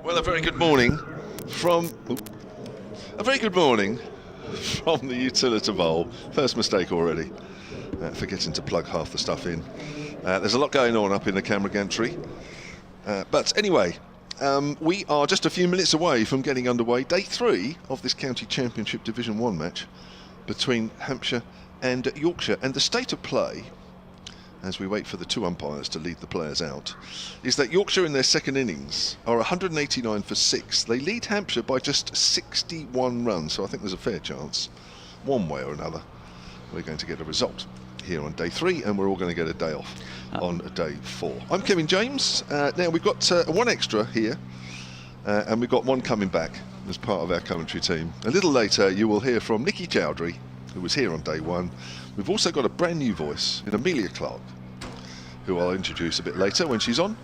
Well, a very good morning from the Utilita Bowl. First mistake already, forgetting to plug half the stuff in. There's a lot going on up in the camera gantry. But anyway, we are just a few minutes away from getting underway. Day 3 of this County Championship Division 1 match between Hampshire and Yorkshire. And the state of play, as we wait for the 2 umpires to lead the players out, is that Yorkshire in their second innings are 189 for 6. They lead Hampshire by just 61 runs, so I think there's a fair chance, one way or another, we're going to get a result here on day 3, and we're all going to get a day off on day 4. I'm Kevin James. Now we've got one extra here, and we've got one coming back as part of our commentary team. A little later you will hear from Nikki Chowdhury, who was here on day 1. We've also got a brand new voice in Amelia Clark, who I'll introduce a bit later when she's on.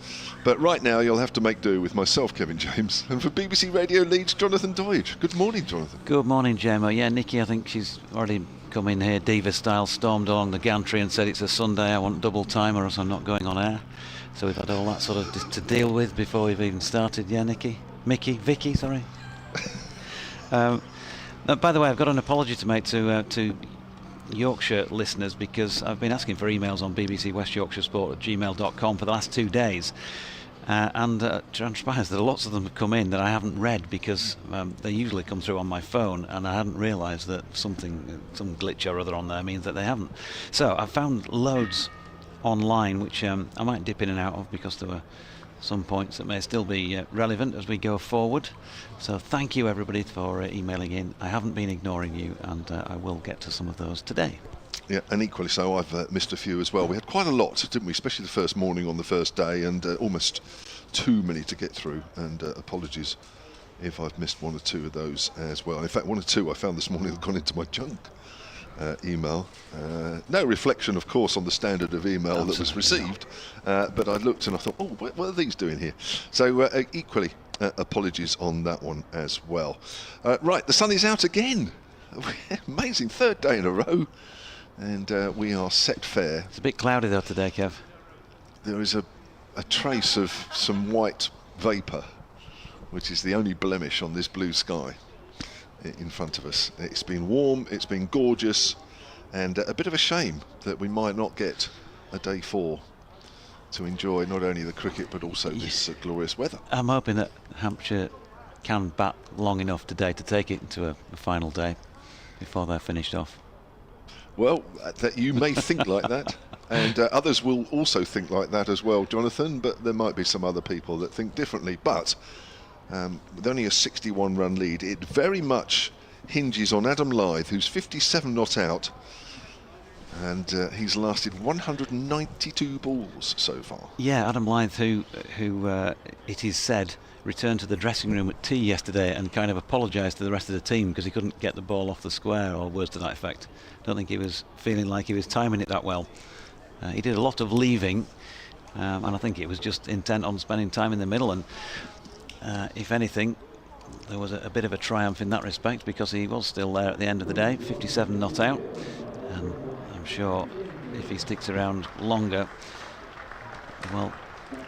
But right now you'll have to make do with myself, Kevin James, and for BBC Radio Leeds, Jonathan Doidge. Good morning, Jonathan. Good morning, Jamo. Yeah, Nikki, I think she's already come in here, diva style, stormed along the gantry and said it's a Sunday, I want double time or else I'm not going on air. So we've had all that sort of to deal with before we've even started. Yeah, Vicky, sorry. By the way, I've got an apology to make to Yorkshire listeners, because I've been asking for emails on BBC West Yorkshire Sport at gmail.com for the last 2 days, and transpires that lots of them have come in that I haven't read, because they usually come through on my phone, and I hadn't realised that some glitch or other on there means that they haven't. So I found loads online which I might dip in and out of, because there were some points that may still be relevant as we go forward. So thank you everybody for emailing in. I haven't been ignoring you, and I will get to some of those today. Yeah, and equally so, I've missed a few as well. We had quite a lot, didn't we, especially the first morning on the first day, and almost too many to get through, and apologies if I've missed 1 or 2 of those as well. In fact, 1 or 2 I found this morning have gone into my junk email. No reflection, of course, on the standard of email Absolutely that was received, but I looked and I thought, oh, what are these doing here? So equally, apologies on that one as well. Right, the sun is out again. Amazing, 3rd day in a row, and we are set fair. It's a bit cloudy though today, Kev. There is a trace of some white vapour, which is the only blemish on this blue sky in front of us. It's been warm, it's been gorgeous, and a bit of a shame that we might not get a day 4 to enjoy not only the cricket but also this glorious weather. I'm hoping that Hampshire can bat long enough today to take it into a final day before they're finished off. Well, that you may think like that, and others will also think like that as well, Jonathan, but there might be some other people that think differently. But with only a 61 run lead, it very much hinges on Adam Lyth, who's 57 not out, and he's lasted 192 balls so far. Yeah, Adam Lyth, who it is said returned to the dressing room at tea yesterday and kind of apologised to the rest of the team because he couldn't get the ball off the square, or words to that effect. I don't think he was feeling like he was timing it that well. He did a lot of leaving, and I think it was just intent on spending time in the middle, and if anything, there was a bit of a triumph in that respect, because he was still there at the end of the day, 57 not out, and I'm sure if he sticks around longer, well,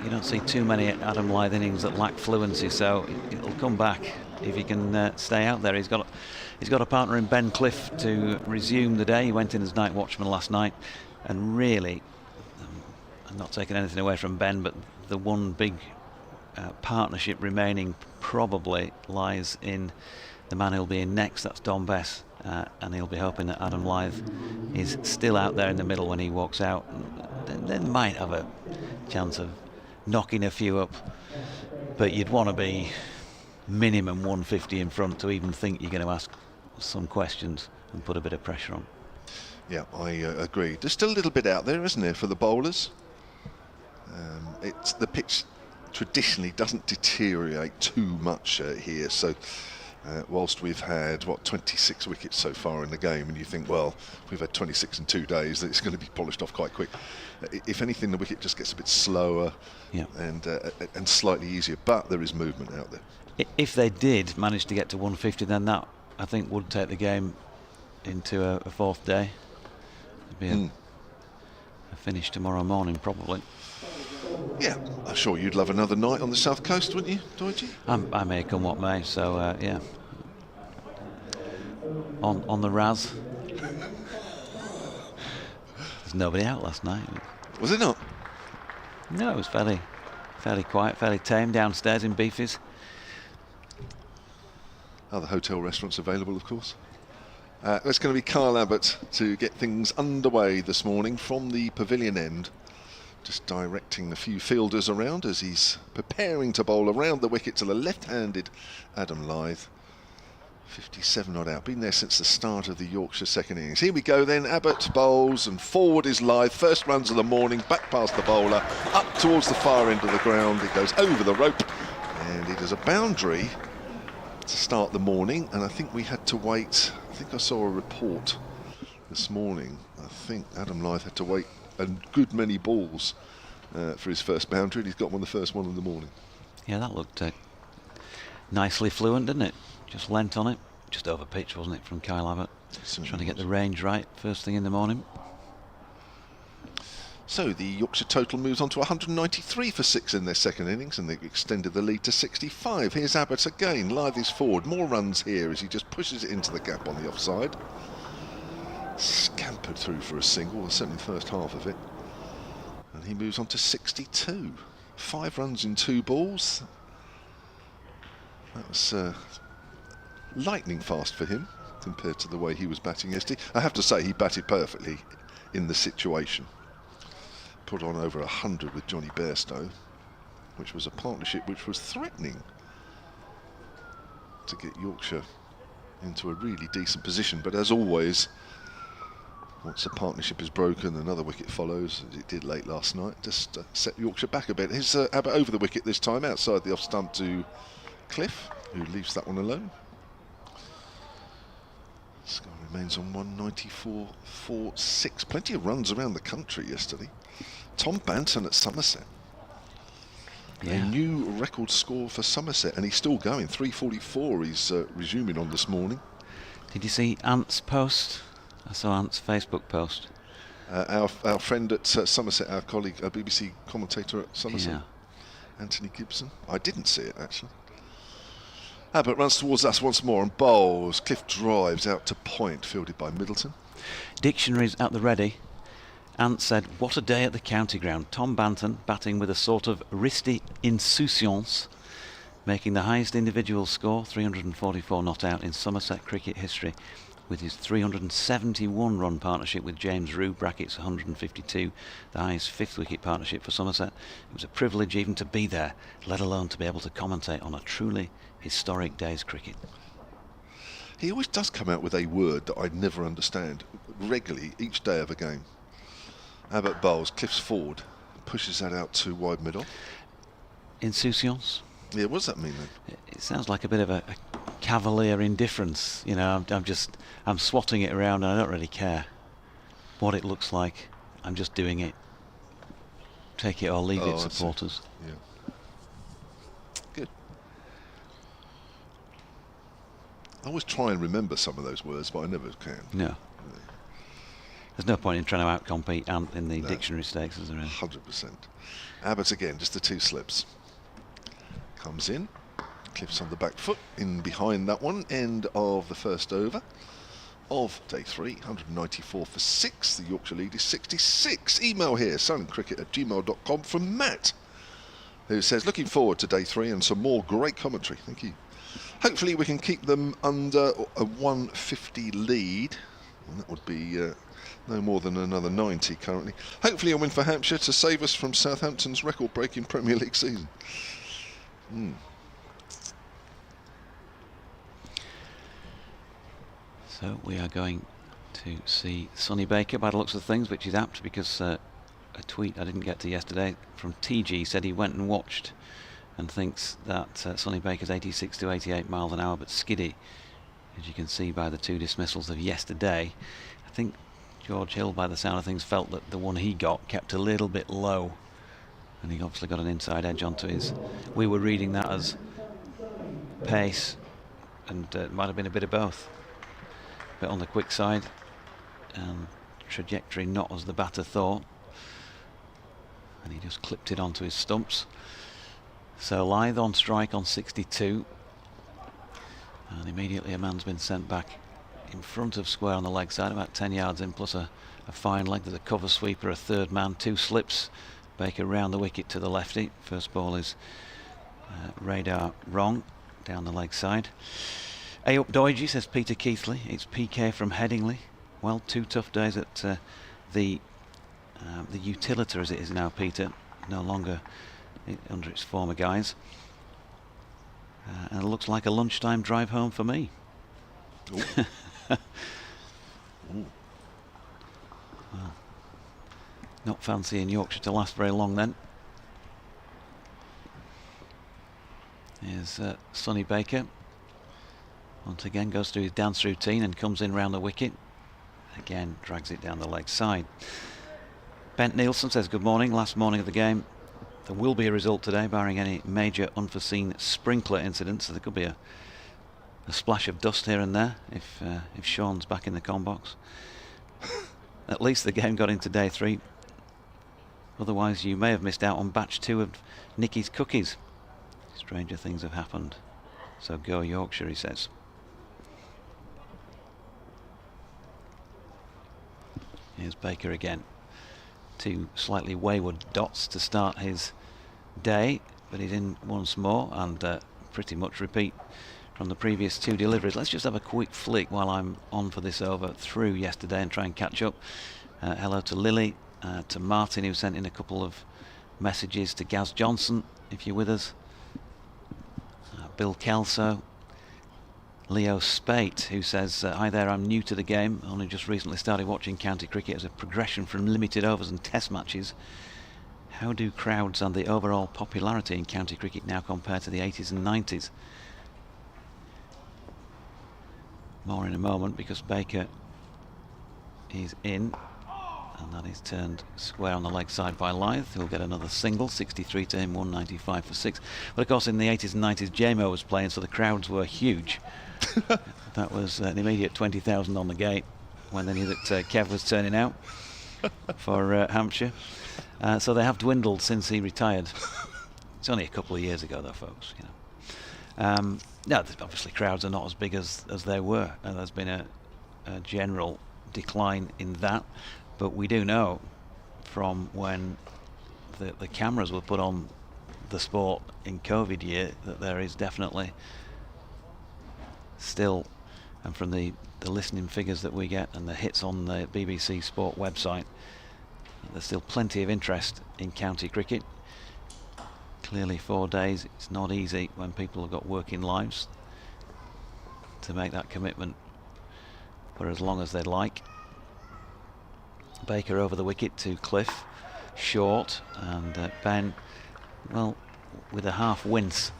you don't see too many Adam Lyth innings that lack fluency, so it'll come back if he can stay out there. He's got a partner in Ben Cliff to resume the day. He went in as night watchman last night, and really, I'm not taking anything away from Ben, but the one big partnership remaining probably lies in the man who'll be in next. That's Don Bess, and he'll be hoping that Adam Lyth is still out there in the middle when he walks out. They might have a chance of knocking a few up, but you'd want to be minimum 150 in front to even think you're going to ask some questions and put a bit of pressure on. Yeah, I agree. There's still a little bit out there, isn't there, for the bowlers? It's the pitch traditionally doesn't deteriorate too much here, so whilst we've had 26 wickets so far in the game, and you think, well, if we've had 26 in 2 days, that it's going to be polished off quite quick. If anything, the wicket just gets a bit slower, and slightly easier, but there is movement out there. If they did manage to get to 150, then that, I think, would take the game into a 4th day. It'd be a finish tomorrow morning, probably. Yeah, I'm sure you'd love another night on the south coast, wouldn't you, Doidgy? I may come what may, so yeah. On the Raz. There's nobody out last night. Was it not? No, it was fairly quiet, fairly tame downstairs in Beefy's. Other hotel restaurants available, of course. It's going to be Kyle Abbott to get things underway this morning from the pavilion end. Just directing a few fielders around as he's preparing to bowl around the wicket to the left-handed Adam Lyth. 57 not out, been there since the start of the Yorkshire second innings. Here we go then, Abbott bowls and forward is Lyth. First runs of the morning, back past the bowler, up towards the far end of the ground. It goes over the rope and it is a boundary to start the morning. And I think we had to wait, I think I saw a report this morning. I think Adam Lyth had to wait a good many balls for his first boundary, and he's got one the first one in the morning. Yeah, that looked nicely fluent, didn't it? Just lent on it, just over pitch, wasn't it, from Kyle Abbott? Trying to get the range right first thing in the morning. So the Yorkshire total moves on to 193 for 6 in their second innings, and they've extended the lead to 65. Here's Abbott again. Lyth is forward. More runs here as he just pushes it into the gap on the offside. Scampered through for a single, certainly the first half of it. And he moves on to 62. 5 runs in 2 balls. That was lightning fast for him compared to the way he was batting yesterday. I have to say he batted perfectly in the situation. Put on over 100 with Johnny Bairstow, which was a partnership which was threatening to get Yorkshire into a really decent position. But as always, once a partnership is broken, another wicket follows, as it did late last night. Just set Yorkshire back a bit. Here's Abbott over the wicket this time, outside the off stump to Cliff, who leaves that one alone. Score remains on 194 for 6. Plenty of runs around the country yesterday. Tom Banton at Somerset. Yeah. A new record score for Somerset, and he's still going. 344 he's resuming on this morning. Did you see Ant's post? I saw Ant's Facebook post. Our friend at Somerset, our colleague, our BBC commentator at Somerset, yeah. Anthony Gibson. I didn't see it, actually. Abbott runs towards us once more and bowls. Cliff drives out to point, fielded by Middleton. Dictionaries at the ready. Ant said, what a day at the county ground. Tom Banton batting with a sort of wristy insouciance, making the highest individual score, 344 not out, in Somerset cricket history, with his 371 run partnership with James Rue, brackets 152, the highest 5th wicket partnership for Somerset. It was a privilege even to be there, let alone to be able to commentate on a truly historic day's cricket. He always does come out with a word that I never understand, regularly, each day of a game. Abbott bowls, Cliff's forward, pushes that out to wide middle. Insouciance? Yeah, what does that mean then? It sounds like a bit of a cavalier indifference. You know, I'm swatting it around and I don't really care what it looks like. I'm just doing it. Take it or leave it, supporters. Yeah. Good. I always try and remember some of those words, but I never can. No. There's no point in trying to outcompete Ant in the dictionary stakes, is there? 100%. Abbott again, just the 2 slips. Comes in, Cliff's on the back foot, in behind that one, end of the first over of day 3, 194 for 6. The Yorkshire lead is 66. Email here, suncricket@gmail.com from Matt, who says, looking forward to day 3 and some more great commentary. Thank you. Hopefully we can keep them under a 150 lead, and that would be no more than another 90 currently. Hopefully a win for Hampshire to save us from Southampton's record-breaking Premier League season. So we are going to see Sonny Baker by the looks of things, which is apt because a tweet I didn't get to yesterday from TG said he went and watched and thinks that Sonny Baker's 86 to 88 miles an hour, but skiddy, as you can see by the 2 dismissals of yesterday. I think George Hill, by the sound of things, felt that the one he got kept a little bit low, and he obviously got an inside edge onto his. We were reading that as pace, and it might have been a bit of both. Bit on the quick side, and trajectory not as the batter thought. and he just clipped it onto his stumps. So Lyth on strike on 62, and immediately a man's been sent back in front of square on the leg side, about 10 yards in, plus a fine leg. There's a cover sweeper, a third man, 2 slips. Baker round the wicket to the lefty. First ball is radar wrong down the leg side. A up Doidgy, says Peter Keithley. It's PK from Headingley. Well, 2 tough days at the Utilita as it is now, Peter. No longer under its former guise. And it looks like a lunchtime drive home for me. Well, not fancying Yorkshire to last very long then. Here's Sonny Baker. Once again goes through his dance routine and comes in round the wicket. Again drags it down the leg side. Bent Nielsen says good morning. Last morning of the game. There will be a result today, barring any major unforeseen sprinkler incidents. So there could be a splash of dust here and there if Sean's back in the comm box. At least the game got into day 3. Otherwise you may have missed out on batch 2 of Nicky's cookies. Stranger things have happened. So go Yorkshire, he says. Here's Baker again. 2 slightly wayward dots to start his day, but he's in once more, and pretty much repeat from the previous 2 deliveries. Let's just have a quick flick while I'm on for this over through yesterday and try and catch up. Hello to Lily, to Martin, who sent in a couple of messages, to Gaz Johnson, if you're with us, Bill Kelso, Leo Spate, who says, hi there, I'm new to the game, only just recently started watching county cricket as a progression from limited overs and test matches. How do crowds and the overall popularity in county cricket now compare to the 80s and 90s? More in a moment, because Baker is in, and that is turned square on the leg side by Lyth, who'll get another single. 63 to him, 195 for 6. But of course in the 80s and 90s JMO was playing, so the crowds were huge. That was an immediate 20,000 on the gate when they knew that Kev was turning out for Hampshire. So they have dwindled since he retired. It's only a couple of years ago though, folks, you know. No, obviously crowds are not as big as they were, and there's been a general decline in that. But we do know from when the cameras were put on the sport in COVID year that there is definitely still, and from the listening figures that we get and the hits on the BBC Sport website, there's still plenty of interest in county cricket. Clearly 4 days, it's not easy when people have got working lives to make that commitment for as long as they'd like. Baker over the wicket to Cliff, short, and Ben, well, with a half wince,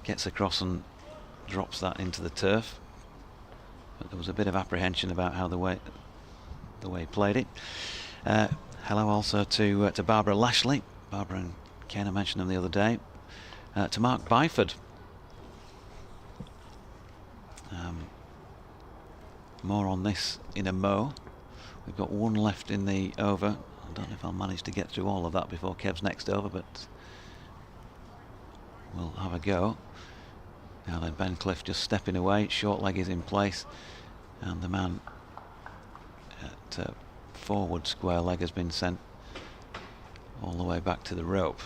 gets across and drops that into the turf. But there was a bit of apprehension about how the way he played it. Hello also to Barbara Lashley. Barbara and Ken, I mentioned them the other day. To Mark Byford. More on this in a mo. We've got 1 left in the over. I don't know if I'll manage to get through all of that before Kev's next over, but we'll have a go. Now then, Ben Cliff just stepping away. Short leg is in place, and the man at forward square leg has been sent all the way back to the rope.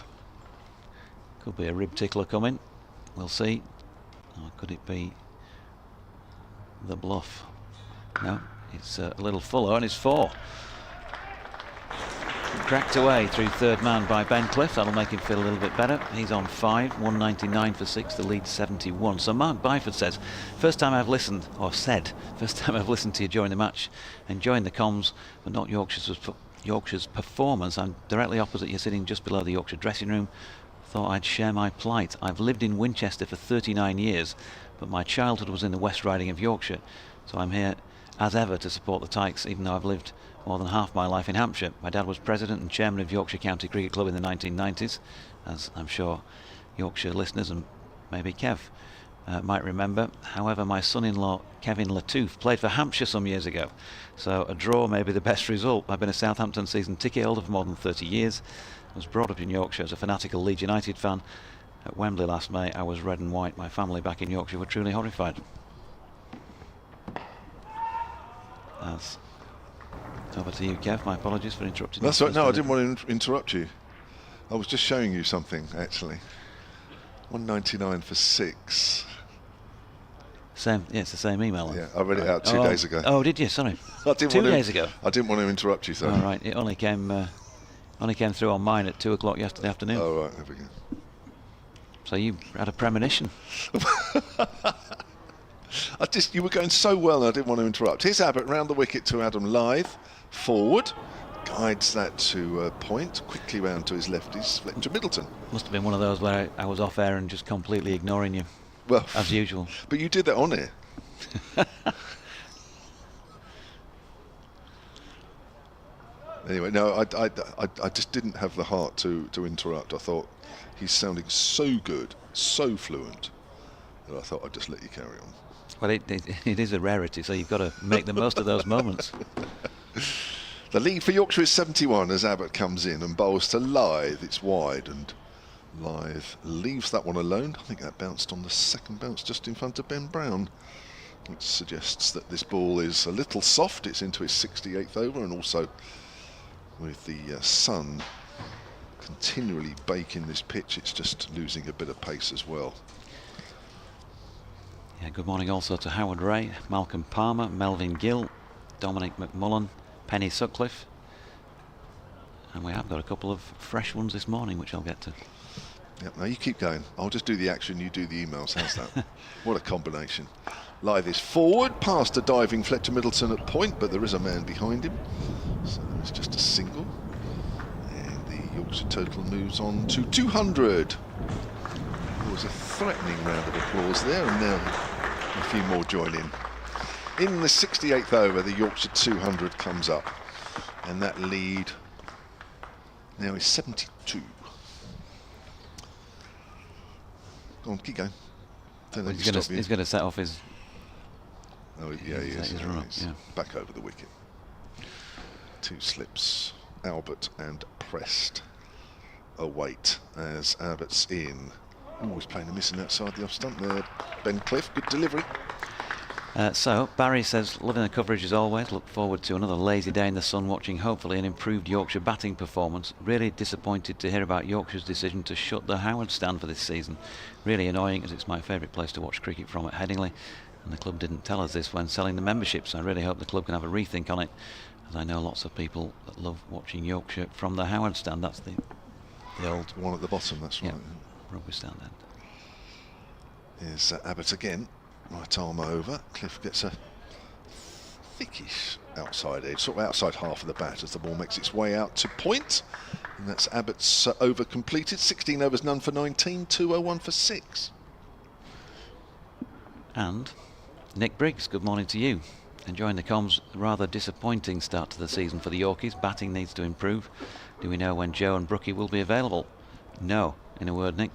Could be a rib tickler coming. We'll see. Or could it be the bluff? No, it's a little fuller, and it's 4. Cracked away through third man by Ben Cliff. That'll make him feel a little bit better. He's on 5, 199 for 6, the lead 71. So Mark Byford says, first time I've listened to you during the match, enjoying the comms, but not Yorkshire's performance. I'm directly opposite you, sitting just below the Yorkshire dressing room. Thought I'd share my plight. I've lived in Winchester for 39 years, but my childhood was in the West Riding of Yorkshire, so I'm here as ever to support the Tykes, even though I've lived more than half my life in Hampshire. My dad was president and chairman of Yorkshire County Cricket Club in the 1990s, as I'm sure Yorkshire listeners and maybe Kev might remember. However, my son-in-law Kevin Latoufe played for Hampshire some years ago, so a draw may be the best result. I've been a Southampton season ticket holder for more than 30 years. I was brought up in Yorkshire as a fanatical Leeds United fan. At Wembley last May, I was red and white. My family back in Yorkshire were truly horrified. Over to you, Kev. My apologies for interrupting. That's right. No, I didn't want to interrupt you. I was just showing you something, actually. 199 for 6. Same, yeah, it's the same email. Yeah, I read it out 2 days ago. Oh, did you? Sorry. 2 days ago. I didn't want to interrupt you, though. All right. It only came through on mine at 2 o'clock yesterday afternoon. Oh, right. There we go. So you had a premonition. You were going so well, I didn't want to interrupt. Here's Abbott round the wicket to Adam Lythe, forward, guides that to a point, quickly round to his lefties, to Middleton. Must have been one of those where I was off air and just completely ignoring you, well, as usual. But you did that on air. Anyway, no, I just didn't have the heart to interrupt. I thought he's sounding so good, so fluent, that I thought I'd just let you carry on. Well, it is a rarity, so you've got to make the most of those moments. The lead for Yorkshire is 71 as Abbott comes in and bowls to Lythe. It's wide and Lythe leaves that one alone. I think that bounced on the second bounce just in front of Ben Brown, which suggests that this ball is a little soft. It's into his 68th over, and also with the sun continually baking this pitch, it's just losing a bit of pace as well. Yeah, good morning also to Howard Ray, Malcolm Palmer, Melvin Gill, Dominic McMullen, Penny Sutcliffe, and we have got a couple of fresh ones this morning, which I'll get to. Yep, now you keep going. I'll just do the action, you do the emails. How's that? What a combination. Lythe is forward, past a diving Fletcher Middleton at point, but there is a man behind him, so it's just a single. And the Yorkshire total moves on to 200. There was a threatening round of applause there, and now a few more join in. In the 68th over, the Yorkshire 200 comes up, and that lead now is 72. Go on, keep going. He's going to set off his. Oh yeah, he is. His run up, yeah. Back over the wicket. 2 slips. Albert and Prest await as Abbott's in. Oh, he's playing a missing outside the off stump there. Ben Cliff, good delivery. So Barry says, loving the coverage as always. Look forward to another lazy day in the sun, watching hopefully an improved Yorkshire batting performance. Really disappointed to hear about Yorkshire's decision to shut the Howard stand for this season. Really annoying, as it's my favourite place to watch cricket from at Headingley, and the club didn't tell us this when selling the membership, so I really hope the club can have a rethink on it, as I know lots of people that love watching Yorkshire from the Howard stand. That's the old one at the bottom, that's right. Rugby stand end. Here's Abbott again. Right arm over. Cliff gets a thickish outside edge, sort of outside half of the bat as the ball makes its way out to point. And that's Abbott's over completed. 16 overs, none for 19, 201 for 6. And Nick Briggs, good morning to you. Enjoying the comms. Rather disappointing start to the season for the Yorkies. Batting needs to improve. Do we know when Joe and Brookie will be available? No, in a word, Nick.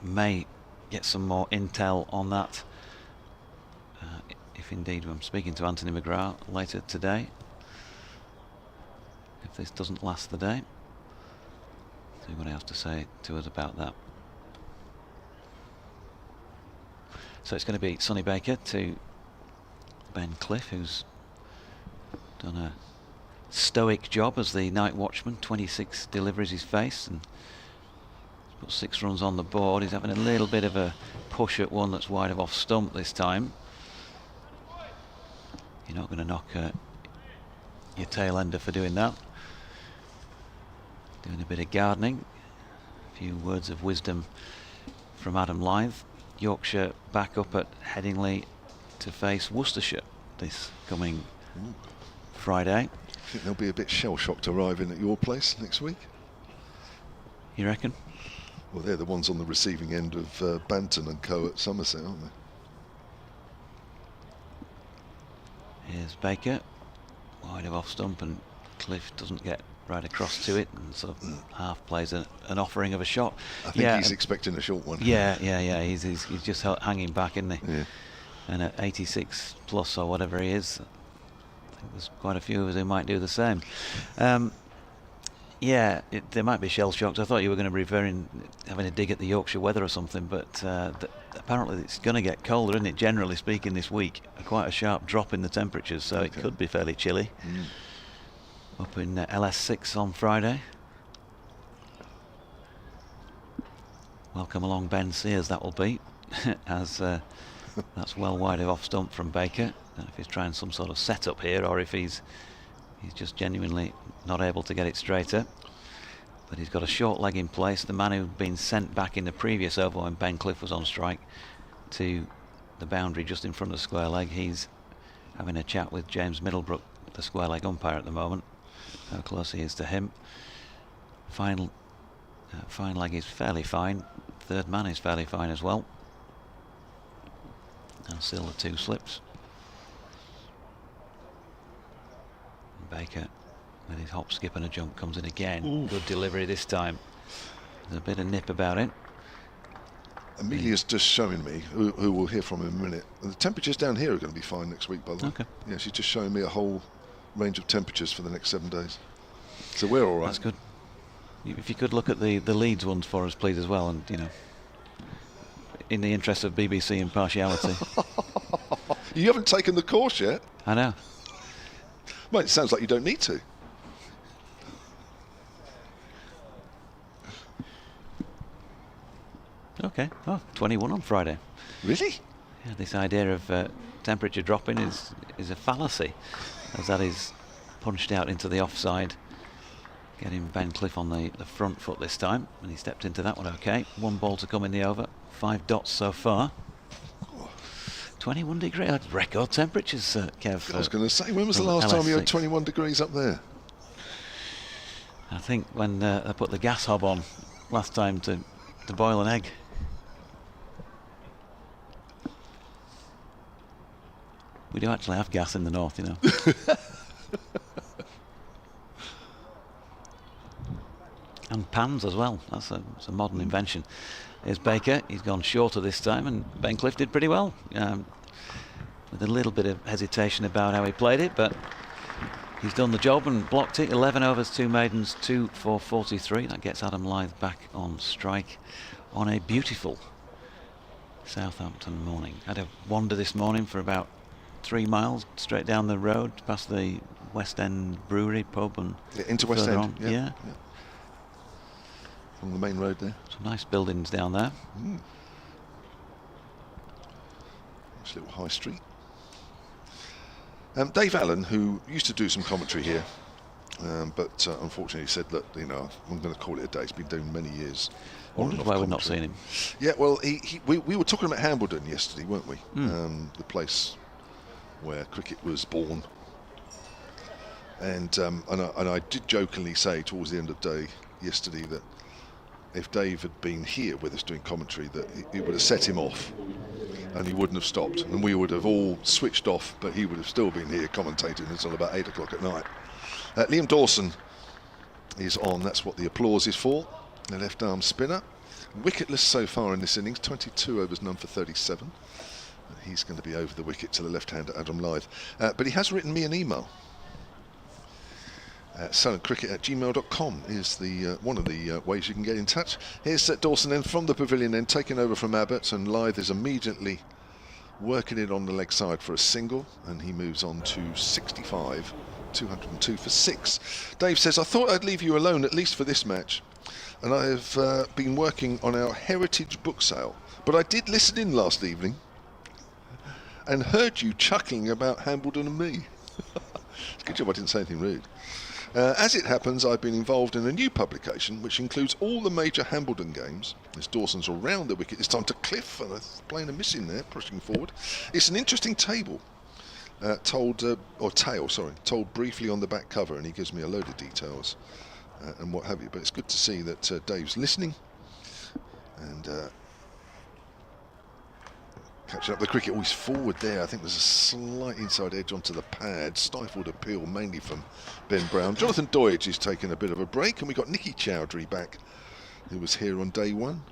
May get some more intel on that, if indeed I'm speaking to Anthony McGrath later today, if this doesn't last the day. See what he has to say to us about that. So it's going to be Sonny Baker to Ben Cliff, who's done a stoic job as the night watchman. 26 deliveries he's faced and put 6 runs on the board. He's having a little bit of a push at one that's wide of off stump this time. You're not going to knock your tail ender for doing that. Doing a bit of gardening. A few words of wisdom from Adam Lythe. Yorkshire back up at Headingley to face Worcestershire this coming Friday. I think they'll be a bit shell-shocked arriving at your place next week. You reckon? Well, they're the ones on the receiving end of Banton and Co at Somerset, aren't they? Here's Baker, wide of off stump, and Cliff doesn't get right across to it and sort of half plays an offering of a shot. I think he's expecting a short one. Yeah. He's just hanging back, isn't he? Yeah. And at 86 plus or whatever he is, I think there's quite a few of us who might do the same. There might be shell shocks. I thought you were going to be having a dig at the Yorkshire weather or something, but apparently it's going to get colder, isn't it, generally speaking, this week. Quite a sharp drop in the temperatures, so it could be fairly chilly. Up in LS6 on Friday. Welcome along Ben Sears, that will be, as that's well wide of off stump from Baker. I don't know if he's trying some sort of setup here or if he's just genuinely not able to get it straighter. But he's got a short leg in place. The man who'd been sent back in the previous over when Ben Cliff was on strike to the boundary just in front of the square leg, he's having a chat with James Middlebrook, the square leg umpire at the moment. How close he is to him. Fine leg is fairly fine. Third man is fairly fine as well. And still the 2 slips. Baker with his hop, skip and a jump comes in again. Ooh. Good delivery this time. There's a bit of nip about it. Amelia's just showing me, who we'll hear from in a minute. The temperatures down here are going to be fine next week, by the way. Okay. Yeah, she's just showing me a whole range of temperatures for the next 7 days. So we're all right. That's good. If you could look at the Leeds ones for us, please, as well, and in the interest of BBC impartiality. You haven't taken the course yet. I know. Well, it sounds like you don't need to. Okay. 21 on Friday. Really? Yeah, this idea of temperature dropping is a fallacy, as that is punched out into the offside, getting Ben Cliff on the front foot this time, and he stepped into that one okay. 1 ball to come in the over, 5 dots so far. 21 degree, record temperatures, Kev. I was going to say, when was the last time you had 21 degrees up there? I think when I put the gas hob on last time to boil an egg. We do actually have gas in the north, And pans as well. That's a modern invention. Here's Baker. He's gone shorter this time, and Ben Cliff did pretty well. With a little bit of hesitation about how he played it, but he's done the job and blocked it. 11 overs, 2 maidens, 2 for 43. That gets Adam Lyth back on strike on a beautiful Southampton morning. Had a wander this morning for about 3 miles straight down the road past the West End Brewery pub and into West End. Yeah. On the main road there. Some nice buildings down there. Nice little high street. Dave Allen, who used to do some commentary here, but unfortunately said that I'm going to call it a day. He's been doing many years. Wondered why we've not seen him. Yeah, well, we were talking about Hambledon yesterday, weren't we? The place where cricket was born. And I did jokingly say towards the end of the day yesterday that if Dave had been here with us doing commentary, that it would have set him off and he wouldn't have stopped, and we would have all switched off, but he would have still been here commentating until about 8 o'clock at night. Liam Dawson is on. That's what the applause is for. The left arm spinner, wicketless so far in this innings, 22 overs, none for 37. He's going to be over the wicket to the left-hander Adam Lyth, but he has written me an email. Silentcricket@gmail.com is one of the ways you can get in touch. Here's Dawson then from the pavilion end, taking over from Abbott, and Lyth is immediately working it on the leg side for a single, and he moves on to 65, 202 for 6. Dave says, I thought I'd leave you alone at least for this match, and I have been working on our heritage book sale, but I did listen in last evening and heard you chuckling about Hambledon and me. It's a good job I didn't say anything rude. As it happens, I've been involved in a new publication which includes all the major Hambledon games. As Dawson's around the wicket, it's time to Cliff, and playing a miss in there, pushing forward. It's an interesting table, told briefly on the back cover, and he gives me a load of details and what have you. But it's good to see that Dave's listening and catching up. The cricket always forward there. I think there's a slight inside edge onto the pad. Stifled appeal mainly from Ben Brown. Jonathan Doidge is taking a bit of a break, and we got Nikki Chowdhury back, who was here on day one.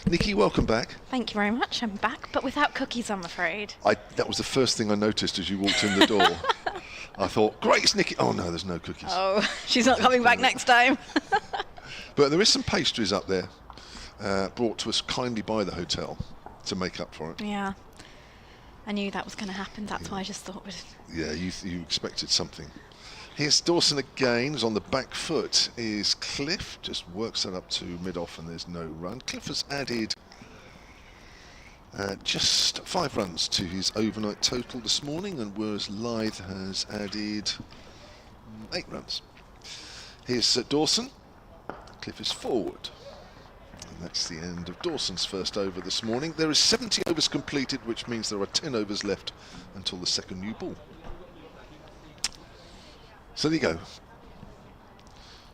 Nikki, welcome back. Thank you very much. I'm back, but without cookies, I'm afraid. That was the first thing I noticed as you walked in the door. I thought, great, it's Nikki. Oh no, there's no cookies. Oh, she's not coming back next time. But there is some pastries up there, brought to us kindly by the hotel to make up for it. Yeah. I knew that was going to happen. That's why I just thought Yeah, you expected something. Here's Dawson again. He's on the back foot. Is Cliff. Just works that up to mid-off and there's no run. Cliff has added just 5 runs to his overnight total this morning, and whereas Lythe has added 8 runs. Here's Dawson. Cliff is forward. And that's the end of Dawson's first over this morning. There is 70 overs completed, which means there are 10 overs left until the second new ball. So there you go.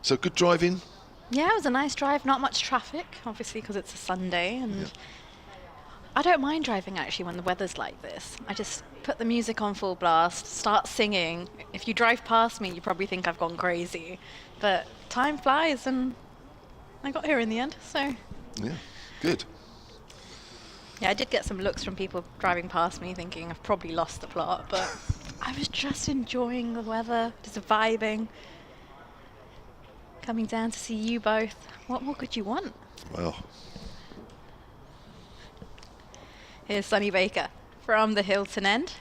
So good drive in. Yeah, it was a nice drive. Not much traffic, obviously, because it's a Sunday. And I don't mind driving, actually, when the weather's like this. I just put the music on full blast, start singing. If you drive past me, you probably think I've gone crazy. But time flies, and I got here in the end, so... Yeah, good. Yeah, I did get some looks from people driving past me thinking I've probably lost the plot, but I was just enjoying the weather, just vibing. Coming down to see you both. What more could you want? Well. Here's Sonny Baker from the Hilton end.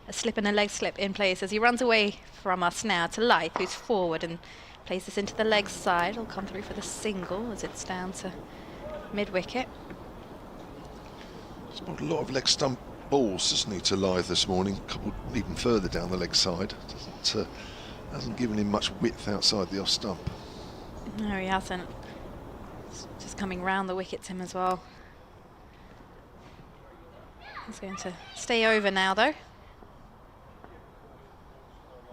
A slip and a leg slip in place as he runs away from us now to Lythe, who's forward and plays this into the leg side. He'll come through for the single as it's down to mid-wicket. Spotted a lot of leg stump balls, doesn't he, to Lythe this morning? A couple even further down the leg side. Hasn't given him much width outside the off stump. No, he hasn't. It's just coming round the wickets him as well. He's going to stay over now, though.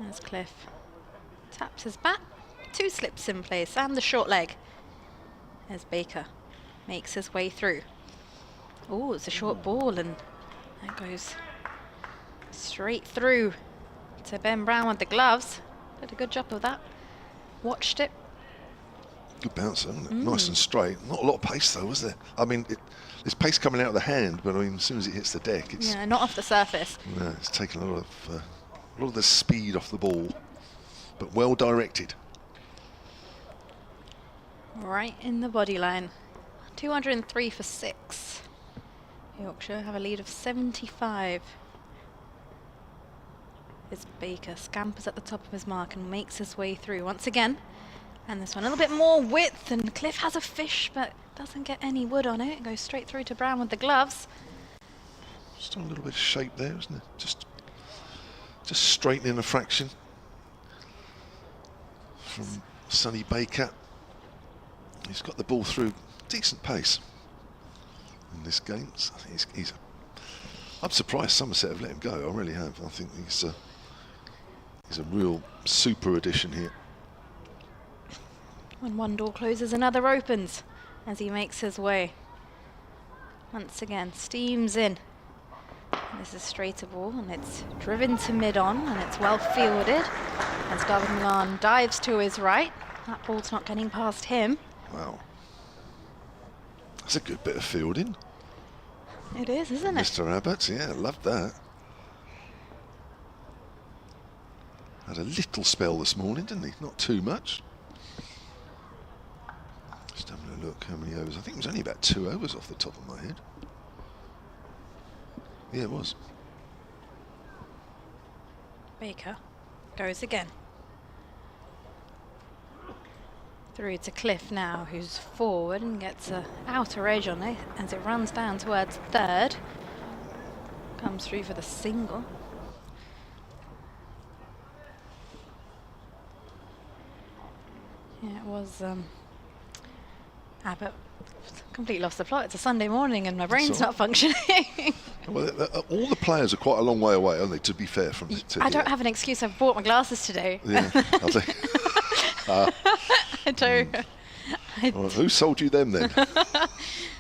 There's Cliff. Taps his bat. 2 slips in place and the short leg. There's Baker. Makes his way through. Oh, it's a short ball and that goes straight through to Ben Brown with the gloves. Did a good job of that. Watched it. Good bounce, isn't it? Nice and straight. Not a lot of pace though, was there? I mean, there's pace coming out of the hand, but I mean, as soon as it hits the deck, it's... Yeah, not off the surface. No, it's taken a lot of the speed off the ball, but well directed. Right in the body line. 203 for 6. Yorkshire have a lead of 75. As Baker scampers at the top of his mark and makes his way through once again. And this one a little bit more width, and Cliff has a fish but doesn't get any wood on it. Goes straight through to Brown with the gloves. Just a little bit of shape there, isn't it? Just straightening a fraction from Sonny Baker. He's got the ball through decent pace in this game. So I think I'm surprised Somerset have let him go. I really have. I think he's a real super addition here. When one door closes, another opens as he makes his way. Once again, steams in. This is straighter ball, and it's driven to mid-on, and it's well fielded. As Governor dives to his right. That ball's not getting past him. Wow. That's a good bit of fielding. It is, isn't it? Mr. Abbott, yeah, loved that. Had a little spell this morning, didn't he? Not too much. Just having a look how many overs. I think it was only about 2 overs off the top of my head. Yeah, it was. Baker goes again. Through to Cliff now, who's forward and gets an outer edge on it as it runs down towards third. Comes through for the single. Yeah, it was Abbott. Completely lost the plot. It's a Sunday morning and my brain's not functioning. Well, all the players are quite a long way away, aren't they, to be fair from it? I don't have an excuse. I've bought my glasses today. Yeah, I think. I do. Well, who sold you them then?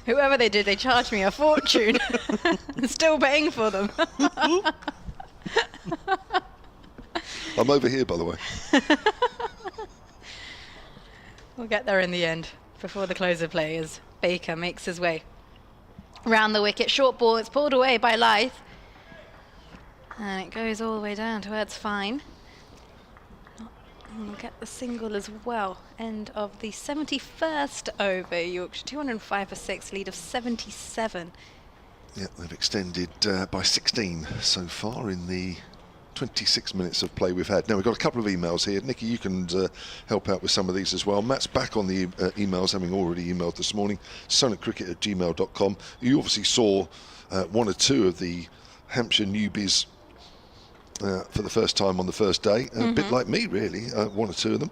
Whoever they did, they charged me a fortune. I'm still paying for them. I'm over here, by the way. We'll get there in the end, before the close of play, as Baker makes his way round the wicket. Short ball, it's pulled away by Lyth. And it goes all the way down towards fine. And we'll get the single as well. End of the 71st over. Yorkshire 205 for 6, lead of 77. Yeah, they've extended by 16 so far in the 26 minutes of play we've had. Now, we've got a couple of emails here. Nikki, you can help out with some of these as well. Matt's back on the emails, having already emailed this morning. soniccricket@gmail.com. You obviously saw one or two of the Hampshire newbies for the first time on the first day. A bit like me, really, one or two of them.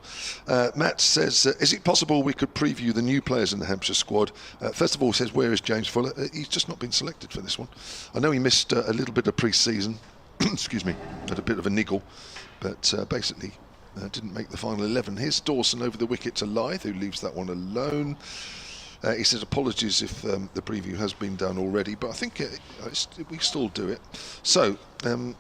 Matt says, is it possible we could preview the new players in the Hampshire squad? First of all, says, where is James Fuller? He's just not been selected for this one. I know he missed a little bit of pre-season. Excuse me, had a bit of a niggle, but basically didn't make the final 11. Here's Dawson over the wicket to Lyth, who leaves that one alone. He says apologies if the preview has been done already, but I think we still do it. So, in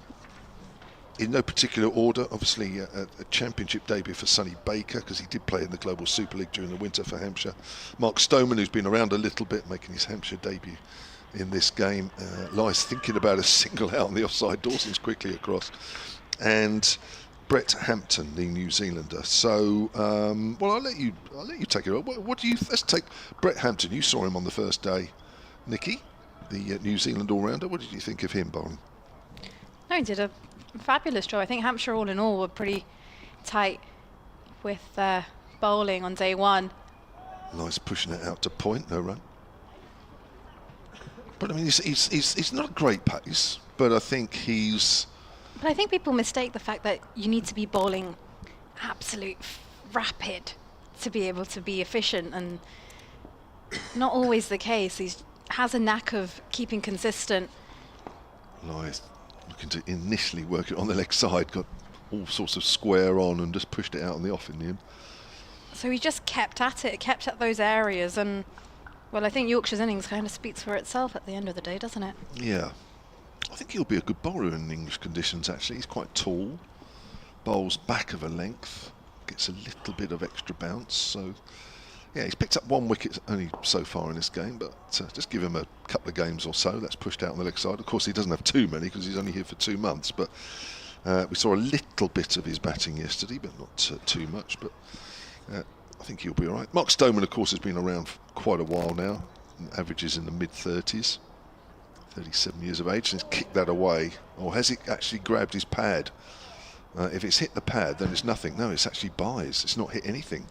no particular order, obviously a championship debut for Sonny Baker, because he did play in the Global Super League during the winter for Hampshire. Mark Stoneman, who's been around a little bit, making his Hampshire debut in this game. Lyth thinking about a single out on the offside. Dawson's quickly across. And Brett Hampton, the New Zealander. So, well, I'll let you take it. What do you? Let's take Brett Hampton. You saw him on the first day, Nikki, the New Zealand all-rounder. What did you think of him bowling? No, he did a fabulous job. I think Hampshire, all in all, were pretty tight with bowling on day one. Nice pushing it out to point, no run. But I mean, he's not a great pace, but I think he's. But I think people mistake the fact that you need to be bowling absolute rapid to be able to be efficient, and not always the case. He has a knack of keeping consistent. Nice. Looking to initially work it on the leg side, got all sorts of square on and just pushed it out on the off in the end. So he just kept at it, kept at those areas, and well, I think Yorkshire's innings kind of speaks for itself at the end of the day, doesn't it? Yeah. I think he'll be a good bowler in English conditions, actually. He's quite tall, bowls back of a length, gets a little bit of extra bounce. So, yeah, he's picked up one wicket only so far in this game, but just give him a couple of games or so. That's pushed out on the leg side. Of course, he doesn't have too many because he's only here for 2 months, but we saw a little bit of his batting yesterday, but not too much. But I think he'll be all right. Mark Stoneman, of course, has been around for quite a while now, averages in the mid-30s. 37 years of age, and he's kicked that away. Or has he actually grabbed his pad? If it's hit the pad, then it's nothing. No, it's actually byes. It's not hit anything.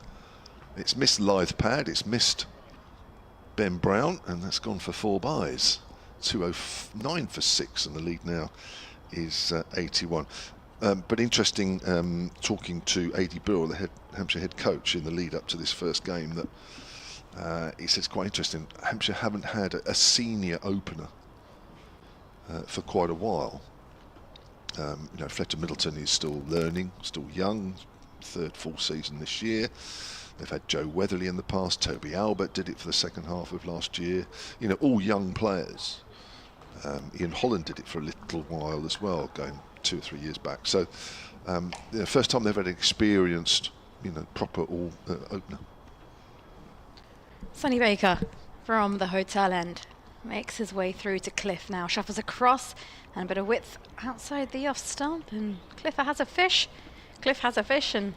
It's missed Lyth pad, it's missed Ben Brown, and that's gone for 4 byes. 209 for 6, and the lead now is 81. But interesting, talking to A.D. Burrell, the Hampshire head coach, in the lead up to this first game, that he says quite interesting. Hampshire haven't had a senior opener for quite a while. You know, Fletcher Middleton is still learning, still young, 3rd full season this year. They've had Joe Weatherly in the past. Toby Albert did it for the second half of last year. You know, all young players. Ian Holland did it for a little while as well, going 2 or 3 years back. So, the first time they've had an experienced, you know, proper all opener. Sonny Baker from the hotel end makes his way through to Cliff now, shuffles across and a bit of width outside the off stump, and Cliff has a fish. Cliff has a fish, and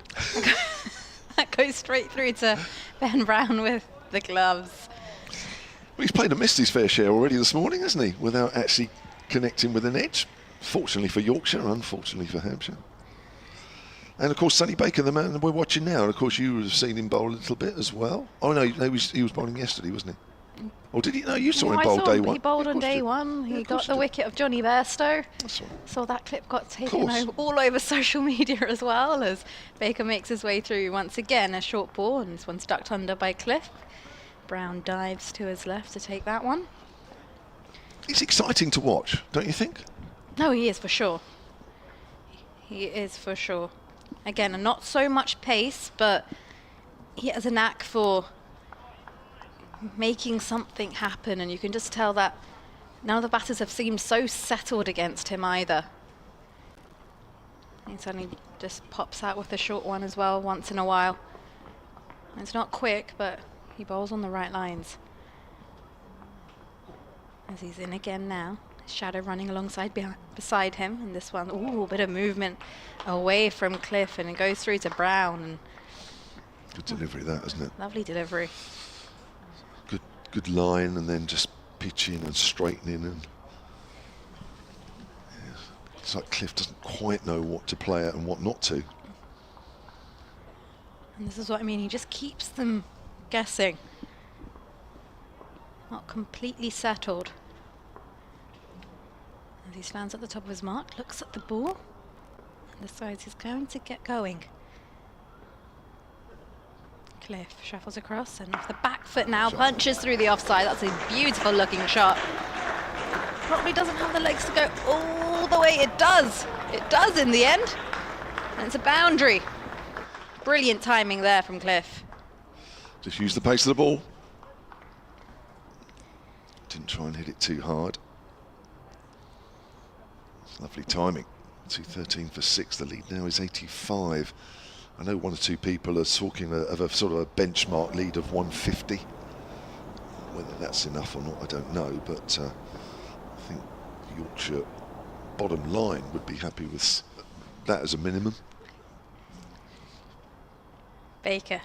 that goes straight through to Ben Brown with the gloves. Well, he's played and missed his fair share already this morning, hasn't he? Without actually connecting with an edge. Fortunately for Yorkshire, unfortunately for Hampshire. And of course, Sonny Baker, the man we're watching now. And of course, you would have seen him bowl a little bit as well. Oh no, he was bowling yesterday, wasn't he? Or did he? No, you saw him bowl day one. He bowled on day one. He got the wicket of Johnny Bairstow. That's right. Saw that clip got taken all over social media as well, as Baker makes his way through once again. A short ball, and this one's ducked under by Cliff. Brown dives to his left to take that one. He's exciting to watch, don't you think? No, he is for sure. He is for sure. Again, not so much pace, but he has a knack for making something happen, and you can just tell that none of the batters have seemed so settled against him either. He suddenly just pops out with a short one as well once in a while. It's not quick, but he bowls on the right lines. As he's in again now. Shadow running alongside beside him, and this one, ooh, a bit of movement away from Cliff, and it goes through to Brown. And good delivery, that, isn't it? lovely delivery. Good line, and then just pitching and straightening, and yeah, it's like Cliff doesn't quite know what to play at and what not to. And this is what I mean, he just keeps them guessing. Not completely settled. As he stands at the top of his mark, looks at the ball, and decides he's going to get going. Cliff shuffles across, and off the back foot now, punches through the offside. That's a beautiful looking shot. Probably doesn't have the legs to go all the way. It does. It does in the end. And it's a boundary. Brilliant timing there from Cliff. Just use the pace of the ball. Didn't try and hit it too hard. Lovely timing. 213 for 6. The lead now is 85. I know one or two people are talking of a sort of a benchmark lead of 150. Whether that's enough or not, I don't know. But I think Yorkshire bottom line would be happy with that as a minimum. Baker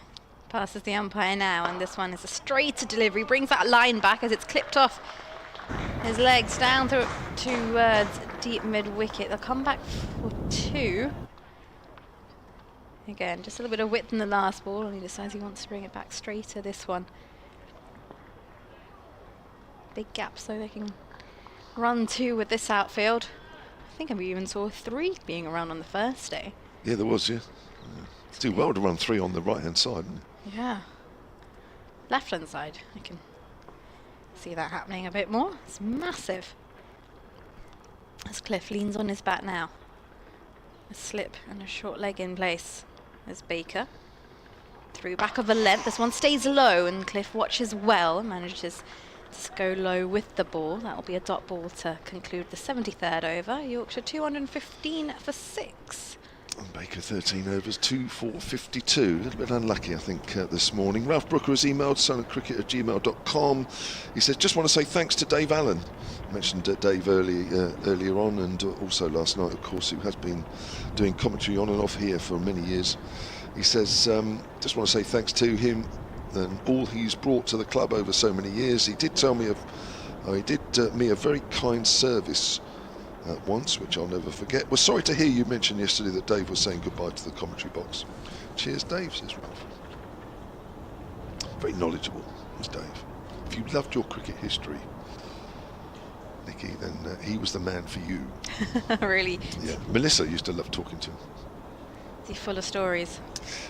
passes the umpire now, and this one is a straight delivery. Brings that line back as it's clipped off his legs down towards deep mid-wicket. They'll come back for 2. Again, just a little bit of width in the last ball, and he decides he wants to bring it back straighter this one. Big gap so they can run 2 with this outfield. I think we even saw 3 being around on the first day. Yeah, there was, yeah. It's too well to run 3 on the right-hand side, isn't it? Yeah. Left-hand side, I can see that happening a bit more. It's massive. As Cliff leans on his bat now. A slip and a short leg in place. As Baker through back of a length. This one stays low, and Cliff watches well, manages to go low with the ball. That will be a dot ball to conclude the 73rd over. Yorkshire 215 for 6. And Baker 13 overs, 2 for 52. A little bit unlucky, I think, this morning. Ralph Brooker has emailed sonandcricket@gmail.com. He says, just want to say thanks to Dave Allen. I mentioned Dave earlier on, and also last night, of course, who has been doing commentary on and off here for many years. He says, just want to say thanks to him and all he's brought to the club over so many years. He did tell me he did me a very kind service once, which I'll never forget. We're sorry to hear you mention yesterday that Dave was saying goodbye to the commentary box. Cheers, Dave, says Ralph. Very knowledgeable, is Dave. If you loved your cricket history, Nikki, then he was the man for you. Really? Yeah. Melissa used to love talking to him. Is he full of stories?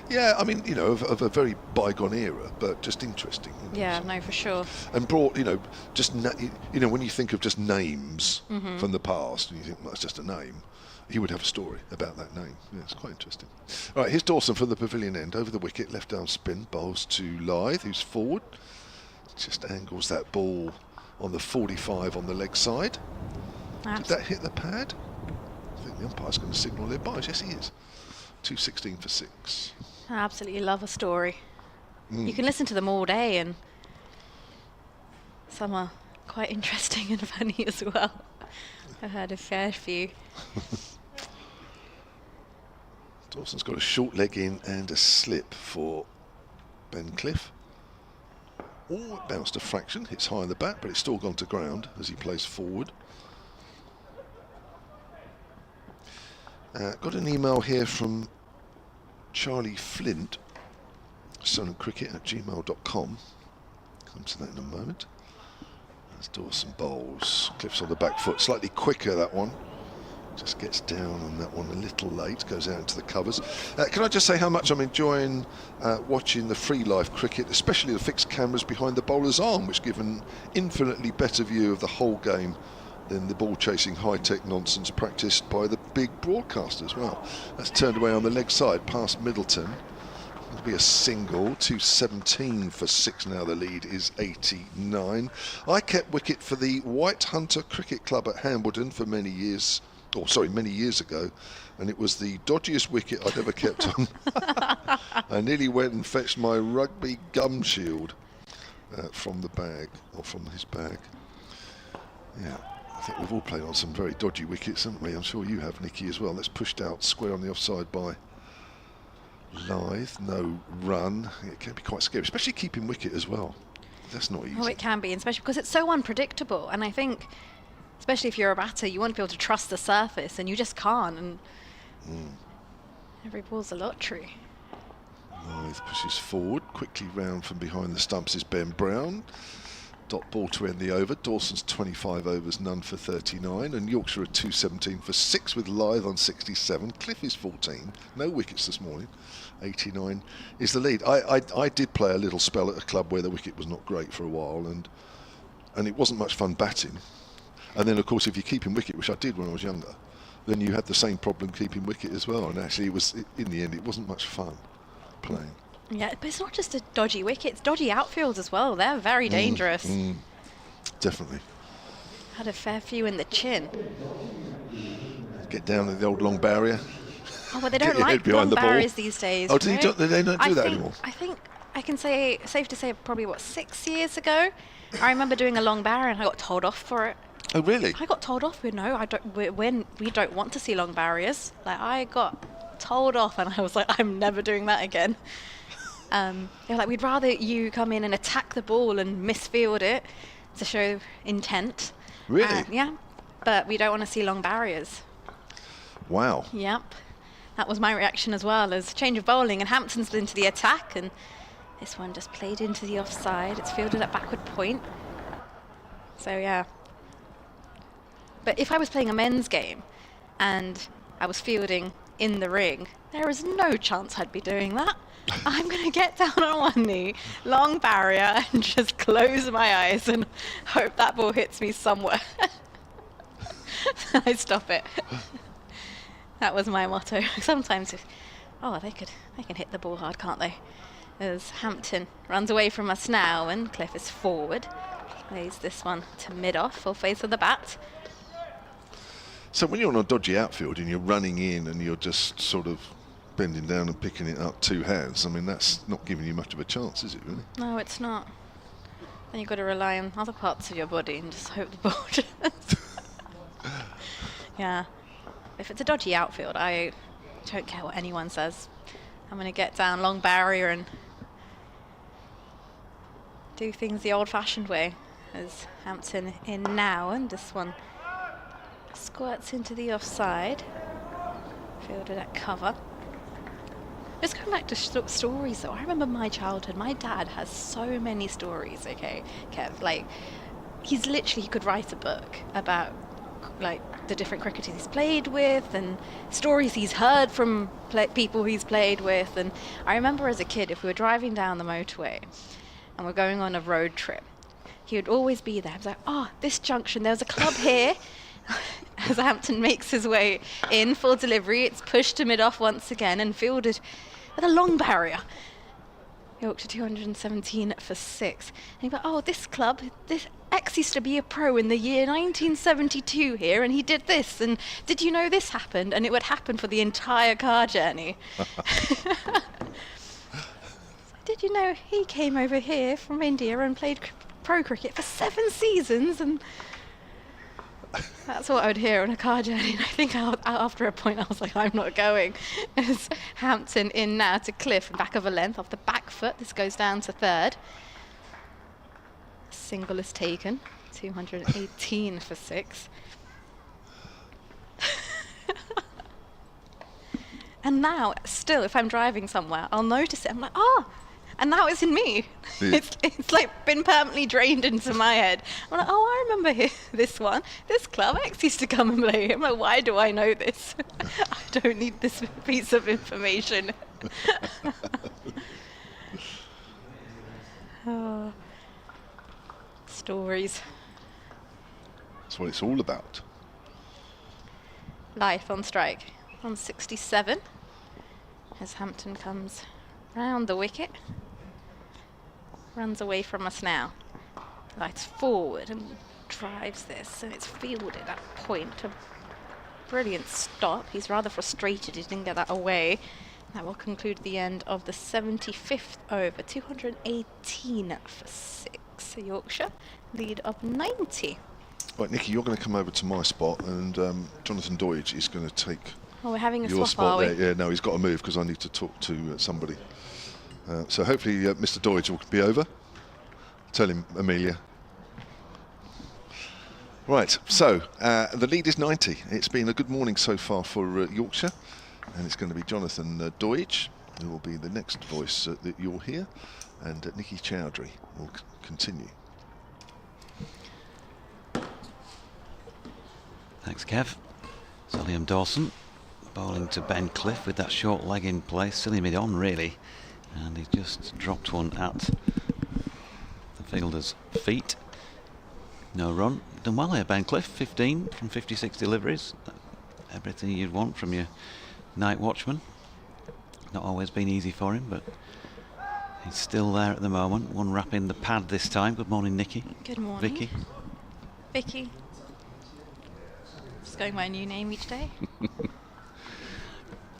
Yeah, I mean, you know, of a very bygone era, but just interesting. You know, Yeah, so. no, for sure. And brought, you know, just when you think of just names from the past, and you think, well, that's just a name, he would have a story about that name. Yeah, it's quite interesting. All right, here's Dawson from the pavilion end, over the wicket, left arm spin, bowls to Lyth, who's forward, just angles that ball on the 45 on the leg side. Did that hit the pad? I think the umpire's going to signal it by. Yes, he is. 216 for 6. I absolutely love a story. You can listen to them all day, and some are quite interesting and funny as well. I've heard a fair few. Dawson's got a short leg in and a slip for Ben Cliff. Oh, it bounced a fraction, hits high on the bat, but it's still gone to ground as he plays forward. Got an email here from Charlie Flint, sonandcricket@gmail.com. Come to that in a moment. That's Dawson bowls. Cliff's on the back foot, slightly quicker that one. Just gets down on that one a little late, goes out into the covers. Can I just say how much I'm enjoying watching the free live cricket, especially the fixed cameras behind the bowler's arm, which give an infinitely better view of the whole game than the ball chasing high-tech nonsense practiced by the big broadcasters. Well, that's turned away on the leg side past Middleton. to be a single. 217 for 6 now. The lead is 89. I kept wicket for the White Hunter Cricket Club at Hambledon for many years. Oh, sorry, many years ago. And it was the dodgiest wicket I'd ever kept on. I nearly went and fetched my rugby gum shield from the bag, or from his bag. Yeah, I think we've all played on some very dodgy wickets, haven't we? I'm sure you have, Nicky, as well. That's pushed out square on the offside by Lyth. No run. It can be quite scary, especially keeping wicket as well. That's not easy. Oh, it can be, especially because it's so unpredictable. And I think, especially if you're a batter, you want to be able to trust the surface, and you just can't. And every ball's a lottery. Lyth pushes forward, quickly round from behind the stumps is Ben Brown. Dot ball to end the over. Dawson's 25 overs, none for 39, and Yorkshire at 217 for 6 with Lyth on 67. Cliff is 14, no wickets this morning. 89 is the lead. I did play a little spell at a club where the wicket was not great for a while, and it wasn't much fun batting. And then, of course, if you're keeping wicket, which I did when I was younger, then you had the same problem keeping wicket as well. And actually, in the end, it wasn't much fun playing. Yeah, but it's not just a dodgy wicket, it's dodgy outfields as well. They're very dangerous. Definitely. Had a fair few in the chin. Get down to the old long barrier. Oh, but they don't like long barriers these days. Oh, they don't do that anymore? I think I can say, safe to say, probably, 6 years ago, I remember doing a long barrier and I got told off for it. Oh, really? I got told off. We don't want to see long barriers. Like, I got told off and I was like, I'm never doing that again. They were like, we'd rather you come in and attack the ball and misfield it to show intent. Really? Yeah, but we don't want to see long barriers. Wow. Yep. That was my reaction as well, as change of bowling, and Hampton's into the attack, and this one just played into the offside. It's fielded at backward point. So, yeah. But if I was playing a men's game and I was fielding in the ring, there is no chance I'd be doing that. I'm going to get down on one knee, long barrier, and just close my eyes and hope that ball hits me somewhere. I stop it. That was my motto. Sometimes, they can hit the ball hard, can't they? As Hampton runs away from us now, and Cliff is forward. Plays this one to mid-off, full face of the bat. So when you're on a dodgy outfield and you're running in and you're just sort of bending down and picking it up 2 hands, I mean, that's not giving you much of a chance, is it, really? No, it's not. Then you've got to rely on other parts of your body and just hope the ball Yeah. If it's a dodgy outfield, I don't care what anyone says. I'm going to get down long barrier and do things the old-fashioned way. As Hampton in now, and this one squirts into the offside. Fielded at cover. Just going back to stories, though, I remember my childhood. My dad has so many stories, okay, Kev. Like, he could write a book about, like, the different cricketers he's played with and stories he's heard from people he's played with. And I remember as a kid, if we were driving down the motorway and we're going on a road trip, he would always be there. He was like, this junction, there's a club here. As Hampton makes his way in full delivery, it's pushed to mid-off once again and fielded with a long barrier. Yorkshire 217 for 6. And he went, this club, this X used to be a pro in the year 1972 here, and he did this, and did you know this happened? And it would happen for the entire car journey. Did you know he came over here from India and played pro cricket for 7 seasons? And that's what I would hear on a car journey. And I think after a point I was like, I'm not going. As Hampton in now to Cliff, back of a length off the back foot. This goes down to third. Single is taken. 218 for 6. And now, still, if I'm driving somewhere, I'll notice it. I'm like, and now it's in me. Yeah. It's like been permanently drained into my head. I'm like, I remember this one. This club X used to come and play. I'm like, why do I know this? I don't need this piece of information. Stories. That's what it's all about. Lyth on strike on 67 as Hampton comes Round the wicket. Runs away from us now. Lights forward and drives this, and it's fielded at point. A brilliant stop. He's rather frustrated he didn't get that away. That will conclude the end of the 75th over. 218 for 6. Yorkshire lead of 90. Right, Nikki, you're going to come over to my spot, and Jonathan Doidge is going to take Oh, we're having a your swap, spot are there. we? Yeah, no, he's got to move because I need to talk to somebody. So hopefully Mr. Doidge will be over. Tell him, Amelia. Right, so the lead is 90. It's been a good morning so far for Yorkshire, and it's going to be Jonathan Doidge who will be the next voice that you'll hear, and Nikki Chowdhury will continue. Thanks, Kev. So Liam Dawson bowling to Ben Cliff with that short leg in place, silly mid on really, and he just dropped one at the fielder's feet. No run. Done well here, Ben Cliff. 15 from 56 deliveries. Everything you'd want from your night watchman. Not always been easy for him, but he's still there at the moment. One rap in the pad this time. Good morning, Nikki. Good morning. Vicky. Vicky. Just going by a new name each day.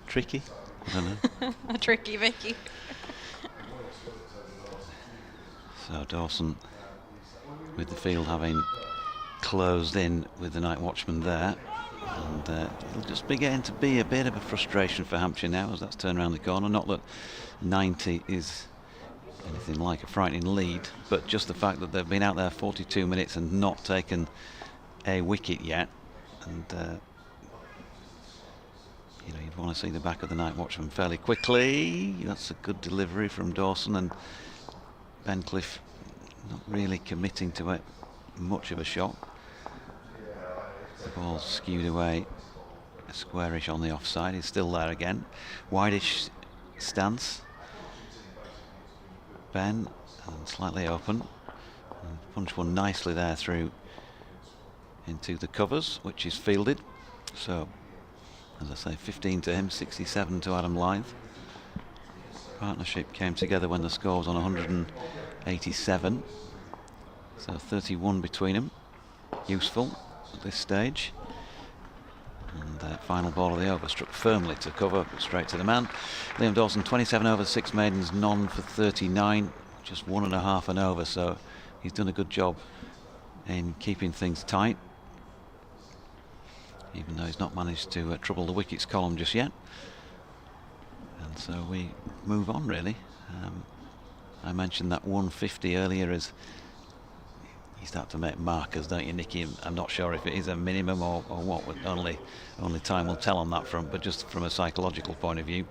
Tricky. I don't know. A tricky Vicky. So Dawson, with the field having closed in with the night watchman there, and it'll just be getting to be a bit of a frustration for Hampshire now as that's turned around the corner. Not that 90 is anything like a frightening lead, but just the fact that they've been out there 42 minutes and not taken a wicket yet, and you know, you'd want to see the back of the night watchman fairly quickly. That's a good delivery from Dawson, and Ben Cliff not really committing to it much of a shot. The ball skewed away, squarish on the offside. He's still there again. Wideish stance. Ben, and slightly open. And punched one nicely there through into the covers, which is fielded. So, as I say, 15 to him, 67 to Adam Lythe. Partnership came together when the score was on 187. So 31 between them. Useful at this stage. And final ball of the over, struck firmly to cover, but straight to the man. Liam Dawson, 27 overs, 6 maidens, none for 39. Just 1.5 an over, so he's done a good job in keeping things tight, even though he's not managed to trouble the wickets column just yet. And so we move on, really. I mentioned that 150 earlier as you start to make markers, don't you, Nicky? I'm not sure if it is a minimum or what. Only time will tell on that front. But just from a psychological point of view,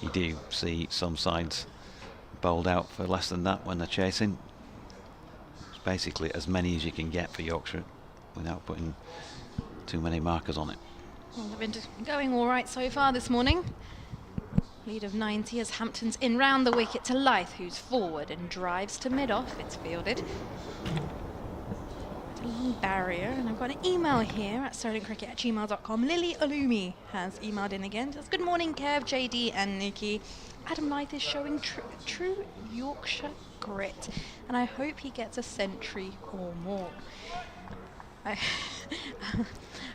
you do see some sides bowled out for less than that when they're chasing. It's basically as many as you can get for Yorkshire without putting too many markers on it. Well, they've been going all right so far this morning. Lead of 90 as Hampton's in round the wicket to Lythe, who's forward and drives to mid-off. It's fielded. A long barrier, and I've got an email here at sterlingcricket@gmail.com. Lily Alumi has emailed in again. Says, good morning, Kev, JD and Nikki. Adam Lythe is showing true Yorkshire grit, and I hope he gets a century or more.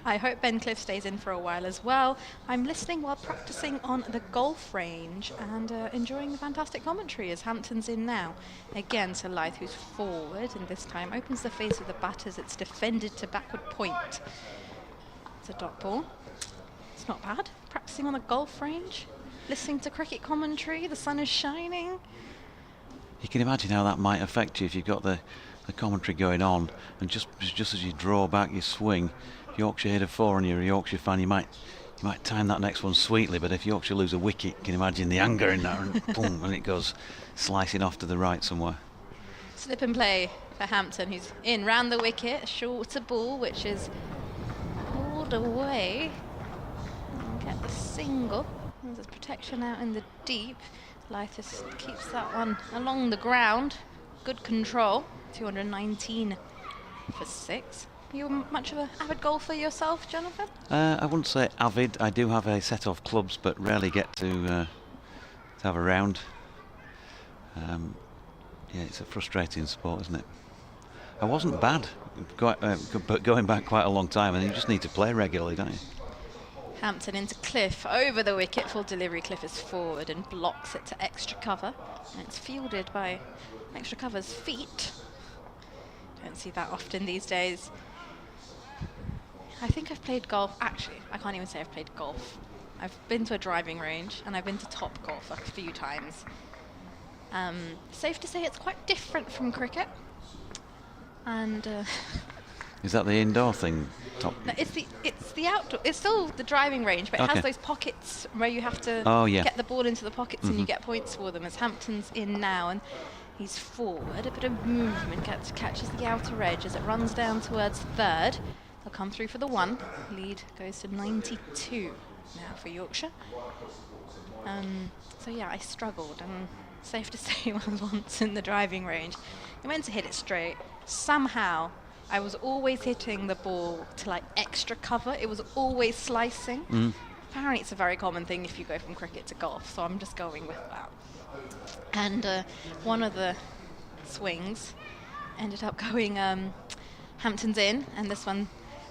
I hope Ben Cliff stays in for a while as well. I'm listening while practicing on the golf range and enjoying the fantastic commentary as Hampton's in now. Again to Lythe, who's forward, and this time opens the face of the batters. It's defended to backward point. It's a dot ball. It's not bad. Practicing on the golf range, listening to cricket commentary. The sun is shining. You can imagine how that might affect you if you've got the commentary going on, and just as you draw back your swing, if Yorkshire hit a 4 and you're a Yorkshire fan, you might time that next one sweetly, but if Yorkshire lose a wicket, you can imagine the anger in that, and boom, and it goes slicing off to the right somewhere. Slip and play for Hampton, who's in round the wicket, a shorter ball, which is pulled away. And get the single. There's protection out in the deep. Lythe keeps that one along the ground. Good control. 219 for 6. Are you much of an avid golfer yourself, Jonathan? I wouldn't say avid. I do have a set of clubs, but rarely get to have a round. Yeah, it's a frustrating sport, isn't it? I wasn't bad, but going back quite a long time, and you just need to play regularly, don't you? Hampton into Cliff, over the wicket, full delivery. Cliff is forward and blocks it to extra cover. And it's fielded by extra cover's feet. Don't see that often these days. I think I've played golf. Actually, I can't even say I've played golf. I've been to a driving range and I've been to top golf a few times. Safe to say it's quite different from cricket. And is that the indoor thing? Top? no, it's the outdoor. It's still the driving range, but it Okay. has those pockets where you have to get the ball into the pockets and you get points for them. As Hampton's in now and he's forward, a bit of movement, catches the outer edge as it runs down towards third. They'll come through for the 1. Lead goes to 92 now for Yorkshire. So yeah, I struggled, and safe to say I was once in the driving range. I went to hit it straight. Somehow, I was always hitting the ball to like extra cover. It was always slicing. Apparently it's a very common thing if you go from cricket to golf, so I'm just going with that. And one of the swings ended up going Hampton's in, and this one,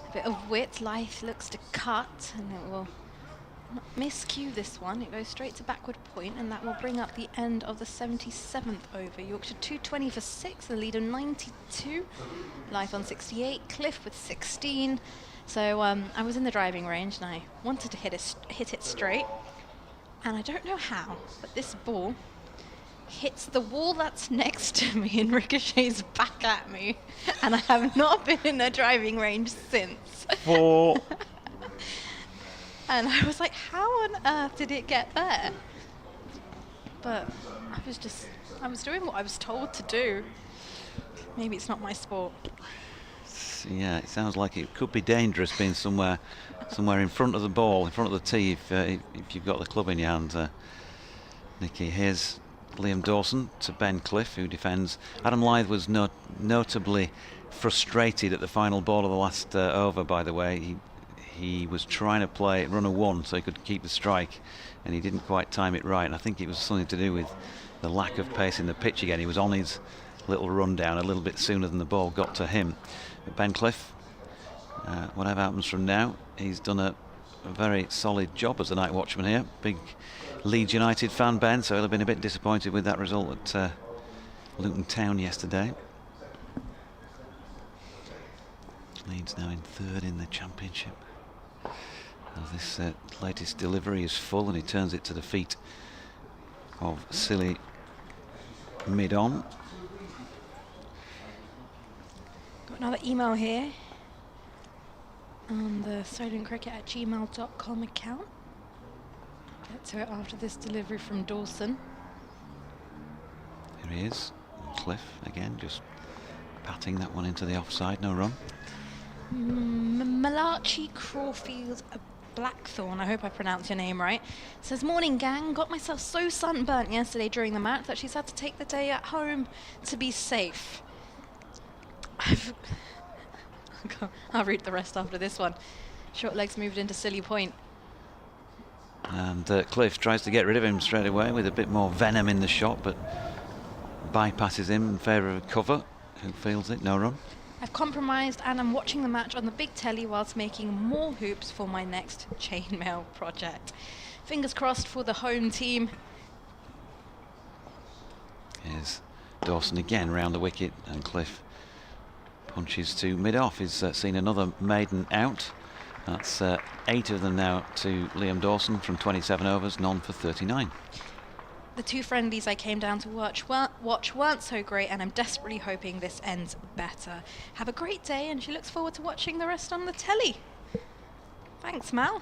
a bit of wit. Lyth looks to cut, and it will not miscue this one. It goes straight to backward point, and that will bring up the end of the 77th over. Yorkshire 220 for 6, the lead of 92. Lyth on 68, Cliff with 16. So I was in the driving range and I wanted to hit it straight, and I don't know how, but this ball hits the wall that's next to me and ricochets back at me, and I have not been in a driving range since. 4. And I was like, how on earth did it get there? But I was doing what I was told to do. Maybe it's not my sport. Yeah, it sounds like it could be dangerous being somewhere in front of the ball, in front of the tee, if you've got the club in your hand. Nikki, here's Liam Dawson to Ben Cliff, who defends. Adam Lyth was notably frustrated at the final ball of the last over, by the way. He was trying to play runner 1 so he could keep the strike, and he didn't quite time it right. And I think it was something to do with the lack of pace in the pitch again. He was on his little rundown a little bit sooner than the ball got to him. But Ben Cliff, whatever happens from now, he's done a very solid job as the night watchman here. Big Leeds United fan, Ben, so he'll have been a bit disappointed with that result at Luton Town yesterday. Leeds now in 3rd in the championship. This latest delivery is full, and he turns it to the feet of Silly mid-on. Got another email here on the solentcricket@gmail.com account. Get to it after this delivery from Dawson. Here he is, Cliff again, just patting that one into the offside, no run. Malachi Crawfield Blackthorn, I hope I pronounced your name right, says, morning gang, got myself so sunburnt yesterday during the match that she's had to take the day at home to be safe. I'll read the rest after this one. Short legs moved into Silly Point. And Cliff tries to get rid of him straight away with a bit more venom in the shot, but bypasses him in favour of a cover, who fields it, no run. I've compromised and I'm watching the match on the big telly whilst making more hoops for my next chainmail project. Fingers crossed for the home team. Here's Dawson again round the wicket, and Cliff punches to mid-off. He's seen another maiden out. That's 8 of them now to Liam Dawson from 27 overs, none for 39. The 2 friendlies I came down to watch weren't so great, and I'm desperately hoping this ends better. Have a great day, and she looks forward to watching the rest on the telly. Thanks, Mal.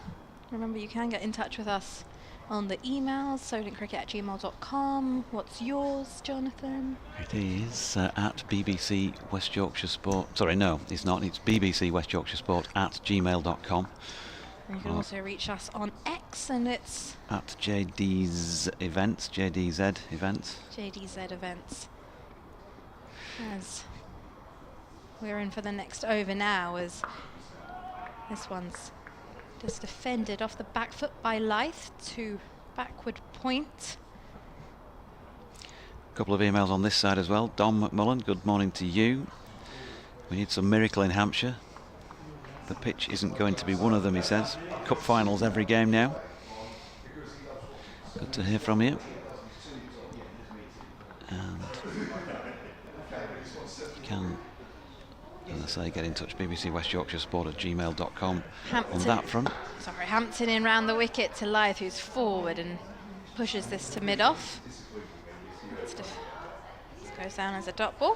Remember, you can get in touch with us on the emails, solentcricket@gmail.com. What's yours, Jonathan? It is at BBC West Yorkshire Sport. Sorry, no, it's not. It's BBC West Yorkshire Sport at gmail.com. And you can also reach us on X, and it's at JD's Events, JDZ Events. JDZ Events. As we're in for the next over now, as this one's just defended off the back foot by Lyth to backward point. couple of emails on this side as well. Dom McMullen, good morning to you. We need some miracle in Hampshire. The pitch isn't going to be one of them, he says. Cup finals every game now. Good to hear from you. And you can, as I say, get in touch, BBC West Yorkshire Sport at gmail.com on that front. Sorry, Hampton in round the wicket to Lythe, who's forward and pushes this to mid-off. This goes down as a dot ball.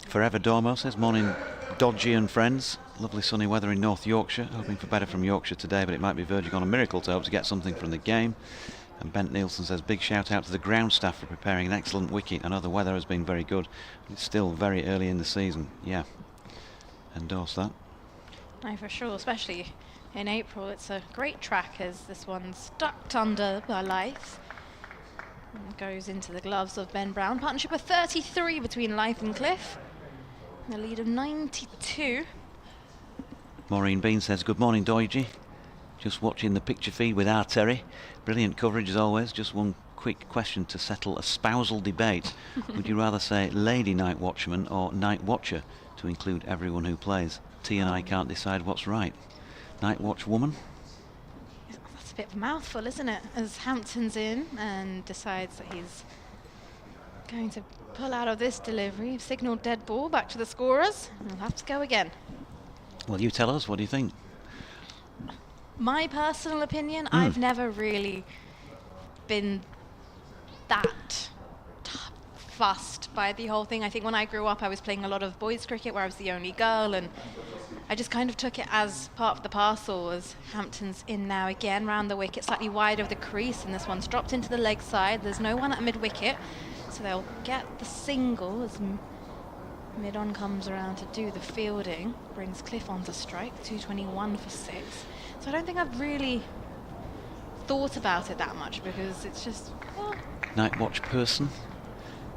Forever Dormo says, morning Dodgy and friends. Lovely sunny weather in North Yorkshire. Hoping for better from Yorkshire today, but it might be verging on a miracle to hope to get something from the game. And Bent Nielsen says, big shout out to the ground staff for preparing an excellent wicket. I know the weather has been very good, but it's still very early in the season. Yeah, endorse that. No, for sure, especially in April. It's a great track as this one's ducked under by Lythe. And goes into the gloves of Ben Brown. Partnership of 33 between Lythe and Cliff. And a lead of 92. Maureen Bean says, good morning, Doige. Just watching the picture feed with our Terry. Brilliant coverage as always. Just one quick question to settle a spousal debate. Would you rather say lady night watchman or night watcher to include everyone who plays? T and I can't decide what's right. Night watch woman? That's a bit of a mouthful, isn't it? As Hampton's in and decides that he's going to pull out of this delivery, signalled dead ball back to the scorers, and he'll have to go again. Well, you tell us, what do you think? My personal opinion, I've never really been that fussed by the whole thing. I think when I grew up, I was playing a lot of boys cricket where I was the only girl, and I just kind of took it as part of the parcel. As Hampton's in now again, round the wicket, slightly wide of the crease, and this one's dropped into the leg side. There's no one at mid-wicket, so they'll get the single as mid-on comes around to do the fielding. Brings Cliff onto strike, 221 for 6. So I don't think I've really thought about it that much, because it's just, well, Night watch person?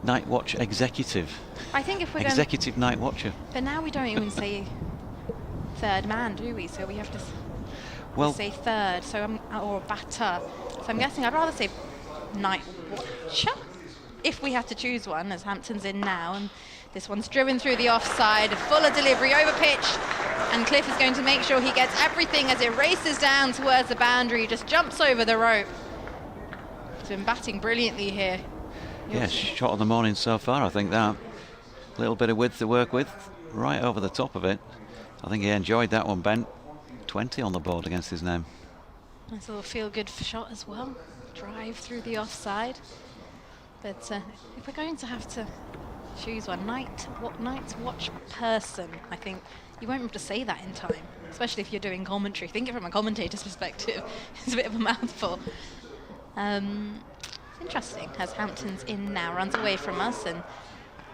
Night watch executive? I think if we're executive night watcher. But now we don't even say third man, do we? So we have to say third, so or batter. So I'm guessing I'd rather say night watcher if we have to choose one, as Hampton's in now, and this one's driven through the offside, a fuller delivery over pitch, and Cliff is going to make sure he gets everything as it races down towards the boundary, just jumps over the rope. He's been batting brilliantly here. Yeah, shot of the morning so far, I think that. Little bit of width to work with, right over the top of it. I think he enjoyed that one, Ben. 20 on the board against his name. Nice little feel-good shot as well. Drive through the offside. But if we're going to have to choose one, night watch person, I think you won't be able to say that in time, especially if you're doing commentary. Think it from a commentator's perspective. It's a bit of a mouthful. It's interesting, as Hampton's in now, runs away from us, and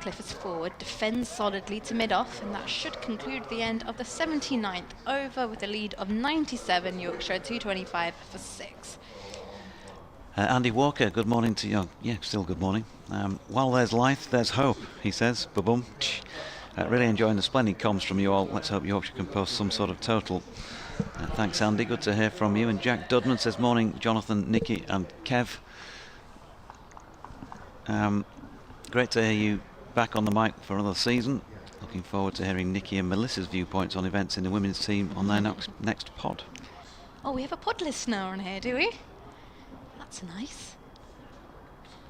Cliff is forward, defends solidly to mid-off, and that should conclude the end of the 79th over with a lead of 97, Yorkshire 225 for 6. Andy Walker, good morning to you. Yeah, still good morning. While there's life, there's hope, he says. Ba-boom. Really enjoying the splendid comms from you all. Let's hope Yorkshire can post some sort of total. Thanks, Andy. Good to hear from you. And Jack Dudman says, morning, Jonathan, Nicky and Kev. Great to hear you back on the mic for another season. Looking forward to hearing Nicky and Melissa's viewpoints on events in the women's team on their next pod. Oh, we have a pod listener on here, do we? That's nice.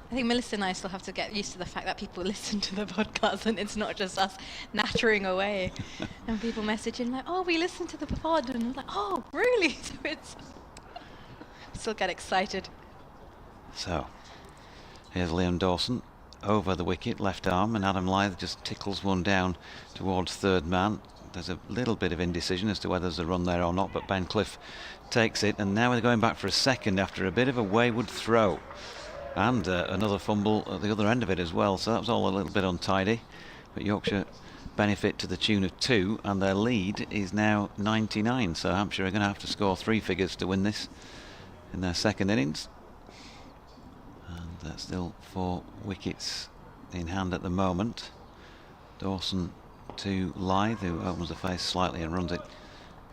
I think Melissa and I still have to get used to the fact that people listen to the podcast and it's not just us nattering away. And people messaging like, oh, we listen to the pod. And I'm like, oh, really? So it's... still get excited. So, here's Liam Dawson over the wicket, left arm, and Adam Lythe just tickles one down towards third man. There's a little bit of indecision as to whether there's a run there or not, but Ben Cliff takes it, and now we're going back for a second after a bit of a wayward throw. And another fumble at the other end of it as well, so that was all a little bit untidy. But Yorkshire benefit to the tune of 2, and their lead is now 99, so Hampshire are going to have to score 3 figures to win this in their second innings. And still 4 wickets in hand at the moment. Dawson to Lythe, who opens the face slightly and runs it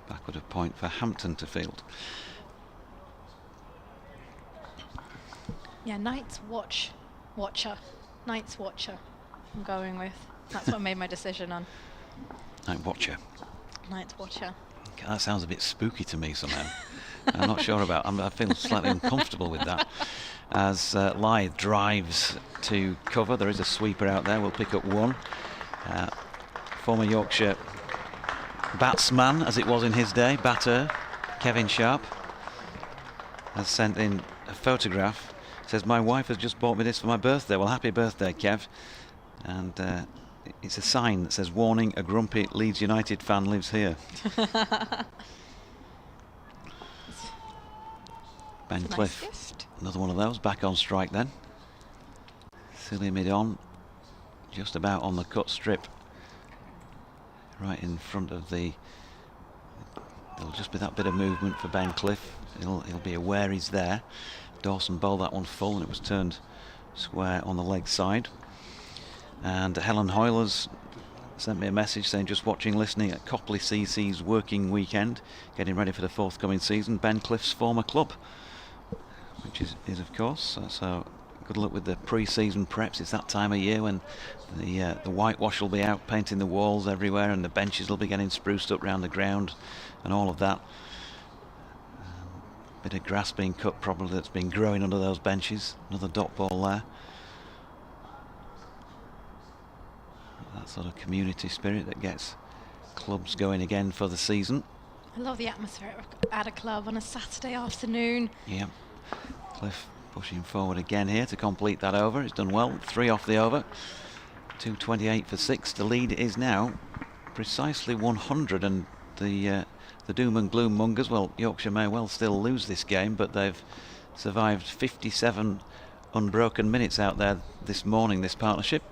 backward of point for Hampton to field. Yeah, Night's watcher. Night's Watcher I'm going with. That's what I made my decision on. Night Watcher. Night's Watcher. Okay, that sounds a bit spooky to me somehow. I'm not sure about. I feel slightly uncomfortable with that. As Lythe drives to cover, there is a sweeper out there. We'll pick up one. Former Yorkshire batsman, as it was in his day, batter, Kevin Sharp, has sent in a photograph. Says, my wife has just bought me this for my birthday. Well, happy birthday, Kev. And it's a sign that says, warning, a grumpy Leeds United fan lives here. Ben Cliff, nice another one of those, back on strike then. Silly mid on, just about on the cut strip. Right in front of the... There'll just be that bit of movement for Ben Cliff. He'll be aware he's there. Dawson bowled that one full and it was turned square on the leg side. And Helen Hoylers sent me a message saying, just watching, listening at Copley CC's working weekend, getting ready for the forthcoming season, Ben Cliff's former club, which is of course. So good luck with the pre-season preps. It's that time of year when the whitewash will be out, painting the walls everywhere, and the benches will be getting spruced up round the ground and all of that. Bit of grass being cut probably that's been growing under those benches. Another dot ball there. That sort of community spirit that gets clubs going again for the season. I love the atmosphere at a club on a Saturday afternoon. Yeah. Cliff pushing forward again here to complete that over. He's done well. 3 off the over. 228 for 6. The lead is now precisely 100, and the doom and gloom mongers, well, Yorkshire may well still lose this game, but they've survived 57 unbroken minutes out there this morning, this partnership.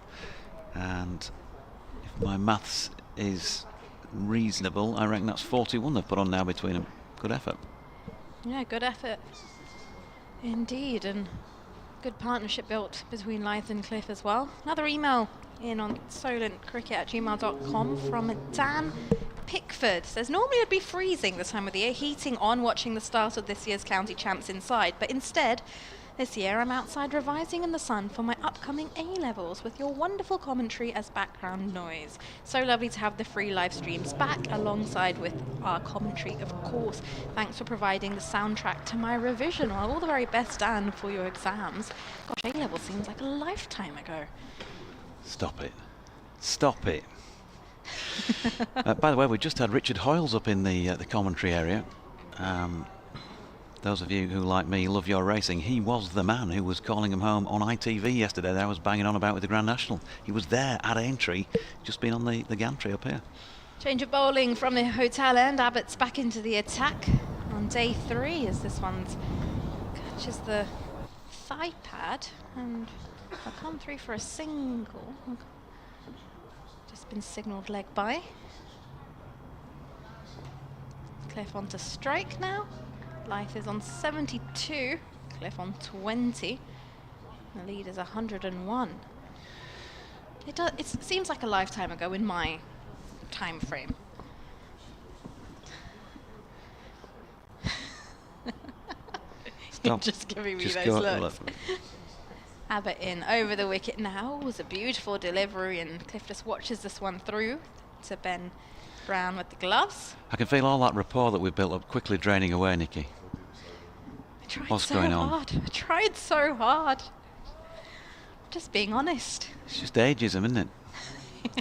And if my maths is reasonable, I reckon that's 41 they've put on now between them. Good effort. Yeah, good effort indeed, and good partnership built between Lythe and Cliff as well. Another email in on solentcricket@gmail.com from Dan Pickford. Says, normally it'd be freezing this time of the year, heating on, watching the start of this year's county champs inside, but instead this year I'm outside revising in the sun for my upcoming A-levels with your wonderful commentary as background noise. So lovely to have the free live streams back alongside with our commentary, of course. Thanks for providing the soundtrack to my revision. Well, all the very best, Dan, for your exams. Gosh, A-level seems like a lifetime ago. Stop it. Stop it. By the way, we just had Richard Hoyles up in the commentary area. Those of you who, like me, love your racing, he was the man who was calling him home on ITV yesterday that I was banging on about with the Grand National. He was there at Aintree, just been on the gantry up here. Change of bowling from the hotel end. Abbott's back into the attack on day 3 as this one catches the thigh pad and I'll come through for a single. Just been signalled leg by. Cliff on to strike now. Lythe is on 72, Cliff on 20. The lead is 101. It seems like a lifetime ago in my time frame. You're just giving me just those looks. Abbott in over the wicket now. Was a beautiful delivery, and Cliff just watches this one through to Ben Brown with the gloves. I can feel all that rapport that we've built up quickly draining away, Nikki. I tried What's so going on? hard. I tried so hard. Just being honest. It's just ageism, isn't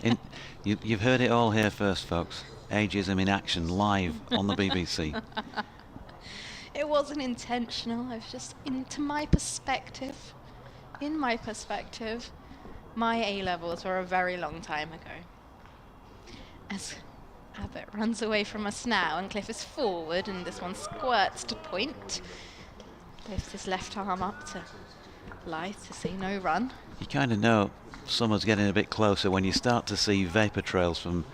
it? You've heard it all here first, folks. Ageism in action, live on the BBC. It wasn't intentional. I was just into my perspective. In my perspective, my A-levels were a very long time ago. As Abbott runs away from us now, and Cliff is forward, and this one squirts to point. Lifts his left arm up to Lythe to see no run. You kind of know summer's getting a bit closer when you start to see vapour trails from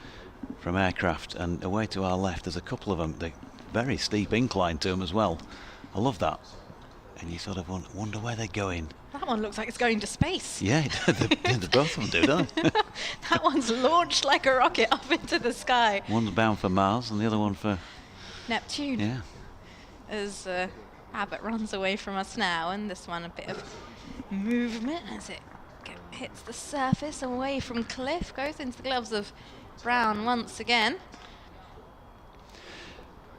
aircraft, and away to our left there's a couple of them. They're very steep incline to them as well. I love that. And you sort of wonder where they're going. That one looks like it's going to space. Yeah, the both of them do, don't they? That one's launched like a rocket up into the sky. One's bound for Mars and the other one for Neptune. Yeah. As Abbott runs away from us now, and this one a bit of movement as it hits the surface away from Cliff, goes into the gloves of Brown once again.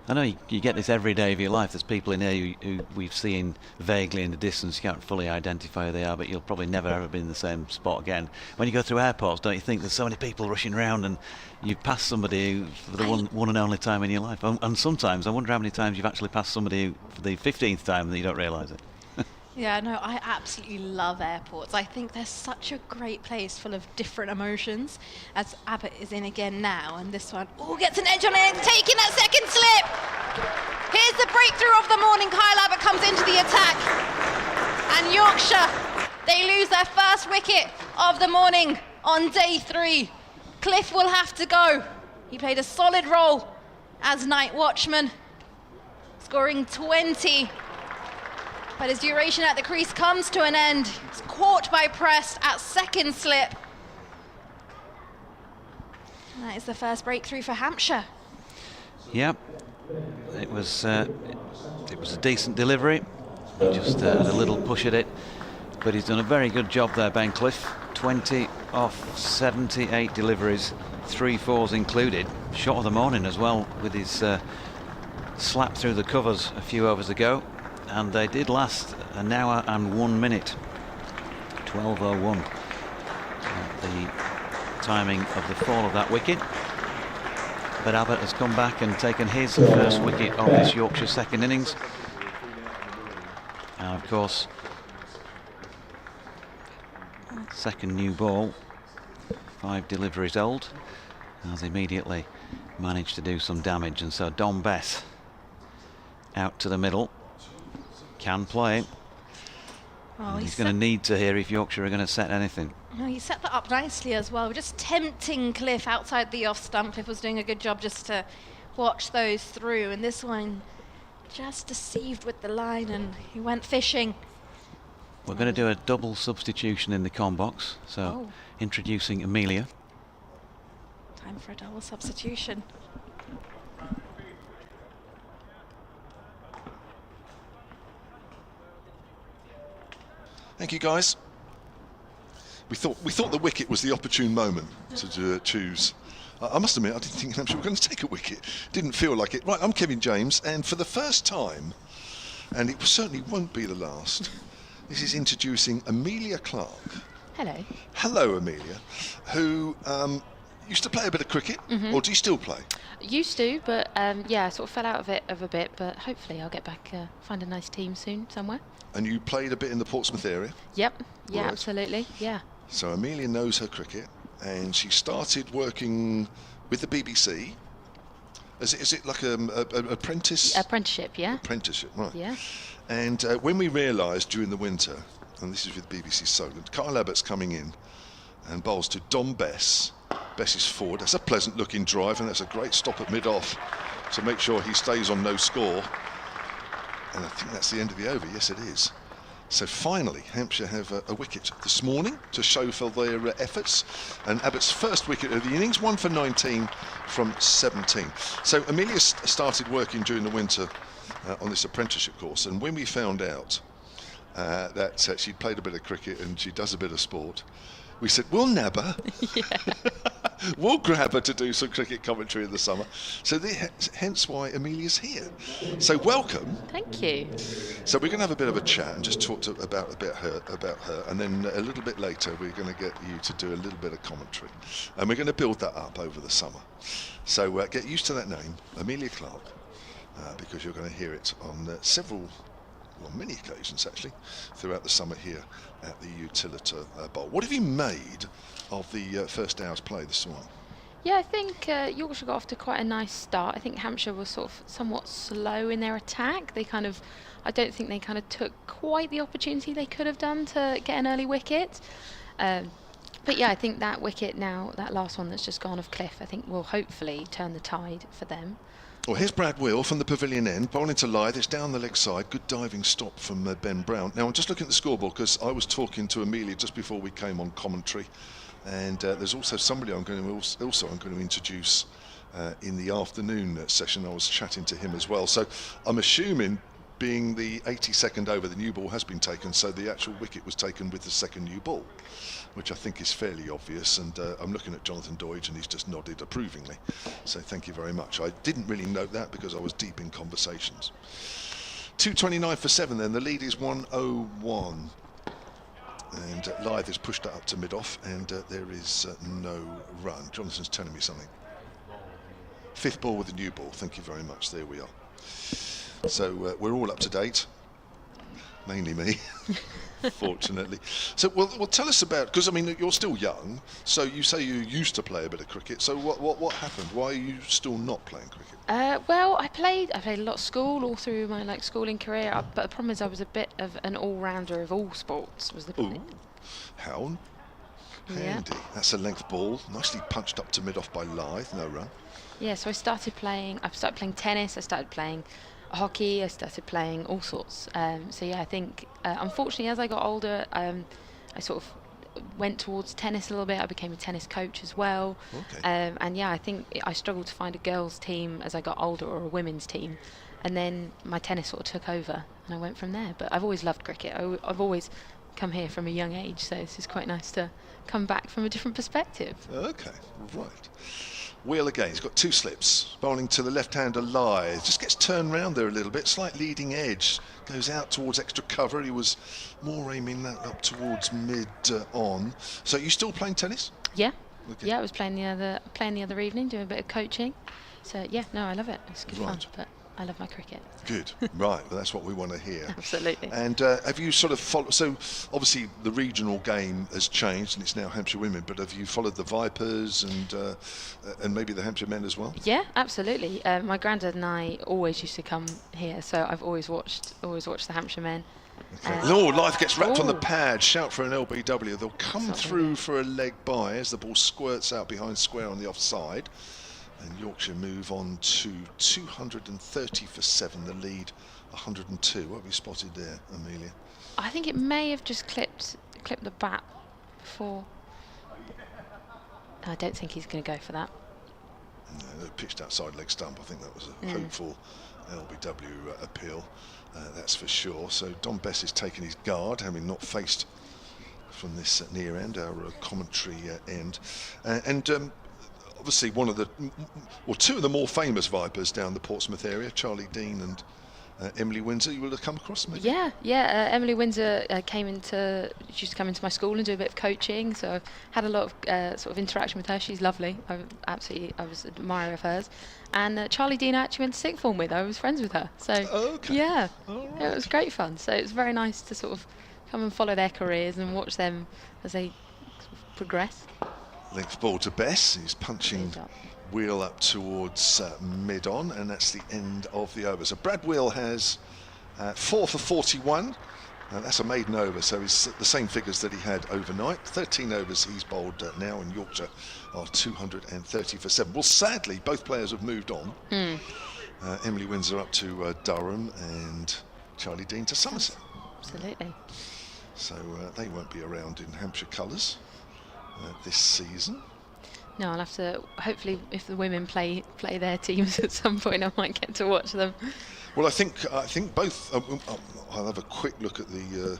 I know you get this every day of your life. There's people in here who we've seen vaguely in the distance. You can't fully identify who they are, but you'll probably never ever be in the same spot again. When you go through airports, don't you think there's so many people rushing around and you pass somebody who, for the one and only time in your life? And sometimes I wonder how many times you've actually passed somebody who, for the 15th time, that you don't realise it. Yeah, no, I absolutely love airports. I think they're such a great place full of different emotions. As Abbott is in again now, and this one, gets an edge on it, taking that second slip. Here's the breakthrough of the morning. Kyle Abbott comes into the attack. And Yorkshire, they lose their first wicket of the morning on day 3. Cliff will have to go. He played a solid role as night watchman, scoring 20. But his duration at the crease comes to an end. He's caught by Prest at second slip. And that is the first breakthrough for Hampshire. Yep, it was a decent delivery. Just had a little push at it, but he's done a very good job there, Ben Cliff. 20 off 78 deliveries, 3 fours included. Shot of the morning as well with his slap through the covers a few overs ago. And they did last an hour and 1 minute. 12:01. The timing of the fall of that wicket. But Abbott has come back and taken his first wicket of this Yorkshire second innings. And of course, second new ball, 5 deliveries old, has immediately managed to do some damage. And so Dom Bess out to the middle. Can play. Oh, He's going to need to here if Yorkshire are going to set anything. No, he set that up nicely as well, just tempting Cliff outside the off stump. Cliff was doing a good job just to watch those through, and this one just deceived with the line and he went fishing. We're going to do a double substitution in the com box, so introducing Amelia. Time for a double substitution. Thank you, guys. We thought the wicket was the opportune moment to choose. I must admit, I didn't think Hampshire were going to take a wicket. Didn't feel like it. Right, I'm Kevin James, and for the first time, and it certainly won't be the last, this is introducing Amelia Clark. Hello. Hello, Amelia, who used to play a bit of cricket, or do you still play? Used to, but yeah, I sort of fell out of it a bit, but hopefully I'll get back, find a nice team soon somewhere. And you played a bit in the Portsmouth area? Yep, yeah, Right. absolutely, yeah. So Amelia knows her cricket, and she started working with the BBC. Is it like an apprentice? Apprenticeship, yeah. Apprenticeship, right. Yeah. And when we realised during the winter, and this is with BBC Solent, Kyle Abbott's coming in and bowls to Dom Bess. Bess is forward. That's a pleasant looking drive, and that's a great stop at mid-off to make sure he stays on no score. And I think that's the end of the over. Yes, it is. So finally, Hampshire have a wicket this morning to show for their efforts. And Abbott's first wicket of the innings, 1 for 19 from 17. So Amelia started working during the winter on this apprenticeship course. And when we found out that she'd played a bit of cricket and she does a bit of sport, we said, we'll nab her. We'll grab her to do some cricket commentary in the summer. So hence why Amelia's here. So welcome. Thank you. So we're going to have a bit of a chat and just talk about her, and then a little bit later we're going to get you to do a little bit of commentary, and we're going to build that up over the summer. So get used to that name, Amelia Clark, because you're going to hear it on many occasions actually throughout the summer here at the Utilita Bowl. What have you made of the first hour's play this morning? Yeah, I think Yorkshire got off to quite a nice start. I think Hampshire was sort of somewhat slow in their attack. I don't think they kind of took quite the opportunity they could have done to get an early wicket. But yeah, I think that wicket now, that last one that's just gone off Cliff, I think will hopefully turn the tide for them. Well, here's Brad Will from the pavilion end, bowling to Lyth. It's down the leg side. Good diving stop from Ben Brown. Now, I'm just looking at the scoreboard because I was talking to Amelia just before we came on commentary. And there's also somebody I'm going to introduce in the afternoon session. I was chatting to him as well. So I'm assuming being the 82nd over, the new ball has been taken, so the actual wicket was taken with the second new ball, which I think is fairly obvious. And I'm looking at Jonathan Doidge, and he's just nodded approvingly. So thank you very much. I didn't really note that because I was deep in conversations. 2:29 for 7 then. The lead is 101. And Lyth has pushed it up to mid-off, and there is no run. Jonathan's telling me something. 5th ball with the new ball. Thank you very much. There we are. So we're all up to date. Mainly me, fortunately. So, well, tell us about, because I mean, you're still young. So you say you used to play a bit of cricket. So what happened? Why are you still not playing cricket? Well, I played a lot of school all through my schooling career. But the problem is I was a bit of an all-rounder of all sports. Was the problem? Ooh, how handy. That's a length ball, nicely punched up to mid-off by Lyth. No run. Yeah. So I started playing tennis. I started playing hockey. I started playing all sorts. So yeah, I think unfortunately as I got older, I sort of went towards tennis a little bit. I became a tennis coach as well. Okay. And yeah, I think I struggled to find a girls' team as I got older, or a women's team. And then my tennis sort of took over, and I went from there. But I've always loved cricket. I've always come here from a young age, so this is quite nice to come back from a different perspective. Okay, right. Wheel again, he's got 2 slips, bowling to the left-hander Lyth, just gets turned round there a little bit, slight leading edge, goes out towards extra cover. He was more aiming that up towards mid-on. So you still playing tennis? Yeah. Okay. Yeah, I was playing the other evening, doing a bit of coaching. So yeah, no, I love it. It's good fun, but I love my cricket. Good, right, well that's what we want to hear. Absolutely. And have you sort of followed, so obviously the regional game has changed and it's now Hampshire women, but have you followed the Vipers and maybe the Hampshire men as well? Yeah, absolutely. My granddad and I always used to come here, so I've always watched the Hampshire men. Okay. Lyth gets wrapped on the pad, shout for an LBW. They'll come through for a leg by as the ball squirts out behind square on the offside. And Yorkshire move on to 230 for 7, the lead 102. What have you spotted there, Amelia? I think it may have just clipped the bat before. I don't think he's going to go for that. No, pitched outside leg stump. I think that was a hopeful LBW appeal, that's for sure. So Don Bess is taking his guard, having not faced from this near end, our commentary end. Obviously two of the more famous Vipers down the Portsmouth area, Charlie Dean and Emily Windsor, you will have come across maybe? Yeah. Emily Windsor she used to come into my school and do a bit of coaching, so I've had a lot of sort of interaction with her. She's lovely. I was an admirer of hers. And Charlie Dean I actually went to sixth form with. I was friends with her. So yeah, it was great fun. So it's very nice to sort of come and follow their careers and watch them as they sort of progress. Length ball to Bess, he's punching Wheel up towards mid-on, and that's the end of the over. So Brad Wheel has 4 for 41, that's a maiden over, so he's the same figures that he had overnight. 13 overs he's bowled now, and Yorkshire are 230 for 7. Well, sadly, both players have moved on. Emily Windsor up to Durham, and Charlie Dean to Somerset. Absolutely. So they won't be around in Hampshire colours this season. No, I'll have to. Hopefully, if the women play their teams at some point, I might get to watch them. Well, I think both. I'll have a quick look at the.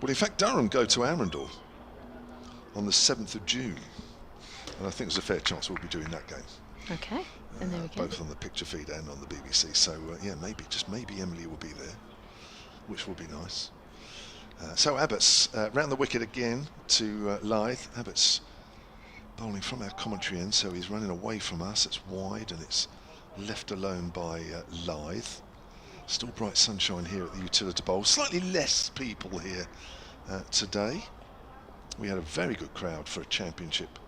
Well, in fact, Durham go to Arundel on the 7th of June, and I think there's a fair chance we'll be doing that game. Okay, and there we go. Both on the picture feed and on the BBC. So yeah, maybe Emily will be there, which will be nice. So Abbott's round the wicket again to Lyth. Abbott's bowling from our commentary end, so he's running away from us. It's wide and it's left alone by Lyth. Still bright sunshine here at the Utilita Bowl. Slightly less people here today. We had a very good crowd for a championship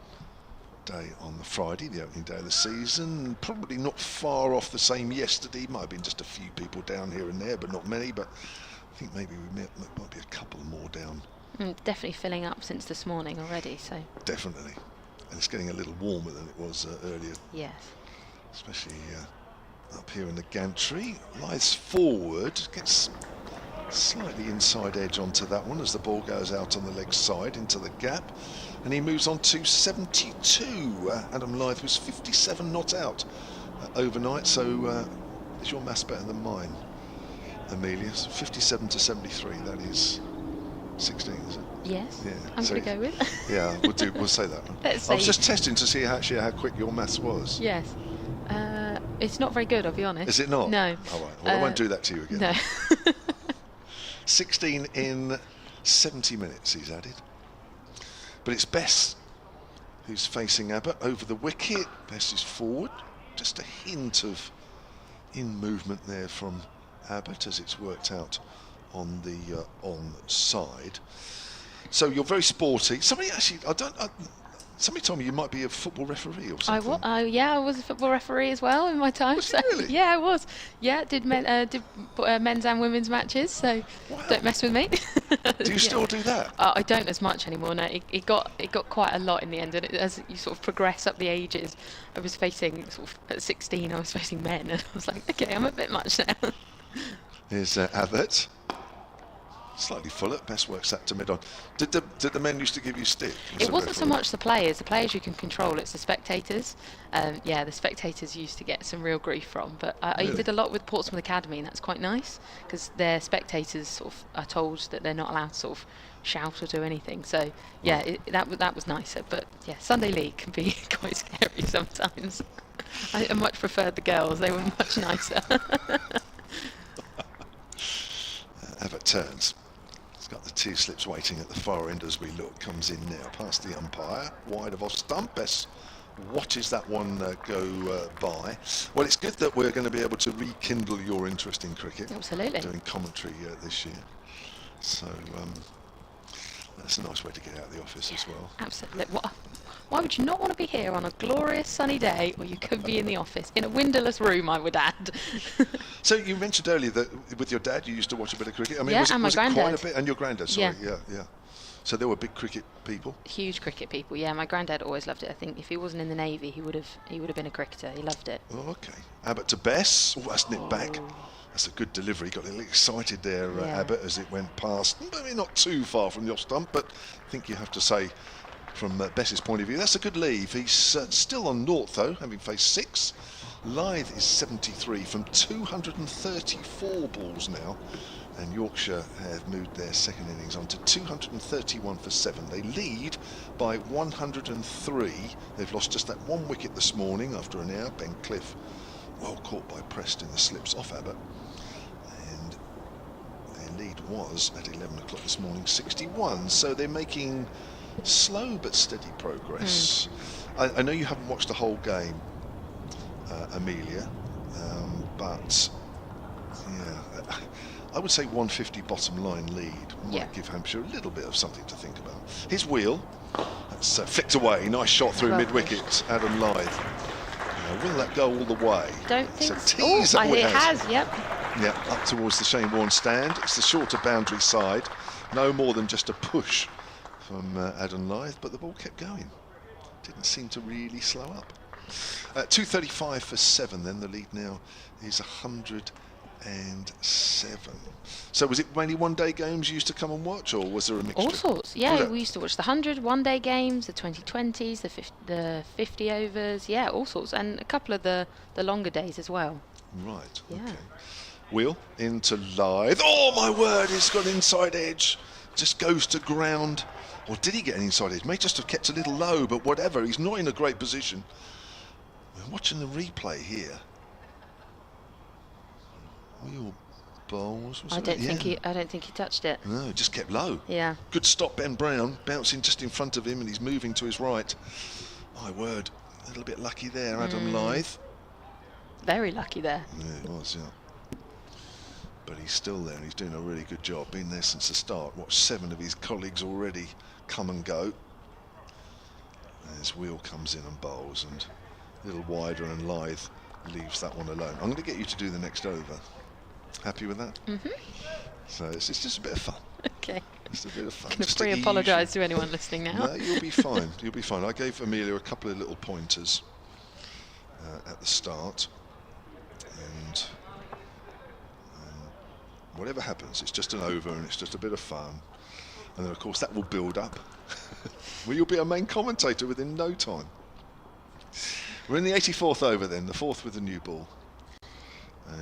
day on the Friday, the opening day of the season. Probably not far off the same yesterday. Might have been just a few people down here and there, but not many. But I think maybe we might be a couple more down. Definitely filling up since this morning already. So definitely, and it's getting a little warmer than it was earlier. Yes. Especially up here in the gantry. Lies forward, gets slightly inside edge onto that one as the ball goes out on the leg side into the gap, and he moves on to 72. Adam Lyth was 57 not out overnight, so is your maths better than mine? Amelia's 57 to 73. That is 16, is it? Yes. Yeah. I'm so- going to go with. Yeah, we'll say that one. Let's I was say- just testing to see actually how quick your maths was. Yes. It's not very good, I'll be honest. Is it not? No. All right. Well, I won't do that to you again. No. 16 in 70 minutes he's added. But it's Bess who's facing Abbott over the wicket. Bess is forward. Just a hint of in movement there from Abbott as it's worked out on the onside. So you're very sporty. Somebody actually, somebody told me you might be a football referee or something. I was a football referee as well in my time. Was you really? Yeah, I was. Yeah, did men's and women's matches. So Wow. don't mess with me. Do you still do that? I don't as much anymore. No, it got quite a lot in the end, and as you sort of progress up the ages, I was facing sort of at 16. I was facing men, and I was like, okay, I'm a bit much now. Here's Abbott. Slightly fuller. Best works that to mid on. Did the men used to give you stick? as It a wasn't so referee? much the players. The players you can control. It's the spectators. Yeah, the spectators used to get some real grief from. But I Really? did a lot with Portsmouth Academy, and that's quite nice because their spectators sort of are told that they're not allowed to sort of shout or do anything. So yeah, that was nicer. But yeah, Sunday League can be quite scary sometimes. I much preferred the girls. They were much nicer. Abbott turns. He's got the two slips waiting at the far end as we look. Comes in now past the umpire, wide of off stump. Best watches that one go by. Well, it's good that we're going to be able to rekindle your interest in cricket. Absolutely. Doing commentary this year. So that's a nice way to get out of the office as well. Absolutely. Why would you not want to be here on a glorious sunny day, or you could be in the office in a windowless room, I would add. So you mentioned earlier that with your dad you used to watch a bit of cricket. I mean, Yeah, was it, and my was it quite a granddad. bit? And your granddad, sorry, yeah. So they were big cricket people. Huge cricket people. Yeah, my granddad always loved it. I think if he wasn't in the Navy, he would have been a cricketer. He loved it. Oh, okay. Abbott to Bess. Oh, that's nipped back. That's a good delivery. Got a little excited there, Yeah. Abbott, as it went past. Maybe not too far from the off stump, but I think you have to say, from Bess's point of view, that's a good leave. He's still on naught, though, having faced 6. Lythe is 73 from 234 balls now. And Yorkshire have moved their second innings on to 231 for 7. They lead by 103. They've lost just that one wicket this morning after an hour. Ben Cliff, well caught by Preston, the slips off Abbott. And their lead was at 11 o'clock this morning, 61. So they're making slow but steady progress. I know you haven't watched the whole game, Amelia, but yeah, I would say 150 bottom line lead might Yeah. give Hampshire a little bit of something to think about. His wheel, that's flicked away, nice shot through Well mid-wicket, Adam Lythe. Will that go all the way? Don't It's think a so. tease that It has. Yep. Yeah, up towards the Shane Warne stand. It's the shorter boundary side. No more than just a push from Adam Lythe, but the ball kept going. Didn't seem to really slow up. 235 for 7 then. The lead now is 107. So was it mainly one-day games you used to come and watch, or was there a mixture? All sorts. Was Yeah, it? we used to watch the 100 one-day games, the 2020s, the 50 overs. Yeah, all sorts, and a couple of the longer days as well. Right, Yeah. okay. Wheel into Lythe. Oh, my word, he's got inside edge. Just goes to ground. Or did he get an inside edge? May just have kept a little low, but whatever. He's not in a great position. We're watching the replay here. Wheel bowls. I don't think he touched it. No, just kept low. Yeah. Good stop, Ben Brown, bouncing just in front of him, and he's moving to his right. My word, a little bit lucky there, Adam Lythe. Very lucky there. Yeah, he was, yeah. But he's still there, and he's doing a really good job. Been there since the start. Watched 7 of his colleagues already come and go. As Wheel comes in and bowls, and a little wider, and Lythe leaves that one alone. I'm going to get you to do the next over. Happy with that? Mhm. So it's just a bit of fun. Okay. Just a bit of fun. Can just to ease you. apologise to anyone listening now. No, you'll be fine. You'll be fine. I gave Amelia a couple of little pointers at the start, and whatever happens, it's just an over, and it's just a bit of fun. And then, of course, that will build up. Well, you'll be a main commentator within no time. We're in the 84th over then, the 4th with the new ball.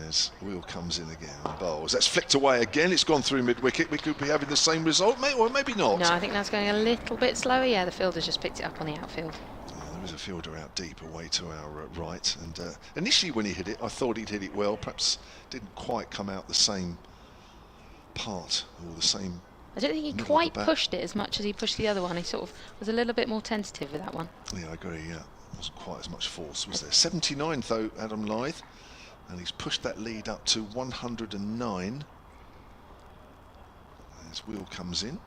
As Wheel comes in again and bowls. That's flicked away again. It's gone through mid-wicket. We could be having the same result, or maybe not. No, I think that's going a little bit slower. Yeah, the fielder's just picked it up on the outfield. There is a fielder out deep away to our right, and initially when he hit it, I thought he'd hit it well. Perhaps didn't quite come out the same part or the same. I don't think he quite pushed it as much as he pushed the other one. He sort of was a little bit more tentative with that one. Yeah, I agree. Yeah, wasn't quite as much force, was there? 79 though, Adam Lyth. And he's pushed that lead up to 109. As Wheel comes in.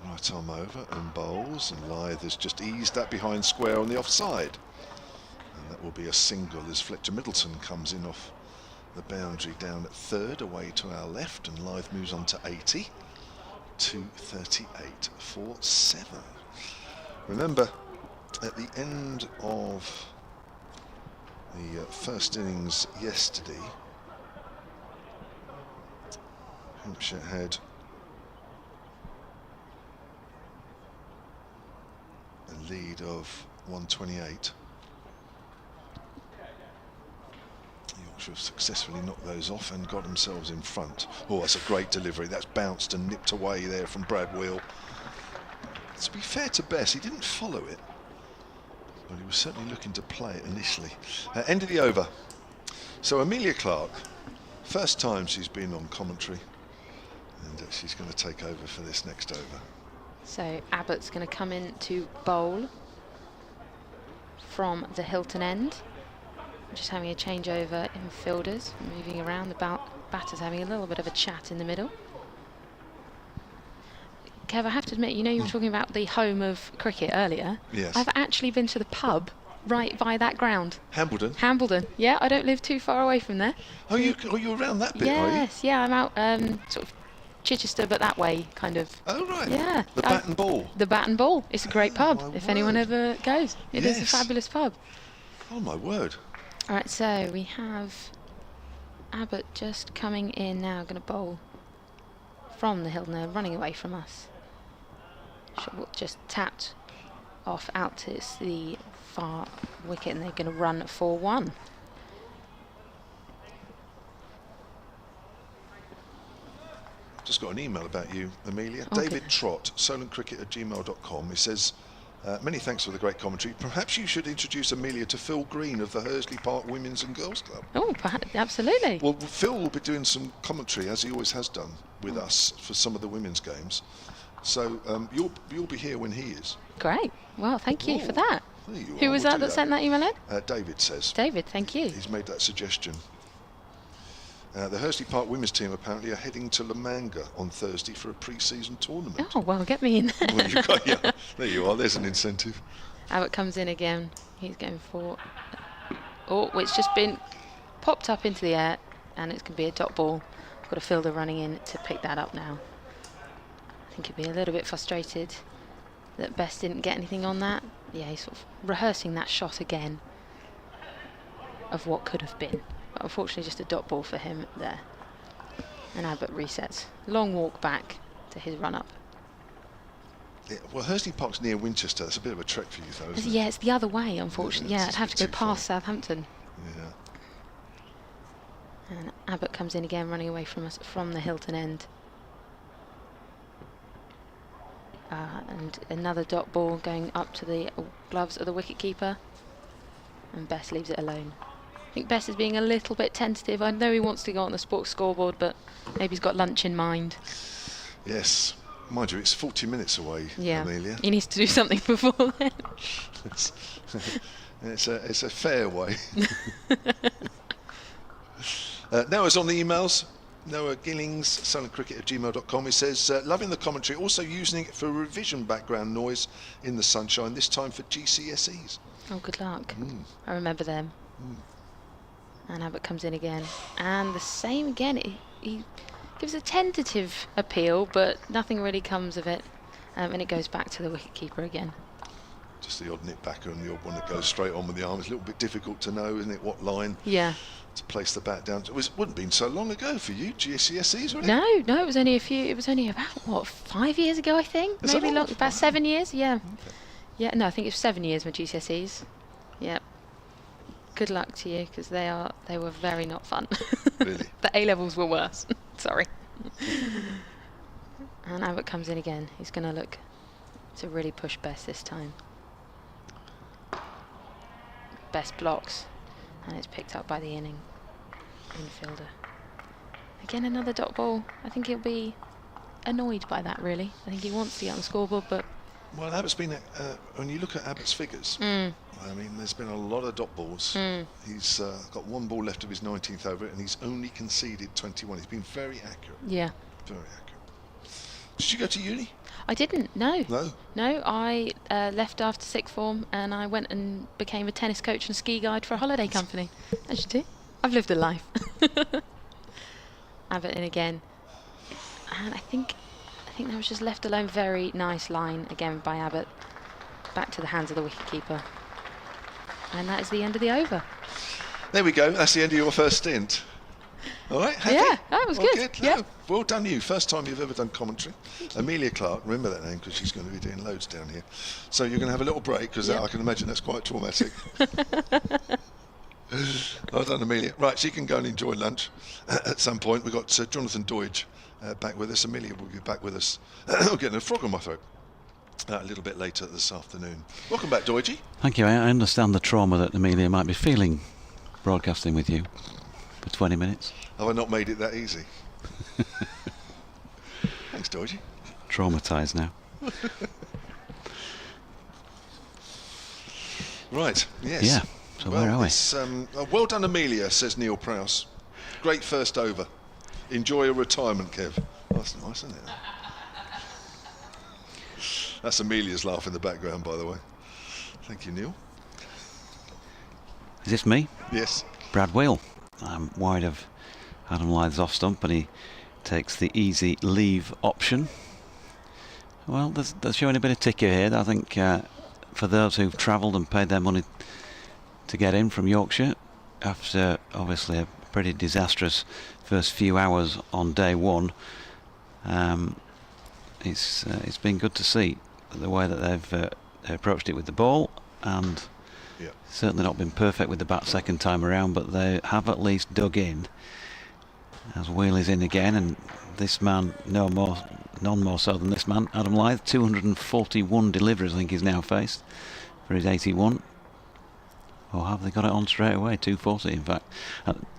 Right arm over and bowls. And Lyth has just eased that behind square on the offside. And that will be a single as Fletcher Middleton comes in off the boundary down at third, away to our left. And Lyth moves on to 80. 238 for 7. Remember, at the end of the first innings yesterday, Hampshire had a lead of 128. Yorkshire have successfully knocked those off and got themselves in front. Oh, that's a great delivery. That's bounced and nipped away there from Brad Wheel. To be fair to Bess, he didn't follow it, but he was certainly looking to play it initially. End of the over. So Amelia Clark, first time she's been on commentary, and she's going to take over for this next over. So Abbott's going to come in to bowl from the Hilton end. Just having a changeover in fielders, moving around. The batter's having a little bit of a chat in the middle. Kev, I have to admit, you know, you were talking about the home of cricket earlier. Yes. I've actually been to the pub right by that ground. Hambledon? Hambledon, yeah. I don't live too far away from there. Oh, you around that bit, are you? Yes, yeah, I'm out sort of Chichester, but that way, kind of. Oh, right. Yeah. The Bat and Ball. The Bat and Ball. It's a great pub, my if anyone word. ever goes. It is a Yes. fabulous pub. Oh, my word. All right, so we have Abbott just coming in now, going to bowl from the Hilton, running away from us. Just tapped off out to the far wicket, and they're going to run 4-1. Just got an email about you, Amelia. Oh, David good. Trott, solentcricket@gmail.com. He says, many thanks for the great commentary. Perhaps you should introduce Amelia to Phil Green of the Hursley Park Women's and Girls Club. Oh, absolutely. Well, Phil will be doing some commentary, as he always has done, with us for some of the women's games. So you'll be here when he is. Great. Well, thank you for Oh, that. there you Who are, was we'll that do that sent that email in? David says. David, thank you. He's made that suggestion. The Hursley Park women's team apparently are heading to La Manga on Thursday for a pre-season tournament. Oh, well, get me in there. Well, you've got, yeah, there you are. There's an incentive. Abbott comes in again. He's going for... Oh, it's just been popped up into the air, and it's going to be a dot ball. Got a fielder running in to pick that up now. I think he'd be a little bit frustrated that Bess didn't get anything on that. Yeah, he's sort of rehearsing that shot again of what could have been. But unfortunately, just a dot ball for him there. And Abbott resets. Long walk back to his run-up. Yeah, well, Hursley Park's near Winchester. It's a bit of a trek for you, though, isn't it? Yeah, it's the other way, unfortunately. Yeah, Yeah, it's I'd have a to bit go too past far. Southampton. Yeah. And Abbott comes in again, running away from us from the Hilton end. And another dot ball going up to the gloves of the wicketkeeper. And Bess leaves it alone. I think Bess is being a little bit tentative. I know he wants to go on the sports scoreboard, but maybe he's got lunch in mind. Yes. Mind you, it's 40 minutes away, Yeah, Amelia. he needs to do something before then. it's a fair way. Noah's on the emails. Noah Gillings, solentcricket@gmail.com. He says, loving the commentary, also using it for revision background noise in the sunshine, this time for GCSEs. Oh, good luck. I remember them. And Abbott comes in again. And the same again. He gives a tentative appeal, but nothing really comes of it. And it goes back to the wicketkeeper again. Just the odd nip backer and the odd one that goes straight on with the arm. It's a little bit difficult to know, isn't it, what line Yeah. to place the bat down. It wouldn't have been so long ago for you, GCSEs, would it? No, it was only about, what, 5 years ago, I think? Is that Maybe long? about 7 years, yeah. Okay. Yeah, no, I think it was 7 years with GCSEs. Yep. Good luck to you, because they were very not fun. Really? The A-levels were worse. Sorry. And Abbott comes in again. He's going to look to really push Best this time. Best blocks, and it's picked up by the infielder. Again, another dot ball. I think he'll be annoyed by that, really. I think he wants to get on the scoreboard, but... Well, Abbott's been, when you look at Abbott's figures, I mean, there's been a lot of dot balls. He's got 1 ball left of his 19th over, and he's only conceded 21. He's been very accurate. Yeah. Very accurate. Did you go to uni? I didn't, no. No? No, I left after sixth form, and I went and became a tennis coach and ski guide for a holiday company. As you do. I've lived a life. Abbott in again. And I think that was just left alone. Very nice line again by Abbott. Back to the hands of the wicketkeeper. And that is the end of the over. There we go. That's the end of your first stint. All right, happy? Yeah, that was good. Yeah. Well done you. First time you've ever done commentary. Amelia Clark, remember that name because she's going to be doing loads down here. So you're going to have a little break because I can imagine that's quite traumatic. Well done, Amelia. Right, she can go and enjoy lunch at some point. We've got Jonathan Doidge back with us. Amelia will be back with us. I'm getting a frog on my throat. A little bit later this afternoon. Welcome back, Doidge. Thank you. I understand the trauma that Amelia might be feeling broadcasting with you for 20 minutes. Have I not made it that easy? Thanks, Doidge. Traumatised now. Right, yes. Yeah, so where are we? Well done, Amelia, says Neil Prowse. Great first over. Enjoy your retirement, Kev. Oh, that's nice, isn't it? That's Amelia's laugh in the background, by the way. Thank you, Neil. Is this me? Yes. Brad Wheel. I'm wide of Adam Lythe's off stump, and he takes the easy leave option. Well, there's showing a bit of ticker here. I think for those who've travelled and paid their money to get in from Yorkshire, after obviously a pretty disastrous first few hours on day one, it's been good to see the way that they've approached it with the ball, and certainly not been perfect with the bat second time around, but they have at least dug in. As Wheel is in again, and this man, none more so than this man, Adam Lythe. 241 deliveries I think he's now faced for his 81. Or have they got it on straight away? 240 in fact.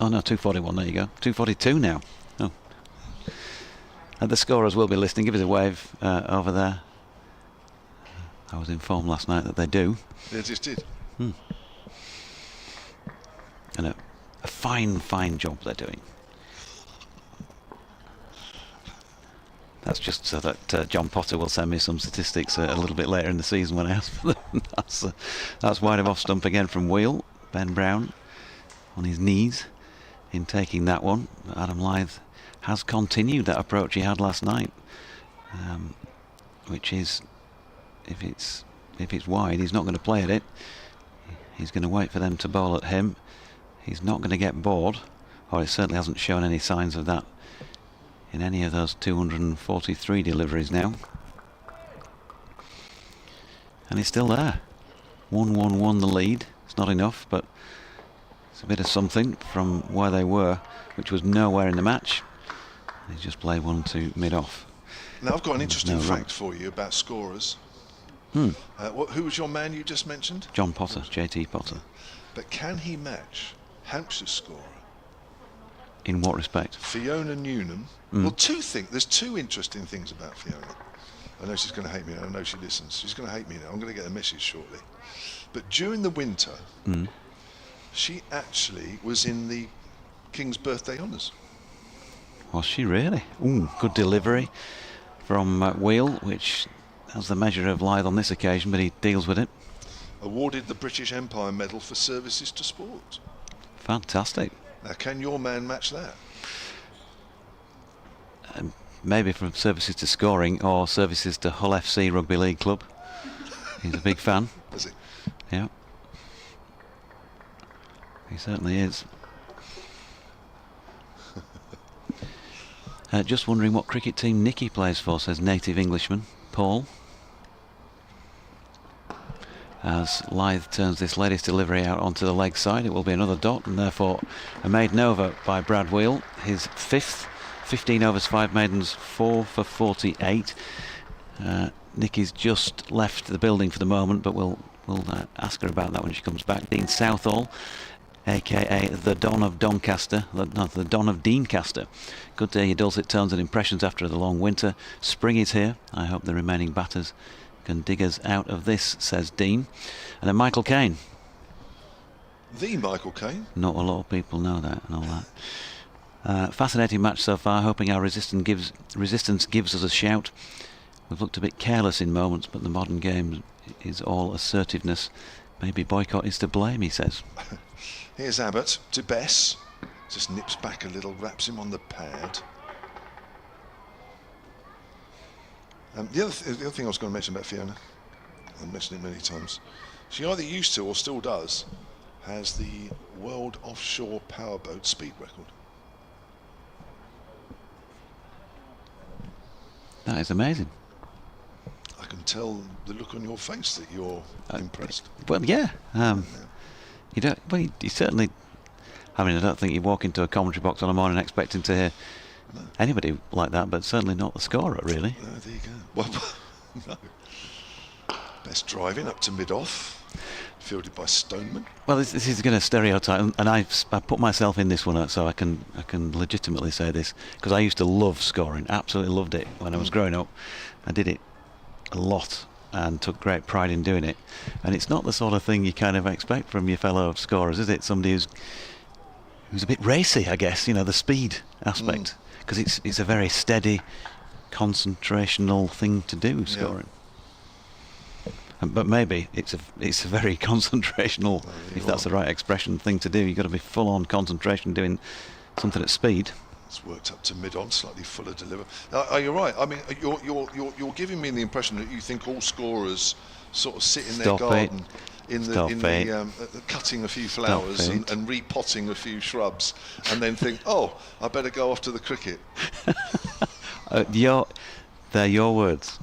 Oh no, 241, there you go. 242 now. Oh. The scorers will be listening. Give us a wave over there. I was informed last night that they do. They just did. And a fine job they're doing. That's just so that John Potter will send me some statistics a little bit later in the season when I ask for them. That's wide of off stump again from Wheel. Ben Brown on his knees in taking that one. Adam Lythe has continued that approach he had last night, which is if it's wide, he's not going to play at it. He's going to wait for them to bowl at him. He's not going to get bored, or he certainly hasn't shown any signs of that in any of those 243 deliveries now. And he's still there. 1-1-1 the lead. It's not enough, but it's a bit of something from where they were, which was nowhere in the match. He's just played one to mid-off. Now I've got an interesting fact for you about scorers. Who was your man you just mentioned? John Potter, JT Potter. But can he match Hampshire's scorer? In what respect? Fiona Newnham. Well, there's two interesting things about Fiona. I know she's going to hate me, and I know she listens. She's going to hate me now. I'm going to get a message shortly. But during the winter, she actually was in the King's Birthday Honours. Was she really? Ooh, good delivery from Wheel, which has the measure of Lythe on this occasion, but he deals with it. Awarded the British Empire Medal for services to sport. Fantastic. Now, can your man match that? Maybe from services to scoring or services to Hull FC Rugby League Club. He's a big fan. Is he? Yeah. He certainly is. Just wondering what cricket team Nicky plays for, says native Englishman Paul. As Lyth turns this latest delivery out onto the leg side, it will be another dot, and therefore a maiden over by Brad Wheel, his 5th. 15 overs, 5 maidens, 4 for 48. Nikki's just left the building for the moment, but we'll ask her about that when she comes back. Dean Southall, aka the Don of Doncaster, the Don of Deancaster. Good to hear your dulcet tones and impressions after the long winter. Spring is here. I hope the remaining batters can dig us out of this, says Dean. And then Michael Caine. The Michael Caine? Not a lot of people know that and all that. Fascinating match so far, hoping our resistance gives us a shout. We've looked a bit careless in moments, but the modern game is all assertiveness. Maybe boycott is to blame, he says. Here's Abbott to Bess. Just nips back a little, wraps him on the pad. The other thing I was going to mention about Fiona, I've mentioned it many times, she either used to or still does, has the world offshore powerboat speed record. That is amazing. I can tell the look on your face that you're impressed. Well, yeah. You don't. Well, you certainly. I mean, I don't think you walk into a commentary box on a morning expecting to hear anybody like that, but certainly not the scorer, really. No, there you go. Well, no. Best driving up to mid-off, fielded by Stoneman. Well, this is going to stereotype, and I put myself in this one, so I can legitimately say this, because I used to love scoring, absolutely loved it when I was growing up. I did it a lot and took great pride in doing it, and it's not the sort of thing you kind of expect from your fellow scorers, is it? Somebody who's a bit racy, I guess, you know, the speed aspect, because it's a very steady, concentrational thing to do, scoring. But maybe it's a very concentrational, if that's the right expression, thing to do. You've got to be full on concentration doing something at speed. It's worked up to mid-on, slightly fuller deliver. You're right. I mean, you're giving me the impression that you think all scorers sort of sit in their garden cutting a few flowers and repotting a few shrubs, and then think, oh, I better go off to the cricket. They're your words.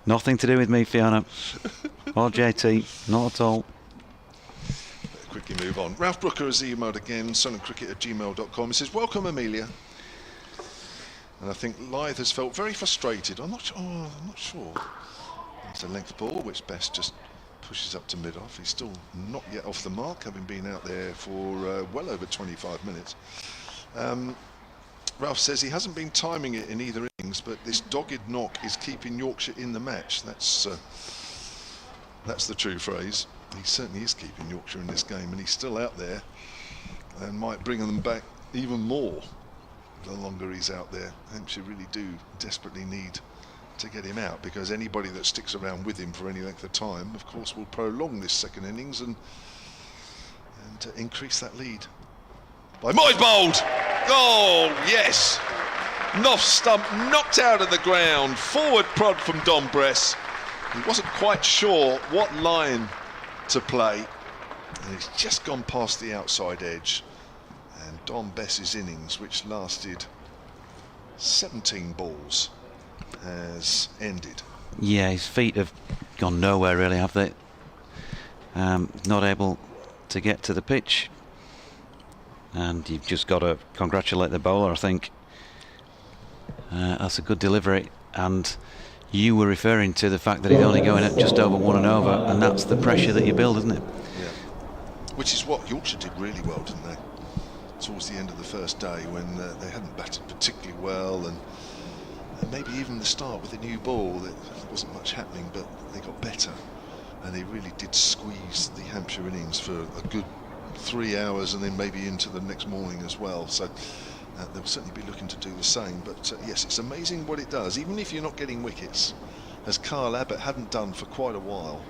Nothing to do with me, Fiona, or JT, not at all. Quickly move on. Ralph Brooker has emailed again, sunandcricket@gmail.com. He says, welcome, Amelia. And I think Lyth has felt very frustrated. I'm not sure. It's a length ball, which Best just pushes up to mid-off. He's still not yet off the mark, having been out there for well over 25 minutes. Ralph says he hasn't been timing it in either innings, but this dogged knock is keeping Yorkshire in the match. That's the true phrase. He certainly is keeping Yorkshire in this game, and he's still out there and might bring them back even more the longer he's out there. Hampshire really do desperately need to get him out, because anybody that sticks around with him for any length of time, of course, will prolong this second innings and increase that lead. By Moyes bowled! Oh, yes! Off stump, knocked out of the ground. Forward prod from Dom Bress. He wasn't quite sure what line to play, and he's just gone past the outside edge. And Dom Bess's innings, which lasted 17 balls, has ended. Yeah, his feet have gone nowhere, really, have they? Not able to get to the pitch. And you've just got to congratulate the bowler, I think. That's a good delivery, and you were referring to the fact that he's only going at just over 1 and over, and that's the pressure that you build, isn't it? Yeah, which is what Yorkshire did really well, didn't they? Towards the end of the first day, when they hadn't batted particularly well, and maybe even the start with the new ball, there wasn't much happening, but they got better, and they really did squeeze the Hampshire innings for a good 3 hours, and then maybe into the next morning as well. So they'll certainly be looking to do the same. But yes, it's amazing what it does, even if you're not getting wickets, as Carl Abbott hadn't done for quite a while.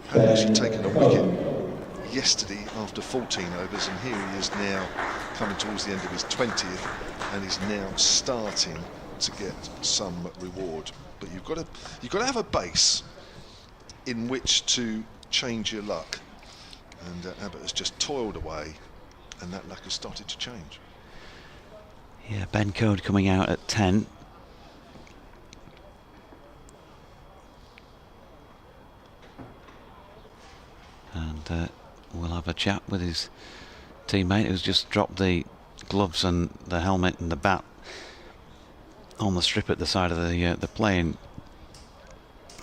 Hadn't actually taken a wicket yesterday after 14 overs, and here he is now coming towards the end of his 20th, and is now starting to get some reward. But you've got to have a base in which to change your luck. And Abbott has just toiled away, and that luck has started to change. Yeah, Ben Code coming out at 10. and we'll have a chat with his teammate who's just dropped the gloves and the helmet and the bat on the strip at the side of the playing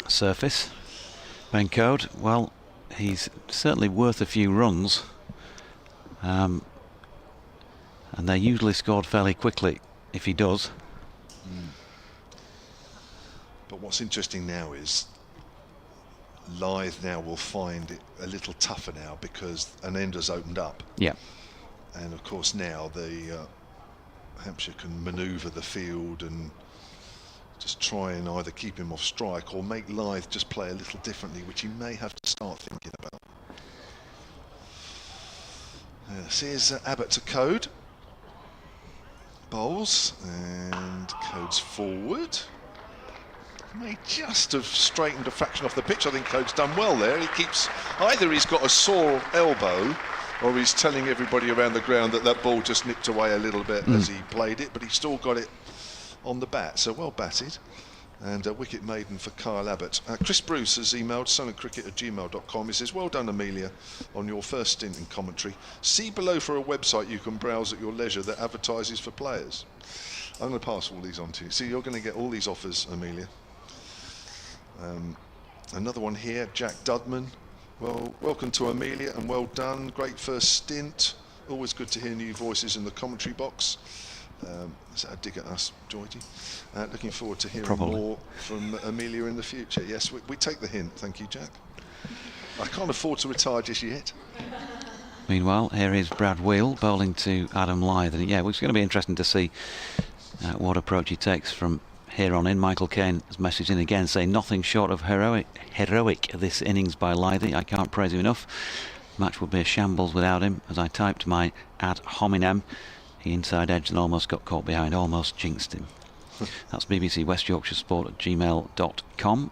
surface. Ben Code, well, he's certainly worth a few runs, and they're usually scored fairly quickly if he does. But what's interesting now is Lyth now will find it a little tougher now because an end has opened up. Yeah. And of course now the Hampshire can manoeuvre the field and just try and either keep him off strike or make Lyth just play a little differently, which he may have to start thinking about. So here's Abbott to Code. Bowls, and Code's forward. May just have straightened a fraction off the pitch. I think Code's done well there. He keeps, either he's got a sore elbow or he's telling everybody around the ground that that ball just nipped away a little bit as he played it, but he still got it on the bat, so well batted. And a wicket maiden for Kyle Abbott. Chris Bruce has emailed sunandcricket@gmail.com. He says, well done, Amelia, on your first stint in commentary. See below for a website you can browse at your leisure that advertises for players. I'm going to pass all these on to you. See, you're going to get all these offers, Amelia. Another one here, Jack Dudman. Well, welcome to Amelia and well done. Great first stint. Always good to hear new voices in the commentary box. Is that a dig at us, Georgie? Looking forward to hearing more from Amelia in the future. Yes, we take the hint. Thank you, Jack. I can't afford to retire just yet. Meanwhile, here is Brad Wheel bowling to Adam Lyth. And yeah, it's going to be interesting to see what approach he takes from here on in. Michael Caine has messaged in again saying nothing short of heroic this innings by Lythy. I can't praise him enough. Match would be a shambles without him. As I typed my ad hominem, he inside edged and almost got caught behind, almost jinxed him. That's BBC West Yorkshire Sport at gmail.com.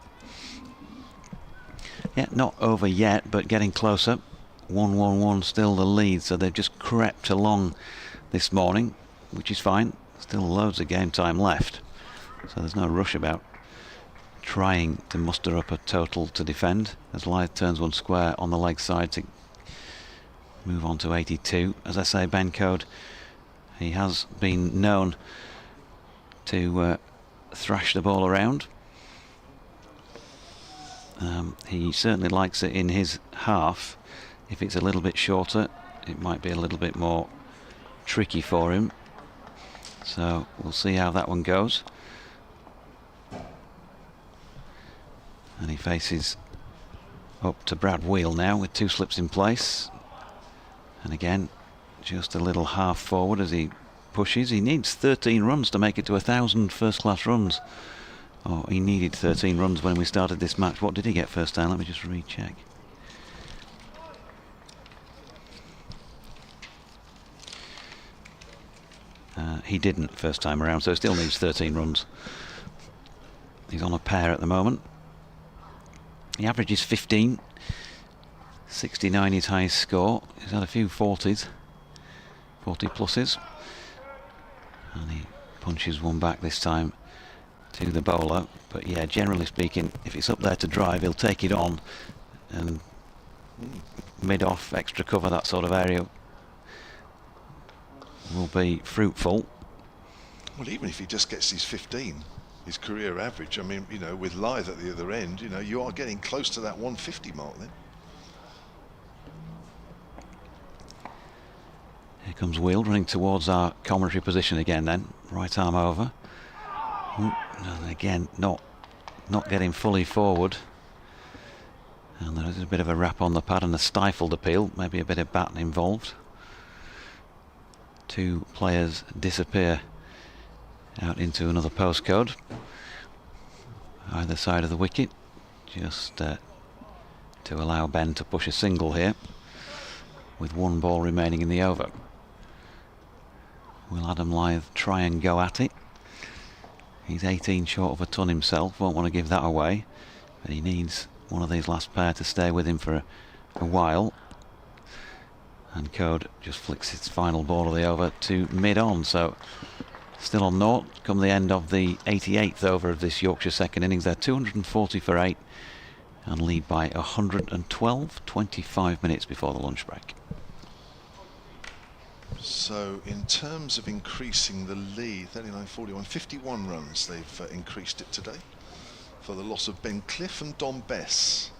Yeah, not over yet, but getting closer. 1-1-1 still the lead, so they've just crept along this morning, which is fine. Still loads of game time left, so there's no rush about trying to muster up a total to defend, as Lyth turns one square on the leg side to move on to 82. As I say, Ben Code, he has been known to thrash the ball around. He certainly likes it in his half. If it's a little bit shorter, it might be a little bit more tricky for him. So we'll see how that one goes. And he faces up to Brad Wheel now with two slips in place. And again, just a little half forward as he pushes. He needs 13 runs to make it to 1,000 first-class runs. Oh, he needed 13 runs when we started this match. What did he get first time? Let me just recheck. He didn't first time around, so still needs 13 runs. He's on a pair at the moment. He averages 15. 69 his highest score. He's had a few 40s. 40 pluses. And he punches one back this time to the bowler. But yeah, generally speaking, if it's up there to drive, he'll take it on. And mid-off, extra cover, that sort of area will be fruitful. Well, even if he just gets his 15, his career average, I mean, you know, with Lyth at the other end, you know, you are getting close to that 150 mark then. Here comes Wheel running towards our commentary position again then. Right arm over. Ooh, and again, not getting fully forward. And there is a bit of a rap on the pad and a stifled appeal. Maybe a bit of bat involved. Two players disappear out into another postcode. Either side of the wicket. Just to allow Ben to push a single here. With one ball remaining in the over. Will Adam Lyth try and go at it? He's 18 short of a ton himself, won't want to give that away, but he needs one of these last pair to stay with him for a while. And Code just flicks its final ball of the over to mid-on, so still on naught come the end of the 88th over of this Yorkshire second innings. They're 240 for 8, and lead by 112, 25 minutes before the lunch break. So in terms of increasing the lead, 39-41, 51 runs they've increased it today for the loss of Ben Cliff and Dom Bess.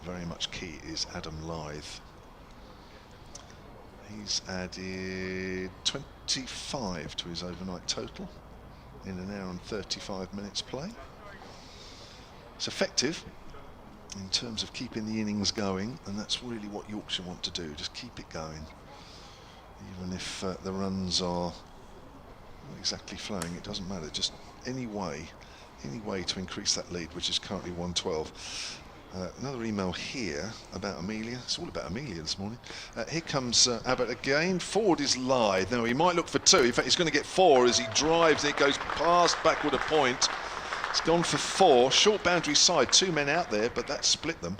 Very much key is Adam Lyth. He's added 25 to his overnight total in an hour and 35 minutes play. It's effective in terms of keeping the innings going, and that's really what Yorkshire want to do, just keep it going. Even if the runs are not exactly flowing, it doesn't matter, just any way to increase that lead, which is currently 112. Another email here about Amelia. It's all about Amelia this morning. Here comes Abbott again. Forward is Lyth. Now he might look for 2. In fact, he's going to get 4 as he drives. It goes past backward a point. It's gone for 4. Short boundary side. 2 men out there, but that split them.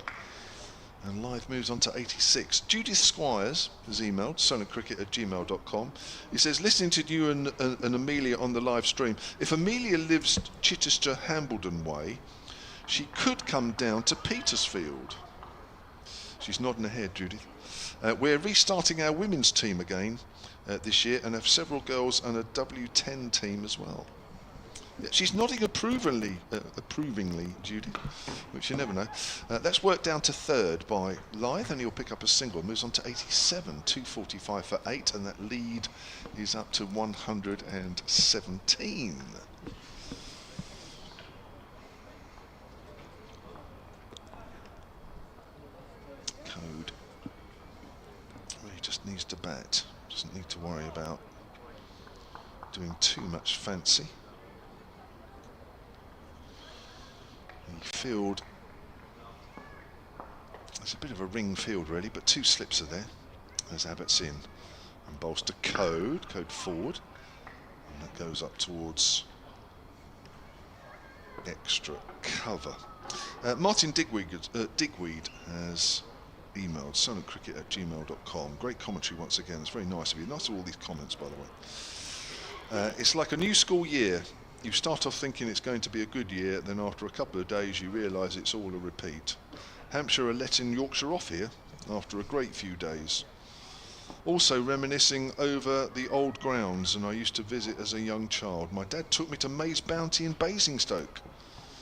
And Lyth moves on to 86. Judith Squires has emailed sonacricket@gmail.com. He says, listening to you and Amelia on the live stream, if Amelia lives Chichester Hambledon way, she could come down to Petersfield. She's nodding her head, Judith. We're restarting our women's team again this year and have several girls and a W10 team as well. Yeah, she's nodding approvingly, Judy, which you never know. That's worked down to 3rd by Lyth, and he'll pick up a single. Moves on to 87, 245 for 8, and that lead is up to 117. Code really just needs to bat. Doesn't need to worry about doing too much fancy. The field, it's a bit of a ring field really, but 2 slips are there as Abbott's in and bowls to Code forward, and that goes up towards extra cover. Martin Digweed has emailed sonacricket@gmail.com. Great commentary once again. It's very nice of you. Nice of all these comments, by the way. It's like a new school year. You start off thinking it's going to be a good year, then after a couple of days you realise it's all a repeat. Hampshire are letting Yorkshire off here after a great few days. Also reminiscing over the old grounds, and I used to visit as a young child. My dad took me to May's Bounty in Basingstoke.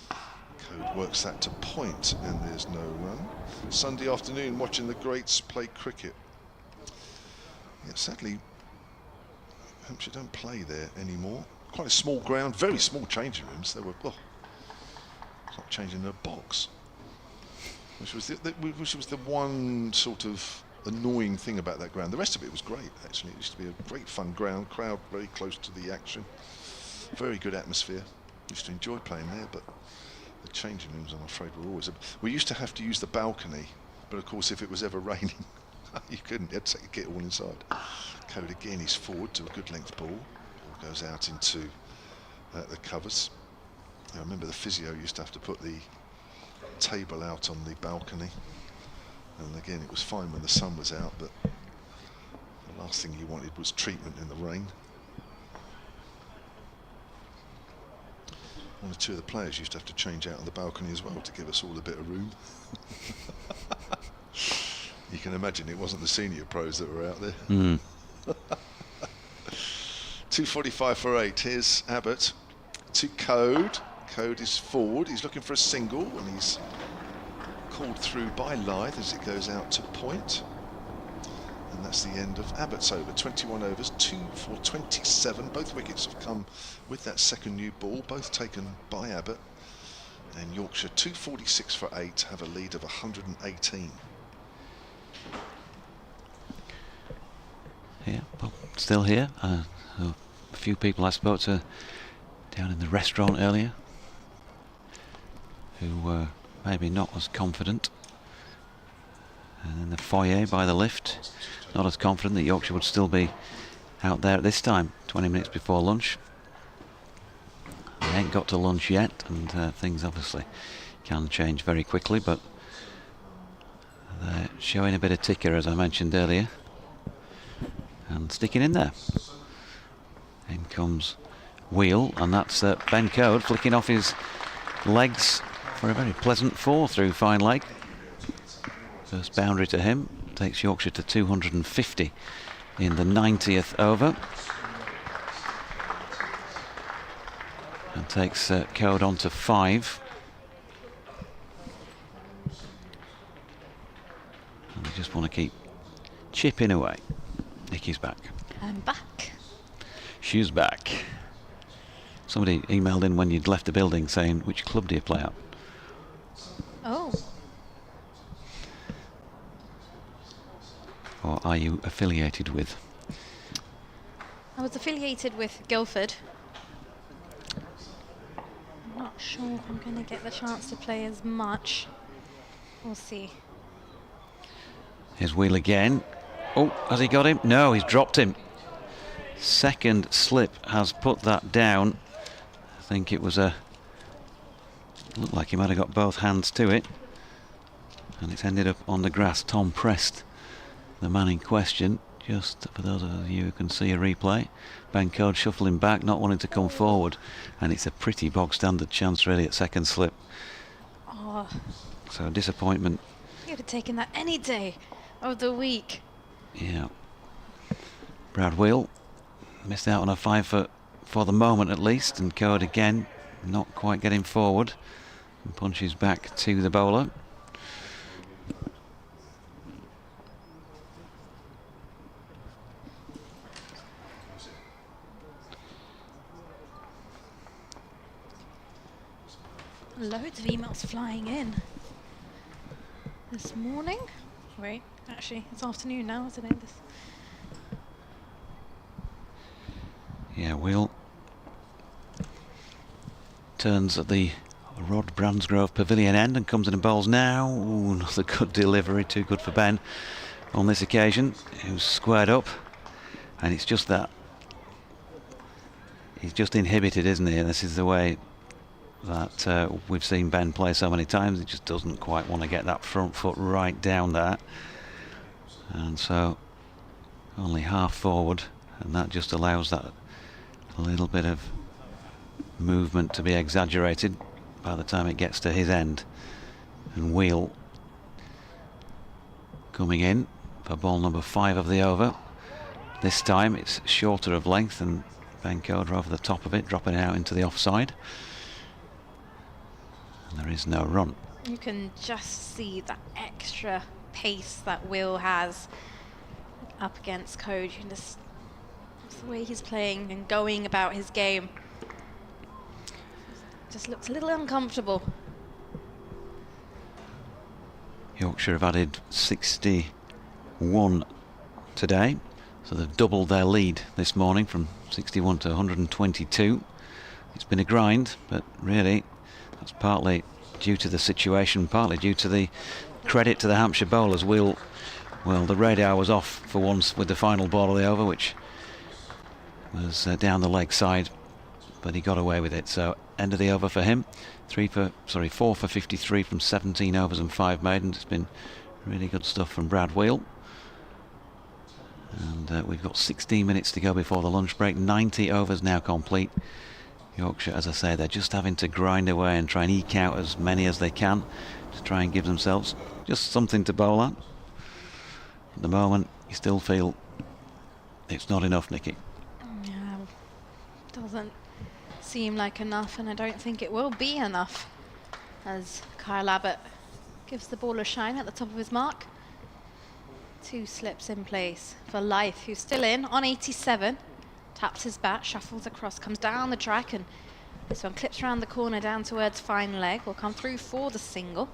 Code works that to point, and there's no run. Sunday afternoon watching the greats play cricket. Yeah, sadly, Hampshire don't play there anymore. Quite a small ground, very small changing rooms. They were, it's like changing a box, which was the one sort of annoying thing about that ground. The rest of it was great, actually. It used to be a great fun ground, crowd very close to the action, very good atmosphere. Used to enjoy playing there, but the changing rooms, I'm afraid, were always. We used to have to use the balcony, but of course, if it was ever raining, you couldn't. You had to get it all inside. Code again, he's forward to a good length ball. Goes out into the covers. I remember the physio used to have to put the table out on the balcony, and again it was fine when the sun was out, but the last thing you wanted was treatment in the rain. 1 or 2 of the players used to have to change out on the balcony as well to give us all a bit of room. You can imagine it wasn't the senior pros that were out there. 245 for 8. Here's Abbott to Code. Code is forward. He's looking for a single, and he's called through by Lyth as it goes out to point. And that's the end of Abbott's over. 21 overs, 2 for 27. Both wickets have come with that second new ball, both taken by Abbott. And Yorkshire, 246 for 8, have a lead of 118. Yeah, well, still here. A few people I spoke to down in the restaurant earlier who were maybe not as confident, and in the foyer by the lift, not as confident that Yorkshire would still be out there at this time, 20 minutes before lunch. They ain't got to lunch yet, and things obviously can change very quickly, but they're showing a bit of ticker, as I mentioned earlier, and sticking in there. In comes Wheel, and that's Ben Code flicking off his legs for a very pleasant 4 through fine leg. First boundary to him takes Yorkshire to 250 in the 90th over. And takes Code on to 5. And they just want to keep chipping away. Nikki's back. I'm back. She's back. Somebody emailed in when you'd left the building saying, which club do you play at? Oh. Or are you affiliated with? I was affiliated with Guildford. I'm not sure if I'm going to get the chance to play as much. We'll see. Here's Wheel again. Oh, has he got him? No, he's dropped him. Second slip has put that down. I think it was looked like he might have got both hands to it. And it's ended up on the grass. Tom Prest, the man in question. Just for those of you who can see a replay. Ben Code shuffling back, not wanting to come forward. And it's a pretty bog standard chance really at second slip. Oh, So disappointment. you'd have taken that any day of the week. Yeah. Brad Wheel missed out on a 5 for the moment at least, and Code again not quite getting forward and punches back to the bowler. Loads of emails flying in this morning. Wait, actually, it's afternoon now, isn't it? Yeah, Wheel turns at the Rod Bransgrove Pavilion end and comes in and bowls now. Ooh, another good delivery, too good for Ben on this occasion, who's squared up. And it's just that he's just inhibited, isn't he? And this is the way that we've seen Ben play so many times. He just doesn't quite want to get that front foot right down there. And so only half forward, and that just allows that a little bit of movement to be exaggerated by the time it gets to his end. And Wheel coming in for ball number 5 of the over. This time it's shorter of length, and Ben Code over the top of it, dropping it out into the offside. And there is no run. You can just see that extra pace that Will has up against Code. You can just, the way he's playing and going about his game just looks a little uncomfortable. Yorkshire have added 61 today, so they've doubled their lead this morning from 61 to 122. It's been a grind, but really that's partly due to the situation, partly due to the credit to the Hampshire bowlers. Well, the radar was off for once with the final ball of the over, which was down the leg side, but he got away with it. So end of the over for him. 4 for 53 from 17 overs and 5 maidens. It's been really good stuff from Brad Wheel. And we've got 16 minutes to go before the lunch break. 90 overs now complete. Yorkshire, as I say, they're just having to grind away and try and eke out as many as they can to try and give themselves just something to bowl at. At the moment, you still feel it's not enough, Nikki. Yeah, doesn't seem like enough, and I don't think it will be enough, as Kyle Abbott gives the ball a shine at the top of his mark. 2 slips in place for Lyth, who's still in on 87. Taps his bat, shuffles across, comes down the track, and this one clips around the corner down towards fine leg. Will come through for the single.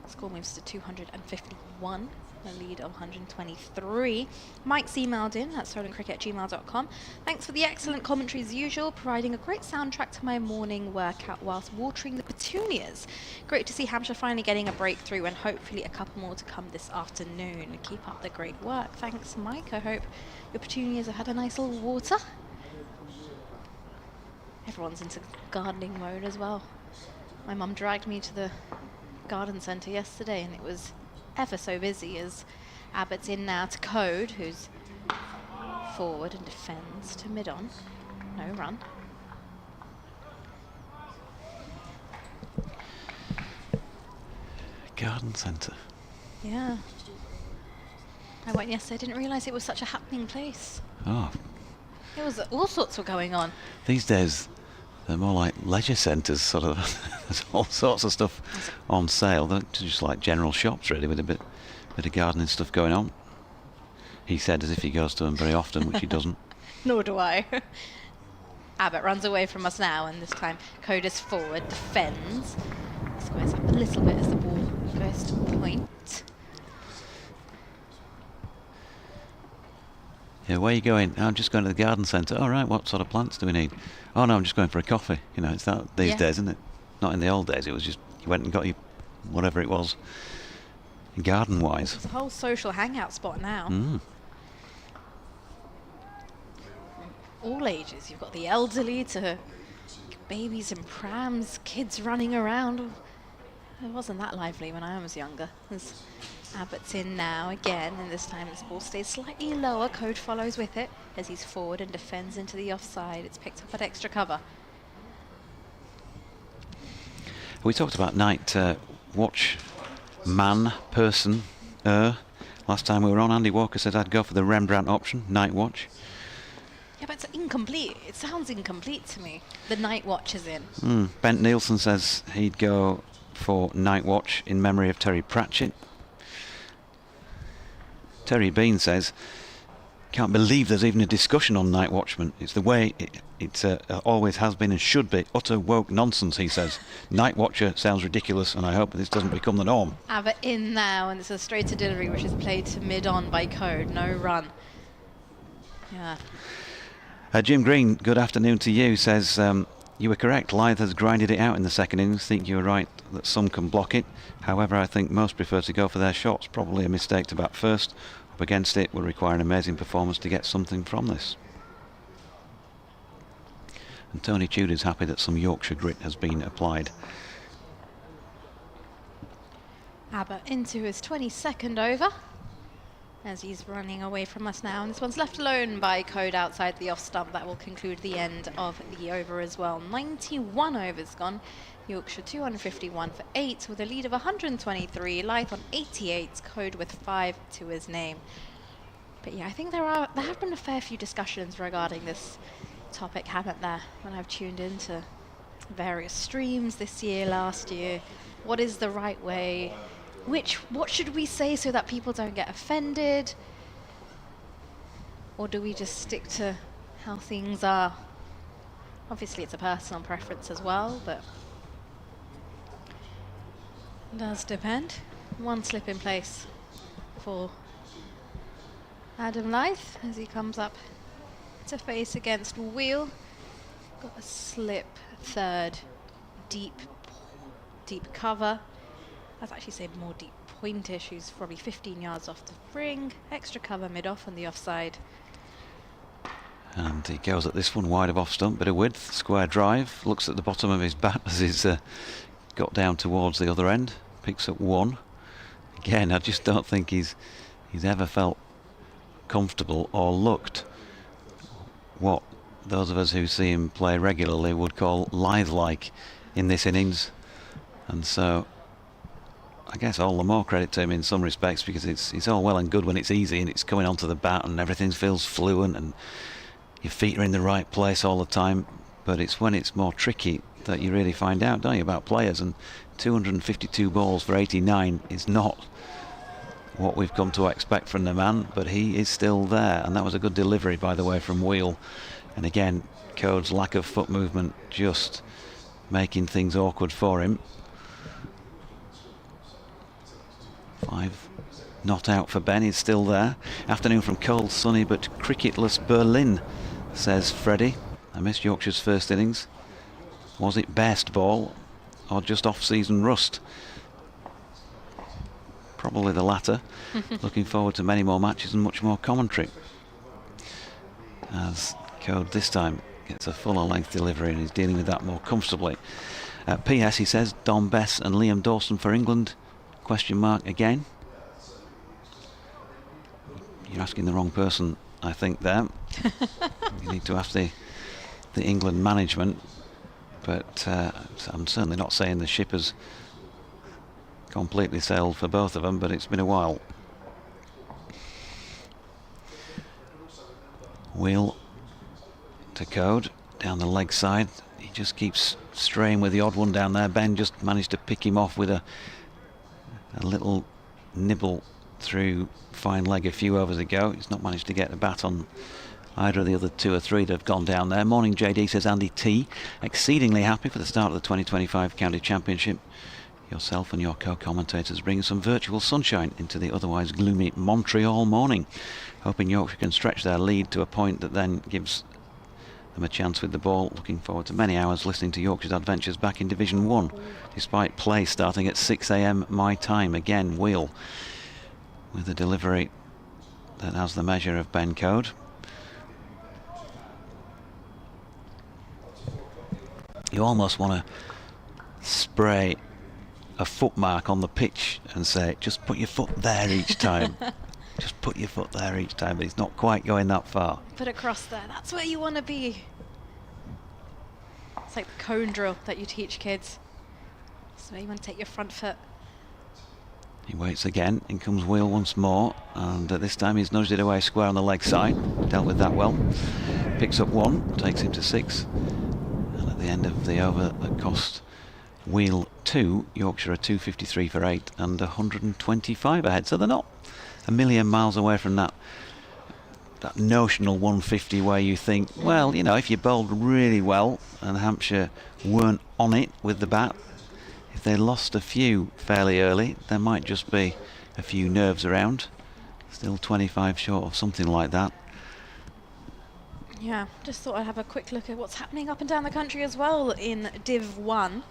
Score moves to 251. A lead of 123. Mike's emailed in at stolencricket@gmail.com. Thanks for the excellent commentary as usual, providing a great soundtrack to my morning workout whilst watering the petunias. Great to see Hampshire finally getting a breakthrough, and hopefully a couple more to come this afternoon. Keep up the great work. Thanks, Mike. I hope your petunias have had a nice little water. Everyone's into gardening mode as well. My mum dragged me to the garden centre yesterday, and it was ever so busy, as Abbott's in now to Code, who's forward and defends to mid-on. No run. garden centre. Yeah. I went yesterday, I didn't realise it was such a happening place. Oh, It was all sorts were going on. these days they're more like leisure centres, sort of. There's all sorts of stuff on sale. They're just like general shops, really, with a bit of gardening stuff going on. He said as if he goes to them very often, which he doesn't. Nor do I. Abbott runs away from us now, and this time Code is forward, defends. Squares up a little bit as the ball goes to point. Yeah, where are you going? I'm just going to the garden centre. All right, what sort of plants do we need? Oh no, I'm just going for a coffee. You know, it's that these days, isn't it? Not in the old days. It was just you went and got your whatever it was, garden-wise. It's a whole social hangout spot now. All ages. You've got the elderly to babies and prams, kids running around. It wasn't that lively when I was younger. As Abbott's in now again, and this time this ball stays slightly lower. Code follows with it as he's forward and defends into the offside. It's picked up at extra cover. We talked about night watch person. Last time we were on, Andy Walker said I'd go for the Rembrandt option, night watch. Yeah, but it's incomplete. It sounds incomplete to me. The night watch is in. Bent Nielsen says he'd go for night watch in memory of Terry Pratchett. Terry Bean says, can't believe there's even a discussion on night watchman. It's the way it always has been and should be. Utter woke nonsense, he says. Night watcher sounds ridiculous, and I hope this doesn't become the norm. Abbott in now, and it's a straight to delivery, which is played to mid-on by Code. No run. Yeah. Jim Green, good afternoon to you, says you were correct. Lyth has grinded it out in the second innings. Think you were right that some can block it. However, I think most prefer to go for their shots. Probably a mistake to bat first. Up against it will require an amazing performance to get something from this. And Tony Tudor's happy that some Yorkshire grit has been applied. Abbott into his 22nd over as he's running away from us now, and this one's left alone by Code outside the off stump. That will conclude the end of the over as well. 91 overs gone. Yorkshire 251 for 8 with a lead of 123. Lyth on 88. Code with 5 to his name. But yeah, I think there have been a fair few discussions regarding this topic, haven't there? When I've tuned into various streams this year, last year, what is the right way? What should we say so that people don't get offended? Or do we just stick to how things are? Obviously it's a personal preference as well, but it does depend. One slip in place for Adam Lyth as he comes up to face against Wheel. Got a slip third, deep cover. I'd actually say more deep pointish, who's probably 15 yards off the ring. Extra cover mid-off on the offside. And he goes at this one wide of off stump, bit of width, square drive, looks at the bottom of his bat as he's got down towards the other end, picks up one. Again, I just don't think he's ever felt comfortable or looked what those of us who see him play regularly would call lithe-like in this innings. And so I guess all the more credit to him in some respects, because it's all well and good when it's easy and it's coming onto the bat and everything feels fluent and your feet are in the right place all the time, but it's when it's more tricky that you really find out, don't you, about players. And 252 balls for 89 is not what we've come to expect from the man, but he is still there, and that was a good delivery, by the way, from Wheel. And again, Code's lack of foot movement just making things awkward for him. 5 not out for Ben, he's still there. Afternoon from cold, sunny but cricketless Berlin, says Freddie. I missed Yorkshire's first innings. Was it best ball or just off-season rust? Probably the latter. Looking forward to many more matches and much more commentary. As Code this time gets a fuller length delivery and he's dealing with that more comfortably. P.S. he says Dom Bess and Liam Dawson for England? Question mark again. You're asking the wrong person, I think, there. You need to ask the England management, but I'm certainly not saying the ship has completely sailed for both of them, but it's been a while. Wheel to Code down the leg side. He just keeps straying with the odd one down there. Ben just managed to pick him off with a little nibble through fine leg a few overs ago. He's not managed to get a bat on either of the other 2 or 3 that have gone down there. Morning JD, says Andy T. Exceedingly happy for the start of the 2025 County Championship. Yourself and your co-commentators bring some virtual sunshine into the otherwise gloomy Montreal morning. Hoping Yorkshire can stretch their lead to a point that then gives them a chance with the ball. Looking forward to many hours listening to Yorkshire's adventures back in Division 1, despite play starting at 6 a.m. my time. Again, Wheel with a delivery that has the measure of Ben Code. You almost want to spray a footmark on the pitch and say, just put your foot there each time. Just put your foot there each time, but he's not quite going that far. Put across there, that's where you want to be. It's like the cone drill that you teach kids. So you want to take your front foot. He waits again, in comes Wheel once more, and this time he's nudged it away square on the leg side. Dealt with that well. Picks up 1, takes him to 6. And at the end of the over that cost Wheel 2, Yorkshire are 253 for 8 and 125 ahead. So they're not a million miles away from that notional 150 where you think, well, you know, if you bowled really well and Hampshire weren't on it with the bat, if they lost a few fairly early, there might just be a few nerves around. Still 25 short of something like that. Yeah, just thought I'd have a quick look at what's happening up and down the country as well in Div 1.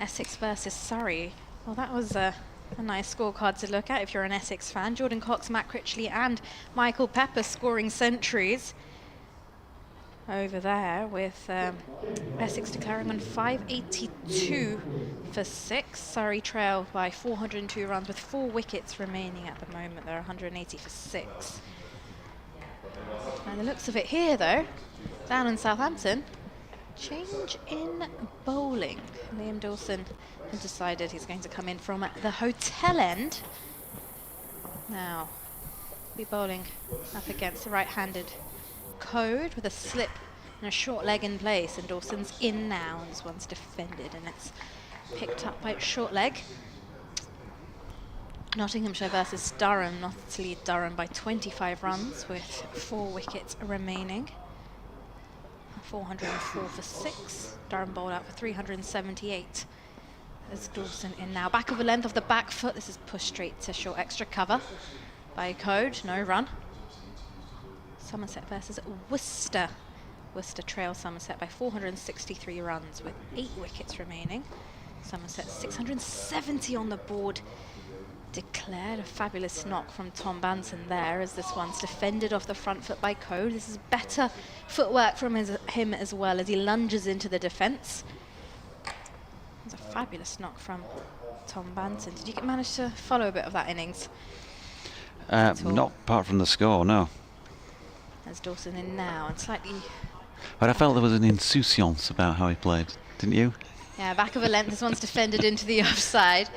Essex versus Surrey. Well, that was a nice scorecard to look at if you're an Essex fan. Jordan Cox, Matt Critchley and Michael Pepper scoring centuries over there, with Essex declaring on 582 for 6. Surrey trail by 402 runs with 4 wickets remaining at the moment. They're 180 for 6. And the looks of it here, though, down in Southampton, change in bowling. Liam Dawson has decided he's going to come in from the hotel end. Now, be bowling up against the right-handed Code with a slip and a short leg in place, and Dawson's in now, and this one's defended, and it's picked up by short leg. Nottinghamshire versus Durham. Not to lead Durham by 25 runs with 4 wickets remaining. 404 for 6. Durham bowled out for 378. There's Dawson in now. Back of a length of the back foot. This is pushed straight to short extra cover by Code. No run. Somerset versus Worcester. Worcester trail Somerset by 463 runs with 8 wickets remaining. Somerset 670 on the board. Declared. A fabulous knock from Tom Banton there, as this one's defended off the front foot by Code. This is better footwork from him as well as he lunges into the defence. It's a fabulous knock from Tom Banton. Did you manage to follow a bit of that innings? Not apart from the score, no. There's Dawson in now, and slightly... But I felt there was an insouciance about how he played, didn't you? Yeah, back of a length. This one's defended into the offside.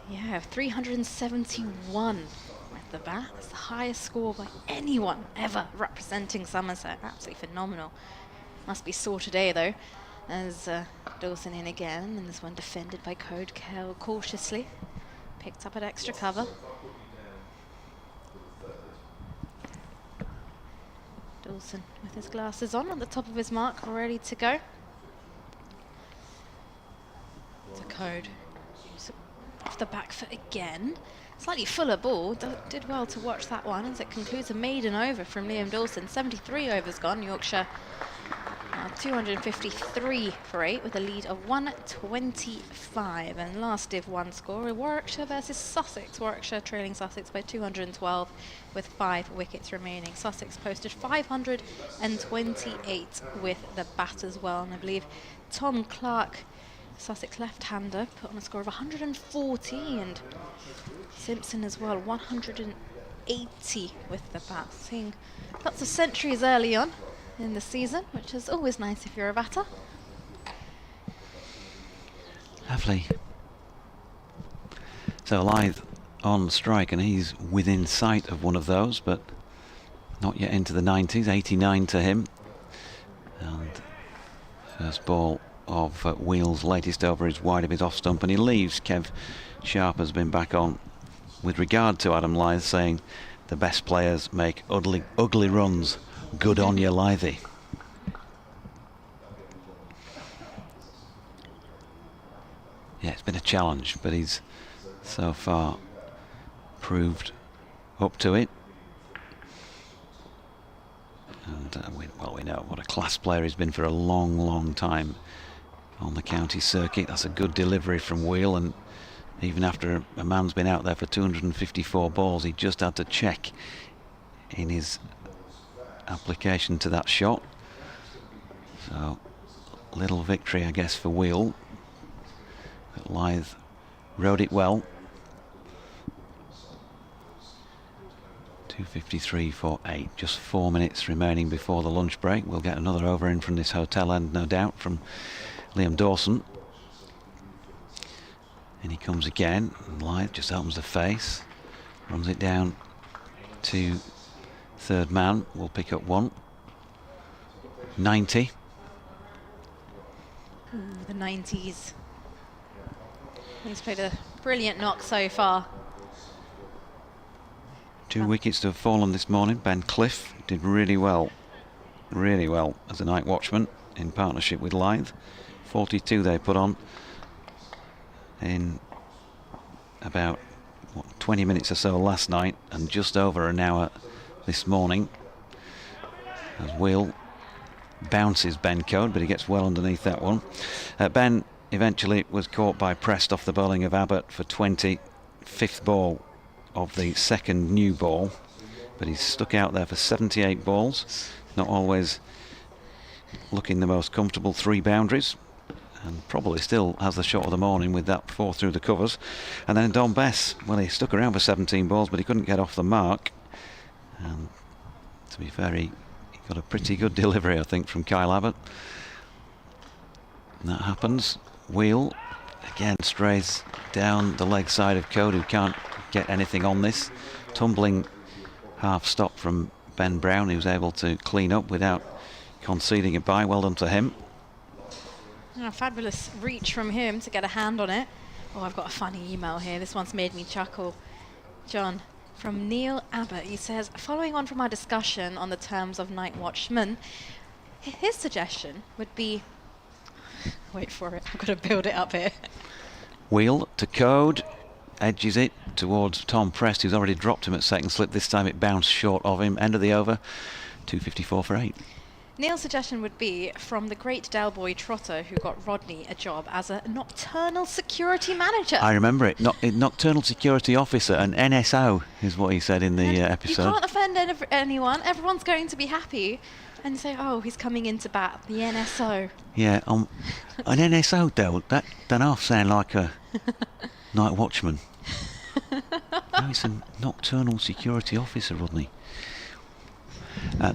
Yeah, 371 with the bat. That's the highest score by anyone ever representing Somerset. Absolutely phenomenal. Must be sore today, though, as Dawson in again, and this one defended by Code cautiously. Picked up at extra cover. Dawson with his glasses on at the top of his mark, ready to go. To Code. Off the back foot again. Slightly fuller ball. Did well to watch that one as it concludes a maiden over from Liam Dawson. 73 overs gone. Yorkshire 253 for 8 with a lead of 125. And last Div 1 score, Warwickshire versus Sussex. Warwickshire trailing Sussex by 212 with 5 wickets remaining. Sussex posted 528 with the bat as well. And I believe Tom Clark, Sussex left-hander, put on a score of 140, and Simpson as well, 180 with the bat. Seeing lots of centuries early on in the season, which is always nice if you're a batter. Lovely. So Lythe on strike, and he's within sight of one of those, but not yet into the 90s. 89 to him. And first ball of Wheel's latest over is wide of his off stump, and he leaves. Kev Sharp has been back on with regard to Adam Lythe, saying the best players make ugly runs. Good on you, Lythe. Yeah, it's been a challenge, but he's so far proved up to it. And we know what a class player he's been for a long, long time on the county circuit. That's a good delivery from Wheel, and even after a man's been out there for 254 balls, he just had to check in his application to that shot. So, little victory, I guess, for Wheel. But Lythe rode it well. 253 for 8. Just 4 minutes remaining before the lunch break. We'll get another over in from this hotel end, no doubt, from Liam Dawson. And he comes again, and Lythe just opens the face, runs it down to third man. We'll pick up one. 90. Ooh, the 90s. He's played a brilliant knock so far. 2 wickets to have fallen this morning. Ben Cliff did really well as a night watchman in partnership with Lythe. 42 they put on in about 20 minutes or so last night, and just over an hour this morning, as Will bounces Ben Code, but he gets well underneath that one. Ben eventually was caught by Prest off the bowling of Abbott for 20, 5th ball of the second new ball, but he's stuck out there for 78 balls, not always looking the most comfortable. 3 boundaries, and probably still has the shot of the morning with that 4 through the covers. And then Don Bess, well, he stuck around for 17 balls, but he couldn't get off the mark, and to be fair, he got a pretty good delivery, I think, from Kyle Abbott. And that happens. Wheel again strays down the leg side of Code, who can't get anything on this. Tumbling half stop from Ben Brown, who's able to clean up without conceding a bye. Well done to him. A fabulous reach from him to get a hand on it. Oh, I've got a funny email here. This one's made me chuckle. John, from Neil Abbott. He says, following on from our discussion on the terms of night watchman, his suggestion would be... Wait for it, I've got to build it up here. Wheel to Code, edges it towards Tom Prest, who's already dropped him at second slip. This time it bounced short of him. End of the over, 254 for 8. Neil's suggestion would be from the great Del Boy Trotter, who got Rodney a job as a nocturnal security manager. I remember it. Nocturnal security officer, an NSO is what he said in the episode. You can't offend anyone. Everyone's going to be happy. And say, oh, he's coming into bat, the NSO. Yeah, an NSO though, that don't half sound like a night watchman. No, it's a nocturnal security officer, Rodney.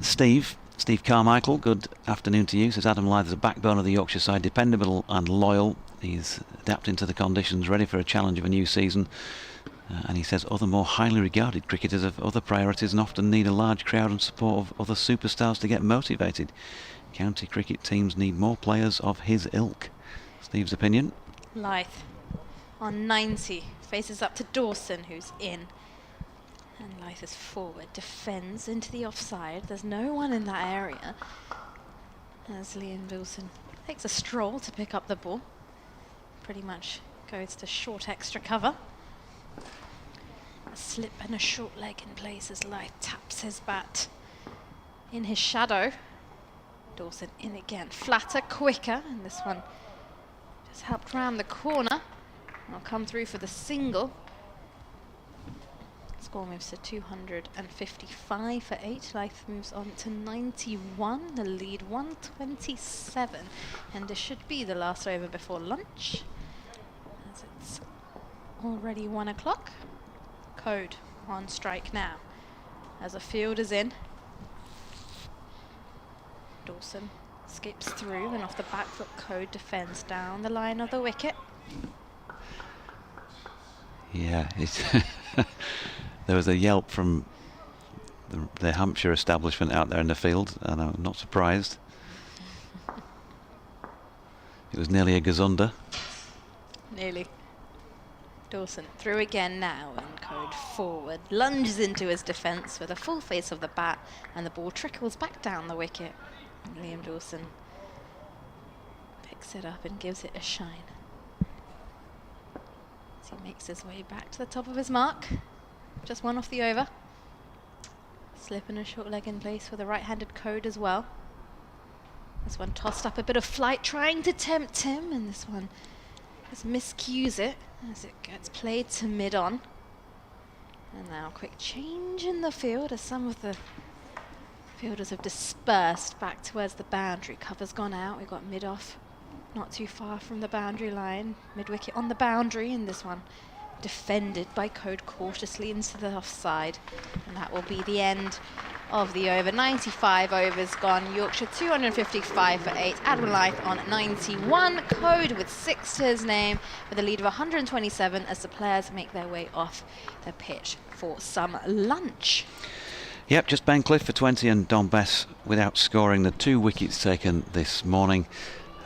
Steve Carmichael, good afternoon to you. Says Adam Lythe is a backbone of the Yorkshire side, dependable and loyal. He's adapting to the conditions, ready for a challenge of a new season. And he says other more highly regarded cricketers have other priorities and often need a large crowd and support of other superstars to get motivated. County cricket teams need more players of his ilk. Steve's opinion? Lythe on 90, faces up to Dawson, who's in. And Lythe is forward, defends into the offside. There's no one in that area. As Liam Dawson takes a stroll to pick up the ball. Pretty much goes to short extra cover. A slip and a short leg in place as Lythe taps his bat in his shadow. Dawson in again, flatter, quicker, and this one just helped round the corner. I'll come through for the single. Score moves to 255 for 8. Lythe moves on to 91, the lead 127, and this should be the last over before lunch, as it's already 1 o'clock. Code on strike now as a field is in. Dawson skips through and off the back foot. Code defends down the line of the wicket. Yeah, there was a yelp from the Hampshire establishment out there in the field, and I'm not surprised. It was nearly a gazunder. Nearly. Dawson through again now, and Code forward, lunges into his defence with a full face of the bat, and the ball trickles back down the wicket. And Liam Dawson picks it up and gives it a shine. As he makes his way back to the top of his mark. Just one off the over. Slip and a short leg in place for the right-handed Code as well. This one tossed up a bit of flight, trying to tempt him, and this one just miscues it as it gets played to mid-on. And now a quick change in the field as some of the fielders have dispersed back towards the boundary. Cover's gone out, we've got mid-off, not too far from the boundary line. Mid-wicket on the boundary, and this one defended by Code cautiously into the offside. And that will be the end of the over. 95 overs gone. Yorkshire 255 for 8. Admiral Lyth on 91. Code with 6 to his name with a lead of 127 as the players make their way off the pitch for some lunch. Yep, just Ben Cliff for 20 and Don Bess without scoring. The 2 wickets taken this morning.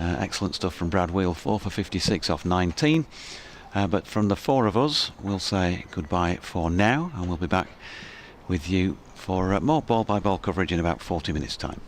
Excellent stuff from Brad Wheel, 4 for 56 off 19. But from the 4 of us, we'll say goodbye for now, and we'll be back with you for more ball-by-ball coverage in about 40 minutes' time.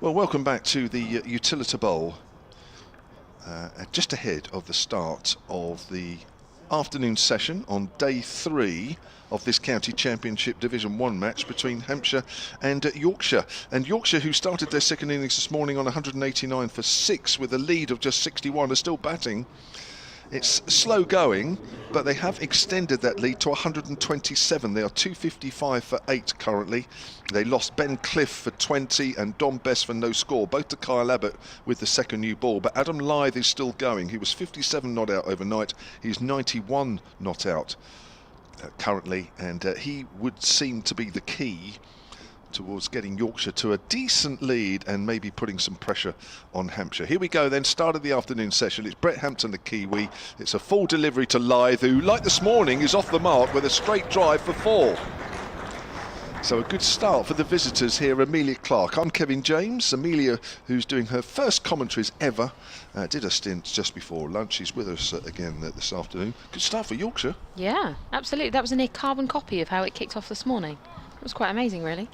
Well, welcome back to the Utilita Bowl. Just ahead of the start of the afternoon session on day 3 of this county championship Division 1 match between Hampshire and Yorkshire. And Yorkshire, who started their second innings this morning on 189 for 6 with a lead of just 61, are still batting. It's slow going, but they have extended that lead to 127. They are 255 for 8 currently. They lost Ben Cliff for 20 and Dom Best for no score, both to Kyle Abbott with the second new ball. But Adam Lythe is still going. He was 57 not out overnight. He's 91 not out currently, and he would seem to be the key towards getting Yorkshire to a decent lead and maybe putting some pressure on Hampshire. Here we go then, start of the afternoon session. It's Brett Hampton, the Kiwi. It's a full delivery to Lythe, who, like this morning, is off the mark with a straight drive for 4. So a good start for the visitors here, Amelia Clark. I'm Kevin James. Amelia, who's doing her first commentaries ever, did a stint just before lunch. She's with us again this afternoon. Good start for Yorkshire. Yeah, absolutely. That was a near carbon copy of how it kicked off this morning. It was quite amazing, really.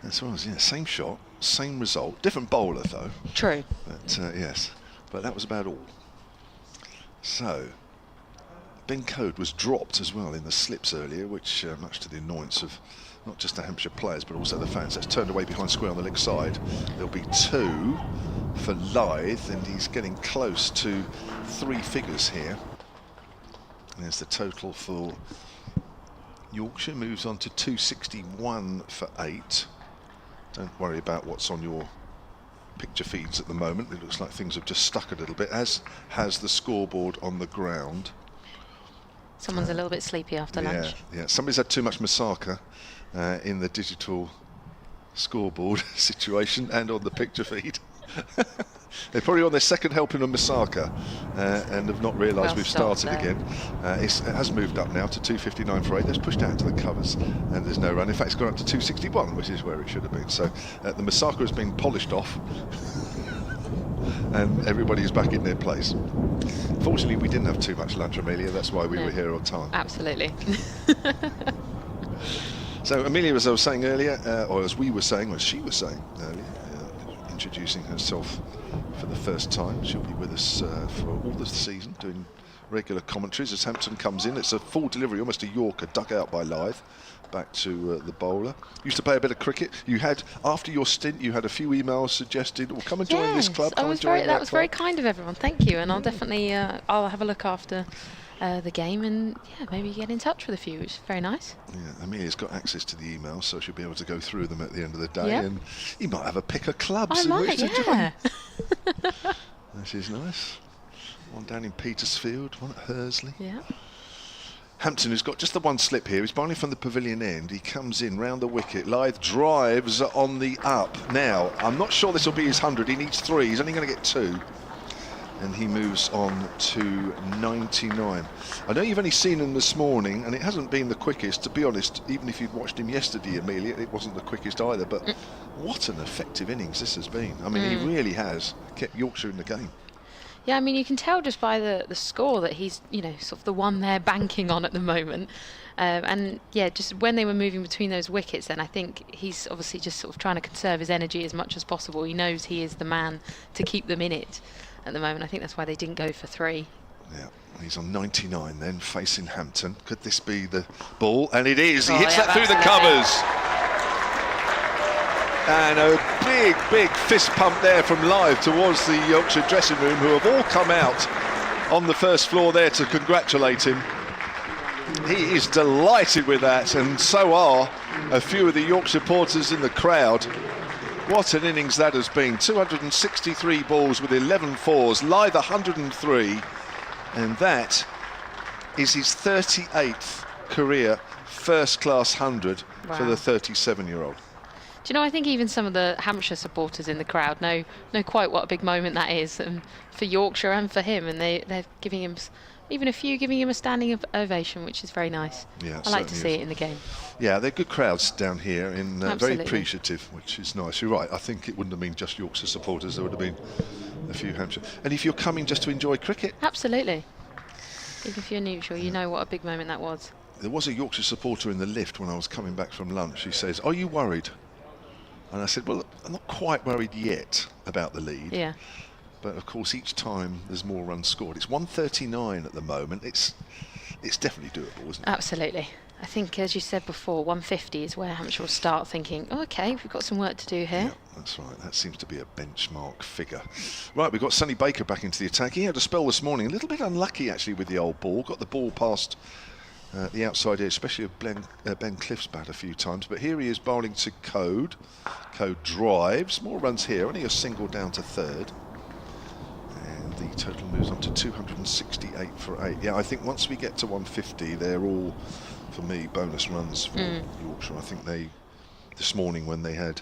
That's right, yeah, same shot, same result, different bowler though. True. But yes, but that was about all. So, Ben Code was dropped as well in the slips earlier, which much to the annoyance of not just the Hampshire players but also the fans. That's turned away behind square on the leg side. There'll be 2 for Lythe, and he's getting close to 3 figures here. There's the total for Yorkshire, moves on to 261 for 8. Don't worry about what's on your picture feeds at the moment. It looks like things have just stuck a little bit, as has the scoreboard on the ground. Someone's a little bit sleepy after lunch. Yeah, somebody's had too much Masaka in the digital scoreboard situation and on the picture feed. They're probably on their second helping of Masaka and have not realised we've started again. It has moved up now to 259 for 8. That's pushed out to the covers and there's no run. In fact, it's gone up to 261, which is where it should have been. So the Masaka has been polished off and everybody is back in their place. Fortunately, we didn't have too much lunch, Amelia. That's why we were here on time. Absolutely. So Amelia, as I was saying earlier, or as we were saying, or as she was saying earlier, introducing herself for the first time. She'll be with us for all the season, doing regular commentaries as Hampton comes in. It's a full delivery, almost a Yorker, dug out by Lythe. Back to the bowler. Used to play a bit of cricket. You had, after your stint, you had a few emails suggested, "Well, come and join this club." Come and join that was very kind of everyone. Thank you, and I'll definitely I'll have a look after the game, and yeah, maybe get in touch with a few, which is very nice. Yeah, Amelia's got access to the emails, so she'll be able to go through them at the end of the day. Yep. And you might have a pick of clubs I in might, which to yeah. join. This is nice. One down in Petersfield, one at Hursley. Yeah. Hampton, who's got just the one slip here, he's bowling from the pavilion end. He comes in round the wicket. Lythe drives on the up. Now, I'm not sure this will be his 100. He needs 3. He's only going to get 2. And he moves on to 99. I know you've only seen him this morning, and it hasn't been the quickest. To be honest, even if you'd watched him yesterday, Amelia, it wasn't the quickest either. But what an effective innings this has been. I mean, he really has kept Yorkshire in the game. Yeah, I mean, you can tell just by the score that he's, you know, sort of the one they're banking on at the moment. And yeah, just when they were moving between those wickets, then I think he's obviously just sort of trying to conserve his energy as much as possible. He knows he is the man to keep them in it at the moment. I think that's why they didn't go for 3. Yeah, he's on 99 then, facing Hampton. Could this be the ball? And it is. He hits yeah, that through the covers. And a big, big fist pump there from Lythe towards the Yorkshire dressing room, who have all come out on the first floor there to congratulate him. He is delighted with that, and so are a few of the Yorkshire supporters in the crowd. What an innings that has been. 263 balls with 11 fours, Lythe 103, and that is his 38th career first-class 100 for the 37-year-old. Do you know, I think even some of the Hampshire supporters in the crowd know quite what a big moment that is for Yorkshire and for him, and they're giving him, even a few giving him a standing ovation, which is very nice. Yeah, I like to see it in the game. Yeah, they're good crowds down here, and very appreciative, which is nice. You're right, I think it wouldn't have been just Yorkshire supporters, there would have been a few Hampshire. And if you're coming just to enjoy cricket... Absolutely. Even if you're neutral, you know what a big moment that was. There was a Yorkshire supporter in the lift when I was coming back from lunch. He says, "Are you worried?" And I said, well, I'm not quite worried yet about the lead. Yeah. But of course, each time there's more runs scored. It's 139 at the moment. It's definitely doable, isn't it? Absolutely. I think, as you said before, 150 is where Hampshire will start thinking, oh, OK, we've got some work to do here. Yeah, that's right. That seems to be a benchmark figure. Right, we've got Sonny Baker back into the attack. He had a spell this morning. A little bit unlucky, actually, with the old ball. Got the ball past the outside edge, especially of Ben Cliff's bat a few times. But here he is bowling to Code. Code drives. More runs here. Only a single down to third. And the total moves on to 268 for 8. Yeah, I think once we get to 150, they're all, for me, bonus runs for Yorkshire. I think they, this morning when they had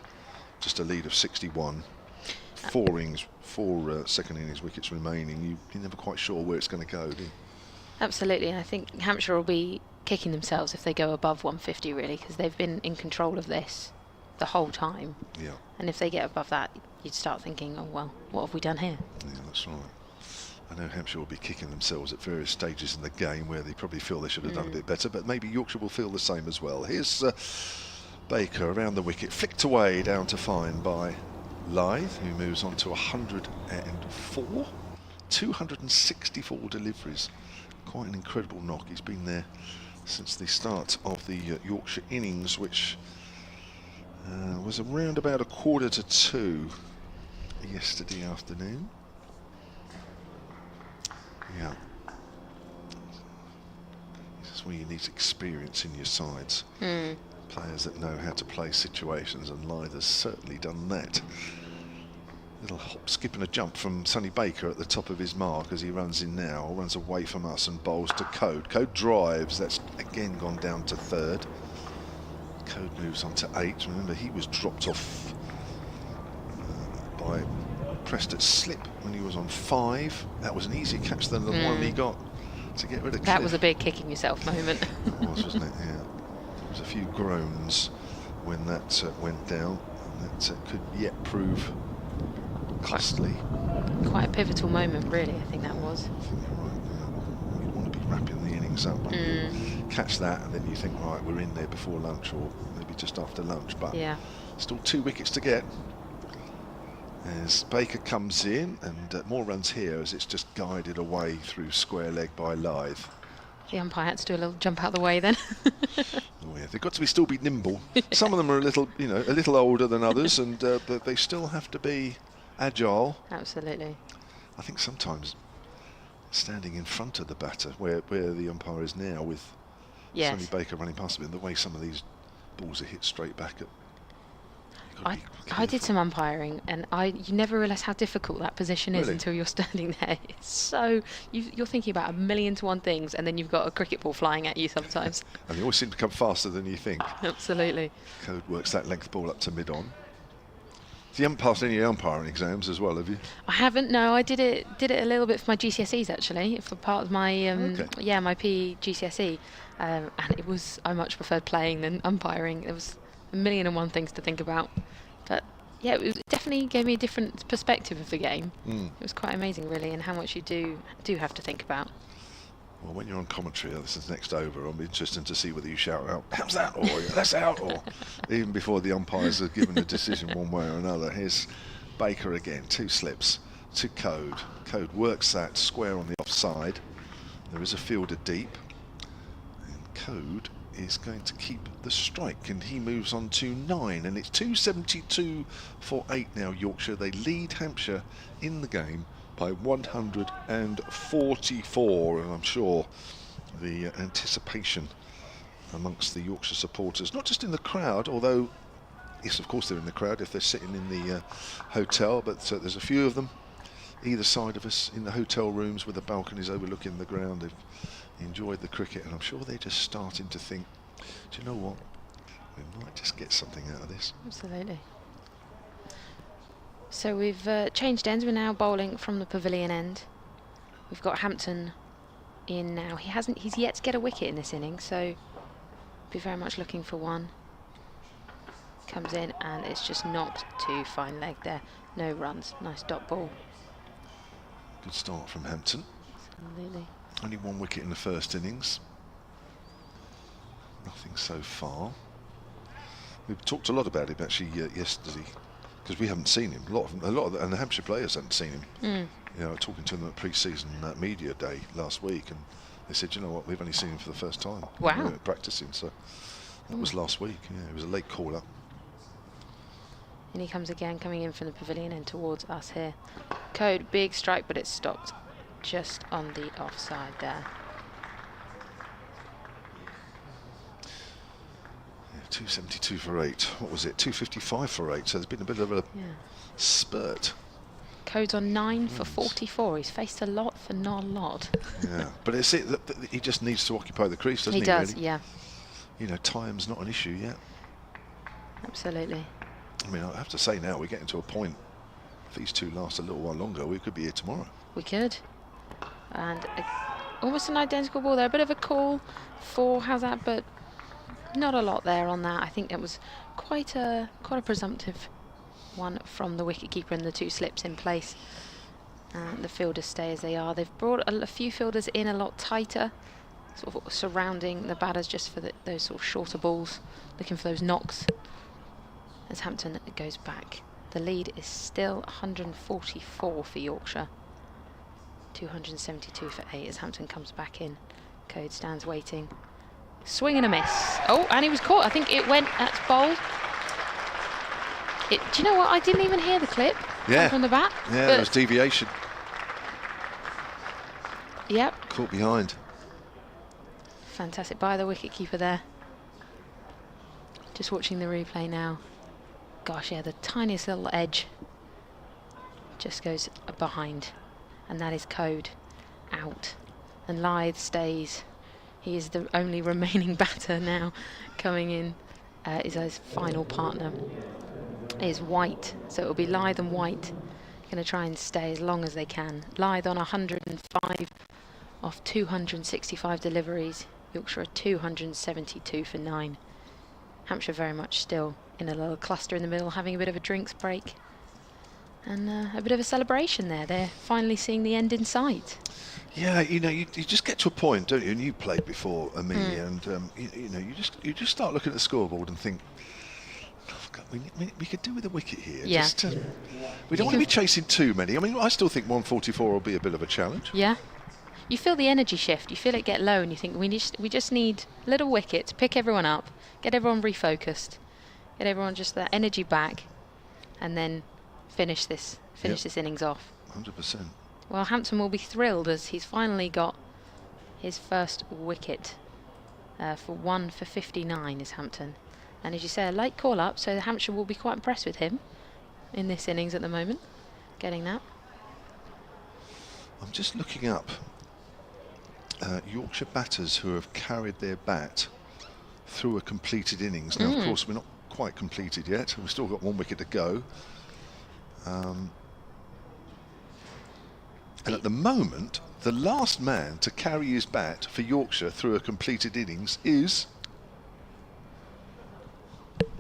just a lead of 61, four second innings wickets remaining, you're never quite sure where it's going to go, do you? Absolutely, and I think Hampshire will be kicking themselves if they go above 150, really, because they've been in control of this the whole time. Yeah. And if they get above that, you'd start thinking, oh, well, what have we done here? Yeah, that's right. I know Hampshire will be kicking themselves at various stages in the game where they probably feel they should have done a bit better, but maybe Yorkshire will feel the same as well. Here's Baker around the wicket, flicked away down to fine by Lythe, who moves on to 104. 264 deliveries. Quite an incredible knock. He's been there since the start of the Yorkshire innings, which was around about 1:45 yesterday afternoon. Yeah. This is where you need experience in your sides. Players that know how to play situations, and Lythe has certainly done that. Little hop, skip and a jump from Sonny Baker at the top of his mark as he runs in now, runs away from us and bowls to Code. Code drives, that's again gone down to third. Code moves on to 8. Remember, he was dropped off by Preston Slip when he was on 5. That was an easier catch than the one he got to get rid of Cliff. That was a big kicking yourself moment. It was, wasn't it? Yeah. There was a few groans when that went down, and that could yet prove costly. Quite a pivotal moment, really, I think that was. I think you're right. Yeah. You'd want to be wrapping the innings up, wouldn't you? Catch that, and then you think, right, we're in there before lunch, or maybe just after lunch. But yeah, still 2 wickets to get. As Baker comes in, and more runs here as it's just guided away through square leg by Lythe. the umpire had to do a little jump out of the way then. Oh yeah, they've got to still be nimble. Some of them are a little older than others, and but they still have to be agile. Absolutely. I think sometimes standing in front of the batter, where the umpire is now, with Sonny Baker running past him, the way some of these balls are hit straight back at. I did some umpiring, and you never realise how difficult that position is until you're standing there. It's so you're thinking about 1,000,000 to 1 things, and then you've got a cricket ball flying at you sometimes. And they always seem to come faster than you think. Absolutely. Code works that length ball up to mid-on. So you haven't passed any umpiring exams as well, have you? I haven't. No, I did it a little bit for my GCSEs actually, for part of my my PE GCSE, and I much preferred playing than umpiring. There was 1,000,001 things to think about, but yeah, it definitely gave me a different perspective of the game. It was quite amazing, really, and how much you do have to think about. Well, when you're on commentary, this is next over, I'll be interested to see whether you shout out, how's that, or that's out, or even before the umpires have given a decision one way or another. Here's Baker again, 2 slips to Code. Code works that square on the offside. There is a fielder deep, and Code is going to keep the strike, and he moves on to 9, and it's 272 for 8 now. Yorkshire, they lead Hampshire in the game by 144, and I'm sure the anticipation amongst the Yorkshire supporters, not just in the crowd, although yes, of course they're in the crowd if they're sitting in the hotel, but there's a few of them either side of us in the hotel rooms with the balconies overlooking the ground. They've enjoyed the cricket, and I'm sure they're just starting to think, do you know what, we might just get something out of this. Absolutely. So we've changed ends. We're now bowling from the pavilion end. We've got Hampton in now. He's yet to get a wicket in this inning, so be very much looking for one. Comes in, and it's just not too fine leg there. No runs. Nice dot ball. Good start from Hampton. Absolutely. Only 1 wicket in the first innings. Nothing so far. We've talked a lot about him actually yesterday, because we haven't seen him. A lot of and the Hampshire players hadn't seen him. You know, talking to them at pre-season media day last week, and they said, you know what, we've only seen him for the first time. Wow. Practicing, so that was last week. Yeah, it was a late call up. And he comes again, coming in from the pavilion and towards us here. Code, big strike, but it's stopped just on the offside there. Yeah, 272 for 8. What was it? 255 for 8. So there's been a bit of a spurt. Code's on 9 for 44. He's faced a lot for not a lot. Yeah, but it's it. He just needs to occupy the crease, doesn't he? He does, really? yeah. You know, time's not an issue yet. Absolutely. I mean, I have to say now, we're getting to a point, if these two last a little while longer, we could be here tomorrow. We could. And almost an identical ball there. A bit of a call for Hazard, but not a lot there on that. I think it was quite a presumptive one from the wicketkeeper, and the two slips in place. And the fielders stay as they are. They've brought a few fielders in a lot tighter, sort of surrounding the batters just for those sort of shorter balls, looking for those knocks. As Hampton goes back, the lead is still 144 for Yorkshire. 272 for 8 as Hampton comes back in. Code stands waiting. Swing and a miss. Oh, and he was caught. I think it went at Bowl. Do you know what? I didn't even hear the clip from the bat. Yeah, there was deviation. Yep. Caught behind. Fantastic by the wicketkeeper there. Just watching the replay now. Gosh, yeah, the tiniest little edge just goes behind, and that is Code out. And Lythe stays. He is the only remaining batter now. Coming in is his final partner is White, so it'll be Lythe and White going to try and stay as long as they can. Lythe on 105 off 265 deliveries. Yorkshire 272 for 9. Hampshire very much still in a little cluster in the middle, having a bit of a drinks break and a bit of a celebration there. They're finally seeing the end in sight. Yeah, you know, you just get to a point, don't you? And you played before, Amelia, and you know, you just start looking at the scoreboard and think, oh, God, we could do with a wicket here. Yeah. We don't want to be chasing too many. I mean, I still think 144 will be a bit of a challenge. Yeah. You feel the energy shift. You feel it get low, and you think we just need little wickets, pick everyone up, get everyone refocused, get everyone just that energy back, and then finish this innings off. 100%. Well, Hampton will be thrilled as he's finally got his first wicket for 1 for 59 is Hampton. And as you say, a late call up, so Hampshire will be quite impressed with him in this innings at the moment, getting that. I'm just looking up Yorkshire batters who have carried their bat through a completed innings. Now, of course, we're not quite completed yet. We've still got 1 wicket to go. And at the moment, the last man to carry his bat for Yorkshire through a completed innings is...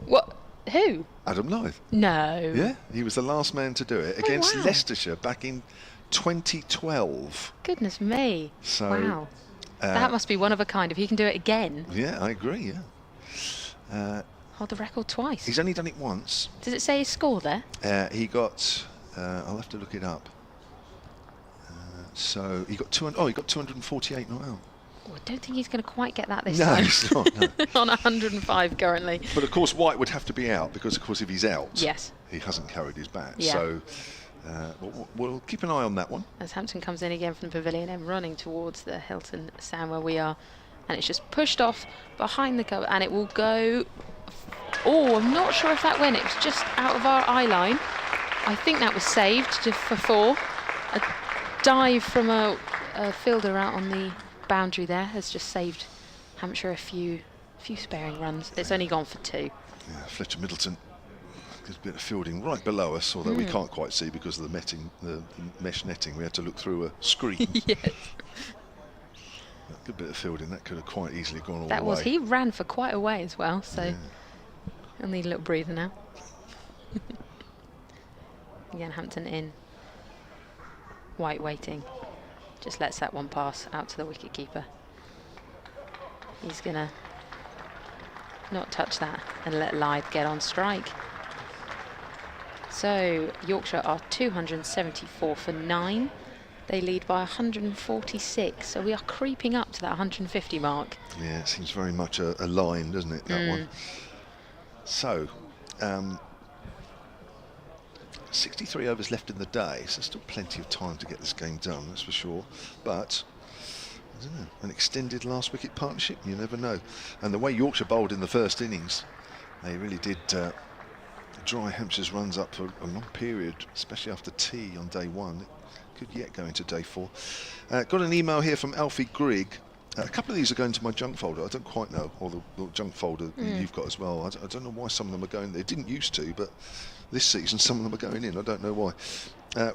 What? Who? Adam Lythe. No. Yeah, he was the last man to do it against Leicestershire back in 2012. Goodness me. So, wow. That must be one of a kind if he can do it again. Yeah, I agree, yeah. Hold the record twice. He's only done it once. Does it say his score there? He got... I'll have to look it up. So he got 248 not out. Oh, I don't think he's going to quite get that this No, time. he's not. No. On 105 currently. But of course, White would have to be out because, of course, if he's out, yes, he hasn't carried his bat. Yeah. So we'll keep an eye on that one. As Hampton comes in again from the pavilion and running towards the Hilton stand where we are, and it's just pushed off behind the cover, and it will go. Oh, I'm not sure if that went. It was just out of our eye line. I think that was saved for 4. A dive from a fielder out on the boundary there has just saved Hampshire a few sparing runs. It's only gone for 2. Yeah, Fletcher Middleton gives a bit of fielding right below us, although we can't quite see because of the mesh netting. We had to look through a screen. Yes. Good bit of fielding. That could have quite easily gone all That the was. way. He ran for quite a way as well, so he'll need a little breather now. Again, Hampton in. White waiting. Just lets that one pass out to the wicketkeeper. He's going to not touch that and let Lyth get on strike. So Yorkshire are 274 for 9. They lead by 146, so we are creeping up to that 150 mark. Yeah, it seems very much a line, doesn't it, that one? So, 63 overs left in the day, so still plenty of time to get this game done, that's for sure. But, I don't know, an extended last wicket partnership, you never know. And the way Yorkshire bowled in the first innings, they really did dry Hampshire's runs up for a long period, especially after tea on day 1. It could yet go into day 4. Got an email here from Alfie Grigg. A couple of these are going to my junk folder. I don't quite know, or the junk folder you've got as well. I don't know why some of them are going there. It didn't used to, but this season some of them are going in. I don't know why.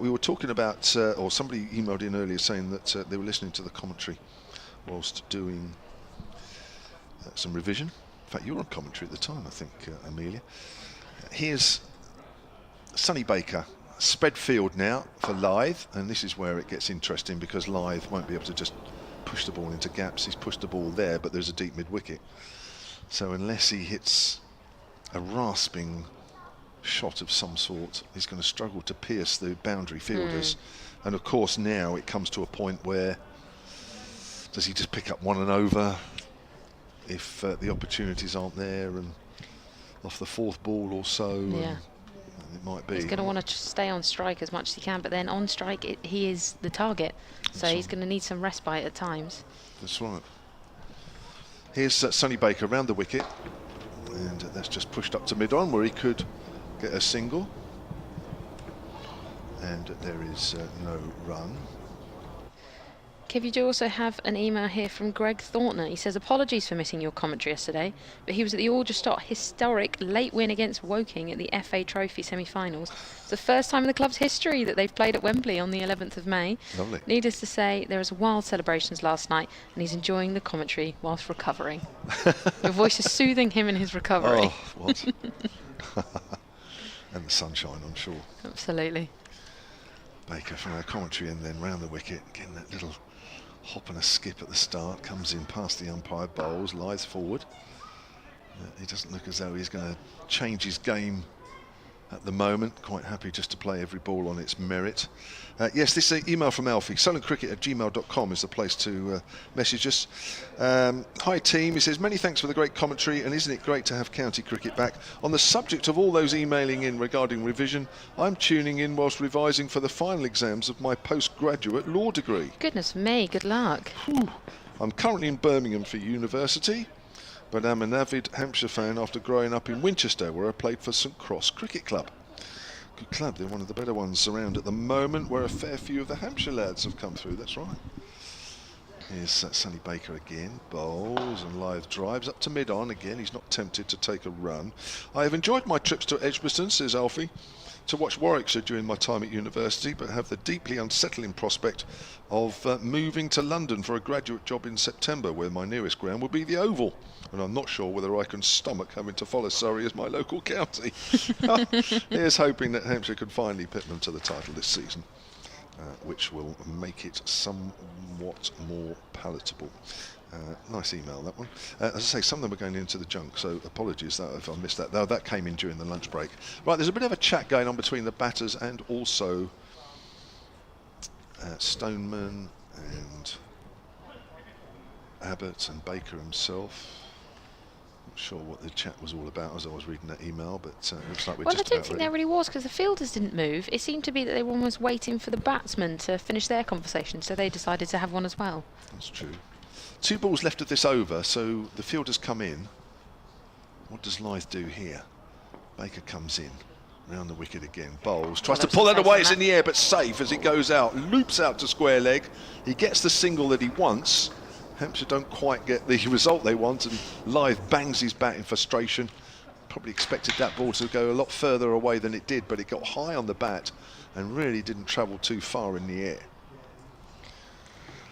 We were talking about, or somebody emailed in earlier saying that they were listening to the commentary whilst doing some revision. In fact, you were on commentary at the time, I think, Amelia. Here's Sonny Baker. Spread field now for Lyth, and this is where it gets interesting because Lyth won't be able to just push the ball into gaps. He's pushed the ball there, but there's a deep mid-wicket. So unless he hits a rasping shot of some sort, he's going to struggle to pierce the boundary fielders. And of course now it comes to a point where does he just pick up 1 and over if the opportunities aren't there, and off the 4th ball or so? Yeah. It might be. He's going to want to stay on strike as much as he can, but then on strike he is the target, so he's going to need some respite at times. That's right. Here's Sonny Baker round the wicket, and that's just pushed up to mid-on where he could get a single, and there is no run. Kev, you do also have an email here from Greg Thorntner. He says, apologies for missing your commentary yesterday, but he was at the Alderstot historic late win against Woking at the FA Trophy semi-finals. It's the first time in the club's history that they've played at Wembley on the 11th of May. Lovely. Needless to say, there was wild celebrations last night, and he's enjoying the commentary whilst recovering. Your voice is soothing him in his recovery. Oh, what? And the sunshine, I'm sure. Absolutely. Baker from our commentary, and then round the wicket, getting that little hop and a skip at the start, comes in past the umpire, bowls, lies forward. He doesn't look as though he's going to change his game at the moment. Quite happy just to play every ball on its merit. Yes, this email from Alfie, sullencricket@gmail.com is the place to message us. Hi team, he says, many thanks for the great commentary, and isn't it great to have county cricket back? On the subject of all those emailing in regarding revision, I'm tuning in whilst revising for the final exams of my postgraduate law degree. Goodness me, good luck. Whew. I'm currently in Birmingham for university, but I'm an avid Hampshire fan after growing up in Winchester, where I played for St Cross Cricket Club. Good club, they're one of the better ones around at the moment, where a fair few of the Hampshire lads have come through, that's right. Here's Sonny Baker again, bowls and Lyth drives up to mid-on again. He's not tempted to take a run. I have enjoyed my trips to Edgbaston, says Alfie, to watch Warwickshire during my time at university, but have the deeply unsettling prospect of moving to London for a graduate job in September, where my nearest ground will be the Oval, and I'm not sure whether I can stomach having to follow Surrey as my local county. Here's hoping that Hampshire can finally pit them to the title this season, which will make it somewhat more palatable. Nice email, that one. As I say, some of them are going into the junk, so apologies if I missed that. Though that came in during the lunch break. Right, there's a bit of a chat going on between the batters and also Stoneman and Abbott and Baker himself. Not sure what the chat was all about as I was reading that email, but it looks like we're Well, just I don't think there really was, because the fielders didn't move. It seemed to be that they were almost waiting for the batsmen to finish their conversation, so they decided to have one as well. That's true. 2 balls left of this over, so the fielders come in. What does Lyth do here? Baker comes in, round the wicket again, bowls, tries to pull that away, it's in the air, but safe as it goes out, loops out to square leg. He gets the single that he wants. Hampshire don't quite get the result they want, and Lyth bangs his bat in frustration. Probably expected that ball to go a lot further away than it did, but it got high on the bat and really didn't travel too far in the air.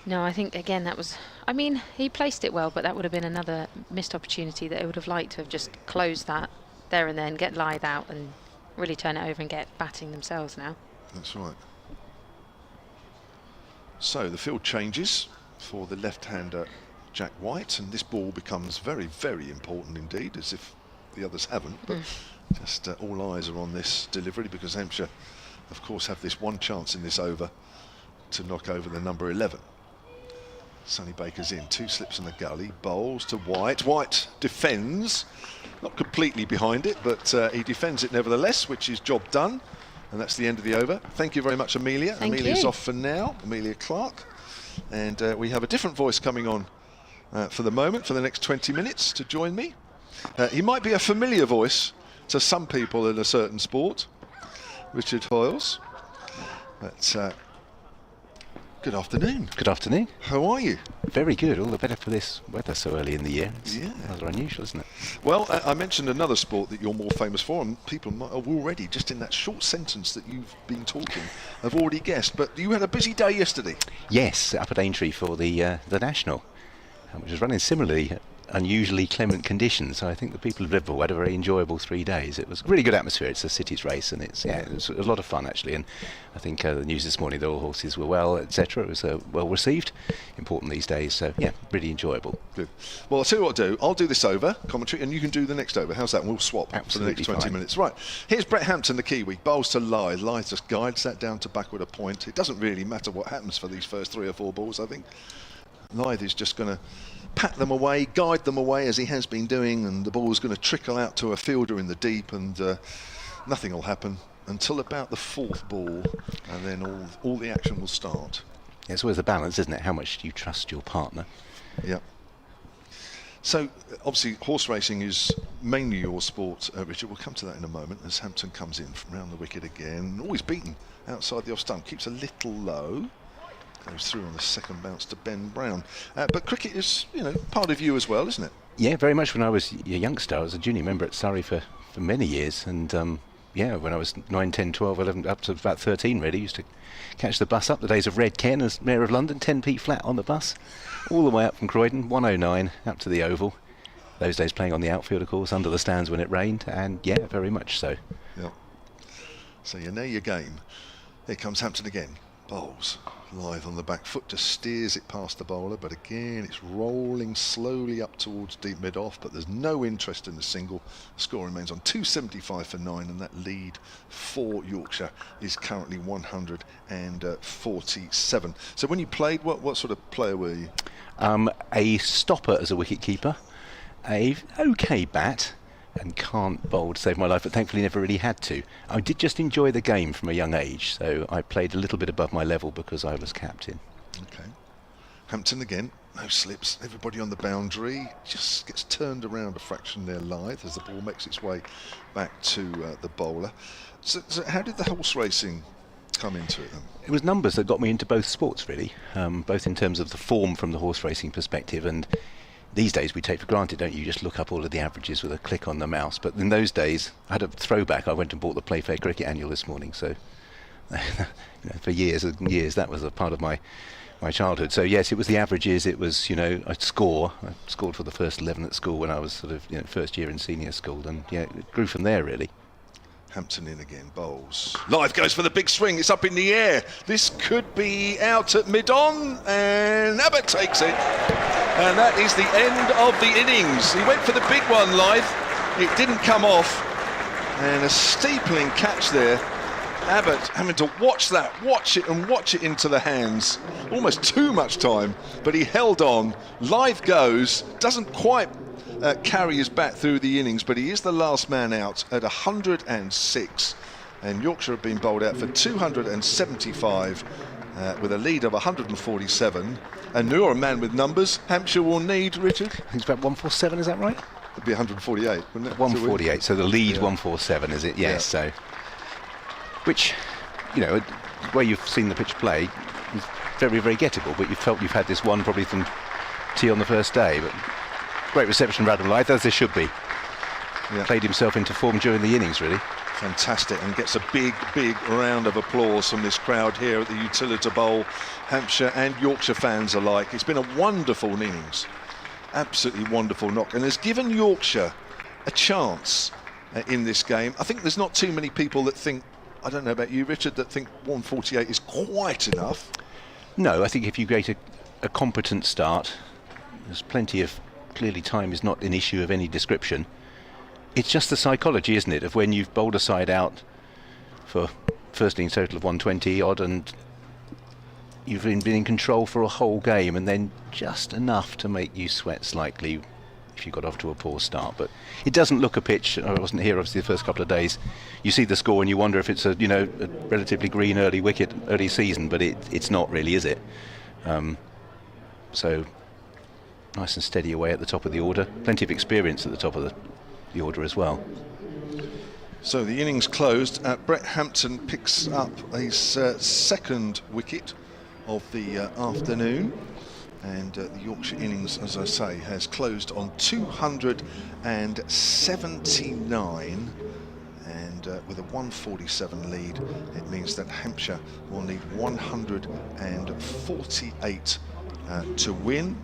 No, I think, again, that was... I mean, he placed it well, but that would have been another missed opportunity that I would have liked to have just closed that there and then, get Lyth out and really turn it over and get batting themselves now. That's right. So the field changes for the left-hander Jack White, and this ball becomes very, very important indeed, as if the others haven't. But just all eyes are on this delivery, because Hampshire, of course, have this one chance in this over to knock over the number 11. Sonny Baker's in, 2 slips in the gully, bowls to White. White defends, not completely behind it, but he defends it nevertheless, which is job done. And that's the end of the over. Thank you very much, Amelia. Thank Amelia's you. off for now, Amelia Clark. And we have a different voice coming on for the moment, for the next 20 minutes to join me. He might be a familiar voice to some people in a certain sport, Richard Hoyles. But good afternoon. Good afternoon. How are you? Very good. All the better for this weather so early in the year. It's Yeah. rather unusual, isn't it? Well, I mentioned another sport that you're more famous for, and people might have already, just in that short sentence that you've been talking, have already guessed. But you had a busy day yesterday. Yes, up at Aintree for the National, which was running similarly unusually clement conditions. So I think the people of Liverpool had a very enjoyable 3 days. It was a really good atmosphere. It's a city's race, and it was a lot of fun actually. And I think the news this morning, the all horses were well, etc. It was well received. Important these days. So yeah, really enjoyable. Good. Well, I'll tell you what I'll do. I'll do this over commentary, and you can do the next over. How's that? And we'll swap for the Absolutely next 20 fine. minutes. Right. Here's Brett Hampton, the Kiwi. Bowls to Lythe. Lythe just guides that down to back with a point. It doesn't really matter what happens for these first 3 or 4 balls, I think. Lythe is just going to pat them away, guide them away as he has been doing, and the ball's going to trickle out to a fielder in the deep, and nothing will happen until about the 4th ball, and then all the action will start. Yeah, it's always a balance, isn't it? How much do you trust your partner? Yeah. So obviously horse racing is mainly your sport, Richard. We'll come to that in a moment as Hampton comes in from round the wicket again. Always beaten outside the off stump, keeps a little low. Goes through on the second bounce to Ben Brown. But cricket is, part of you as well, isn't it? Yeah, very much. When I was a youngster, I was a junior member at Surrey for many years, and when I was 9, 10, 12, 11, up to about 13 really, used to catch the bus up, the days of Red Ken as Mayor of London, 10p flat on the bus, all the way up from Croydon, 109, up to the Oval. Those days playing on the outfield, of course, under the stands when it rained, and yeah, very much so. Yeah. So you know your game. Here comes Hampton again. Bowls. Lythe on the back foot, just steers it past the bowler, but again it's rolling slowly up towards deep mid-off, but there's no interest in the single. The score remains on 275 for 9, and that lead for Yorkshire is currently 147. So when you played, what sort of player were you? A stopper as a wicket keeper, a okay bat, and can't bowl to save my life, but thankfully never really had to. I did just enjoy the game from a young age, so I played a little bit above my level because I was captain. Okay. Hampton again, no slips, everybody on the boundary, just gets turned around a fraction there, Lythe, as the ball makes its way back to the bowler. So how did the horse racing come into it then? It was numbers that got me into both sports really, both in terms of the form from the horse racing perspective, and these days we take for granted, don't you? Just look up all of the averages with a click on the mouse. But in those days, I had a throwback. I went and bought the Playfair Cricket Annual this morning. So for years and years, that was a part of my childhood. So yes, it was the averages. It was, I'd score. I scored for the first 11 at school when I was sort of, first year in senior school. And yeah, it grew from there really. Hampton in again, bowls. Lythe goes for the big swing, it's up in the air. This could be out at mid-on, and Abbott takes it. And that is the end of the innings. He went for the big one, Lythe. It didn't come off. And a steepling catch there. Abbott having to watch it into the hands. Almost too much time, but he held on. Lythe goes, doesn't quite carry his bat through the innings, but he is the last man out at 106, and Yorkshire have been bowled out for 275 with a lead of 147, and you're a man with numbers. Hampshire will need, Richard? I think it's about 147, is that right? It'd be 148, wouldn't it? 148, so the lead Yeah. 147, is it? Yes, Yeah. so which, the way you've seen the pitch play is very, very gettable, but you felt you've had this one probably from tee on the first day, but great reception, Radham Lythe, as there should be. Yeah. Played himself into form during the innings, really. Fantastic, and gets a big round of applause from this crowd here at the Utilita Bowl. Hampshire and Yorkshire fans alike. It's been a wonderful innings, absolutely wonderful knock, and has given Yorkshire a chance in this game. I think there's not too many people that think, I don't know about you, Richard, that think 148 is quite enough. No, I think if you get a competent start, there's plenty of, clearly time is not an issue of any description. It's just the psychology, isn't it, of when you've bowled a side out for first innings total of 120 odd, and you've been in control for a whole game, and then just enough to make you sweat slightly if you got off to a poor start. But it doesn't look a pitch. I wasn't here obviously the first couple of days. You see the score and you wonder if it's a relatively green early wicket early season, but it's not really, is it? So nice and steady away at the top of the order. Plenty of experience at the top of the order as well. So the innings closed. Brett Hampton picks up his second wicket of the afternoon, and the Yorkshire innings, as I say, has closed on 279, and with a 147 lead, it means that Hampshire will need 148 to win.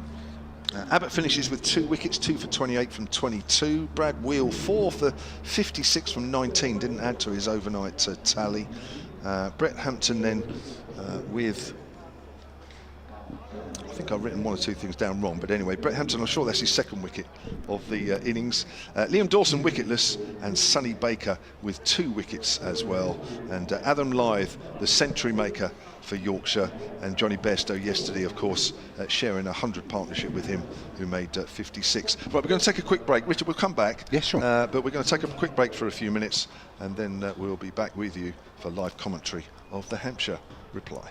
Abbott finishes with 2 wickets, 2 for 28 from 22. Brad Wheel 4 for 56 from 19, didn't add to his overnight tally. Brett Hampton then with, I think I've written 1 or 2 things down wrong, but anyway, Brett Hampton, I'm sure that's his second wicket of the innings. Liam Dawson wicketless, and Sonny Baker with 2 wickets as well. And Adam Lyth, the century maker for Yorkshire, and Johnny Bairstow yesterday, of course, sharing a 100 partnership with him, who made 56. Right, we're going to take a quick break. Richard, we'll come back. Yes, sure. But we're going to take a quick break for a few minutes, and then we'll be back with you for live commentary of the Hampshire reply.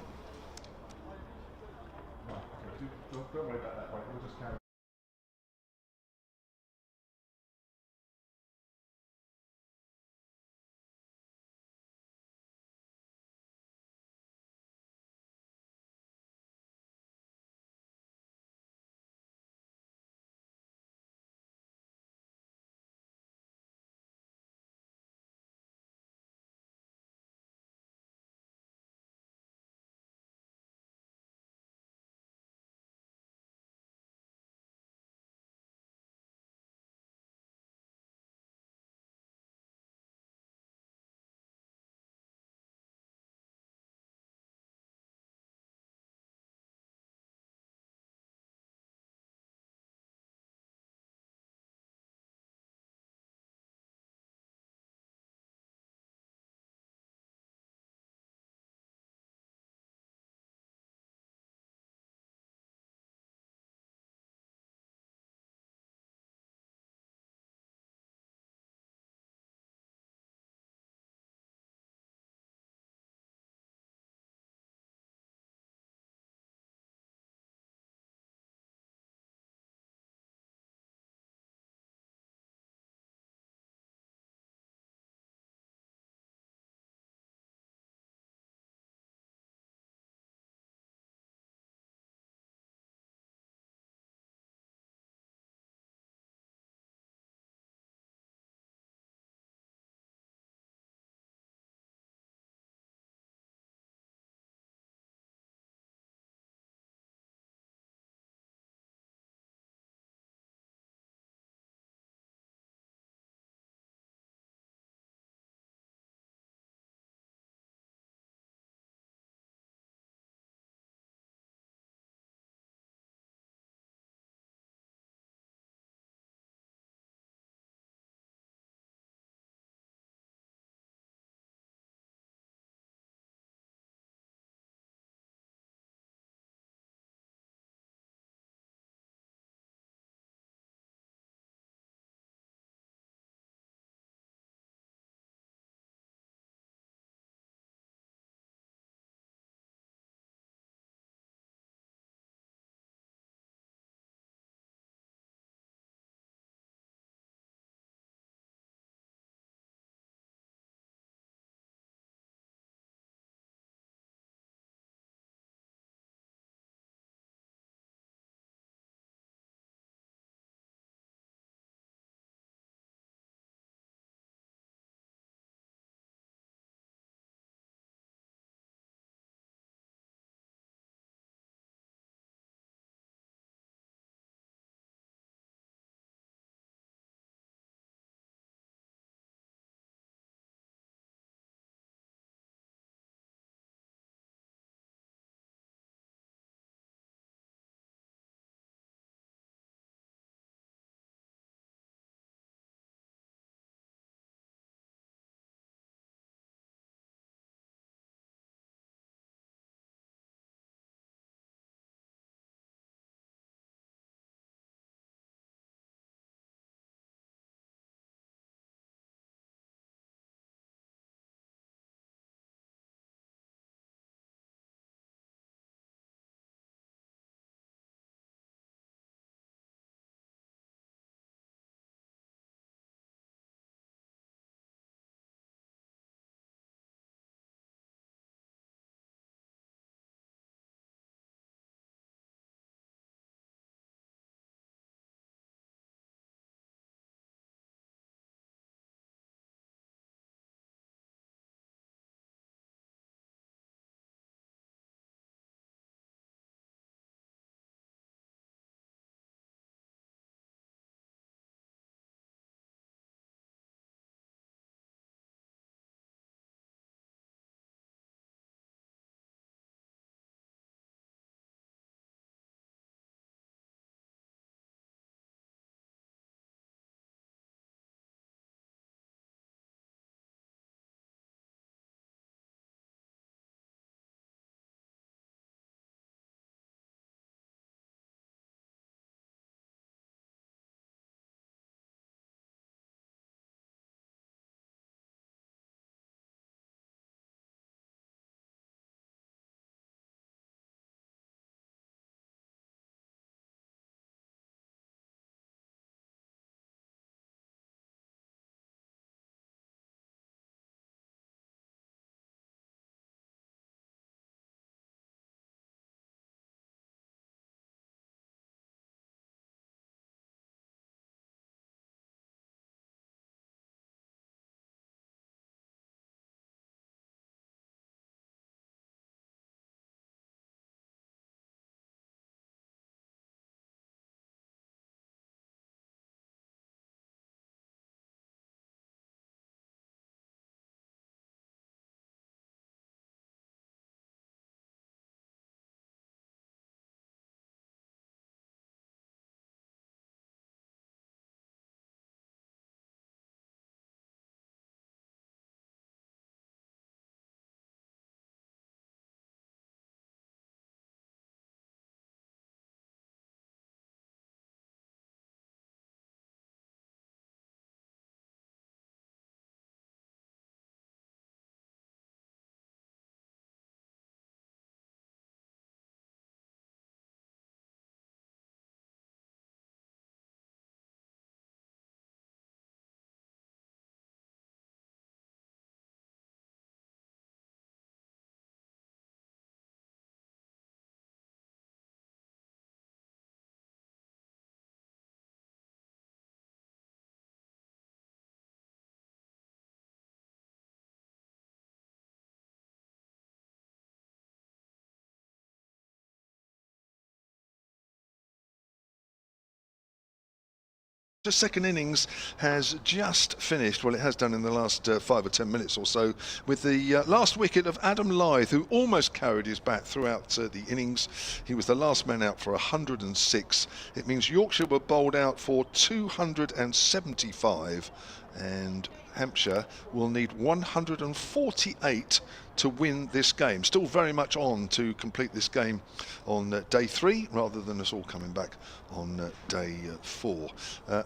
The second innings has just finished. Well, it has done in the last 5 or 10 minutes or so, with the last wicket of Adam Lyth, who almost carried his bat throughout the innings. He was the last man out for 106. It means Yorkshire were bowled out for 275, and Hampshire will need 148 to win this game. Still very much on to complete this game on day 3, rather than us all coming back on day 4.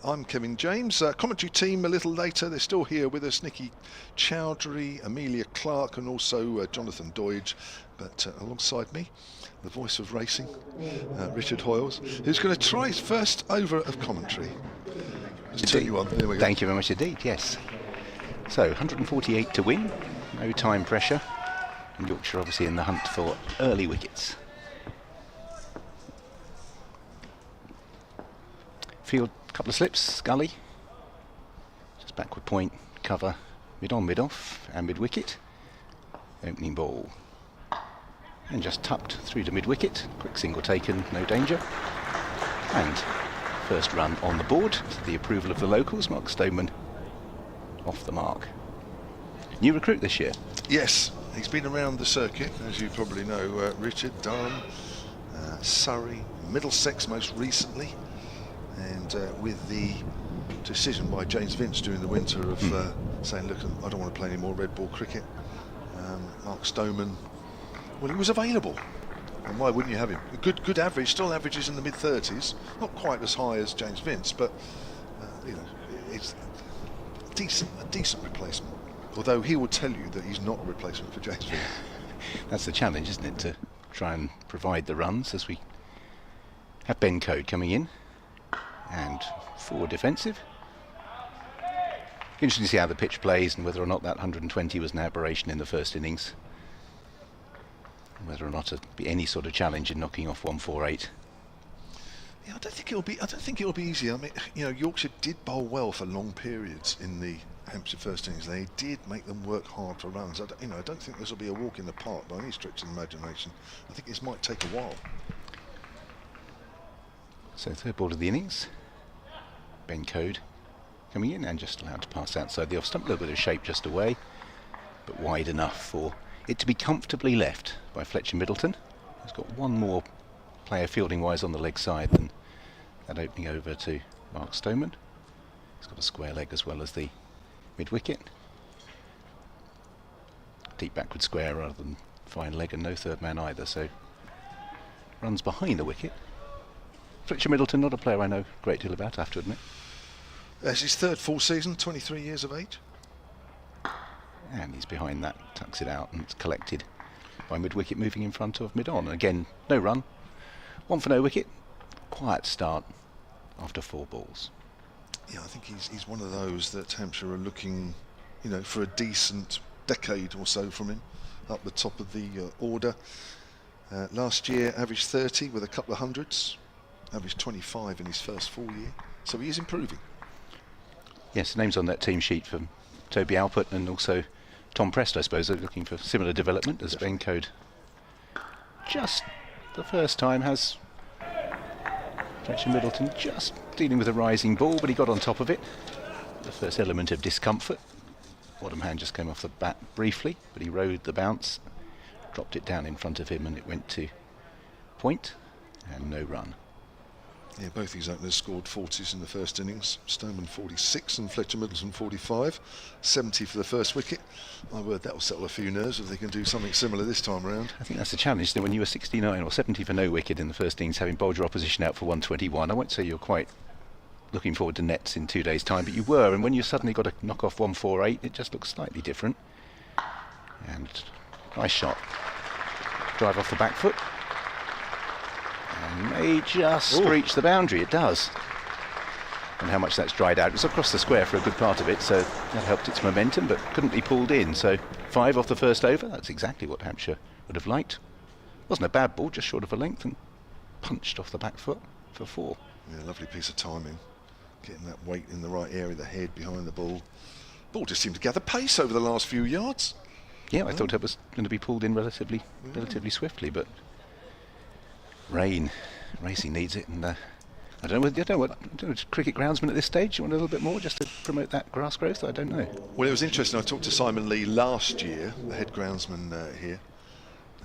I'm Kevin James. Commentary team a little later. They're still here with us. Nikki Chowdhury, Amelia Clark, and also Jonathan Doidge. But alongside me, the voice of racing, Richard Hoyles, who's going to try his first over of commentary. Just turn you on. There we go. Thank you very much indeed, yes. So 148 to win, no time pressure, and Yorkshire obviously in the hunt for early wickets. Field, couple of slips, Scully, just backward point, cover, mid on, mid off, and mid wicket. Opening ball, and just tucked through to mid wicket, quick single taken, no danger, and first run on the board to the approval of the locals. Mark Stoneman off the mark. New recruit this year. Yes, he's been around the circuit, as you probably know, Richard, Durham, Surrey, Middlesex most recently, and with the decision by James Vince during the winter of saying, look, I don't want to play any more red ball cricket. Mark Stoneman, well, he was available, and why wouldn't you have him? A good average, still averages in the mid-30s, not quite as high as James Vince, but you know, it's a decent replacement. Although he will tell you that he's not a replacement for James Vince. That's the challenge, isn't it, to try and provide the runs, as we have Ben Code coming in, and forward defensive. Interesting to see how the pitch plays and whether or not that 120 was an aberration in the first innings, and whether or not it'll be any sort of challenge in knocking off 148. Yeah, I don't think it'll be easy. I mean, you know, Yorkshire did bowl well for long periods in the Hampshire first innings. They did make them work hard for runs. I don't think this will be a walk in the park by any stretch of the imagination. I think this might take a while. So third ball of the innings. Ben Code coming in and just allowed to pass outside the off stump. A little bit of shape just away, but wide enough for it to be comfortably left by Fletcher Middleton. He's got one more player fielding wise on the leg side than that opening over to Mark Stoneman. He's got a square leg as well as the mid wicket. Deep backward square rather than fine leg, and no third man either, so runs behind the wicket. Fletcher Middleton, not a player I know a great deal about, I have to admit. It's his third full season, 23 years of age. And he's behind that, tucks it out, and it's collected by mid wicket, moving in front of mid on. Again, no run, one for no wicket. Quiet start after 4 balls. Yeah, I think he's one of those that Hampshire are looking, you know, for a decent decade or so from him, up the top of the order. Last year averaged 30 with a couple of hundreds, averaged 25 in his first full year, so he is improving. Yes, names on that team sheet from Toby Alpert and also Tom Prest, I suppose, are looking for similar development as Ben Code. Just the first time has Fletcher Middleton just dealing with a rising ball, but he got on top of it. The first element of discomfort. Bottom hand just came off the bat briefly, but he rode the bounce, dropped it down in front of him, and it went to point, and no run. Yeah, both these openers scored 40s in the first innings. Stoneman 46 and Fletcher Middleton 45. 70 for the first wicket. My word, that will settle a few nerves if they can do something similar this time around. I think that's the challenge. When you were 69 or 70 for no wicket in the first innings, having bowled your opposition out for 121, I won't say you're quite looking forward to nets in 2 days' time, but you were, and when you suddenly got to knock off 148, it just looks slightly different. And nice shot. Drive off the back foot. And may just screech the boundary. It does. And how much that's dried out. It was across the square for a good part of it, so that helped its momentum, but couldn't be pulled in. So 5 off the first over. That's exactly what Hampshire would have liked. Wasn't a bad ball, just short of a length, and punched off the back foot for 4. Yeah, lovely piece of timing. Getting that weight in the right area, the head behind the ball. Ball just seemed to gather pace over the last few yards. Yeah, I thought it was going to be pulled in relatively swiftly, but racing needs it, and I don't know what cricket groundsman at this stage. You want a little bit more just to promote that grass growth? I don't know. Well, it was interesting. I talked to Simon Lee last year, the head groundsman here,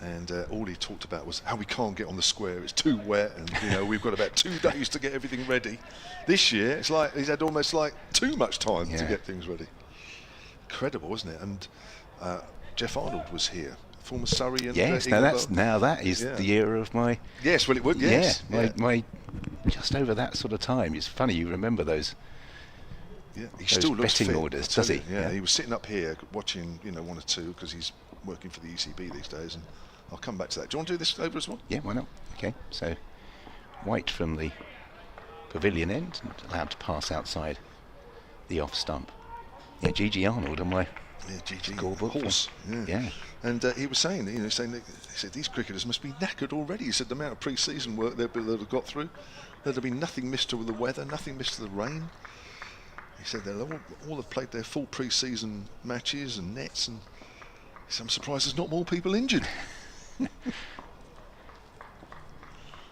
and all he talked about was how we can't get on the square. It's too wet, and we've got about 2 days to get everything ready. This year, it's like he's had almost like too much time to get things ready. Incredible, isn't it? And Jeff Arnold was here, former Surrey. And yes, now that is the era of my. Yes, well, it would. Yes, my just over that sort of time. It's funny you remember those. Yeah, he those still looks betting fit, orders, does he? Yeah, he was sitting up here watching, 1 or 2 because he's working for the ECB these days, and I'll come back to that. Do you want to do this over as well? Yeah, why not? Okay, so White from the pavilion end, and allowed to pass outside the off stump. Yeah, G.G. Arnold on my scorebook. Horse. Yeah. And he was saying, he said these cricketers must be knackered already. He said the amount of pre-season work they've got through, there'd have been nothing missed with the weather, nothing missed to the rain. He said they'll all have played their full pre-season matches and nets, and he said, I'm surprised there's not more people injured.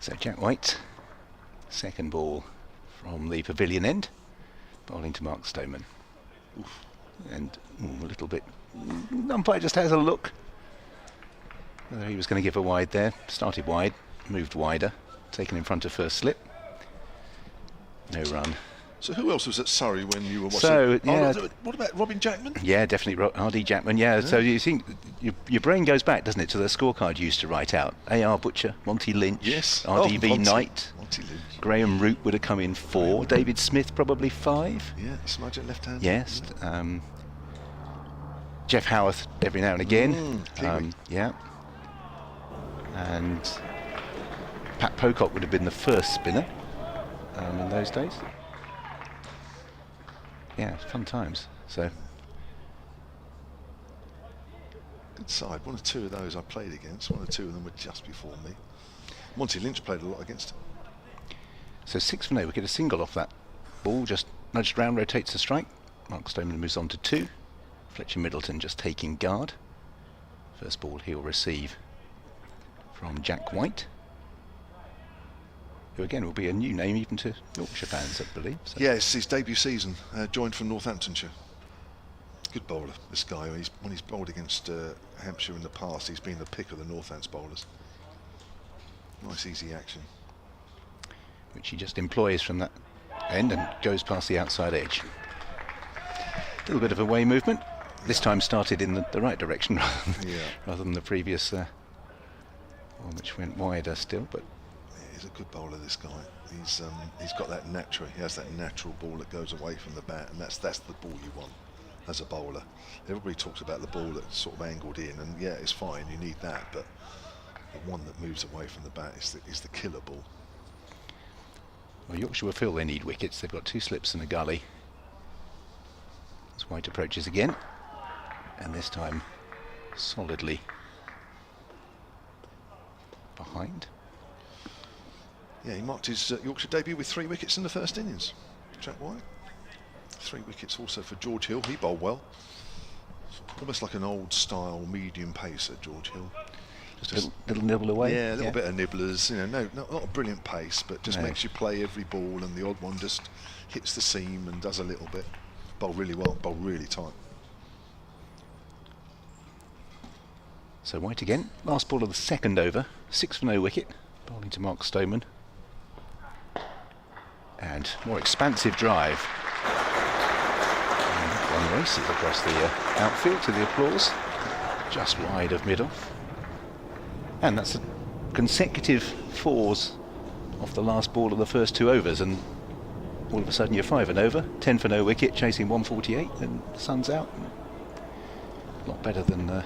So Jack White, second ball from the pavilion end, bowling to Mark Stoneman. Oof. And a little bit, umpire just has a look whether he was going to give a wide there. Started wide, moved wider, taken in front of first slip. No run. So who else was at Surrey when you were watching? So, what about Robin Jackman? Yeah, definitely R.D. Jackman, yeah. So you think, your brain goes back, doesn't it, to the scorecard you used to write out. A.R. Butcher, Monty Lynch, yes. R.D.V. Knight, Monty Lynch. Graham Root would have come in 4, David Smith probably 5. Yeah, smudge at left hand. Yes. Jeff Howarth every now and again. Yeah. And Pat Pocock would have been the first spinner in those days. Yeah, fun times. So good side. 1 or 2 of those I played against. 1 or 2 of them were just before me. Monty Lynch played a lot against him. So 6 for no. We get a single off that ball. Just nudged round, rotates the strike. Mark Stoneman moves on to 2. Fletcher Middleton just taking guard. First ball he'll receive from Jack White, who again will be a new name even to Yorkshire fans, I believe. So. Yes, his debut season, joined from Northamptonshire. Good bowler, this guy. When he's bowled against Hampshire in the past, he's been the pick of the Northants bowlers. Nice easy action. Which he just employs from that end and goes past the outside edge. A little bit of away movement. This time started in the right direction rather than the previous one, which went wider still. But he's a good bowler, this guy. He's got that natural. He has that natural ball that goes away from the bat, and that's the ball you want as a bowler. Everybody talks about the ball that's sort of angled in, and yeah, it's fine. You need that, but the one that moves away from the bat is the killer ball. Well, Yorkshire will feel they need wickets. They've got 2 slips and a gully. As White approaches again, and this time solidly behind. Yeah, he marked his Yorkshire debut with 3 wickets in the first innings. Jack White. 3 wickets also for George Hill. He bowled well. Almost like an old style medium pacer, George Hill. Just a little nibble away. Yeah, a little bit of nibblers. Not a brilliant pace, but just makes you play every ball, and the odd one just hits the seam and does a little bit. Bowl really well, bowl really tight. So White again, last ball of the second over, 6 for no wicket, bowling to Mark Stoneman. And more expansive drive. And that one races across the outfield to the applause, just wide of mid-off. And that's a consecutive 4s off the last ball of the first 2 overs, and all of a sudden you're 5 and over, 10 for no wicket, chasing 148, and the sun's out. A lot better than a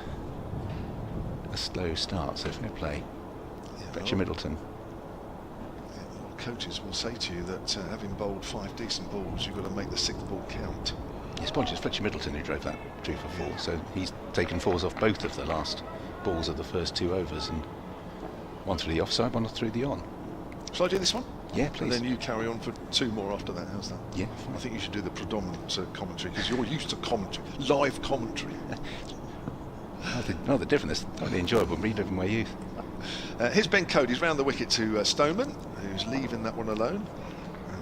slow start, so fair play. Fletcher Middleton. Coaches will say to you that having bowled 5 decent balls, you've got to make the 6th ball count. It's Fletcher Middleton who drove that 2 for 4, so he's taken 4s off both of the last balls of the first 2 overs, and 1 through the offside, 1 through the on. Shall I do this one? Yeah, please. And then you carry on for 2 more after that. How's that? Yeah. I think you should do the predominant commentary, because you're used to commentary, live commentary. Rather different. It's totally enjoyable. Reliving my youth. Here's Ben Cody's round the wicket to Stoneman, who's leaving that one alone.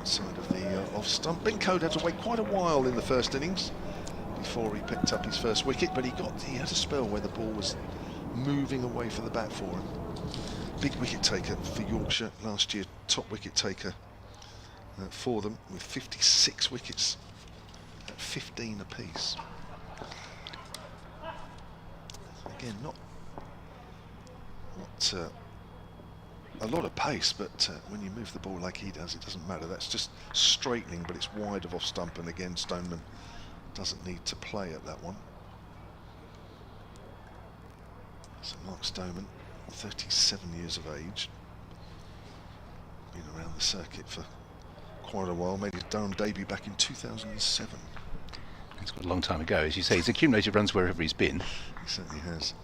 outside of the off stump. Ben Code had to wait quite a while in the first innings before he picked up his first wicket, but he had a spell where the ball was moving away from the bat for him. Big wicket taker for Yorkshire last year, top wicket taker for them with 56 wickets at 15 apiece. Again, not a lot of pace, but when you move the ball like he does, it doesn't matter. That's just straightening, but it's wide of off stump, and again Stoneman doesn't need to play at that one. So Mark Stoneman, 37 years of age, been around the circuit for quite a while, made his Durham debut back in 2007. It's got a long time ago, as you say. He's accumulated runs wherever he's been. He certainly has.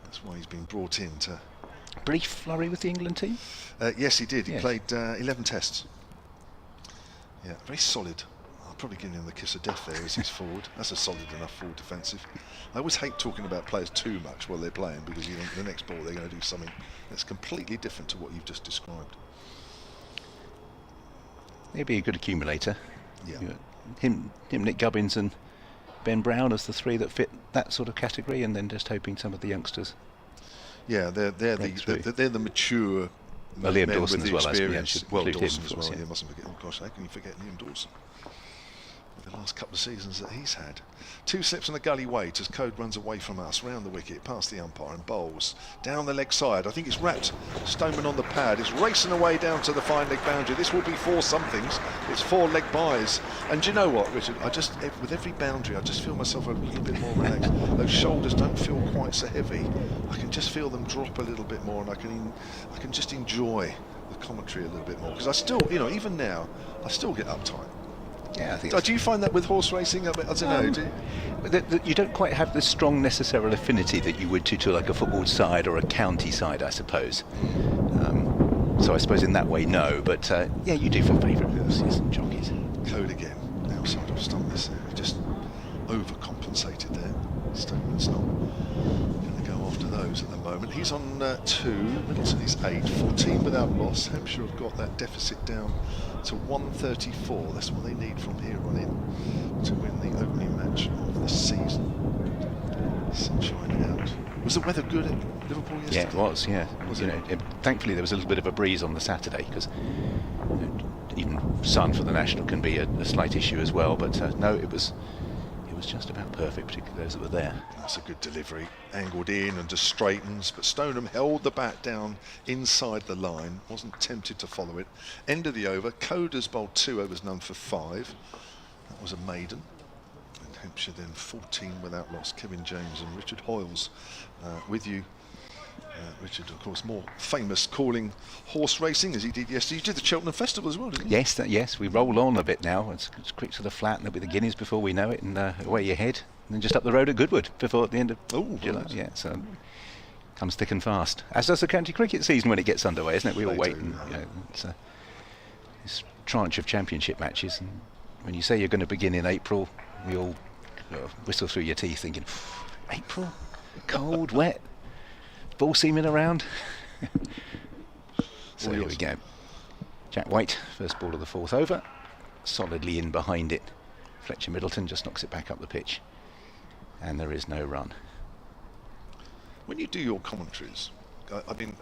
That's why he's been brought in to... Brief flurry with the England team? Yes, he did. He Yes. played 11 tests. Yeah, very solid. I'll probably give him the kiss of death there as he's forward. That's a solid enough forward defensive. I always hate talking about players too much while they're playing, because you think the next ball they're going to do something that's completely different to what you've just described. He'd be a good accumulator. Yeah. Him, Nick Gubbins and Ben Brown as the three that fit that sort of category, and then just hoping some of the youngsters. Yeah, they're the mature Well, Liam men Dawson with as the well, I suppose. experience. Should Well, include him, Dawson of as course, well. yeah. You mustn't forget. Oh gosh, how can you forget Liam Dawson? With the last couple of seasons that he's had. 2 slips and a gully wait as Code runs away from us, round the wicket, past the umpire, and bowls down the leg side. I think it's wrapped Stoneman on the pad. It's racing away down to the fine leg boundary. This will be 4 somethings. It's 4 leg byes. And do you know what, Richard? With every boundary, I just feel myself a little bit more relaxed. Those shoulders don't feel quite so heavy. I can just feel them drop a little bit more, and I can just enjoy the commentary a little bit more. Because I still, even now, I still get uptight. Yeah, I think. Do you find that with horse racing? I don't know. Do you? You don't quite have the strong necessary affinity that you would to like a football side or a county side, I suppose. So I suppose in that way, no. But yeah, you do for favourite horses and jockeys. Code again, outside of stump. Just overcompensated there. Stoneman's not going to go after those at the moment. He's on 2, Middleton is 8, 14 without loss. Hampshire have got that deficit down to 134. That's what they need from here on in to win the opening match of the season. Sunshine out. Was the weather good at Liverpool yesterday? Yeah, it was. Yeah, Was you it? know, thankfully there was a little bit of a breeze on the Saturday, because even sun for the national can be a slight issue as well. But no, it was just about perfect, particularly those that were there. That's a good delivery, angled in and just straightens, but Stoneham held the bat down inside the line, wasn't tempted to follow it. End of the over, Coder's bowled 2 overs, none for 5. That was a maiden. And Hampshire then 14 without loss. Kevin James and Richard Hoyles with you. Richard, of course, more famous calling horse racing as he did yesterday. You did the Cheltenham Festival as well, didn't you? Yes, we roll on a bit now. It's quick to the flat, and there'll be the Guineas before we know it, and away you head. And then just up the road at Goodwood before the end of July. Right. Yeah, so comes thick and fast. As does the county cricket season when it gets underway, isn't it? We all They wait, do, and yeah. it's this tranche of championship matches. And when you say you're going to begin in April, we all whistle through your teeth, thinking, April, cold, wet. Ball seaming around. So here we go. Jack White, first ball of the 4th over, solidly in behind it. Fletcher Middleton just knocks it back up the pitch, and there is no run. When you do your commentaries, I've been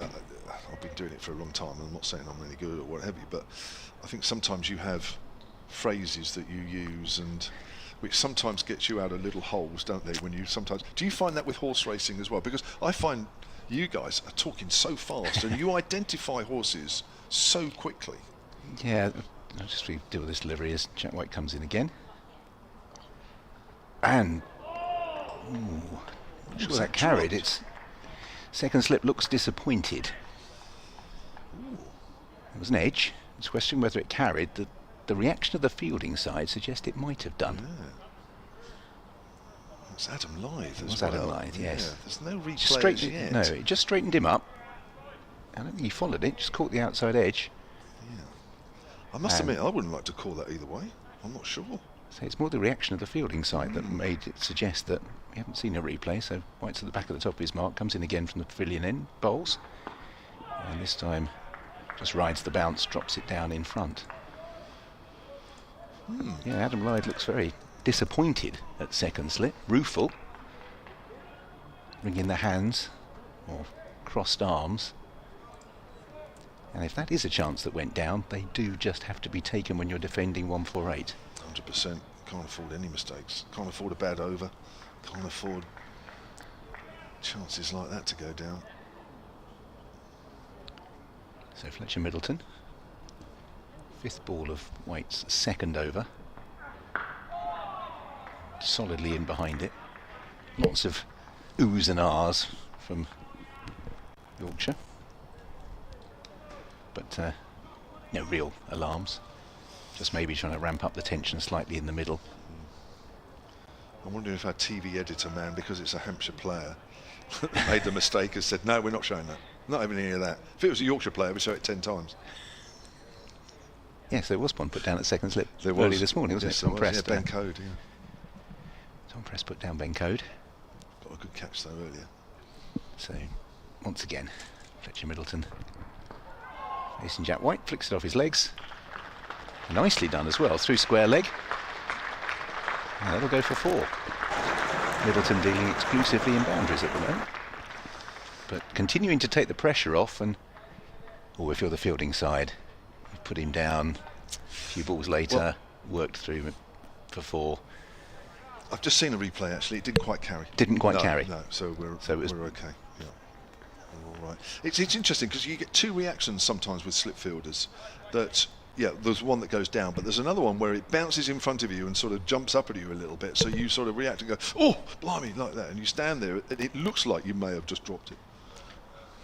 doing it for a long time, and I'm not saying I'm really good or what have you, but I think sometimes you have phrases that you use and which sometimes gets you out of little holes, don't they? Do you find that with horse racing as well? Because I find you guys are talking so fast and you identify horses so quickly. Yeah, I'll just deal with this delivery as Jack White comes in again. And not sure that carried. Its second slip looks disappointed. It was an edge. It's a question whether it carried. The reaction of the fielding side suggests it might have done. Yeah. It's Adam Lyth. It was Adam Lyth, yes. Yeah, there's no Just replay yet. No, it just straightened him up. I don't think he followed it, just caught the outside edge. Yeah. I must admit, I wouldn't like to call that either way. I'm not sure. So it's more the reaction of the fielding side that made it suggest that we haven't seen a replay. So White's at the back of the top of his mark, comes in again from the pavilion end, bowls. And this time just rides the bounce, drops it down in front. Yeah, Adam Lyde looks very disappointed at second slip. Rueful. Wringing the hands or crossed arms. And if that is a chance that went down, they do just have to be taken when you're defending 148. 100%. Can't afford any mistakes. Can't afford a bad over. Can't afford chances like that to go down. So Fletcher Middleton, 5th ball of White's second over. Solidly in behind it. Lots of oohs and ahs from Yorkshire. But no real alarms. Just maybe trying to ramp up the tension slightly in the middle. I'm wondering if our TV editor man, because it's a Hampshire player, made the mistake and said, no, we're not showing that. Not having any of that. If it was a Yorkshire player, we'd show it 10 times. Yes, there was one put down at second slip There early was. this morning, wasn't Yes, it? Tom there was. Prest. Yeah, Ben Code, yeah. Tom Prest put down Ben Code. Got a good catch though earlier. So, once again, Fletcher Middleton facing Jack White, flicks it off his legs. Nicely done as well, through square leg. And that'll go for 4. Middleton dealing exclusively in boundaries at the moment. But continuing to take the pressure off, and if you're the fielding side, you put him down. A few balls later, worked through for 4. I've just seen a replay actually. It didn't quite carry. Didn't quite carry. No, so we're okay. Yeah, we're all right. It's interesting because you get 2 reactions sometimes with slip fielders. That there's one that goes down, but there's another one where it bounces in front of you and sort of jumps up at you a little bit. So you sort of react and go, oh, blimey, like that, and you stand there. It looks like you may have just dropped it.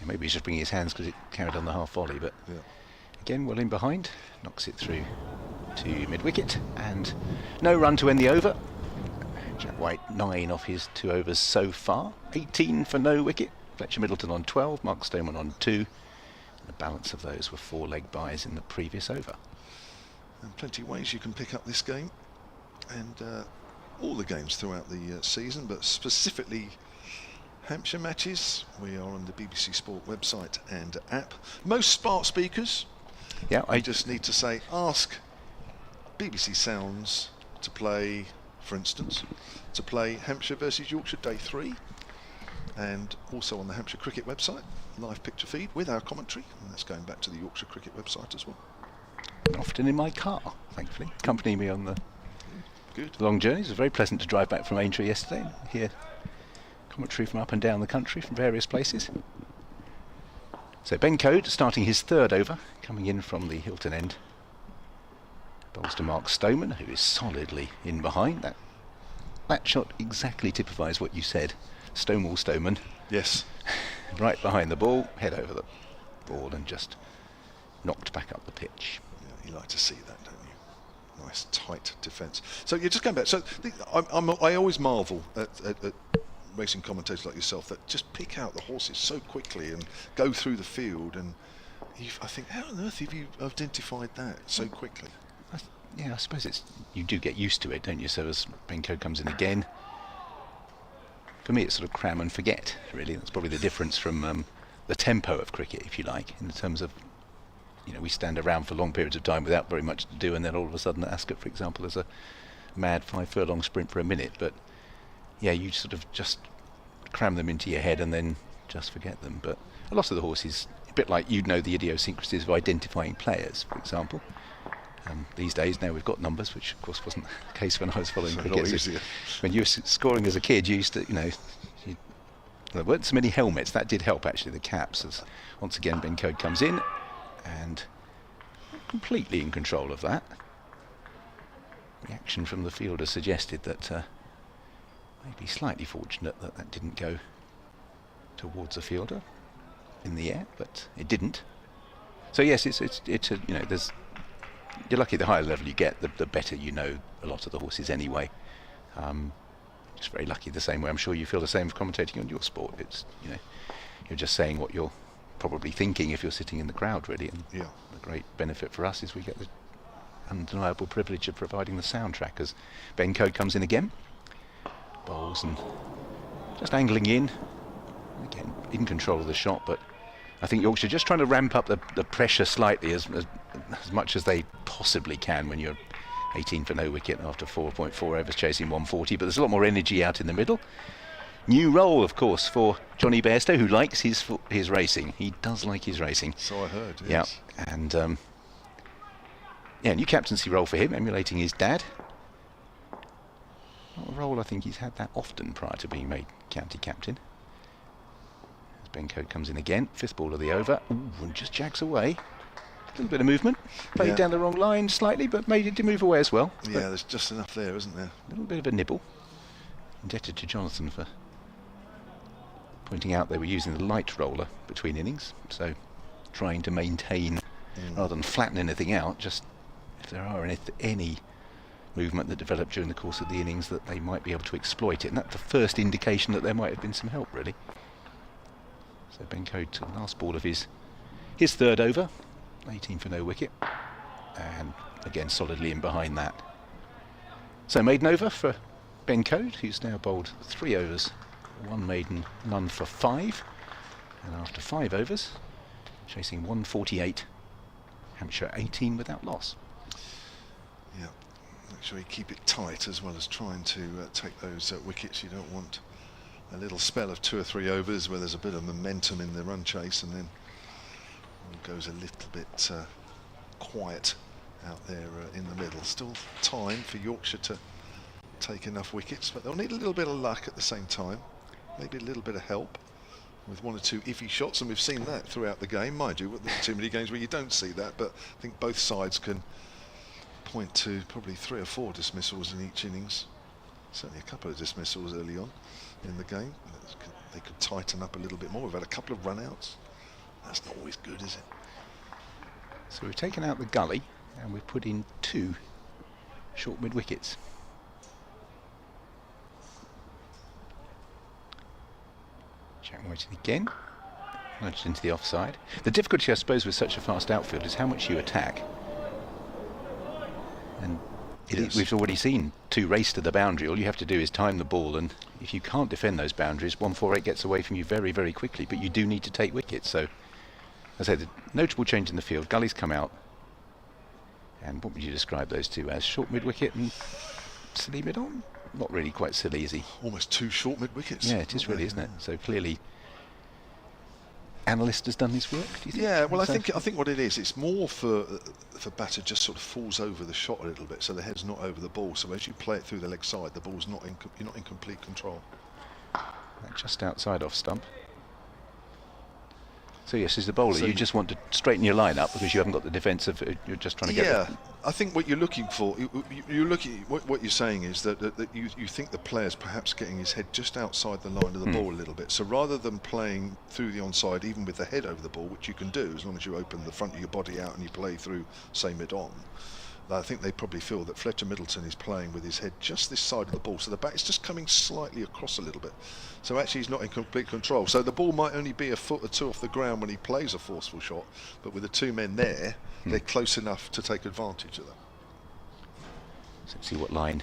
Yeah, maybe he's just bringing his hands because it carried on the half volley, but again, well in behind, knocks it through to mid-wicket, and no run to end the over. Jack White 9 off his 2 overs so far, 18 for no wicket. Fletcher Middleton on 12, Mark Stoneman on 2. And the balance of those were 4 leg byes in the previous over. And plenty of ways you can pick up this game, and all the games throughout the season, but specifically Hampshire matches. We are on the BBC Sport website and app. Most smart speakers. Yeah, I just need to say, ask BBC Sounds to play, for instance, to play Hampshire versus Yorkshire Day 3, and also on the Hampshire Cricket website, live picture feed with our commentary, and that's going back to the Yorkshire Cricket website as well. Often in my car, thankfully, accompanying me on the Good. long journeys. It was very pleasant to drive back from Aintree yesterday and hear commentary from up and down the country from various places. So Ben Code starting his 3rd over, coming in from the Hilton end. Bowls to Mark Stoneman, who is solidly in behind. That shot exactly typifies what you said. Stonewall Stoneman. Yes. Right behind the ball, head over the ball and just knocked back up the pitch. Yeah, you like to see that, don't you? Nice tight defence. So you're just going back. So I always marvel at racing commentators like yourself that just pick out the horses so quickly and go through the field, and I think, how on earth have you identified that so quickly? I suppose you do get used to it, don't you? So as Ben Code comes in again, for me it's sort of cram and forget, really. That's probably the difference from the tempo of cricket, if you like, in terms of, we stand around for long periods of time without very much to do, and then all of a sudden at Ascot, for example, there's a mad 5 furlong sprint for a minute. But you sort of just cram them into your head and then just forget them. But a lot of the horses, a bit like the idiosyncrasies of identifying players, for example. These days now we've got numbers, which of course wasn't the case when I was following cricket. So when you were scoring as a kid, you used to, there weren't so many helmets. That did help actually, the caps. As once again Ben Code comes in and completely in control of that. Reaction from the fielder suggested that maybe slightly fortunate that didn't go towards the fielder in the air, but it didn't. So yes, it's there's, you're lucky the higher level you get, the better you know a lot of the horses anyway. Just very lucky the same way I'm sure you feel the same for commentating on your sport. It's you're just saying what you're probably thinking if you're sitting in the crowd, really. And the great benefit for us is we get the undeniable privilege of providing the soundtrack as Ben Code comes in again. Bowls and just angling in. Again, in control of the shot, but I think Yorkshire just trying to ramp up the pressure slightly as much as they possibly can when you're 18 for no wicket after 4.4 overs chasing 140, but there's a lot more energy out in the middle. New role, of course, for Johnny Bairstow, who likes his racing. He does like his racing. So I heard, yes. Yeah, and new captaincy role for him, emulating his dad. Not a role I think he's had that often prior to being made county captain. As Ben Coate comes in again, 5th ball of the over. Ooh, and just jags away. A little bit of movement. Played down the wrong line slightly, but made it to move away as well. Yeah, there's just enough there, isn't there? A little bit of a nibble. Indebted to Jonathan for pointing out they were using the light roller between innings, so trying to maintain, rather than flatten anything out, just if there are any movement that developed during the course of the innings, that they might be able to exploit it. And that's the first indication that there might have been some help, really. So Ben Coate, last ball of his 3rd over, 18 for no wicket, and again solidly in behind that. So maiden over for Ben Coate, who's now bowled 3 overs, 1 maiden, none for 5, and after 5 overs, chasing 148, Hampshire 18 without loss. Yeah, make sure you keep it tight as well as trying to take those wickets. You don't want a little spell of 2 or 3 overs where there's a bit of momentum in the run chase and then it goes a little bit quiet out there in the middle. Still time for Yorkshire to take enough wickets, but they'll need a little bit of luck at the same time, maybe a little bit of help with 1 or 2 iffy shots, and we've seen that throughout the game. Mind you, there's too many games where you don't see that, but I think both sides can point to probably 3 or 4 dismissals in each innings, certainly a couple of dismissals early on in the game. They could tighten up a little bit more. We've had a couple of run-outs. That's not always good, is it? So we've taken out the gully and we've put in 2 short mid-wickets. Jack Whiting again, nudged into the offside. The difficulty, I suppose, with such a fast outfield is how much you attack. And we've already seen 2 race to the boundary. All you have to do is time the ball, and if you can't defend those boundaries, 148 gets away from you very, very quickly, but you do need to take wickets. So, as I said, a notable change in the field. Gully's come out. And what would you describe those 2 as? Short mid-wicket and silly mid-on? Not really quite silly, is he? Almost 2 short mid-wickets. Yeah, it is really, isn't it? So clearly, analyst has done his work, do you think? Yeah, well, I think what it is, it's more for batter just sort of falls over the shot a little bit, so the head's not over the ball. So as you play it through the leg side, the ball's you're not in complete control. Just outside off stump. So yes, as the bowler, So you just want to straighten your line up because you haven't got the defensive. You're just trying to get. Yeah, I think what you're looking for, you're looking. What you're saying is that you think the player's perhaps getting his head just outside the line of the ball a little bit. So rather than playing through the onside, even with the head over the ball, which you can do as long as you open the front of your body out and you play through, say, mid-on. I think they probably feel that Fletcher Middleton is playing with his head just this side of the ball, so the bat is just coming slightly across a little bit. So actually he's not in complete control. So the ball might only be a foot or 2 off the ground when he plays a forceful shot, but with the 2 men there, they're close enough to take advantage of that. So let's see what line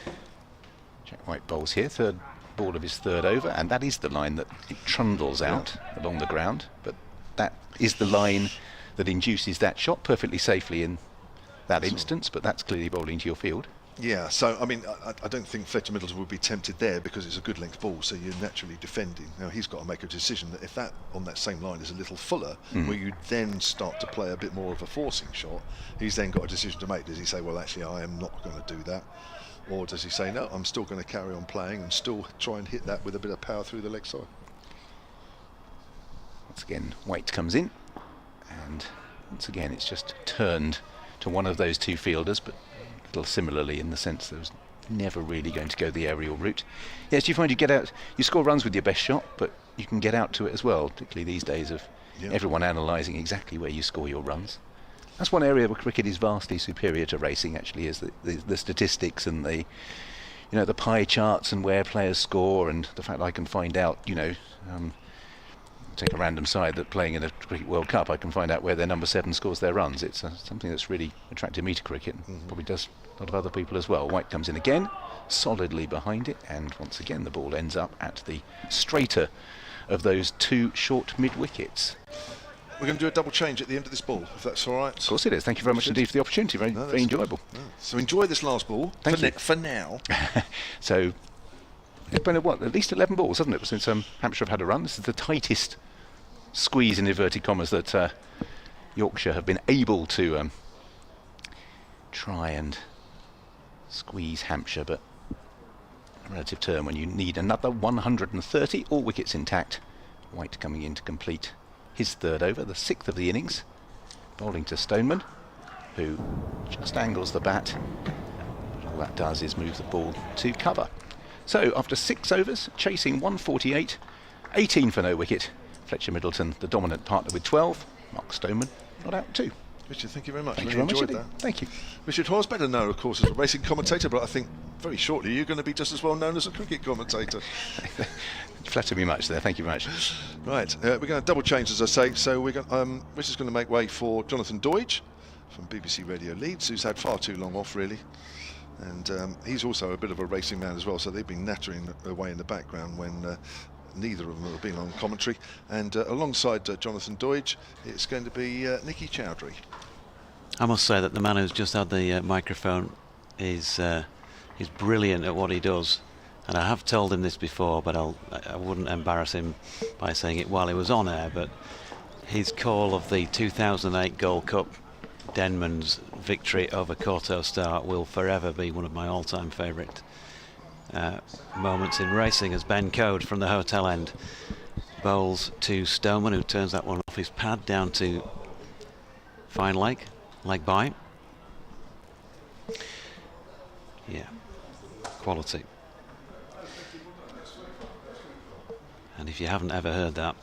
Jack White bowls here. 3rd ball of his 3rd over, and that is the line that it trundles out along the ground, but that is the line that induces that shot perfectly safely in that instance, but that's clearly bowling to your field. Yeah, so I mean, I don't think Fletcher Middleton would be tempted there because it's a good length ball, so you're naturally defending. Now he's got to make a decision that if that on that same line is a little fuller, where you then start to play a bit more of a forcing shot, he's then got a decision to make. Does he say, well, actually, I am not going to do that? Or does he say, no, I'm still going to carry on playing and still try and hit that with a bit of power through the leg side? Once again, White comes in, and once again, it's just turned to one of those 2 fielders, but a little similarly in the sense there was never really going to go the aerial route. Yes, you find you get out, you score runs with your best shot, but you can get out to it as well, particularly these days of everyone analysing exactly where you score your runs. That's one area where cricket is vastly superior to racing, actually, is the statistics and the pie charts and where players score, and the fact that I can find out, take a random side that playing in a Cricket World Cup, I can find out where their number 7 scores their runs. It's something that's really attracted me to cricket, and probably does a lot of other people as well. White comes in again, solidly behind it, and once again the ball ends up at the straighter of those 2 short mid-wickets. we're going to do a double change at the end of this ball, if that's all right. Of course it is. Thank you very much indeed for the opportunity. Very enjoyable. No. So enjoy this last ball for now. So it's been at least 11 balls, hasn't it, since Hampshire have had a run. This is the tightest squeeze in inverted commas that Yorkshire have been able to try and squeeze Hampshire, but a relative term when you need another 130, all wickets intact. White coming in to complete his third over, the 6th of the innings, bowling to Stoneman, who just angles the bat, but all that does is move the ball to cover. So after 6 overs, chasing 148, 18 for no wicket, Fletcher Middleton the dominant partner with 12, Mark Stoneman not out 2. Richard, thank you very much. Thank you Really very much enjoyed indeed. that. Thank you. Richard Hawes, better known, of course, as a racing commentator, but I think very shortly you're going to be just as well known as a cricket commentator. Flatter me much there. Thank you very much. Right, we're going to double change, as I say. So we're going. Richard's going to make way for Jonathan Doidge from BBC Radio Leeds, who's had far too long off, really. And he's also a bit of a racing man as well, so they've been nattering away in the background when neither of them have been on commentary. And alongside Jonathan Doidge, it's going to be Nicky Chowdhury. I must say that the man who's just had the microphone is brilliant at what he does. And I have told him this before, but I wouldn't embarrass him by saying it while he was on air, but his call of the 2008 Gold Cup Denman's victory over Courtauld Star will forever be one of my all-time favourite moments in racing, as Ben Code from the hotel end bowls to Stoneman, who turns that one off his pad down to fine leg by. Yeah, quality. And if you haven't ever heard that,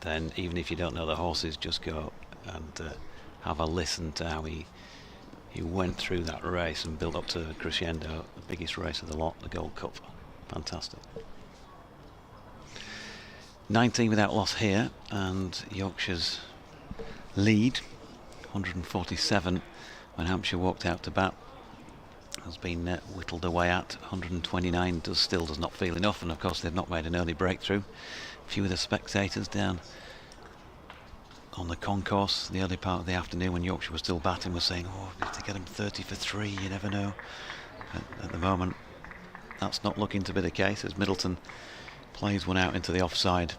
then even if you don't know the horses, just go and have a listen to how he went through that race and built up to crescendo, the biggest race of the lot, the Gold Cup. Fantastic. 19 without loss here, and Yorkshire's lead, 147 when Hampshire walked out to bat, has been whittled away at 129. Still does not feel enough, and of course they've not made an early breakthrough. A few of the spectators down on the concourse the early part of the afternoon when Yorkshire was still batting were saying, oh, if they get him 30 for 3, you never know. At the moment that's not looking to be the case, as Middleton plays one out into the offside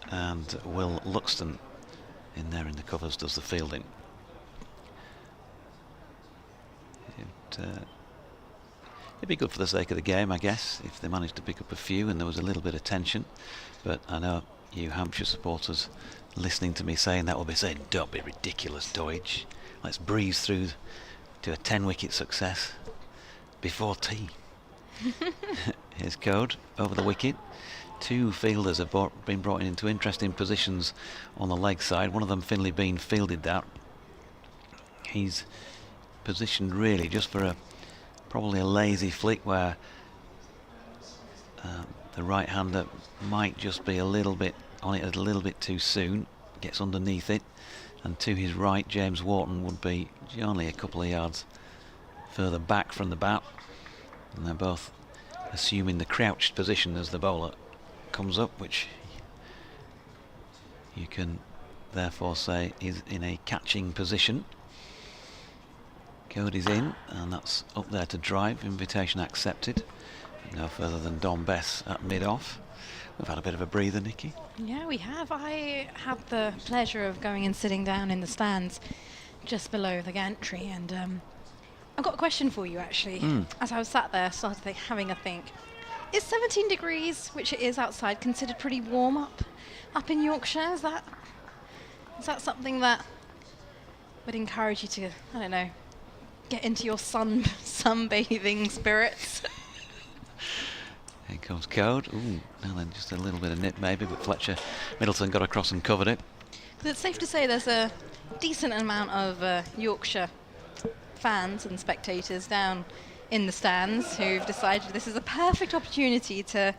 and Will Luxton in there in the covers does the fielding. It'd be good for the sake of the game, I guess, if they managed to pick up a few and there was a little bit of tension. But I know you Hampshire supporters listening to me saying that will be saying, don't be ridiculous, Doidge. Let's breeze through to a 10-wicket success before tea. Here's Code over the wicket. 2 fielders have been brought into interesting positions on the leg side. One of them, Finlay Bean, fielded that. He's positioned really just for probably a lazy flick where the right-hander might just be a little bit on it a little bit too soon, gets underneath it, and to his right James Wharton would be only a couple of yards further back from the bat, and they're both assuming the crouched position as the bowler comes up, which you can therefore say is in a catching position. Code is in, and that's up there to drive. Invitation accepted. No further than Don Bess at mid-off. We've had a bit of a breather, Nikki. Yeah, we have. I had the pleasure of going and sitting down in the stands just below the gantry, and I've got a question for you, actually. As I was sat there, started having a think. Is 17 degrees, which it is outside, considered pretty warm up in Yorkshire? Is that something that would encourage you to, I don't know, get into your sunbathing spirits? Here comes Code. Ooh, now then, just a little bit of nip maybe, but Fletcher Middleton got across and covered it. Because it's safe to say there's a decent amount of Yorkshire fans and spectators down in the stands who've decided this is a perfect opportunity to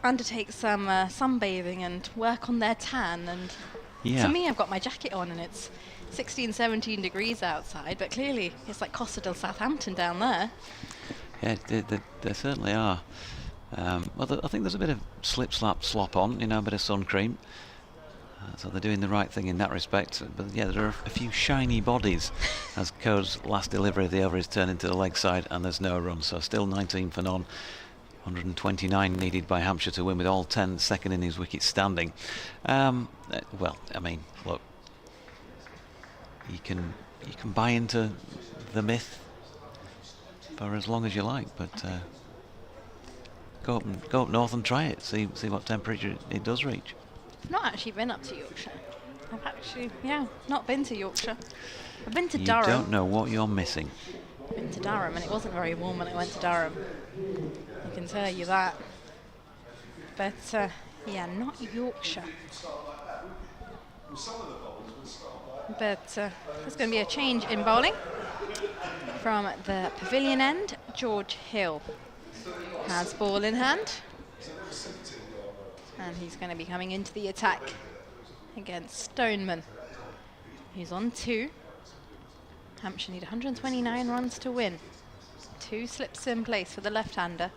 undertake some sunbathing and work on their tan. And Yeah. for me, I've got my jacket on and it's 16, 17 degrees outside, but clearly it's like Costa del Southampton down there. Yeah, there certainly are. Well, I think there's a bit of slip, slap, slop on, a bit of sun cream. So they're doing the right thing in that respect. But yeah, there are a few shiny bodies as Code's last delivery of the over is turned into the leg side, and there's no run. So still 19 for none. 129 needed by Hampshire to win with all 10 second innings wickets standing. Well, I mean, look, you can buy into the myth for as long as you like, but go up north and try it. See what temperature it does reach. I've not actually been up to Yorkshire. I've actually, not been to Yorkshire. I've been to You Durham. don't know what you're missing. I've been to Durham, and it wasn't very warm when I went to Durham. I can tell you that. But not Yorkshire. But there's going to be a change in bowling. From the pavilion end, George Hill has ball in hand. And he's going to be coming into the attack against Stoneman, who's on 2. Hampshire need 129 runs to win. 2 slips in place for the left-hander.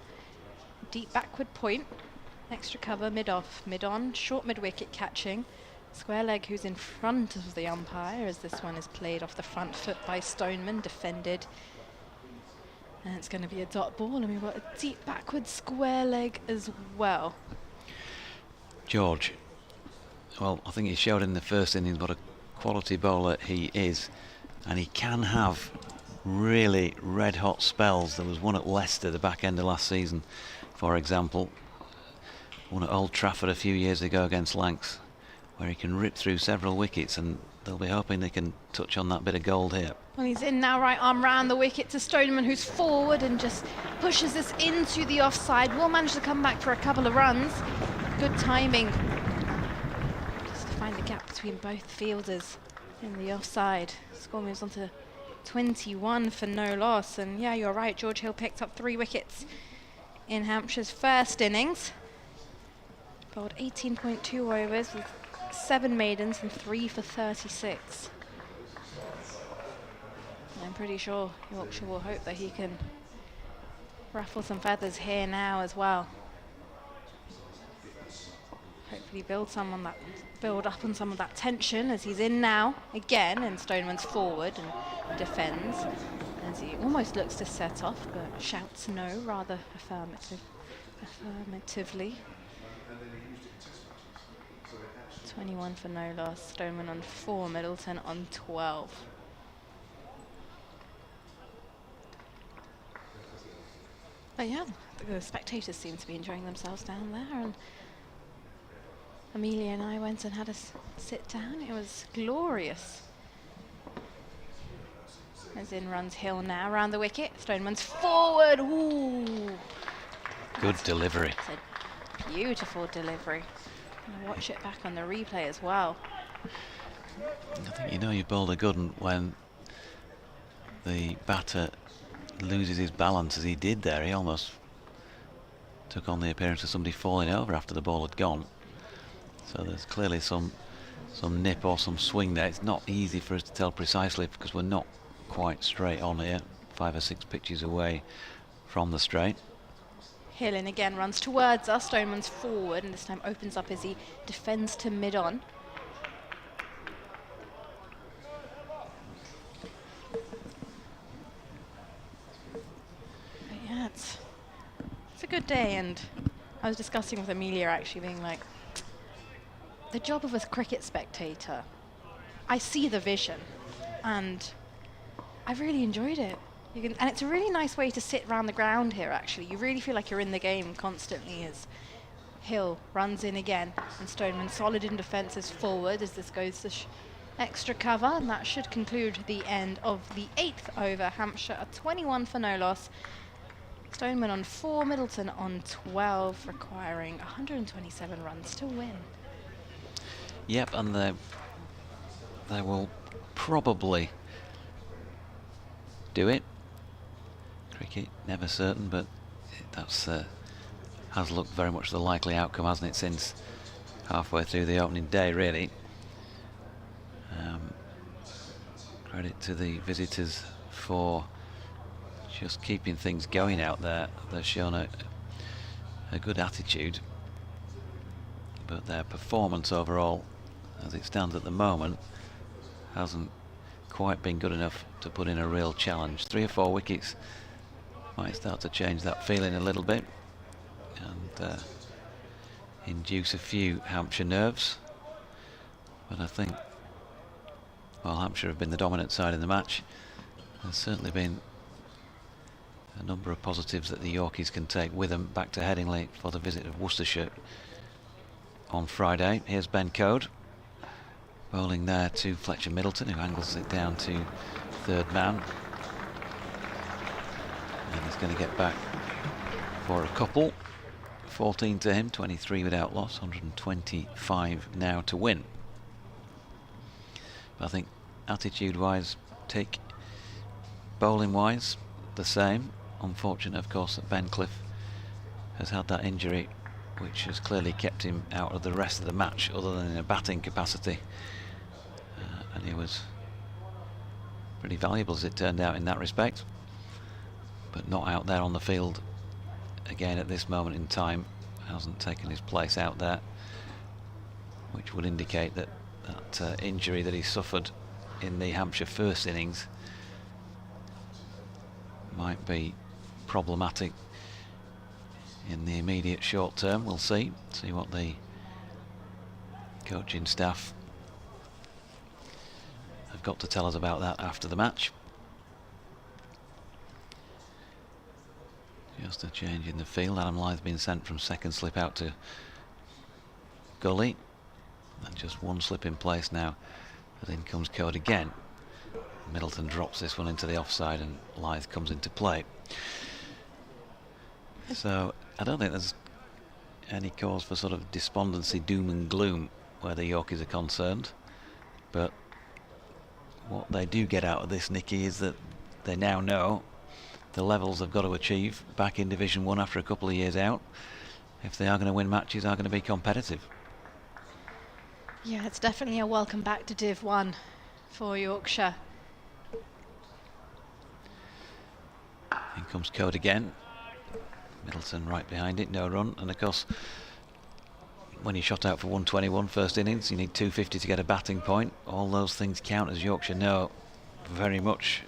Deep backward point, extra cover mid-off, mid-on, short mid-wicket catching. Square leg who's in front of the umpire as this one is played off the front foot by Stoneman, defended. And it's going to be a dot ball, and we've got a deep backward square leg as well. George, well, I think he showed in the first innings what a quality bowler he is, and he can have really red hot spells. There was one at Leicester the back end of last season, for example, one at Old Trafford a few years ago against Lancs, where he can rip through several wickets, and they'll be hoping they can touch on that bit of gold here. Well, he's in now, right arm round the wicket to Stoneman, who's forward and just pushes this into the offside. Will manage to come back for a couple of runs. Good timing just to find the gap between both fielders in the offside. Score moves on to 21 for no loss. And yeah, you're right, George Hill picked up 3 wickets in Hampshire's first innings. Bowled 18.2 overs with 7 maidens and 3 for 36. I'm pretty sure Yorkshire will hope that he can ruffle some feathers here now as well. Hopefully build up on some of that tension as he's in now again, and Stoneman's forward and defends as he almost looks to set off, but shouts no rather affirmatively. 21 for no loss. Stoneman on 4, Middleton on 12. But yeah, the spectators seem to be enjoying themselves down there, and Amelia and I went and had a sit down. It was glorious. As in runs Hill now around the wicket. Stoneman's forward. Ooh. Good delivery. It's a beautiful delivery. I'll watch it back on the replay as well. I think you know you bowled a good one when the batter loses his balance as he did there. He almost took on the appearance of somebody falling over after the ball had gone. So there's clearly some nip or some swing there. It's not easy for us to tell precisely because we're not quite straight on here, 5 or 6 pitches away from the straight. Hill in again, runs towards us. Stoneman's forward, and this time opens up as he defends to mid-on. But yeah, it's a good day, and I was discussing with Amelia actually, being like, the job of a cricket spectator, I see the vision, and I really enjoyed it. And it's a really nice way to sit around the ground here, actually. You really feel like you're in the game constantly as Hill runs in again, and Stoneman solid in defence is forward as this goes to extra cover, and that should conclude the end of the 8th over. Hampshire are 21 for no loss. Stoneman on 4, Middleton on 12, requiring 127 runs to win. Yep, and they will probably do it. Cricket, never certain, but that's has looked very much the likely outcome, hasn't it, since halfway through the opening day, really. Credit to the visitors for just keeping things going out there. They've shown a good attitude, but their performance overall as it stands at the moment, hasn't quite been good enough to put in a real challenge. 3 or 4 wickets might start to change that feeling a little bit and induce a few Hampshire nerves. But I think, while Hampshire have been the dominant side in the match, there's certainly been a number of positives that the Yorkies can take with them back to Headingley for the visit of Worcestershire on Friday. Here's Ben Code bowling there to Fletcher Middleton, who angles it down to third man, and he's going to get back for a couple. 14 to him, 23 without loss, 125 now to win. But I think attitude wise, tick, bowling wise, the same. Unfortunate, of course, that Ben Cliff has had that injury, which has clearly kept him out of the rest of the match, other than in a batting capacity. And he was pretty valuable, as it turned out, in that respect, but not out there on the field again at this moment in time. Hasn't taken his place out there, which would indicate that that injury that he suffered in the Hampshire first innings might be problematic in the immediate short term. We'll see what the coaching staff have got to tell us about that after the match. Just a change in the field. Adam Lyth been sent from second slip out to gully, and just one slip in place now. But in comes Code again. Middleton drops this one into the offside and Lyth comes into play. So I don't think there's any cause for sort of despondency, doom and gloom where the Yorkies are concerned, but what they do get out of this, Nicky, is that they now know the levels they've got to achieve back in Division 1 after a couple of years out, if they are going to win matches, are going to be competitive. Yeah, it's definitely a welcome back to Div 1 for Yorkshire. In comes Code again. Middleton right behind it, no run. And of course, when you shot out for 121 first innings, you need 250 to get a batting point. All those things count, as Yorkshire know very much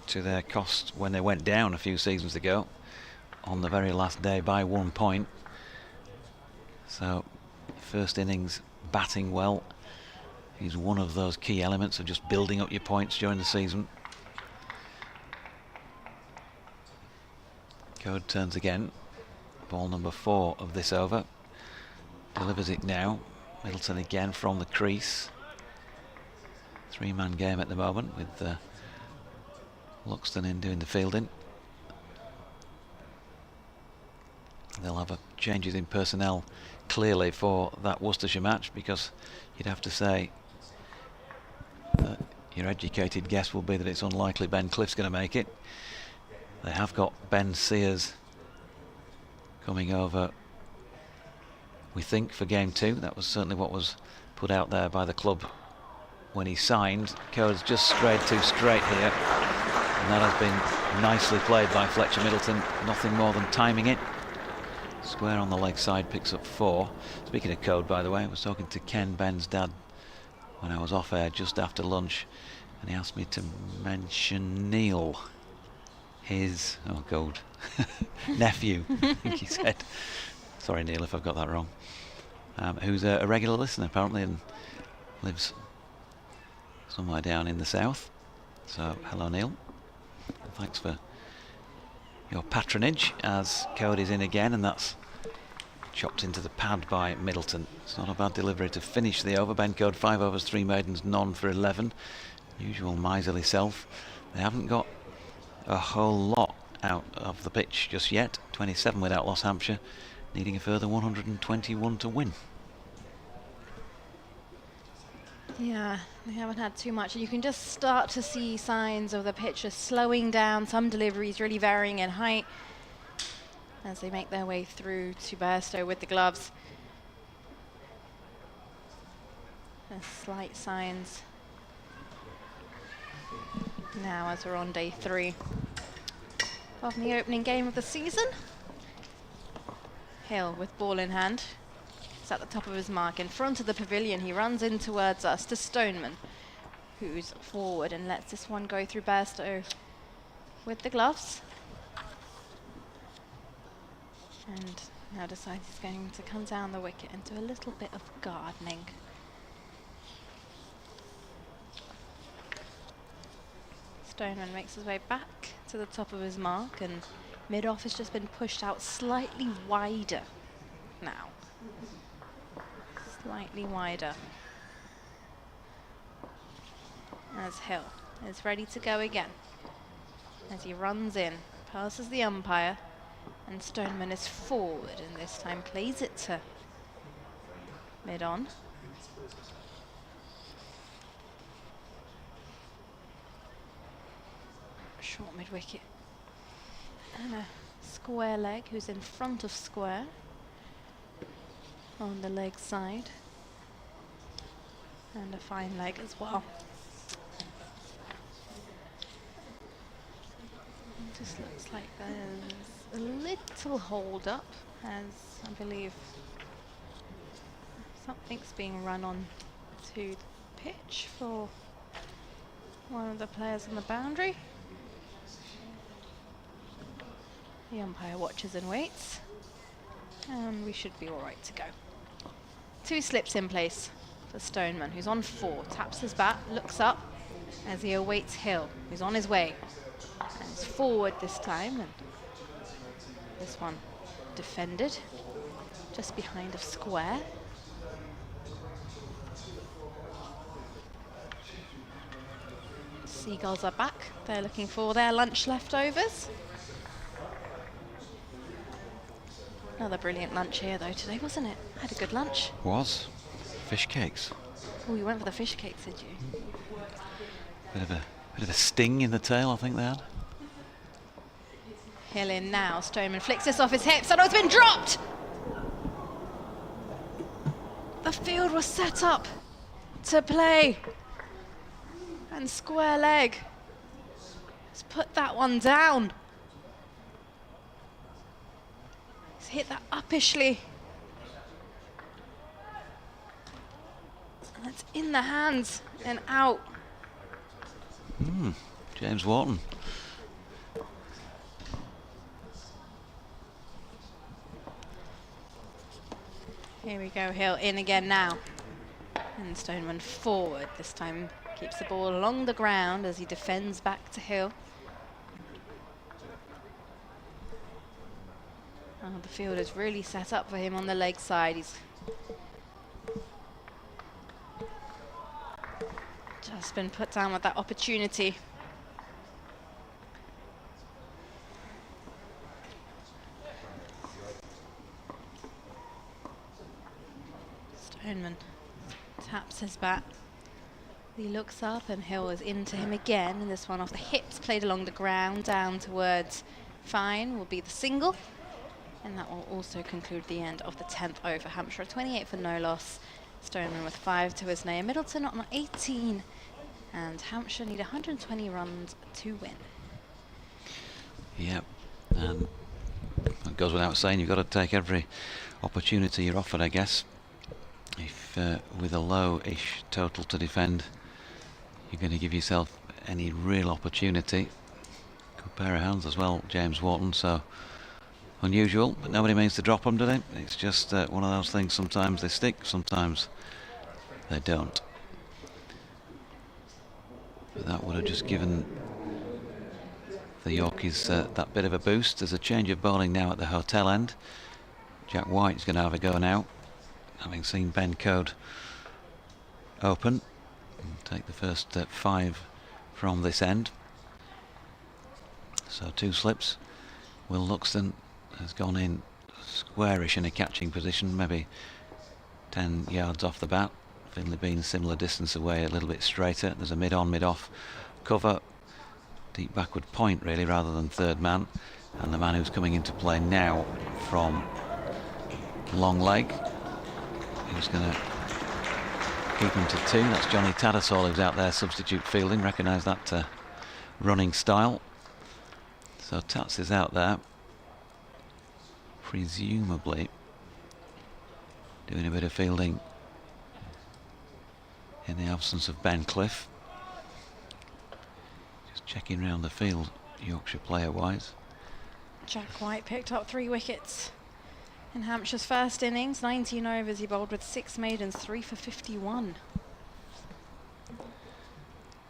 to their cost when they went down a few seasons ago on the very last day by 1 point. So first innings batting well is one of those key elements of just building up your points during the season. Code turns again. Ball number 4 of this over. Delivers it now. Middleton again from the crease. 3-man game at the moment with Luxton in doing the fielding. They'll have changes in personnel clearly for that Worcestershire match, because you'd have to say that your educated guess will be that it's unlikely Ben Cliff's going to make it. They have got Ben Sears coming over, we think, for game 2. That was certainly what was put out there by the club when he signed. Code's just strayed too straight here, and that has been nicely played by Fletcher Middleton. Nothing more than timing it. Square on the leg side, picks up 4. Speaking of Code, by the way, I was talking to Ken, Ben's dad, when I was off air just after lunch, and he asked me to mention Neil, his, oh God, nephew, I think he said. Sorry Neil if I've got that wrong. Who's a regular listener apparently and lives somewhere down in the south. So hello Neil, thanks for your patronage, as Code is in again, and that's chopped into the pad by Middleton. It's not a bad delivery to finish the over. Ben Code 5 overs, 3 maidens, none for 11. Usual miserly self. They haven't got a whole lot out of the pitch just yet. 27 without loss Hampshire, needing a further 121 to win. Yeah, they haven't had too much. You can just start to see signs of the pitch just slowing down, some deliveries really varying in height as they make their way through to Bairstow with the gloves. There's slight signs now as we're on day 3 of the opening game of the season. Hill with ball in hand, He's at the top of his mark in front of the pavilion. He runs in towards us to Stoneman, who's forward and lets this one go through Bairstow with the gloves. And now decides he's going to come down the wicket and do a little bit of gardening. Stoneman makes his way back to the top of his mark, and mid-off has just been pushed out slightly wider now. Slightly wider. As Hill is ready to go again. As he runs in, passes the umpire, and Stoneman is forward, and this time plays it to mid-on. Short mid-wicket. And a square leg who's in front of square on the leg side. And a fine leg as well. It just looks like there's a little hold up, as I believe something's being run on to the pitch for one of the players on the boundary. The umpire watches and waits, and we should be all right to go. 2 slips in place for Stoneman, who's on 4, taps his bat, looks up as he awaits Hill, who's on his way. And he's forward this time, and this one defended just behind of square. Seagulls are back. They're looking for their lunch leftovers. Another brilliant lunch here though today, wasn't it? Had a good lunch. Was. Fish cakes. Oh, you went for the fish cakes, did you? Bit of a sting in the tail, I think they had. Hill in now. Stoneman flicks this off his hips. Oh no, it's been dropped! The field was set up to play. And square leg has put that one down. He's hit that uppishly. And it's in the hands and out. James Wharton. Here we go, Hill in again now. And Stoneman forward. This time keeps the ball along the ground as he defends back to Hill. Oh, the field is really set up for him on the leg side. He's just been put down with that opportunity. Stoneman taps his bat. He looks up and Hill is into him again, and this one off the hips, played along the ground down towards fine will be the single, and that will also conclude the end of the 10th over. Hampshire 28 for no loss. Stoneman with 5 to his name. Middleton on 18, and Hampshire need 120 runs to win. Yep, and it goes without saying, you've got to take every opportunity you're offered, I guess. If with a low-ish total to defend, you're going to give yourself any real opportunity. Good pair of hands as well, James Wharton, so unusual, but nobody means to drop them, do they? It's just one of those things, sometimes they stick, sometimes they don't. But that would have just given the Yorkies that bit of a boost. There's a change of bowling now at the hotel end. Jack White's going to have a go now, having seen Ben Code open and take the first 5 from this end. So 2 slips. Will Luxton has gone in squarish in a catching position, maybe 10 yards off the bat. Finley Bean similar distance away, a little bit straighter. There's a mid-on, mid-off cover, deep backward point really, rather than third man. And the man who's coming into play now from long leg, who's going to keep him to 2. That's Johnny Tattersall, who's out there substitute fielding. Recognise that running style. So Tats is out there, presumably doing a bit of fielding in the absence of Ben Cliff. Just checking round the field, Yorkshire player-wise. Jack White picked up 3 wickets in Hampshire's first innings. 19 overs, he bowled with 6 maidens, 3 for 51.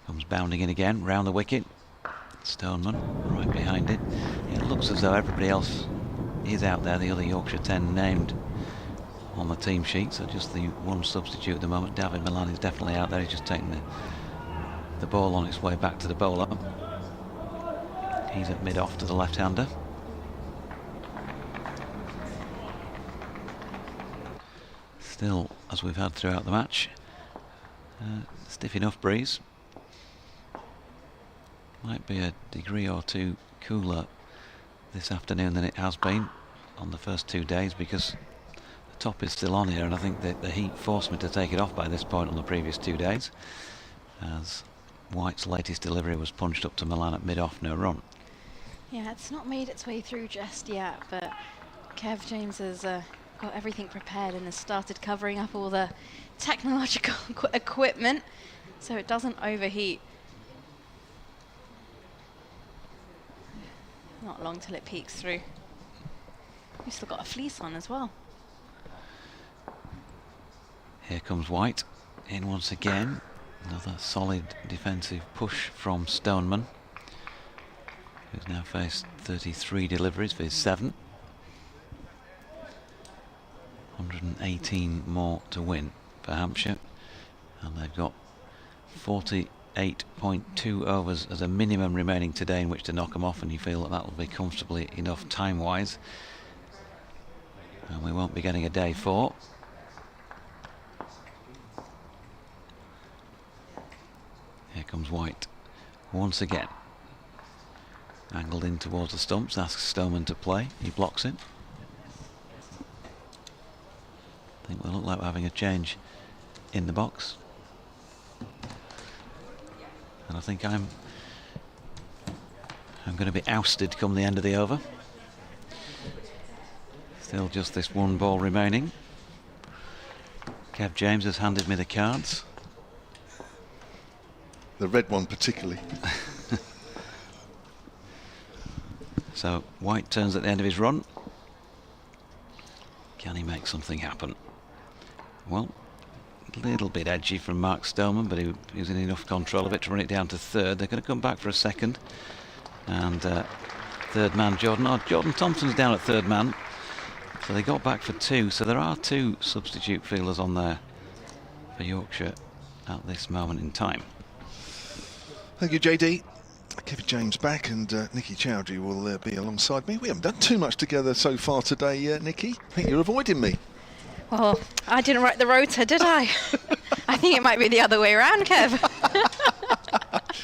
Comes bounding in again, round the wicket. Stoneman right behind it. It looks as though everybody else is out there, the other Yorkshire 10 named on the team sheet, so just the one substitute at the moment. David Milan is definitely out there. He's just taking the ball on its way back to the bowler. He's at mid-off to the left-hander. Still, as we've had throughout the match, stiff enough breeze. Might be a degree or two cooler this afternoon than it has been on the first 2 days, because the top is still on here, and I think that the heat forced me to take it off by this point on the previous 2 days, as White's latest delivery was punched up to Milan at mid-off, no run. Yeah, it's not made its way through just yet, but Kev James has got everything prepared and has started covering up all the technological equipment so it doesn't overheat. Not long till it peeks through. We've still got a fleece on as well. Here comes White in once again. Another solid defensive push from Stoneman, who's now faced 33 deliveries for his 7. 118 more to win for Hampshire, and they've got 48.2 overs as a minimum remaining today in which to knock them off, and you feel that will be comfortably enough time-wise, and we won't be getting a day 4. Here comes White once again, angled in towards the stumps, asks Stoneman to play, he blocks it. I think we'll look like we're having a change in the box, and I think I'm going to be ousted come the end of the over. Still just this one ball remaining. Kev James has handed me the cards. The red one particularly. So White turns at the end of his run. Can he make something happen? Well, a little bit edgy from Mark Stoneman, but he was in enough control of it to run it down to third. They're going to come back for a second, and third man Jordan Thompson's down at third man, so they got back for 2. So there are 2 substitute fielders on there for Yorkshire at this moment in time. Thank you, JD. Kevin James back, and Nikki Chowdhury will be alongside me. We haven't done too much together so far today, Nikki. I think you're avoiding me. Well, I didn't write the rota, did I? I think it might be the other way around, Kev.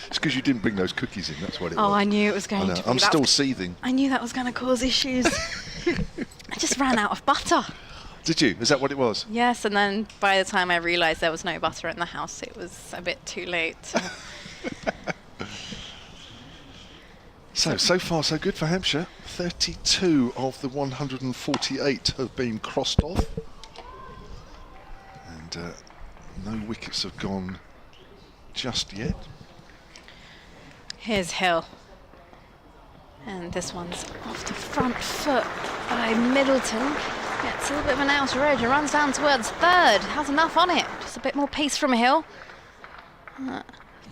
It's because you didn't bring those cookies in, that's what it was. Oh, I knew it was going to be. I'm still seething. I knew that was going to cause issues. I just ran out of butter. Did you? Is that what it was? Yes, and then by the time I realised there was no butter in the house, it was a bit too late. So far so good for Hampshire. 32 of the 148 have been crossed off. And no wickets have gone just yet. Here's Hill. And this one's off the front foot by Middleton. Gets a little bit of an outer edge and runs down towards third. Has enough on it. Just a bit more pace from Hill.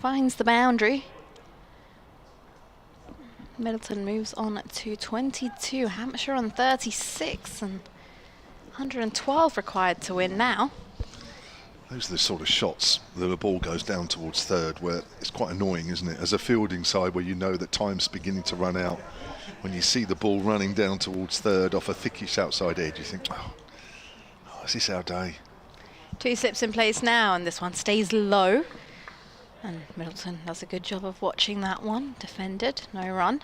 Finds the boundary. Middleton moves on to 22. Hampshire on 36 and 112 required to win now. Those are the sort of shots that the ball goes down towards third, where it's quite annoying, isn't it? As a fielding side, where you know that time's beginning to run out, when you see the ball running down towards third off a thickish outside edge, you think, oh, is this our day? 2 slips in place now, and this one stays low. And Middleton does a good job of watching that one. Defended, no run.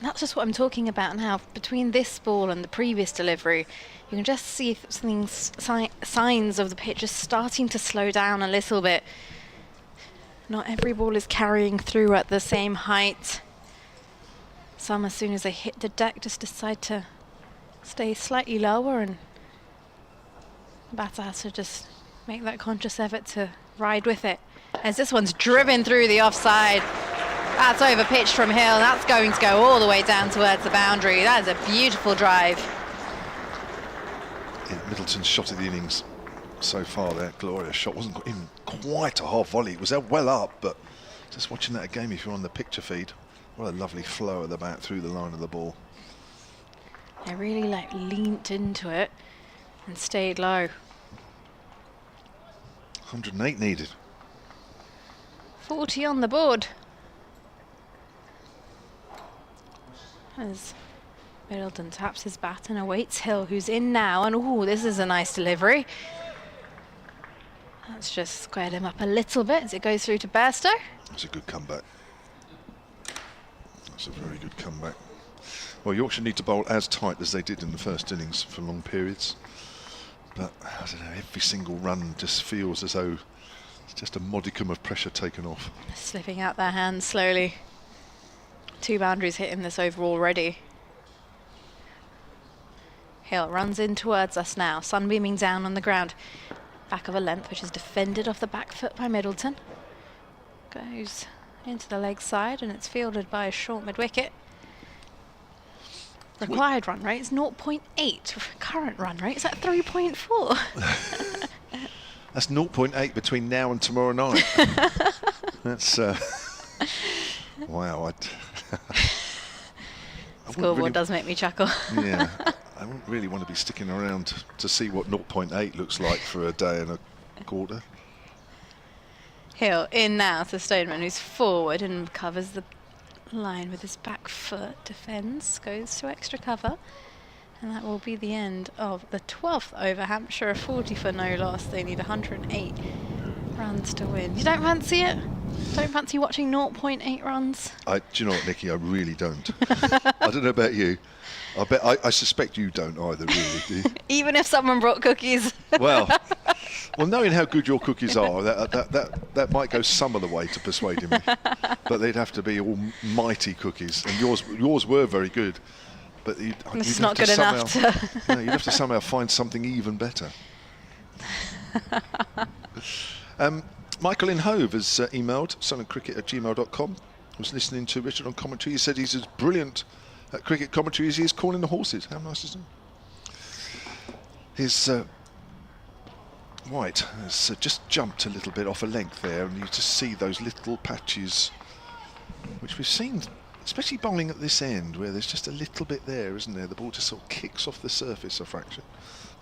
That's just what I'm talking about now. Between this ball and the previous delivery, you can just see signs of the pitch just starting to slow down a little bit. Not every ball is carrying through at the same height. Some, as soon as they hit the deck, just decide to stay slightly lower and The batter has to just make that conscious effort to ride with it. As this one's driven through the offside. That's over pitched from Hill. That's going to go all the way down towards the boundary. That is a beautiful drive. Yeah, Middleton's shot of the innings so far there. Glorious shot. Wasn't even quite a half volley. It was well up, but just watching that again, if you're on the picture feed, what a lovely flow at the bat through the line of the ball. They really leant into it and stayed low. 108 needed. 40 on the board. As Middleton taps his bat and awaits Hill, who's in now. And ooh, this is a nice delivery. That's just squared him up a little bit as it goes through to Bairstow. That's a good comeback. That's a very good comeback. Well, Yorkshire need to bowl as tight as they did in the first innings for long periods. But, I don't know, every single run just feels as though it's just a modicum of pressure taken off. Slipping out their hands slowly. 2 boundaries hit in this over already. Hill runs in towards us now, sunbeaming down on the ground. Back of a length, which is defended off the back foot by Middleton. Goes into the leg side, and it's fielded by a short mid-wicket. Required run rate is 0.8. Current run rate is at 3.4. That's 0.8 between now and tomorrow night. That's wow. Scoreboard does make me chuckle. Yeah, I wouldn't really want to be sticking around to see what 0.8 looks like for a day and a quarter. Hill in now to Stoneman, who's forward and covers the line with his back foot, defends, goes to extra cover, and that will be the end of the 12th over. Hampshire a 40 for no loss. They need 108 runs to win. You don't fancy it? Don't fancy watching 0.8 runs? Do you know what, Nikki? I really don't. I don't know about you. I suspect you don't either, really, do you? Even if someone brought cookies. Well, knowing how good your cookies are, that might go some of the way to persuading me. But they'd have to be almighty cookies, and yours were very good. But it's not good enough to. No, you'd have to somehow find something even better. Michael in Hove has emailed sunandcricket@gmail.com. Was listening to Richard on commentary. He said he's as brilliant at cricket commentary as he is calling the horses. How nice is that? His White has just jumped a little bit off a length there, and you just see those little patches, which we've seen, especially bowling at this end, where there's just a little bit there, isn't there? The ball just sort of kicks off the surface a fraction.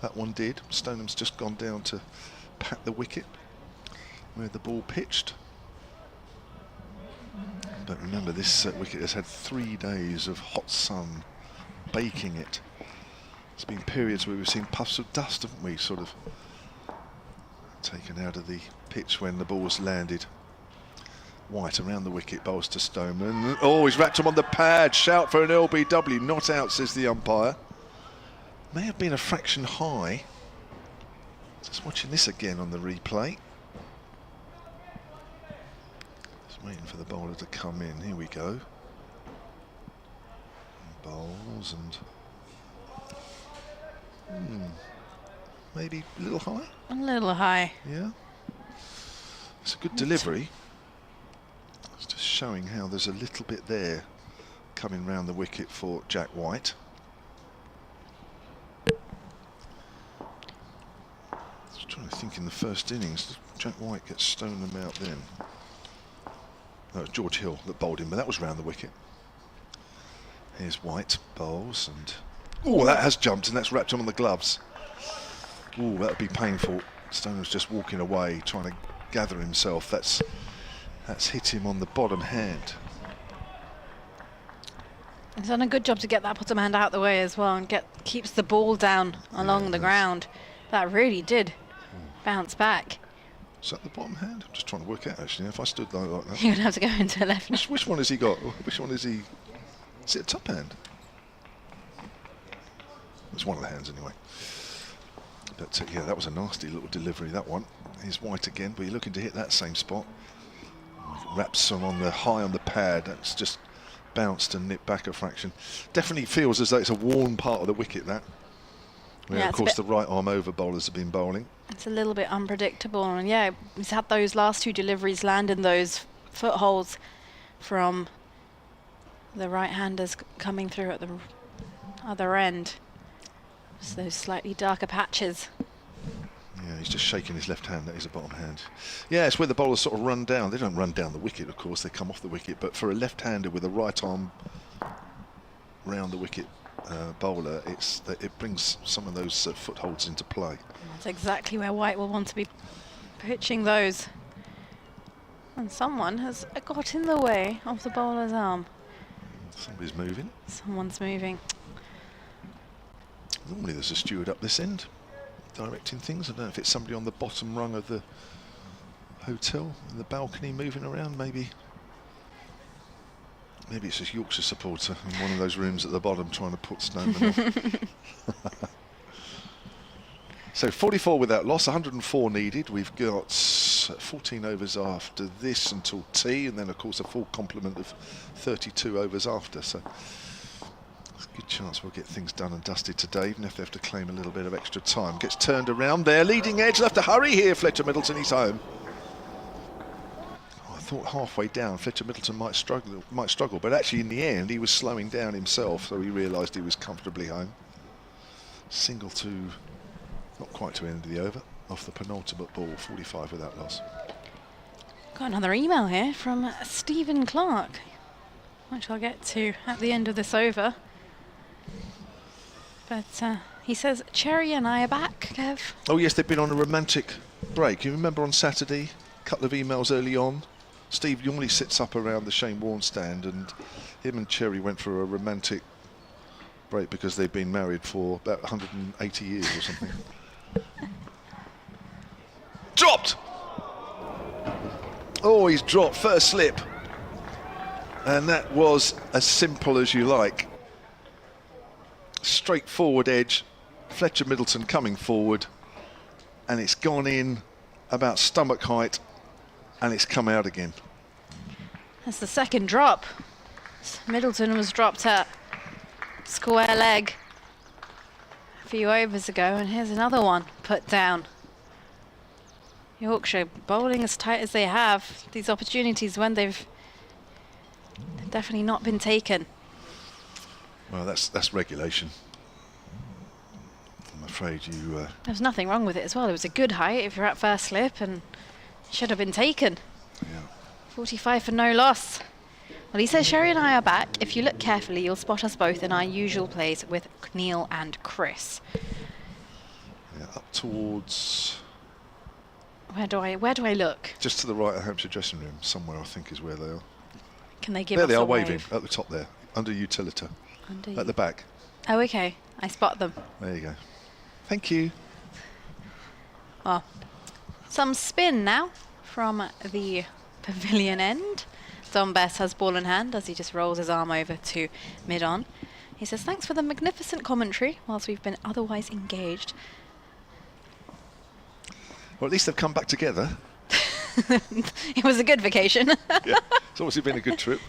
That one did. Stoneham's just gone down to pat the wicket where the ball pitched. But remember, this wicket has had 3 days of hot sun baking it. There's been periods where we've seen puffs of dust, haven't we, sort of taken out of the pitch when the ball's landed. White around the wicket, bowls to Stoneman. Oh, he's wrapped him on the pad. Shout for an LBW. Not out, says the umpire. May have been a fraction high. Just watching this again on the replay. Just waiting for the bowler to come in. Here we go. Bowls and maybe a little high. A little high. Yeah. It's a good delivery. It's just showing how there's a little bit there coming round the wicket for Jack White. Just trying to think, in the first innings, did Jack White get Stoneham out then? No, it was George Hill that bowled him, but that was round the wicket. Here's White, bowls, and oh, that has jumped, and that's wrapped him on the gloves. Oh, that would be painful. Stoneham's just walking away, trying to gather himself. That's hit him on the bottom hand. He's done a good job to get that bottom hand out the way as well, and keeps the ball down along the ground. That really did bounce back. Is that the bottom hand? I'm just trying to work out, actually. If I stood like that. You're going to have to go into left. Which one has he got? Which one is he? Is it a top hand? It's one of the hands anyway. But yeah, that was a nasty little delivery, that one. Here's White again, but you're looking to hit that same spot. Wraps some on the high on the pad. That's just bounced and nipped back a fraction. Definitely feels as though it's a worn part of the wicket, that. Yeah, of it's a course, bit- the right arm over bowlers have been bowling. It's a little bit unpredictable, and yeah, he's had those last 2 deliveries land in those footholds from the right-handers coming through at the other end. Just those slightly darker patches. Yeah, he's just shaking his left hand. That is a bottom hand. Yeah, it's where the bowlers sort of run down. They don't run down the wicket, of course. They come off the wicket. But for a left-hander with a right arm round the wicket bowler, it brings some of those footholds into play. That's exactly where White will want to be pitching those. And someone has got in the way of the bowler's arm. Somebody's moving. Someone's moving. Normally there's a steward up this end directing things. I don't know if it's somebody on the bottom rung of the hotel in the balcony moving around. Maybe it's just Yorkshire supporter in one of those rooms at the bottom trying to put Snowman off. So 44 without loss, 104 needed. We've got 14 overs after this until tea, and then of course a full complement of 32 overs after. So there's a good chance we'll get things done and dusted today, even if they have to claim a little bit of extra time. Gets turned around there, leading edge, left to hurry here. Fletcher Middleton, he's home. Oh, I thought halfway down Fletcher Middleton might struggle, but actually in the end he was slowing down himself, so he realised he was comfortably home. Single to, not quite to the end of the over, off the penultimate ball, 45 without loss. Got another email here from Stephen Clark, which I'll get to at the end of this over. But he says, Cherry and I are back, Kev. Oh yes, they've been on a romantic break. You remember on Saturday, a couple of emails early on, Steve normally sits up around the Shane Warne stand, and him and Cherry went for a romantic break because they've been married for about 180 years or something. Dropped! Oh, he's dropped, first slip. And that was as simple as you like. Straightforward edge, Fletcher Middleton coming forward, and it's gone in about stomach height, and it's come out again. That's the second drop. Middleton was dropped at square leg a few overs ago, and here's another one put down. Yorkshire bowling as tight as they have, these opportunities when they've definitely not been taken. Well, that's regulation. I'm afraid you... There's nothing wrong with it as well. It was a good height if you're at first slip, and it should have been taken. yeah. 45 for no loss. Well, he says Sherry and I are back. If you look carefully, you'll spot us both in our usual place with Neil and Chris. Yeah, up towards... Where do I look? just to the right of Hampshire dressing room, somewhere I think is where they are. Can they give There us they a are, wave? waving, at the top there, under Utilita, Under at you. the back. Oh, okay. I spot them. There you go. Thank you. Oh. Some spin now from the pavilion end. Don Bess has ball in hand as he just rolls his arm over to mid-on. He says, thanks for the magnificent commentary whilst we've been otherwise engaged. Well, at least they've come back together. It was a good vacation. Yeah, it's obviously been a good trip.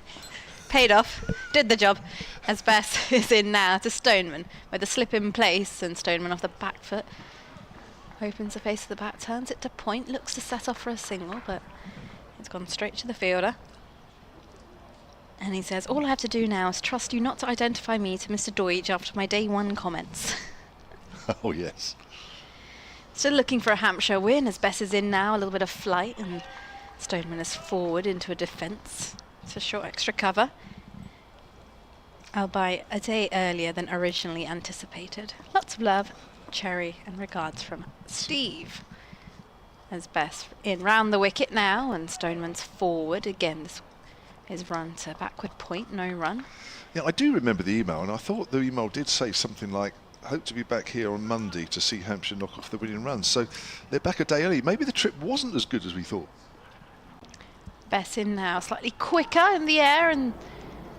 Paid off, did the job, as Bess is in now to Stoneman with a slip in place, and Stoneman off the back foot opens the face of the bat, turns it to point, looks to set off for a single, but it's gone straight to the fielder. And he says, all I have to do now is trust you not to identify me to Mr. Deutsch after my day one comments. Oh yes. Still looking for a Hampshire win as Bess is in now, a little bit of flight, and Stoneman is forward into a defence. It's a short extra cover. Albeit a day earlier than originally anticipated. Lots of love, Cherry, and regards from Steve. As Bess in round the wicket now, and Stoneman's forward. Again, this is run to backward point, no run. Yeah, I do remember the email, and I thought the email did say something like, hope to be back here on Monday to see Hampshire knock off the winning run. So they're back a day early. Maybe the trip wasn't as good as we thought. Bess in now, slightly quicker in the air and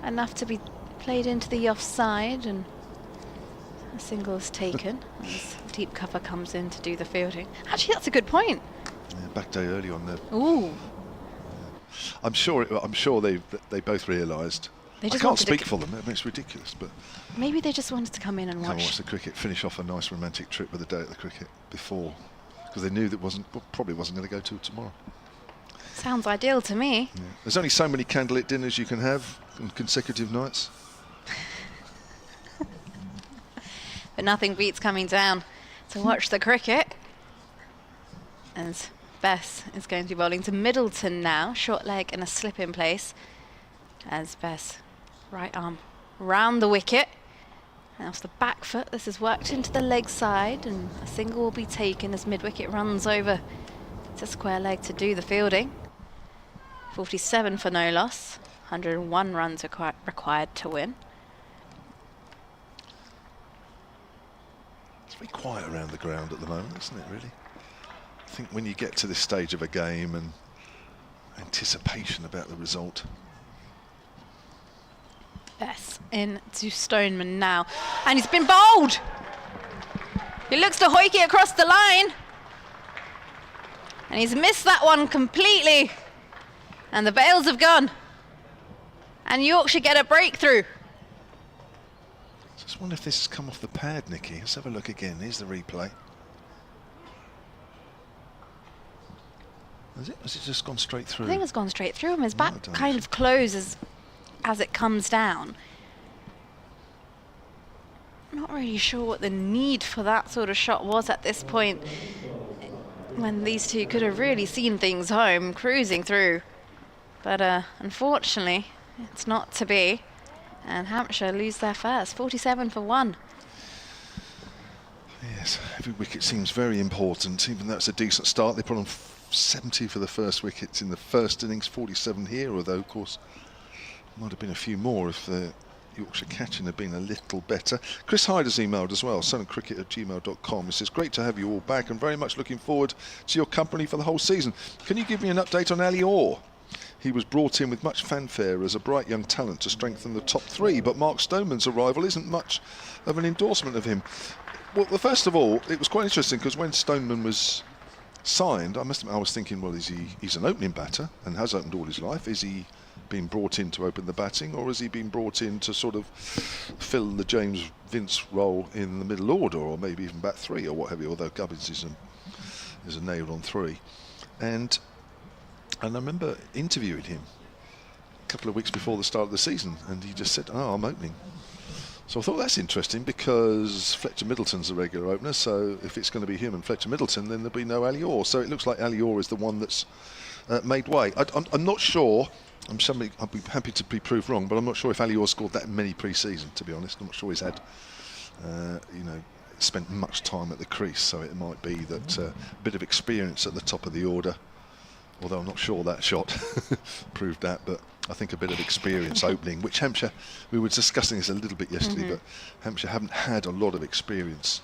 enough to be played into the offside, and a single is taken as deep cover comes in to do the fielding. Actually, that's a good point. Yeah, back day early on there. Ooh, I'm sure they both realised They I just can't wanted speak to for them. It's ridiculous, but maybe they just wanted to come in and come and watch. watch the cricket, finish off a nice romantic trip with a day at the cricket before, because they knew that probably wasn't going to go till tomorrow. Sounds ideal to me. Yeah. There's only so many candlelit dinners you can have on consecutive nights. But nothing beats coming down to watch the cricket. As Bess is going to be bowling to Middleton now. Short leg and a slip in place. As Bess, right arm round the wicket. And off the back foot, this is worked into the leg side, and a single will be taken as mid-wicket runs over to square leg to do the fielding. 47 for no loss. 101 runs required to win. It's very quiet around the ground at the moment, isn't it, really? I think when you get to this stage of a game and anticipation about the result. Bess into Stoneman now, and he's been bowled. He looks to hoik it across the line, and he's missed that one completely. And the bails have gone, and Yorkshire get a breakthrough. Just wonder if this has come off the pad, Nikki. Let's have a look again. Here's the replay. Has it just gone straight through? I think it's gone straight through him. His No, I back don't kind of closes as it comes down. Not really sure what the need for that sort of shot was at this point, when these two could have really seen things home, cruising through. But unfortunately, it's not to be. And Hampshire lose their first, 47 for 1. Yes, every wicket seems very important, even though it's a decent start. They put on 70 for the first wickets in the first innings, 47 here, although, of course, might have been a few more if the Yorkshire catching had been a little better. Chris Hyde has emailed as well, sunandcricket@gmail.com. He says, great to have you all back and very much looking forward to your company for the whole season. Can you give me an update on Ali Orr? He was brought in with much fanfare as a bright young talent to strengthen the top three, but Mark Stoneman's arrival isn't much of an endorsement of him. Well, first of all, it was quite interesting because when Stoneman was signed, I was thinking, well, he's an opening batter and has opened all his life. Is he being brought in to open the batting, or has he been brought in to sort of fill the James Vince role in the middle order, or maybe even bat three or what have you, although Gubbins is a nailed on three. And I remember interviewing him a couple of weeks before the start of the season, and he just said, oh, I'm opening. So I thought that's interesting because Fletcher Middleton's the regular opener, so if it's going to be him and Fletcher Middleton, then there'll be no Ali Orr. So it looks like Ali Orr is the one that's made way. I'm not sure. I'd be happy to be proved wrong, but I'm not sure if Ali Orr scored that many pre-season, to be honest. I'm not sure he's had, spent much time at the crease, so it might be that a bit of experience at the top of the order. Although I'm not sure that shot proved that, but I think a bit of experience opening, which Hampshire, we were discussing this a little bit yesterday, but Hampshire haven't had a lot of experience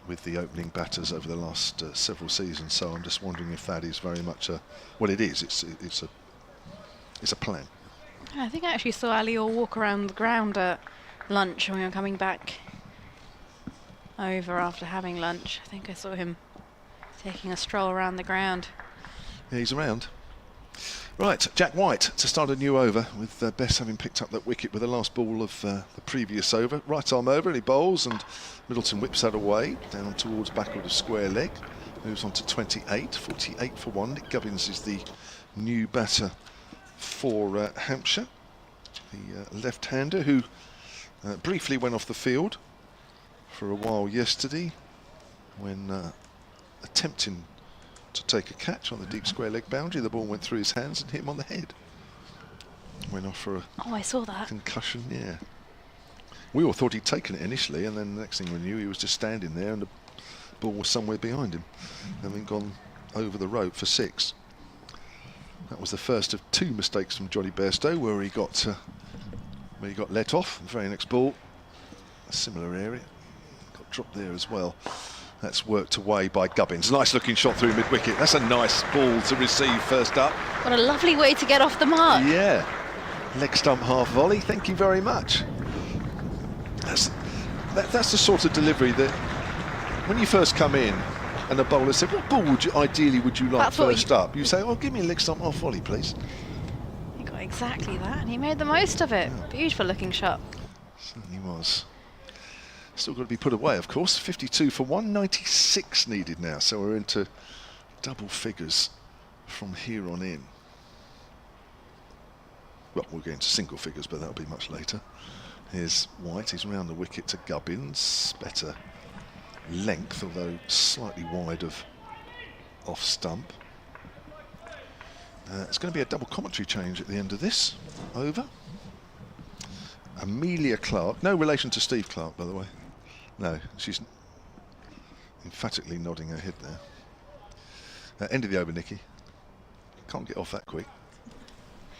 with the opening batters over the last several seasons. So I'm just wondering if that is very much well, it is. It's a plan. I think I actually saw Ali Orr walk around the ground at lunch when we were coming back over after having lunch. I think I saw him taking a stroll around the ground. Yeah, he's around. Right, Jack White to start a new over with Bess having picked up that wicket with the last ball of the previous over. Right arm over and he bowls, and Middleton whips that away down towards backward of square leg. Moves on to 28, 48 for 1. Nick Gubbins is the new batter for Hampshire. The left-hander who briefly went off the field for a while yesterday when attempting to take a catch on the deep square leg boundary. The ball went through his hands and hit him on the head. Went off for a I saw that. concussion, yeah. We all thought he'd taken it initially, and then the next thing we knew, he was just standing there and the ball was somewhere behind him, having gone over the rope for 6. That was the first of 2 mistakes from Johnny Bairstow, where he got let off. The very next ball, a similar area, got dropped there as well. That's worked away by Gubbins. Nice looking shot through mid-wicket. That's a nice ball to receive first up. What a lovely way to get off the mark. Yeah. Leg stump half volley. Thank you very much. That's the sort of delivery that when you first come in and the bowler said, what ball would you like first up? You say, oh, give me a leg stump half volley, please. You got exactly that, and he made the most of it. Beautiful looking shot. Certainly was. Still got to be put away, of course. 52 for 196 needed now, so we're into double figures from here on in. Well, we're going to single figures, but that'll be much later. Here's White, he's round the wicket to Gubbins. Better length, although slightly wide of off stump. It's going to be a double commentary change at the end of this over. Amelia Clark, no relation to Steve Clark, by the way. No, she's emphatically nodding her head there. End of the over, Nikki. Can't get off that quick.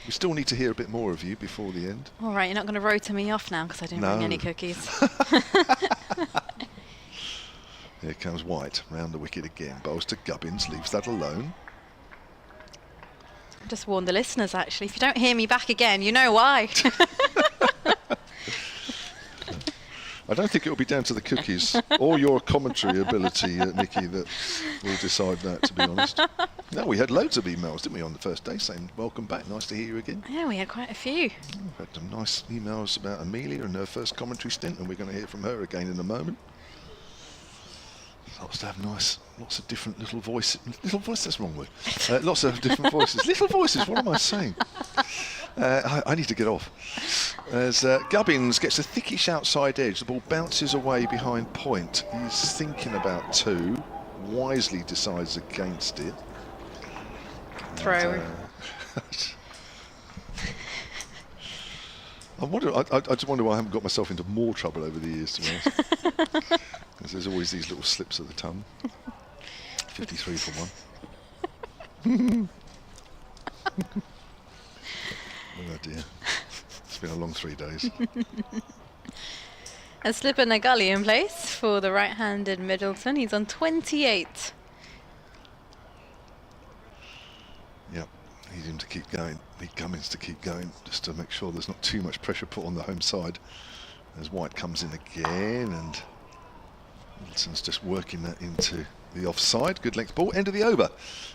We still need to hear a bit more of you before the end. All right, you're not going to rota me off now because I didn't bring any cookies. Here comes White, round the wicket again. Bowls to Gubbins, leaves that alone. I just warned the listeners, actually. If you don't hear me back again, you know why. I don't think it'll be down to the cookies or your commentary ability, Nikki, that will decide that, to be honest. No, we had loads of emails, didn't we, on the first day, saying welcome back, nice to hear you again. Yeah, we had quite a few. We've had some nice emails about Amelia and her first commentary stint, and we're going to hear from her again in a moment. Lots to have lots of different little voices. Little voice, that's the wrong word. Lots of different voices. Little voices, what am I saying? I need to get off. As Gubbins gets a thickish outside edge, the ball bounces away behind point. He's thinking about two, wisely decides against it. Throw. I just wonder why I haven't got myself into more trouble over the years, to be honest. Because there's always these little slips of the tongue. 53 for 1. Oh dear. It's been a long 3 days. A slip and a gully in place for the right-handed Middleton. He's on 28. Yep, need him to keep going. Need Gummins to keep going, just to make sure there's not too much pressure put on the home side. As White comes in again, and Middleton's just working that into the offside. Good length ball. End of the over.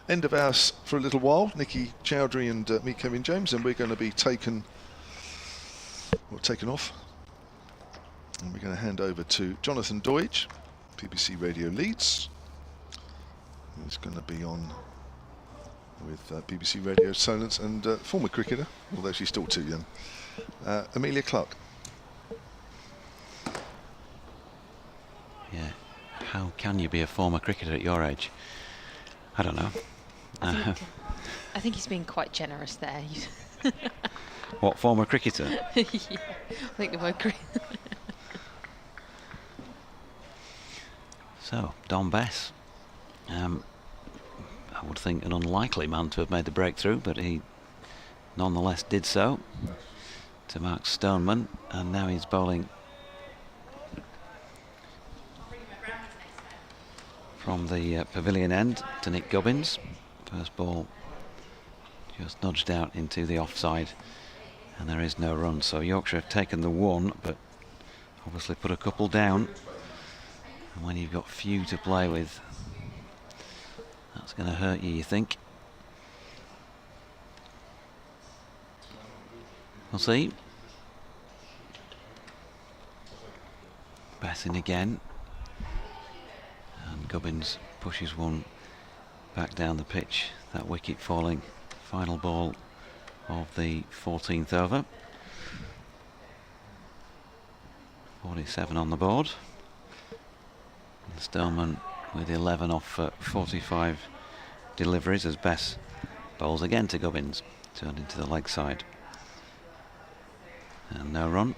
End of ours for a little while. Nikki Chowdhury and me, Kevin James, and we're going to be taken off. And we're going to hand over to Jonathan Deutsch, BBC Radio Leeds. He's going to be on with BBC Radio Solent and former cricketer, although she's still too young, Amelia Clark. Yeah. How can you be a former cricketer at your age? I don't know. I think he's being quite generous there. What, former cricketer? Yeah, I think the word So, Don Bess. I would think an unlikely man to have made the breakthrough, but he nonetheless did so to Mark Stoneman, and now he's bowling from the pavilion end to Nick Gubbins. First ball just nudged out into the offside, and there is no run. So Yorkshire have taken the one, but obviously put a couple down. And when you've got few to play with, that's going to hurt you, you think? We'll see. Bess in again. And Gubbins pushes one back down the pitch. That wicket falling. Final ball of the 14th over. 47 on the board. And Stoneman with 11 off 45 deliveries as Bess bowls again to Gubbins. Turned into the leg side. And no run.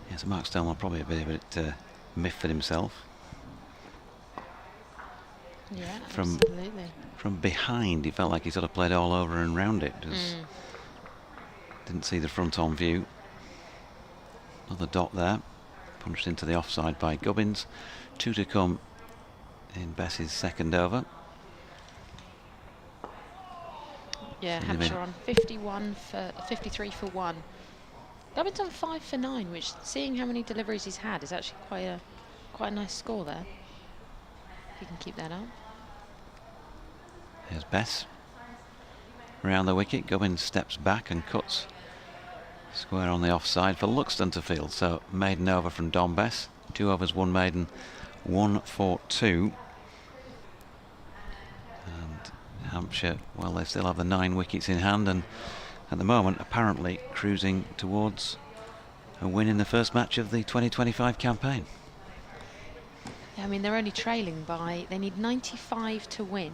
Yes, Mark Stoneman probably a bit of it miffed at himself. Yeah, absolutely. From behind, he felt like he sort of played all over and round it. Didn't see the front on view. Another dot there, punched into the offside by Gubbins. 2 to come in Bess's second over. Yeah, Hampshire on 53 for 1. Gubbins on 5 for 9, which, seeing how many deliveries he's had, is actually quite a nice score there. If he can keep that up. Here's Bess. around the wicket. Gubbins steps back and cuts square on the offside for Luxton to field. So maiden over from Don Bess. 2 overs, 1 maiden, 1 for 2. And Hampshire, well, they still have the 9 wickets in hand, and at the moment apparently cruising towards a win in the first match of the 2025 campaign. Yeah, I mean, they're only trailing by, they need 95 to win.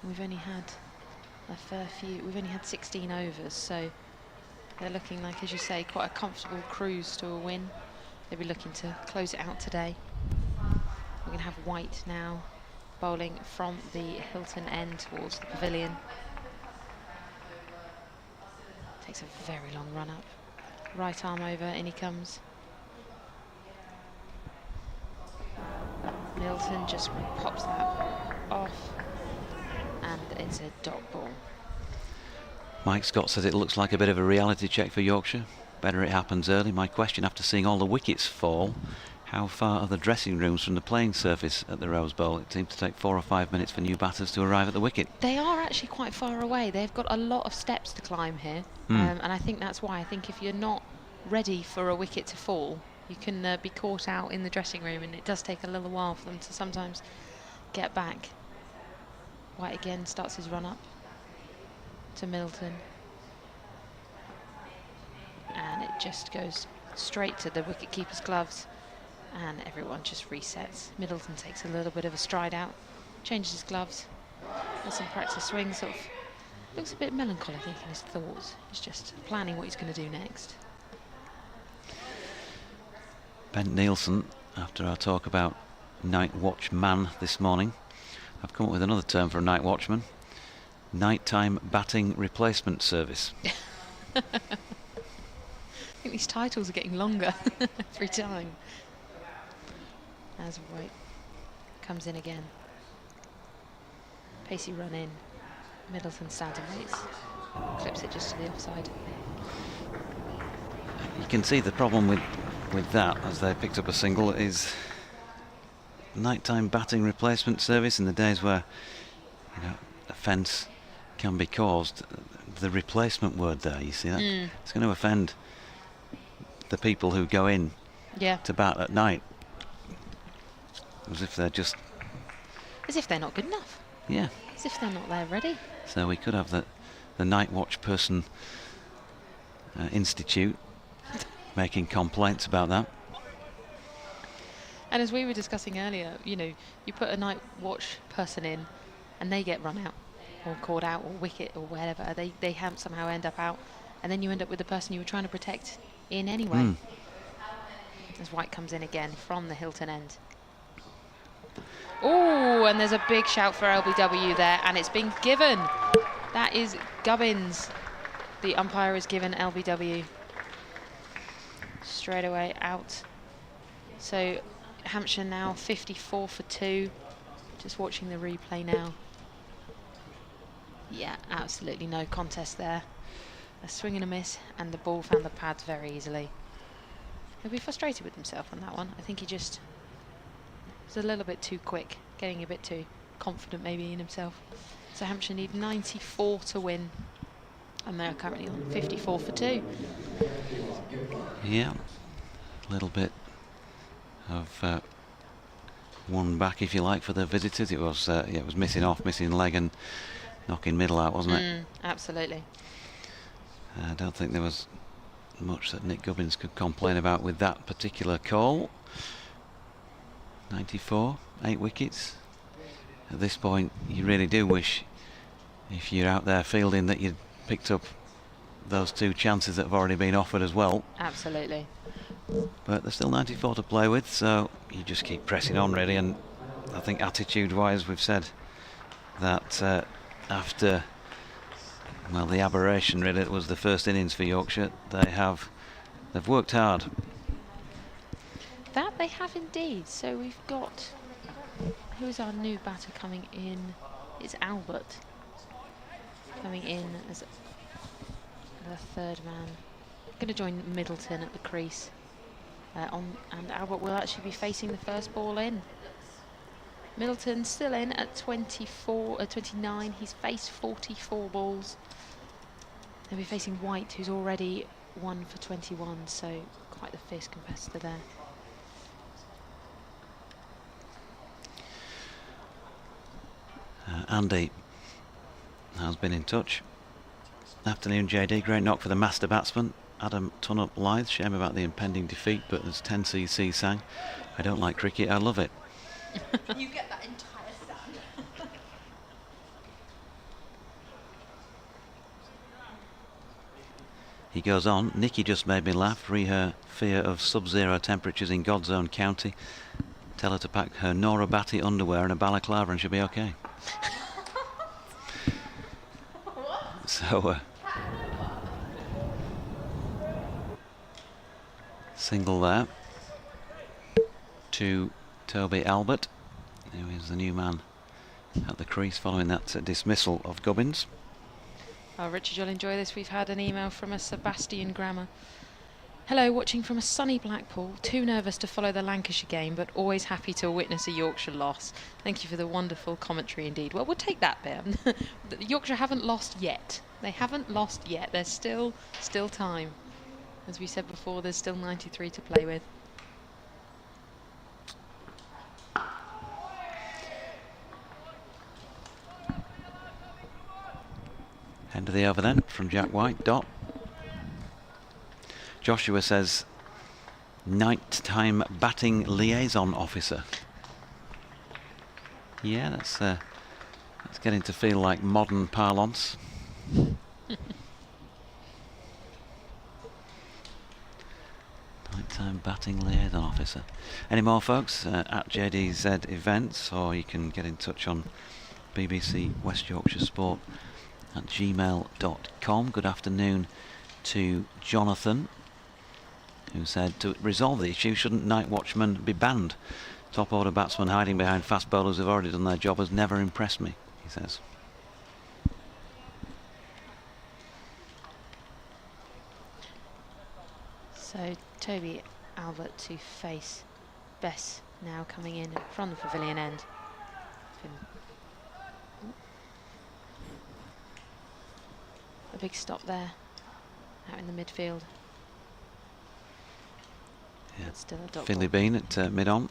We've only had a fair few, we've only had 16 overs, so they're looking like, as you say, quite a comfortable cruise to a win. They'll be looking to close it out today. We're going to have White now bowling from the Hilton end towards the pavilion. Takes a very long run up. Right arm over, in he comes. Milton just pops that off, and it's a dot ball. Mike Scott says it looks like a bit of a reality check for Yorkshire. Better it happens early. My question, after seeing all the wickets fall, how far are the dressing rooms from the playing surface at the Rose Bowl? It seems to take 4 or 5 minutes for new batters to arrive at the wicket. They are actually quite far away. They've got a lot of steps to climb here, and I think that's why. I think if you're not ready for a wicket to fall, you can be caught out in the dressing room, and it does take a little while for them to sometimes get back. White again starts his run up to Middleton, and it just goes straight to the wicket-keeper's gloves, and everyone just resets. Middleton takes a little bit of a stride out, changes his gloves, does some practice swings, sort of looks a bit melancholy, I think, in his thoughts. He's just planning what he's going to do next. Ben Nielsen, after our talk about night watchman this morning, I've come up with another term for a night watchman: nighttime batting replacement service. I think these titles are getting longer every time. As White comes in again. Pacey run in. Middleton stands and waits. Clips it just to the offside. You can see the problem with that, as they picked up a single, is nighttime batting replacement service. In the days where, you know, offence can be caused, the replacement word there, you see that? It's going to offend the people who go in to bat at night, as if they're just... As if they're not good enough. Yeah. As if they're not there ready. So we could have the night watch person institute making complaints about that. And as we were discussing earlier, you know, you put a night watch person in and they get run out or caught out or wicket or whatever, they somehow end up out, and then you end up with the person you were trying to protect in anyway. As White comes in again from the Hilton end. Oh, and there's a big shout for LBW there, and it's been given. That is Gubbins. The umpire has given LBW straight away out. So Hampshire now 54 for 2. Just watching the replay now. Yeah, absolutely no contest there. A swing and a miss, and the ball found the pads very easily. He'll be frustrated with himself on that one. I think he just was a little bit too quick, getting a bit too confident maybe in himself. So Hampshire need 94 to win, and they're currently on 54 for 2. Yeah, a little bit of one back, if you like, for the visitors. It was it was missing leg and knocking middle out, wasn't it? Absolutely. I don't think there was much that Nick Gubbins could complain about with that particular call. 94, 8 wickets. At this point, you really do wish, if you're out there fielding, that you'd picked up those 2 chances that have already been offered as well. Absolutely. But there's still 94 to play with, so you just keep pressing on, really. And I think attitude-wise, we've said that after, well, the aberration, really, it was the first innings for Yorkshire. They've worked hard. That they have indeed. So we've got, who's our new batter coming in? It's Albert coming in as the third man. Going to join Middleton at the crease, and Albert will actually be facing the first ball in. Middleton still in at 29. He's faced 44 balls. They'll be facing White, who's already 1 for 21, so quite the fierce competitor there. Andy has been in touch. Afternoon, JD. Great knock for the master batsman. Adam Tunnup Lythe. Shame about the impending defeat, but as 10cc sang, I don't like cricket, I love it. You get that entire stand. He goes on, Nikki just made me laugh, re her fear of sub-zero temperatures in God's own county. Tell her to pack her Nora Batty underwear and a balaclava and she'll be okay. So, single there to Toby Albert, who is the new man at the crease following that dismissal of Gubbins. Oh, Richard, you'll enjoy this. We've had an email from a Sebastian Grammer. Hello, watching from a sunny Blackpool. Too nervous to follow the Lancashire game, but always happy to witness a Yorkshire loss. Thank you for the wonderful commentary indeed. Well, we'll take that bit. Yorkshire haven't lost yet. They haven't lost yet. There's still time. As we said before, there's still 93 to play with. End of the over then from Jack White. Dot. Joshua says night-time batting liaison officer. Yeah, that's getting to feel like modern parlance. Night-time batting liaison officer. Any more, folks? At JDZ Events, or you can get in touch on BBC West Yorkshire Sport at gmail.com. Good afternoon to Jonathan, who said to resolve the issue, shouldn't night watchmen be banned? Top order batsmen hiding behind fast bowlers who've already done their job has never impressed me, he says. So Toby Albert to face Bess now coming in from the pavilion end. A big stop there out in the midfield. Yeah. But still a dot Finley ball. Bean at mid-on.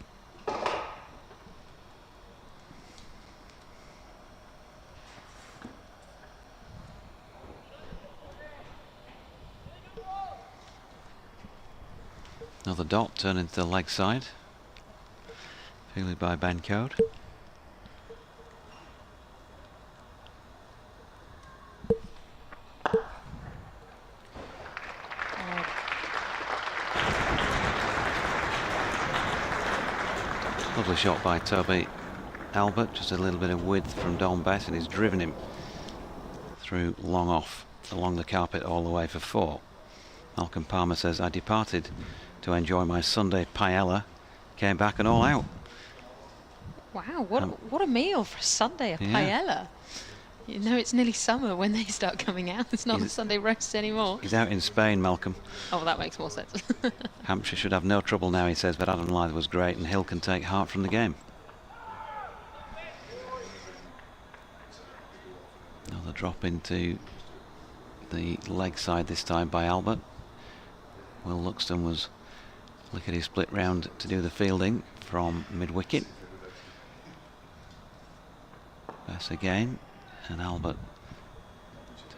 Another dot turning to the leg side. Fielded by Ben Code. Lovely shot by Toby Albert, just a little bit of width from Don Bess, and he's driven him through long off along the carpet all the way for 4. Malcolm Palmer says, I departed to enjoy my Sunday paella, came back and all out. Wow, what a meal for a Sunday, a paella. You know it's nearly summer when they start coming out. It's not a Sunday roast anymore. He's out in Spain, Malcolm. Oh, well, that makes more sense. Hampshire should have no trouble now, he says, but Adam Lythe was great and Hill can take heart from the game. Another drop into the leg side this time by Albert. Will Luxton was lickety split round to do the fielding from mid-wicket. Pass again, and Albert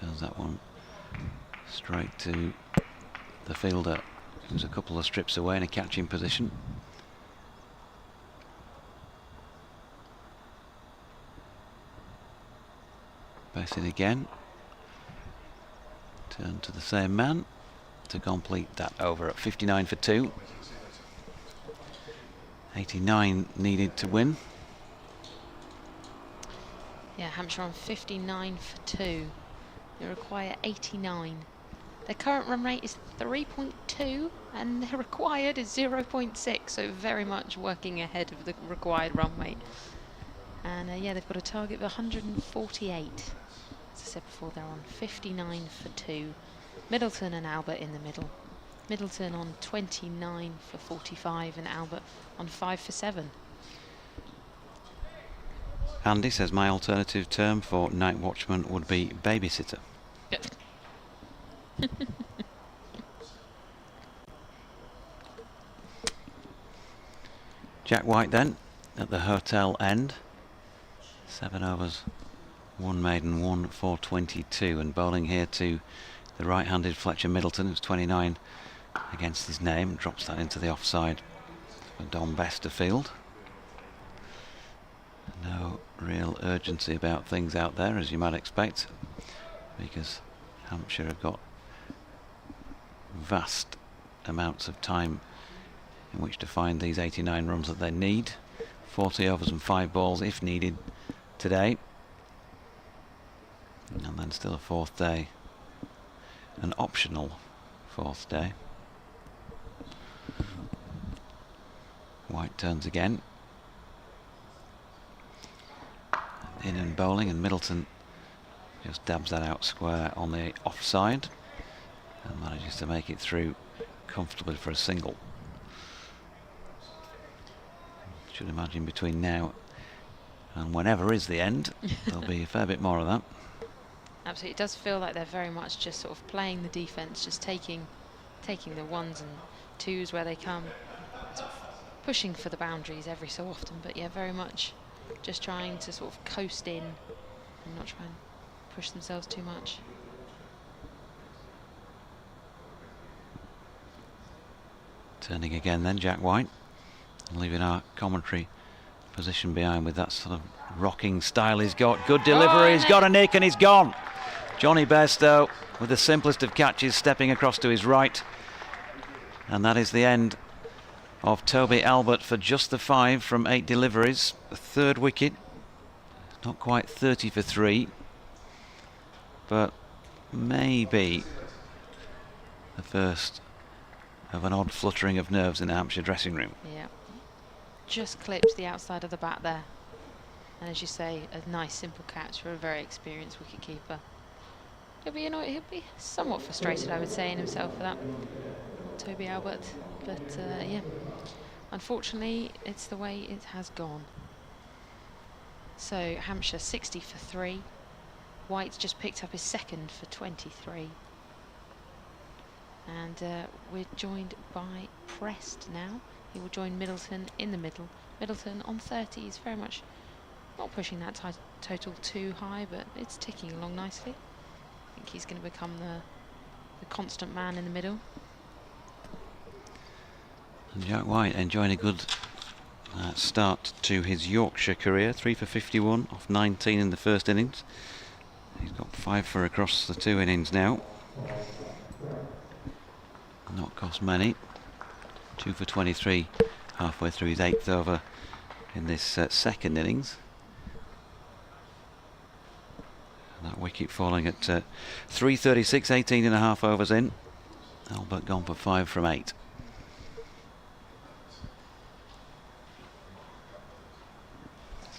turns that one straight to the fielder, who's a couple of strips away in a catching position. Pass it again. Turn to the same man to complete that over at 59 for 2. 89 needed to win. Yeah, Hampshire on 59 for 2. They require 89. Their current run rate is 3.2 and their required is 0.6, so very much working ahead of the required run rate. And yeah, they've got a target of 148. As I said before, they're on 59 for 2. Middleton and Albert in the middle. Middleton on 29 for 45 and Albert on 5 for 7. Andy says my alternative term for night watchman would be babysitter. Yep. Jack White then at the hotel end. 7 overs, 1 maiden, 1 for 22, and bowling here to the right-handed Fletcher Middleton, who's 29 against his name, drops that into the offside for Don Best to field. No real urgency about things out there, as you might expect, because Hampshire have got vast amounts of time in which to find these 89 runs that they need. 40 overs and 5 balls if needed today, and then still a 4th day, an optional 4th day. White turns again, in and bowling, and Middleton just dabs that out square on the offside and manages to make it through comfortably for a single. Should imagine between now and whenever is the end, there'll be a fair bit more of that. Absolutely, it does feel like they're very much just sort of playing the defence, just taking the 1s and 2s where they come, sort of pushing for the boundaries every so often, but yeah, very much just trying to sort of coast in and not try and push themselves too much. Turning again then, Jack White, and leaving our commentary position behind with that sort of rocking style he's got. Good delivery, he's got a nick and he's gone. Johnny Bairstow with the simplest of catches, stepping across to his right. And that is the end of Toby Albert for just the 5 from 8 deliveries. The 3rd wicket, not quite 30 for 3, but maybe the first of an odd fluttering of nerves in the Hampshire dressing room. Yeah, just clipped the outside of the bat there, and as you say, a nice simple catch for a very experienced wicketkeeper. He'll be annoyed, he'll be somewhat frustrated, I would say, in himself for that, Toby Albert, but yeah, unfortunately it's the way it has gone. So Hampshire 60 for 3, White's just picked up his 2nd for 23. And we're joined by Prest now. He will join Middleton in the middle. Middleton on 30 is very much not pushing that total too high, but it's ticking along nicely. I think he's going to become the constant man in the middle. And Jack White enjoying a good start to his Yorkshire career. 3 for 51 off 19 in the first innings. He's got 5 for across the 2 innings now. Not cost many. 2 for 23 halfway through his 8th over in this 2nd innings. And that wicket falling at 3:36, 18 and a half overs in. Albert gone for 5 from 8.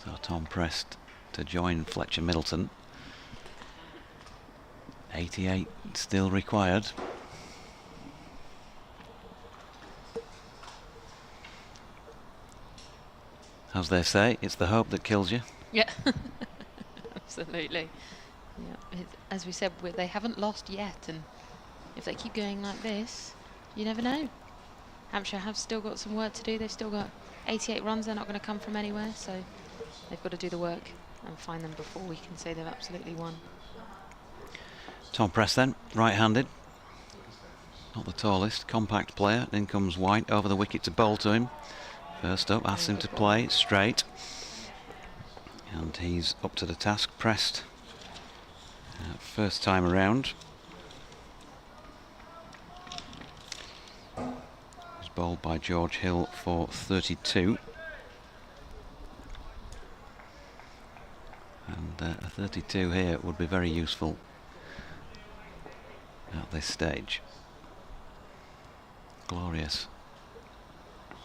So Tom Prest to join Fletcher Middleton. 88 still required. As they say, it's the hope that kills you. Yeah, absolutely. Yeah, as we said, they haven't lost yet, and if they keep going like this, you never know. Hampshire have still got some work to do. They've still got 88 runs. They're not going to come from anywhere, so they've got to do the work and find them before we can say they've absolutely won. Tom Prest then, right-handed. Not the tallest, compact player. In comes White over the wicket to bowl to him. First up, asks him to play straight. And he's up to the task. Prest, first time around. He's bowled by George Hill for 32. And a 32 here would be very useful at this stage. Glorious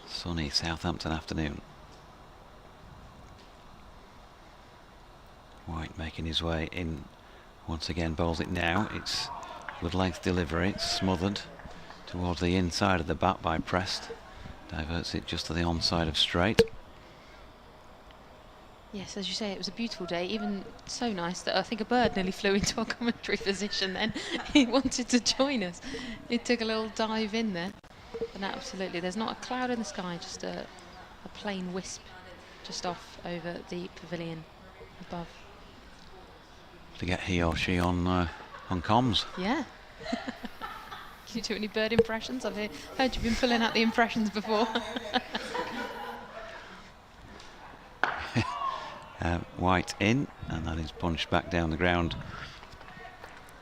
sunny Southampton afternoon. White making his way in once again, bowls it now. It's good length delivery, it's smothered towards the inside of the bat by Prest. Diverts it just to the onside of straight. Yes, as you say, it was a beautiful day, even so nice that I think a bird nearly flew into our commentary position then. He wanted to join us. He took a little dive in there. And absolutely, there's not a cloud in the sky, just a plain wisp just off over the pavilion above. To get he or she on comms. Yeah. Can you do any bird impressions? I've heard you've been pulling out the impressions before. White in, and that is punched back down the ground.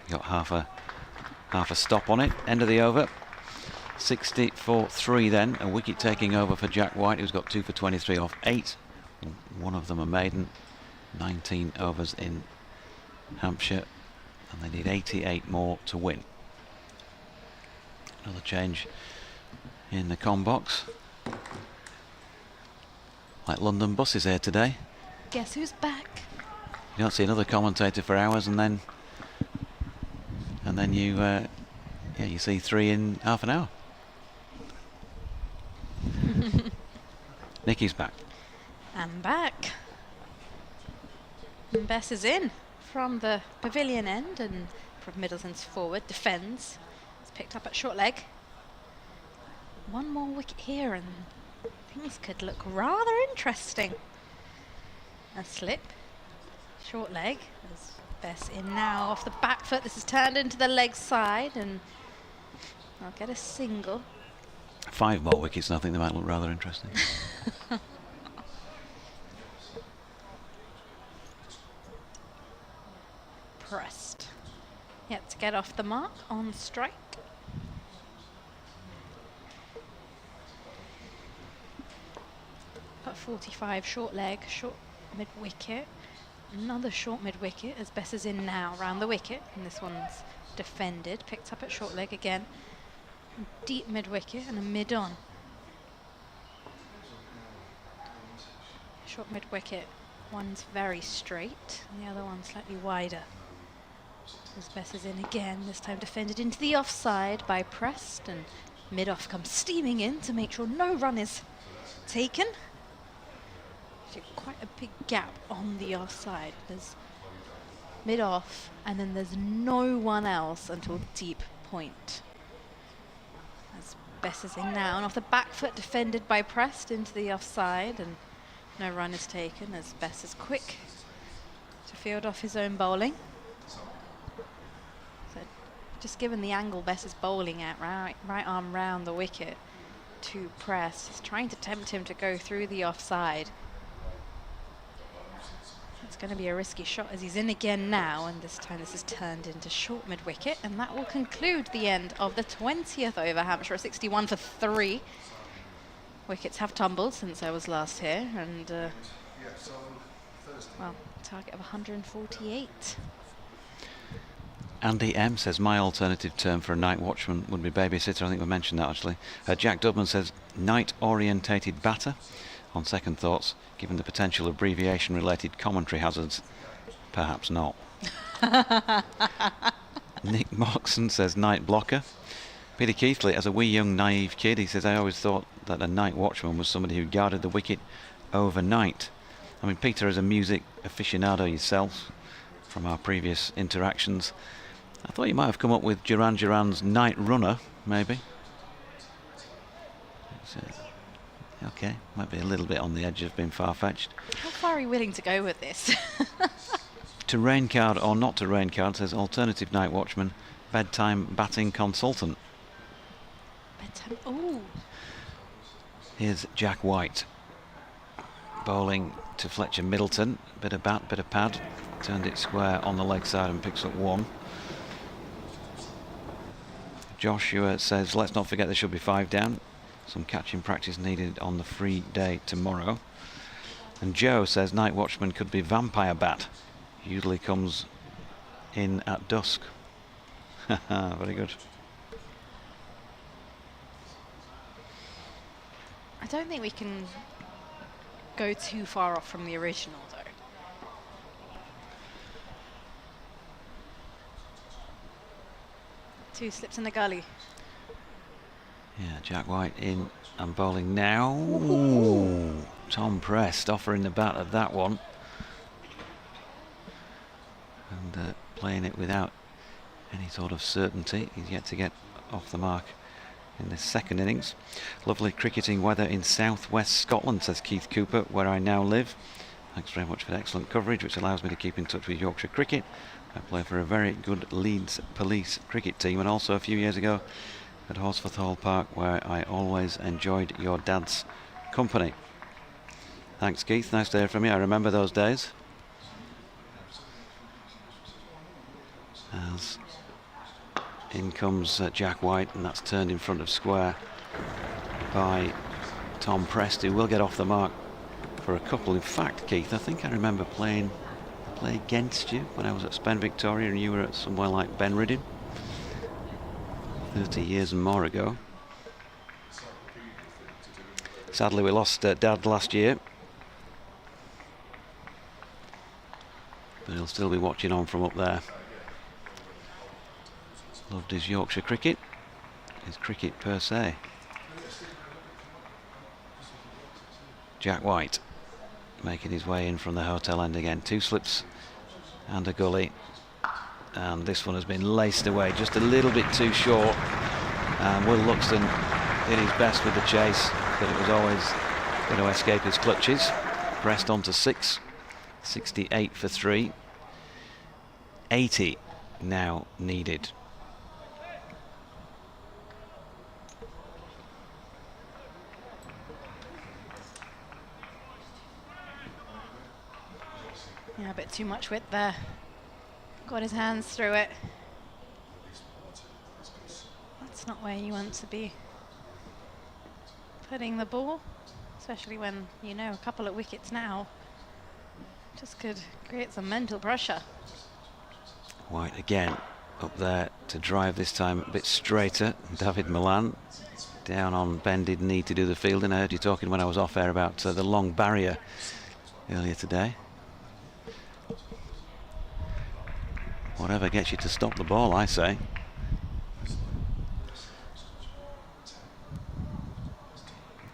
Got half a stop on it. End of the over. 60-3 then. A wicket taking over for Jack White, who's got 2 for 23 off 8. One of them a maiden. 19 overs in Hampshire, and they need 88 more to win. Another change in the comm box. Like London buses here today. Guess who's back? You don't see another commentator for hours, and then you see 3 in half an hour. Nikki's back. And back. And Bess is in from the pavilion end, and from Middleton's forward, defends. It's picked up at short leg. One more wicket here and things could look rather interesting. A slip, short leg. There's Bess in now off the back foot. This is turned into the leg side, and I'll get a single. 5 more wickets, and I think they might look rather interesting. Pressed. Yet to get off the mark on strike. Got 45 short leg, short mid wicket. Another short mid wicket as Bess is in now round the wicket, and this one's defended, picked up at short leg again. Deep mid wicket and a mid on. Short mid wicket, one's very straight and the other one slightly wider. As Bess is in again, this time defended into the offside by Prest, and mid off comes steaming in to make sure no run is taken. Actually, quite a big gap on the offside. There's mid off, and then there's no one else until deep point. As Bess is in now, and off the back foot defended by Prest into the offside, and no run is taken as Bess is quick to field off his own bowling. So just given the angle Bess is bowling at, right arm round the wicket to Prest, he's trying to tempt him to go through the offside. It's going to be a risky shot as he's in again now, and this time this is turned into short mid wicket, and that will conclude the end of the 20th over. Hampshire 61 for 3. Wickets have tumbled since I was last here, and well, target of 148. Andy M says my alternative term for a night watchman would be babysitter. I think we mentioned that actually. Jack Dubman says night orientated batter. On second thoughts, given the potential abbreviation related commentary hazards, perhaps not. Nick Moxon says night blocker. Peter Keithley, as a wee young naive kid, he says I always thought that a night watchman was somebody who guarded the wicket overnight. I mean, Peter, as a music aficionado yourself from our previous interactions, I thought you might have come up with Duran Duran's Night Runner, maybe. Okay, might be a little bit on the edge of being far-fetched. How far are you willing to go with this? To rain card or not to rain card, says alternative night watchman, bedtime batting consultant. Bedtime, ooh. Here's Jack White. Bowling to Fletcher Middleton. Bit of bat, bit of pad. Turned it square on the leg side and picks up 1. Joshua says, let's not forget there should be 5 down. Some catching practice needed on the free day tomorrow. And Joe says night watchman could be vampire bat. Usually comes in at dusk. Very good. I don't think we can go too far off from the original, though. Two slips in the gully. Yeah, Jack White in and bowling now. Ooh. Tom Prest offering the bat at that one. playing it without any sort of certainty. He's yet to get off the mark in this second innings. Lovely cricketing weather in southwest Scotland, says Keith Cooper, where I now live. Thanks very much for the excellent coverage, which allows me to keep in touch with Yorkshire cricket. I play for a very good Leeds Police cricket team, and also a few years ago at Horsforth Hall Park, where I always enjoyed your dad's company. Thanks, Keith. Nice to hear from you. I remember those days. As in comes Jack White, and that's turned in front of square by Tom Prest, who will get off the mark for a couple. In fact, Keith, I think I remember play against you when I was at Spen Victoria and you were at somewhere like Benridden 30 years and more ago. Sadly, we lost Dad last year, but he'll still be watching on from up there. Loved his Yorkshire cricket, his cricket per se. Jack White making his way in from the hotel end again. 2 slips and a gully, and this one has been laced away just a little bit too short, and Will Luxton did his best with the chase, but it was always going to escape his clutches. Pressed on to 6, 68 for 3, 80 now needed. Yeah, a bit too much width there. Got his hands through it. That's not where you want to be putting the ball, especially when you know a couple of wickets now just could create some mental pressure. White again up there to drive, this time a bit straighter. David Milan down on bended knee to do the fielding. I heard you talking when I was off air about the long barrier earlier today. Whatever gets you to stop the ball, I say.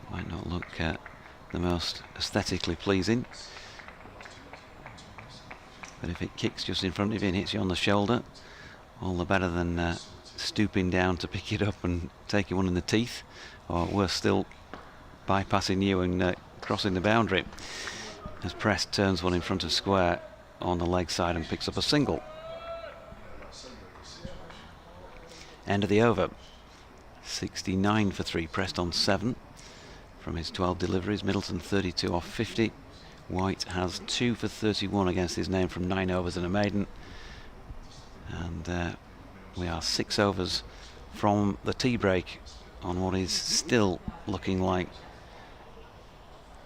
Might not look the most aesthetically pleasing, but if it kicks just in front of you and hits you on the shoulder, all the better than stooping down to pick it up and taking one in the teeth, or worse still, bypassing you and crossing the boundary. As Prest turns one in front of square on the leg side and picks up a single. End of the over. 69 for 3, Prest on 7 from his 12 deliveries. Middleton 32 off 50. White has 2 for 31 against his name from 9 overs and a maiden. And we are 6 overs from the tea break on what is still looking like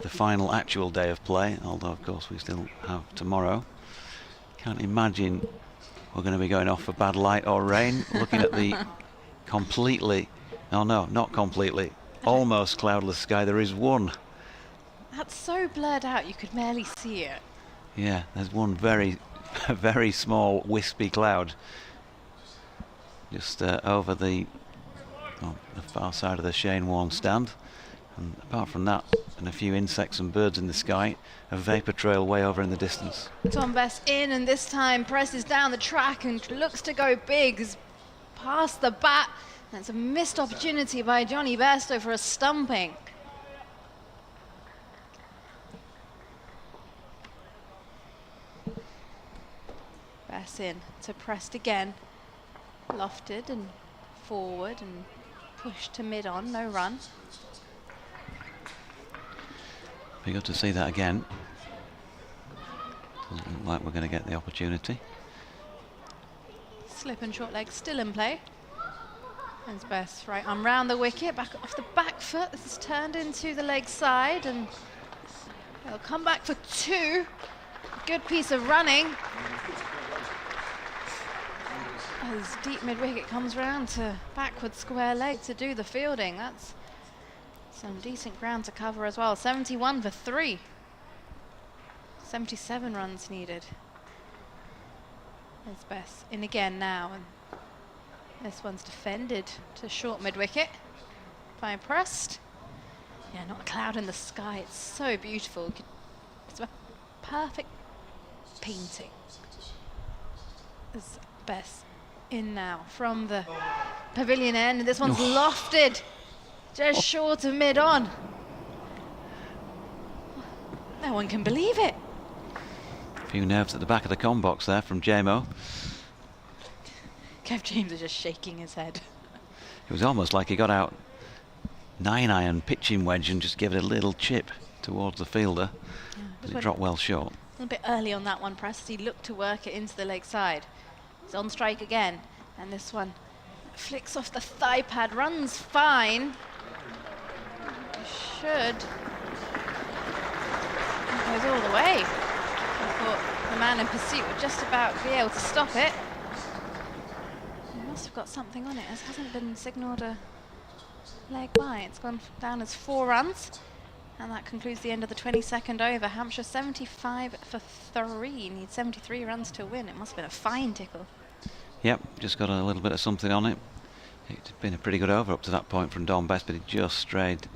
the final actual day of play, although of course we still have tomorrow. Can't imagine we're going to be going off for bad light or rain. Looking at the completely, oh no, not completely, almost cloudless sky. There is one. That's so blurred out you could barely see it. Yeah, there's one very, very small wispy cloud just over the far side of the Shane Warne stand. And apart from that, and a few insects and birds in the sky, a vapour trail way over in the distance. Tom Best in, and this time presses down the track and looks to go big. He's past the bat. That's a missed opportunity by Johnny Bairstow for a stumping. Best in to Prest again. Lofted and forward and pushed to mid-on, no run. Be good to see that again. Doesn't look like we're going to get the opportunity. Slip and short leg still in play. That's Best right arm round the wicket, back off the back foot. This is turned into the leg side, and they'll come back for 2. Good piece of running. As deep mid wicket comes round to backward square leg to do the fielding. That's some decent ground to cover as well. 71 for 3. 77 runs needed. There's Best in again now, and this one's defended to short mid wicket by Prest. Yeah, not a cloud in the sky. It's so beautiful. It's a perfect painting. is best in now from the pavilion end. This one's lofted just short of mid-on. No one can believe it. A few nerves at the back of the com box there from JMO. Kev James is just shaking his head. It was almost like he got out 9-iron pitching wedge and just gave it a little chip towards the fielder, but it dropped well short. A little bit early on that one, Press. He looked to work it into the leg side. He's on strike again, and this one flicks off the thigh pad, runs fine. Should. It goes all the way. I thought the man in pursuit would just about be able to stop it. He must have got something on it. It hasn't been signalled a leg by. It's gone down as 4 runs. And that concludes the end of the 22nd over. Hampshire 75 for 3. Needs 73 runs to win. It must have been a fine tickle. Yep, just got a little bit of something on it. It's been a pretty good over up to that point from Don Best, but it just strayed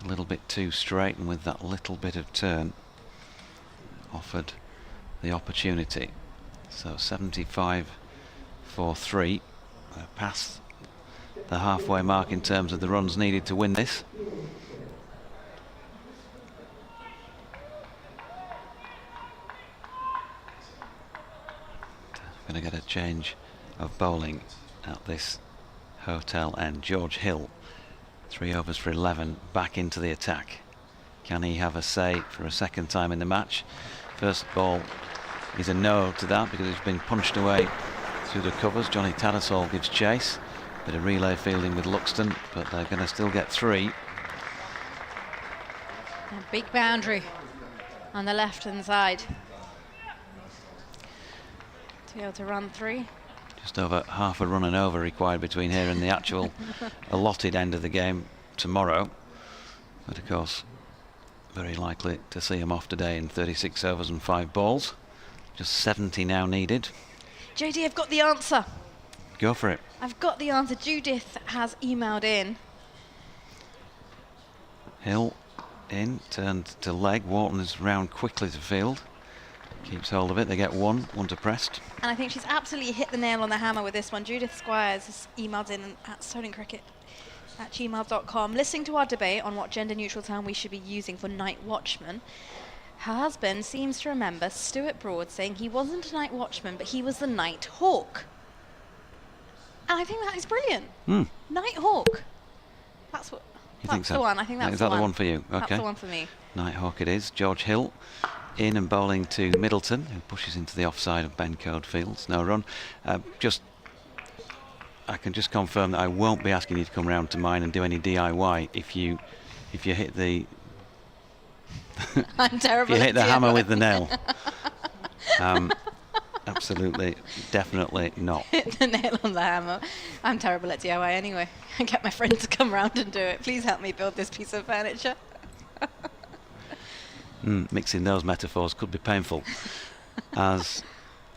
a little bit too straight, and with that little bit of turn offered the opportunity. So 75 for 3. Past the halfway mark in terms of the runs needed to win this. Going to get a change of bowling at this hotel end. George Hill, 3 overs for 11, back into the attack. Can he have a say for a second time in the match? First ball is a no to that because it's been punched away through the covers. Johnny Tattersall gives chase. Bit of relay fielding with Luxton, but they're going to still get 3. A big boundary on the left-hand side. To be able to run 3. Just over half a run and over required between here and the actual allotted end of the game tomorrow. But of course, very likely to see him off today in 36 overs and 5 balls. Just 70 now needed. JD, I've got the answer. Go for it. I've got the answer. Judith has emailed in. Hill in, turned to leg. Wharton is round quickly to field. Keeps hold of it. They get 1 to Prest. And I think she's absolutely hit the nail on the hammer with this one. Judith Squires has emailed in at stonecricket@gmail.com. Listening to our debate on what gender-neutral term we should be using for night watchman, her husband seems to remember Stuart Broad saying he wasn't a night watchman, but he was the night hawk. And I think that is brilliant. Night hawk. That's what. You think so? The one. I think that's is that the one for you? Okay. That's the one for me. Night hawk it is. George Hill in and bowling to Middleton, who pushes into the offside of Ben Code Fields. No run. I can just confirm that I won't be asking you to come round to mine and do any DIY if you hit the I'm terrible. if you hit the hammer with the nail. Absolutely, definitely not. Hit the nail on the hammer. I'm terrible at DIY anyway. I get my friend to come round and do it. Please help me build this piece of furniture. Mixing those metaphors could be painful. As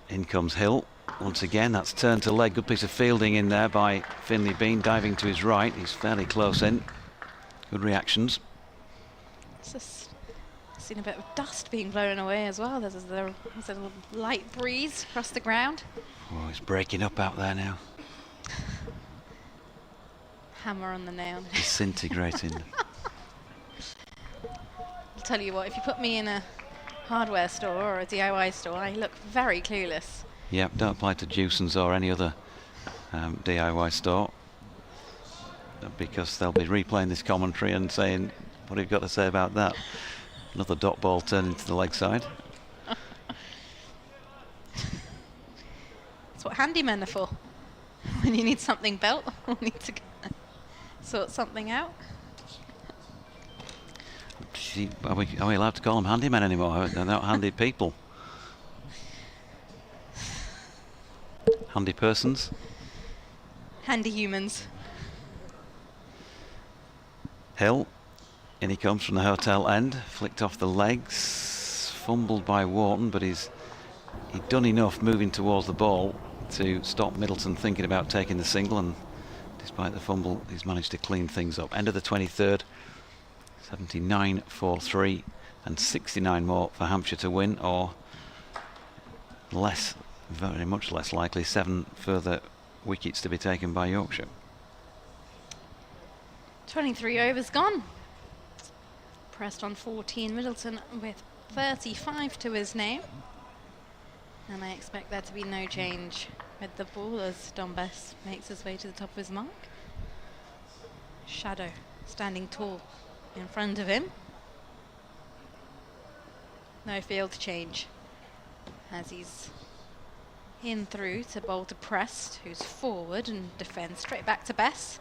in comes Hill. Once again, that's turned to leg. Good piece of fielding in there by Finley Bean, diving to his right. He's fairly close in. Good reactions. It's just seen a bit of dust being blown away as well. There's a little light breeze across the ground. Oh, it's breaking up out there now. Hammer on the nail. Disintegrating. I'll tell you what, if you put me in a hardware store or a DIY store, I look very clueless. Yep, don't apply to Jewson's or any other DIY store, because they'll be replaying this commentary and saying, what have you got to say about that? Another dot ball turned into the leg side. That's what handymen are for. When you need something built, or need to sort something out. Are we allowed to call them handymen anymore? They're not handy people. Handy persons. Handy humans. Hill, in he comes from the hotel end, flicked off the legs, fumbled by Wharton, but he'd done enough moving towards the ball to stop Middleton thinking about taking the single, and despite the fumble, he's managed to clean things up. End of the 23rd, 79 for 3, and 69 more for Hampshire to win, or less very much less likely 7 further wickets to be taken by Yorkshire. 23 overs gone. Pressed on 14, Middleton with 35 to his name. And I expect there to be no change with the ball as Dom Bess makes his way to the top of his mark. Shadow standing tall in front of him. No field change as he's in through to bowl to Prest, who's forward and defends straight back to Bess.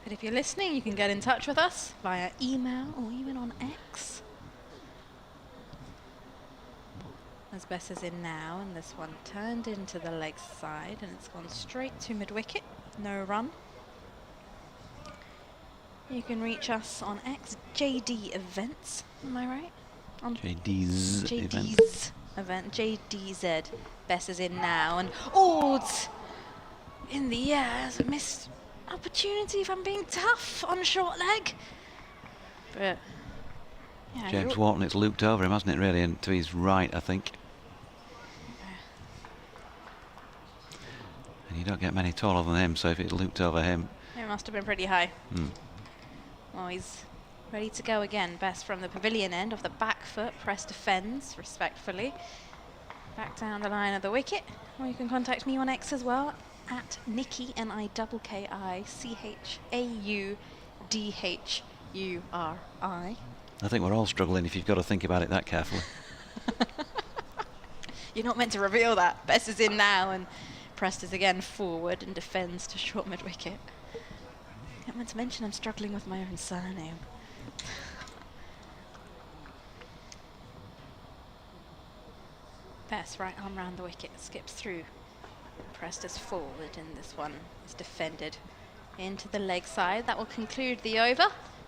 But if you're listening, you can get in touch with us via email or even on X. As Bess is in now, and this one turned into the leg side, and it's gone straight to mid-wicket. No run. You can reach us on X, JD Events, am I right? On JD's event, JDZ. Bess is in now, and it's in the air. It's a missed opportunity if I'm being tough on short leg. But yeah, James Wharton, it's looped over him, hasn't it, really, and to his right, I think. And you don't get many taller than him, so if it looped over him... It must have been pretty high. Well, he's ready to go again. Bess from the pavilion end of the back foot. Press defends respectfully. Back down the line of the wicket. Or you can contact me on X as well, at Nikki, NIKKICHAUDHURI. I think we're all struggling if you've got to think about it that carefully. You're not meant to reveal that. Bess is in now, and Prest is again forward and defends to short mid-wicket. Not meant to mention I'm struggling with my own surname. Bess, right arm round the wicket, skips through. Prest is forward, and this one is defended into the leg side. That will conclude the over.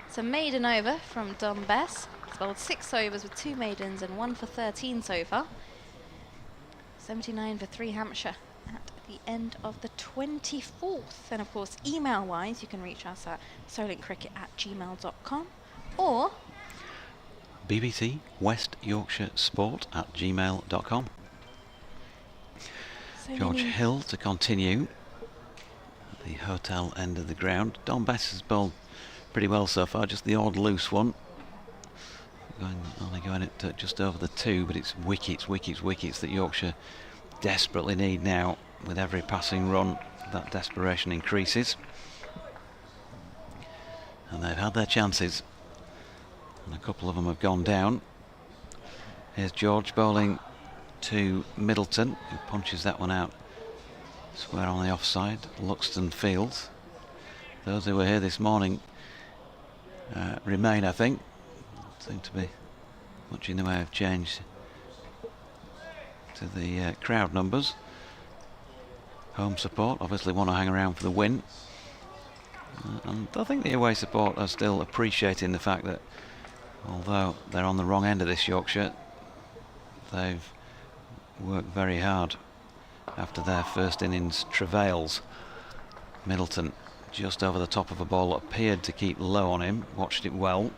It's a maiden over from Dom Bess. He's bowled 6 overs with 2 maidens and 1 for 13 so far. 79 for 3 Hampshire at the end of the 24th. And of course, email-wise, you can reach us at solentcricket@gmail.com or BBC West Yorkshire Sport @gmail.com. George Hill to continue at the hotel end of the ground. Dom Bess has bowled pretty well so far, just the odd loose one. Only going at just over the 2, but it's wickets that Yorkshire desperately need now. With every passing run, that desperation increases. And they've had their chances, and a couple of them have gone down. Here's George bowling to Middleton, who punches that one out square on the offside. Luxton Fields. Those who were here this morning remain, I think. Seem to be much in the way of change to the crowd numbers. Home support obviously want to hang around for the win. And I think the away support are still appreciating the fact that although they're on the wrong end of this Yorkshire, they've worked very hard after their first innings travails. Middleton just over the top of a ball that appeared to keep low on him, watched it well.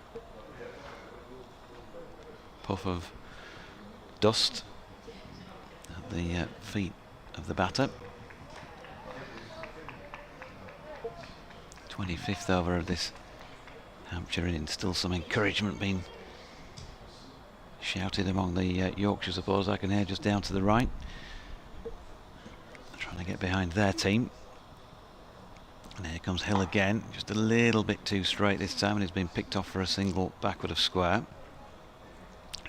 Puff of dust at the feet of the batter. 25th over of this Hampshire innings. Still some encouragement being shouted among the Yorkshire supporters. I can hear just down to the right. Trying to get behind their team. And here comes Hill again. Just a little bit too straight this time, and he's been picked off for a single backward of square.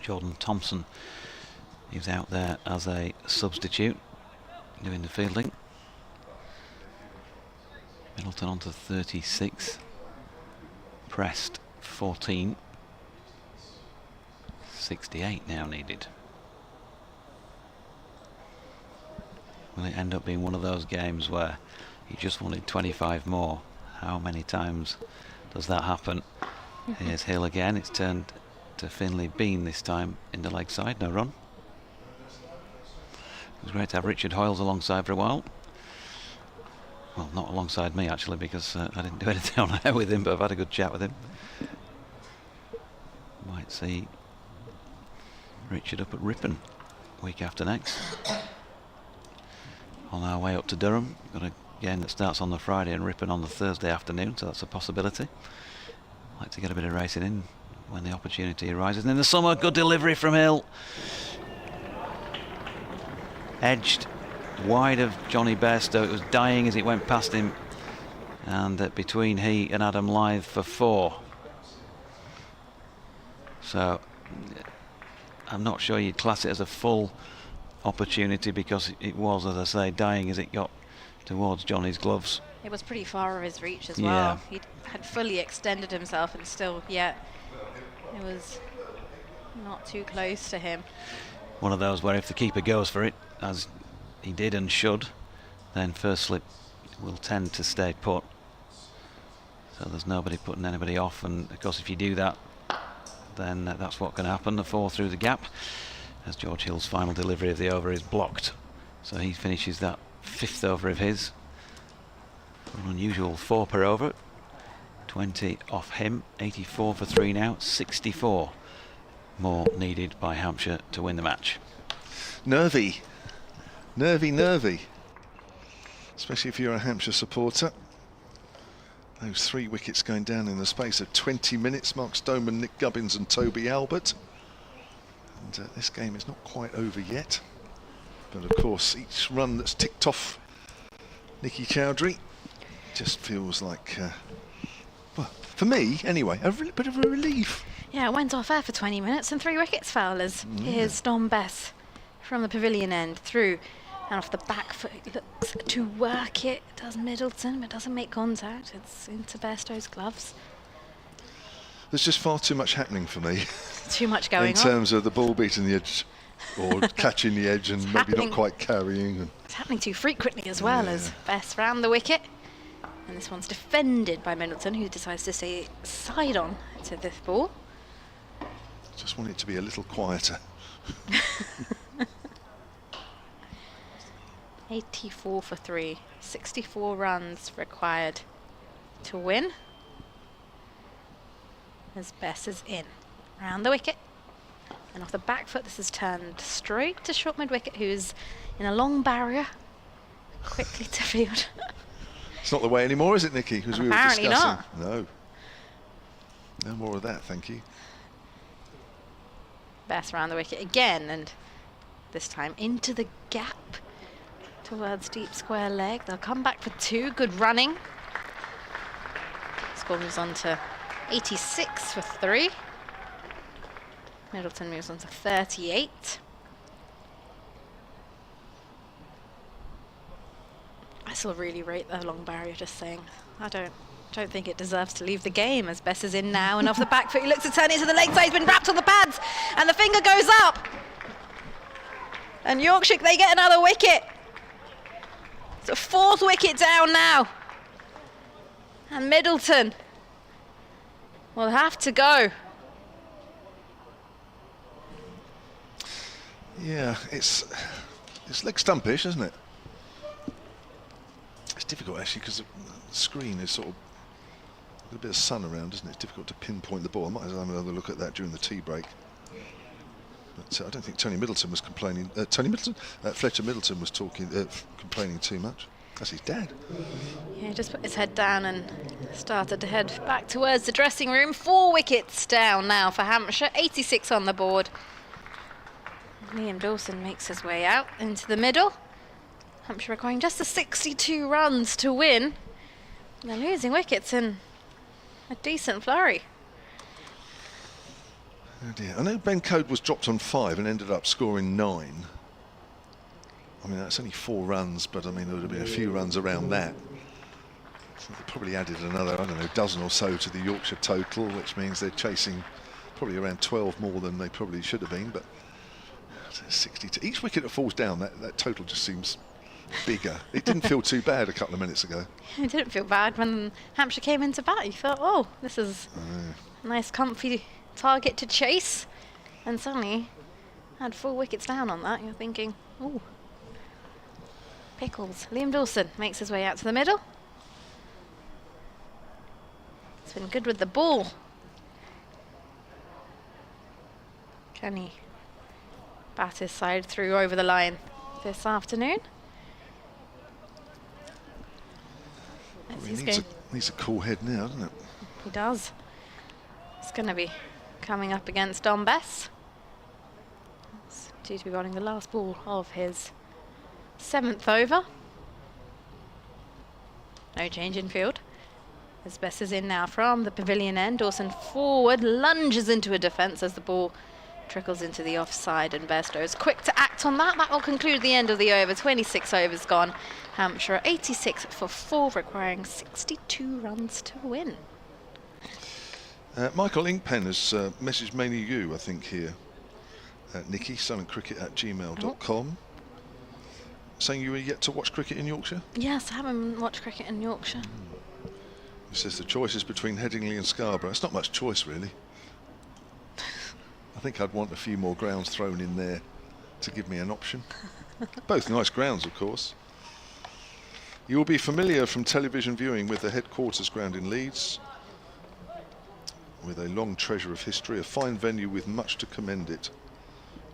Jordan Thompson is out there as a substitute doing the fielding. Middleton on to 36. Prest 14. 68 now needed. Will it end up being one of those games where he just wanted 25 more? How many times does that happen? Here's Hill again. It's turned to Finlay Bean this time in the leg side. No run. It was great to have Richard Hoyles alongside for a while. Well, not alongside me actually, because I didn't do anything on air with him, but I've had a good chat with him. Might see Richard up at Ripon week after next. On our way up to Durham, got a game that starts on the Friday and Ripon on the Thursday afternoon, so that's a possibility. Like to get a bit of racing in when the opportunity arises. And in the summer, good delivery from Hill. Edged wide of Johnny Bairstow. It was dying as it went past him. And between he and Adam Lythe for 4. So I'm not sure you'd class it as a full opportunity because it was, as I say, dying as it got towards Johnny's gloves. It was pretty far of his reach as Yeah. well. He had fully extended himself and still, it was not too close to him. One of those where if the keeper goes for it, as he did and should, then first slip will tend to stay put. So there's nobody putting anybody off, and of course if you do that, then that's what can happen. The 4 through the gap, as George Hill's final delivery of the over is blocked. So he finishes that 5th over of his. An unusual 4 per over. 20 off him, 84 for 3 now, 64 more needed by Hampshire to win the match. Nervy. Nervy. Especially if you're a Hampshire supporter. Those 3 wickets going down in the space of 20 minutes. Mark Stoneman, Nick Gubbins and Toby Albert. And this game is not quite over yet. But of course, each run that's ticked off Nicky Chowdhury just feels like, well, for me anyway, a bit of a relief. Yeah, it went off air for 20 minutes and 3 wickets, Fowlers. Here's Dom Bess from the pavilion end through and off the back foot. He looks to work it. Does Middleton, but doesn't make contact. It's into Bairstow's gloves. There's just far too much happening for me. Too much going in on. terms of the ball beating the edge or catching the edge and maybe happening. not quite carrying. And It's happening too frequently as well as Bess round the wicket. And this one's defended by Middleton, who decides to stay side on to this ball. just want it to be a little quieter. 84 for 3, 64 runs required to win. As Bess is in, round the wicket, and off the back foot this is turned straight to short mid wicket, who's in a long barrier, quickly to field. It's not the way anymore, is it, Nicky? As we were Apparently discussing. not. No. No more of that, thank you. Bess round the wicket again, and this time into the gap towards deep square leg. They'll come back for 2. Good running. Score moves on to 86 for 3. Middleton moves on to 38. I still really rate the long barrier, just saying. I don't think it deserves to leave the game, as Bess is in now, and off the back foot he looks to turn it to the leg side. He's been wrapped on the pads and the finger goes up, and Yorkshire, they get another wicket. It's a 4th wicket down now, and Middleton will have to go. Yeah, it's leg stumpish, isn't it? It's difficult actually because the screen is sort of a bit of sun around, isn't it? It's difficult to pinpoint the ball. I might as well have another look at that during the tea break. But I don't think Tony Middleton was complaining. Fletcher Middleton was complaining too much. That's his dad. Yeah, he just put his head down and started to head back towards the dressing room. 4 wickets down now for Hampshire, 86 on the board. Liam Dawson makes his way out into the middle. Hampshire requiring just the 62 runs to win. They're losing wickets in a decent flurry. Oh dear. I know Ben Code was dropped on 5 and ended up scoring 9. I mean, that's only 4 runs, but I mean, there would have been a few runs around that. So they probably added another, I don't know, dozen or so to the Yorkshire total, which means they're chasing probably around 12 more than they probably should have been. But 62. Each wicket that falls down, that total just seems bigger. It didn't feel too bad a couple of minutes ago. It didn't feel bad when Hampshire came into bat. You thought, oh, this is a nice comfy target to chase. And suddenly had 4 wickets down on that. You're thinking, oh, pickles. Liam Dawson makes his way out to the middle. It's been good with the ball. Can he bat his side through over the line this afternoon? As he's going, Needs a cool head now, doesn't it? he does. It's going to be coming up against Don Bess. It's due to be bowling the last ball of his 7th over. No change in field. As Bess is in now from the pavilion end. Dawson forward, lunges into a defence as the ball trickles into the offside, and Bairstow is quick to act on that. That will conclude the end of the over. 26 overs gone. Hampshire 86 for 4, requiring 62 runs to win. Michael Inkpen has messaged mainly you, I think, here. Nikki, silentcricket@gmail.com. Saying you were yet to watch cricket in Yorkshire? Yes, I haven't watched cricket in Yorkshire. He says the choice is between Headingley and Scarborough. It's not much choice, really. I think I'd want a few more grounds thrown in there to give me an option. Both nice grounds, of course. You will be familiar from television viewing with the headquarters ground in Leeds, with a long treasure of history, a fine venue with much to commend it.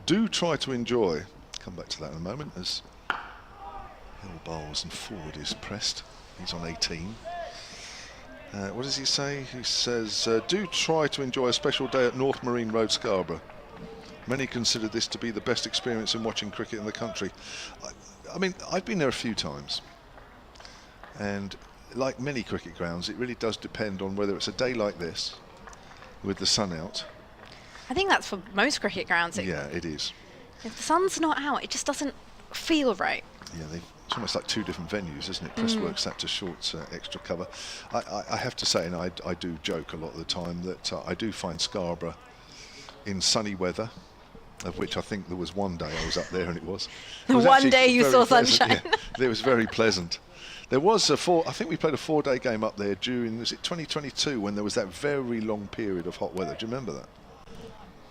Do try to enjoy. Come back to that in a moment as Hill bowls and forward is pressed. He's on 18. What does he say? He says, do try to enjoy a special day at North Marine Road, Scarborough. Many consider this to be the best experience in watching cricket in the country. I mean, I've been there a few times. And like many cricket grounds, it really does depend on whether it's a day like this, with the sun out. I think that's for most cricket grounds. Yeah, it is. If the sun's not out, it just doesn't feel right. Yeah, it's almost like two different venues, isn't it? Pressworks that to short extra cover. I have to say, and I do joke a lot of the time, that I do find Scarborough in sunny weather, of which I think there was one day I was up there and it was. The one day you saw sunshine. Yeah, it was very pleasant. There was I think we played a 4-day game up there during, was it 2022, when there was that very long period of hot weather? Do you remember that?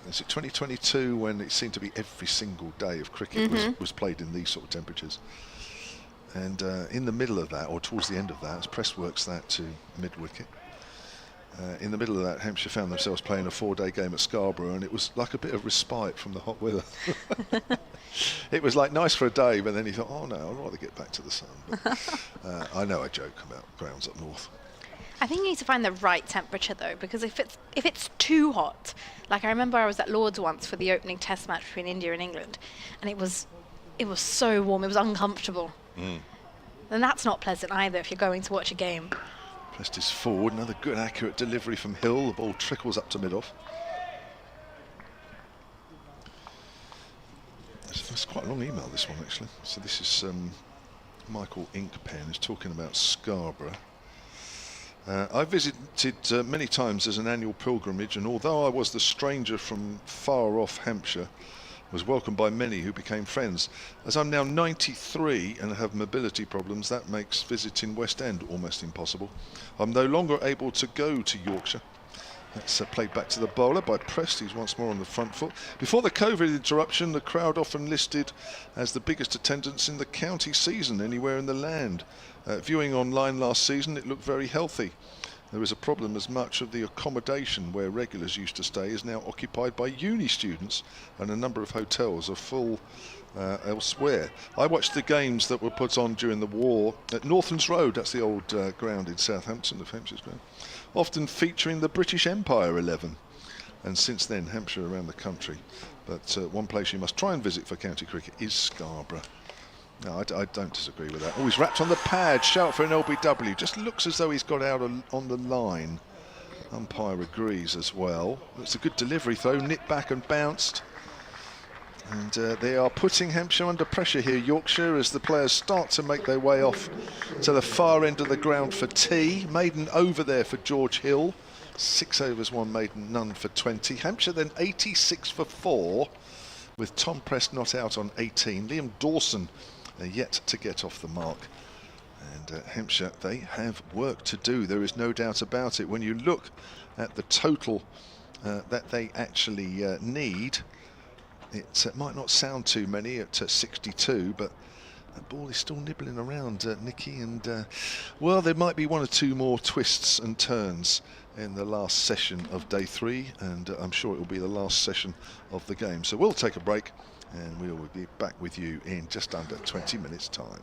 Is it 2022 when it seemed to be every single day of cricket was played in these sort of temperatures? And in the middle of that, or towards the end of that, as Pressworks that to mid-wicket, in the middle of that, Hampshire found themselves playing a 4-day game at Scarborough, and it was like a bit of respite from the hot weather. It was like nice for a day, but then you thought, oh no, I'd rather get back to the sun. But, I know I joke about grounds up north. I think you need to find the right temperature though, because if it's too hot, like I remember I was at Lord's once for the opening Test match between India and England, and it was so warm, it was uncomfortable. And that's not pleasant either if you're going to watch a game. Pressed is forward, another good accurate delivery from Hill. The ball trickles up to mid-off. It's quite a long email, this one, actually. So this is Michael Inkpen is talking about Scarborough. I visited many times as an annual pilgrimage, and although I was the stranger from far off Hampshire, was welcomed by many who became friends. As I'm now 93 and have mobility problems, that makes visiting West End almost impossible. I'm no longer able to go to Yorkshire. That's played back to the bowler by Prest. He's once more on the front foot. Before the COVID interruption, the crowd often listed as the biggest attendance in the county season anywhere in the land. Viewing online last season, it looked very healthy. There is a problem as much of the accommodation where regulars used to stay is now occupied by uni students, and a number of hotels are full elsewhere. I watched the games that were put on during the war at Northlands Road. That's the old ground in Southampton, of Hampshire's ground, often featuring the British Empire 11, and since then Hampshire around the country. But one place you must try and visit for county cricket is Scarborough. No, I don't disagree with that. Oh, he's wrapped on the pad. Shout for an LBW. Just looks as though he's got out on the line. Umpire agrees as well. It's a good delivery throw. Nipped back and bounced. And they are putting Hampshire under pressure here, Yorkshire, as the players start to make their way off to the far end of the ground for tea. Maiden over there for George Hill. 6 overs, 1 maiden, none for 20. Hampshire then 86 for 4, with Tom Prest not out on 18. Liam Dawson yet to get off the mark. And Hampshire, they have work to do. There is no doubt about it. When you look at the total that they actually need, it might not sound too many at 62, but The ball is still nibbling around, Nikki, and well, there might be one or two more twists and turns in the last session of day 3, and I'm sure it will be the last session of the game. So we'll take a break, and we will be back with you in just under 20 minutes' time.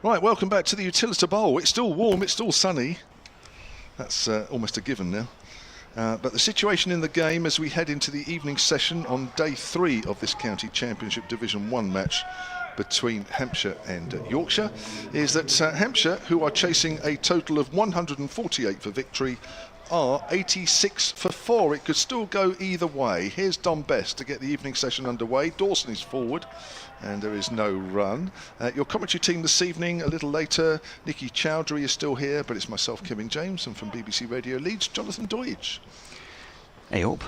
Right, welcome back to the Utilita Bowl. It's still warm, it's still sunny. That's almost a given now. But the situation in the game as we head into the evening session on day 3 of this County Championship Division 1 match between Hampshire and Yorkshire is that Hampshire, who are chasing a total of 148 for victory, are 86 for 4. It could still go either way. Here's Dom Best to get the evening session underway. Dawson is forward and there is no run. Your commentary team this evening, a little later, Nikki Chowdhury is still here, but it's myself, Kevin James, and from BBC Radio Leeds, Jonathan Doidge. Hey up.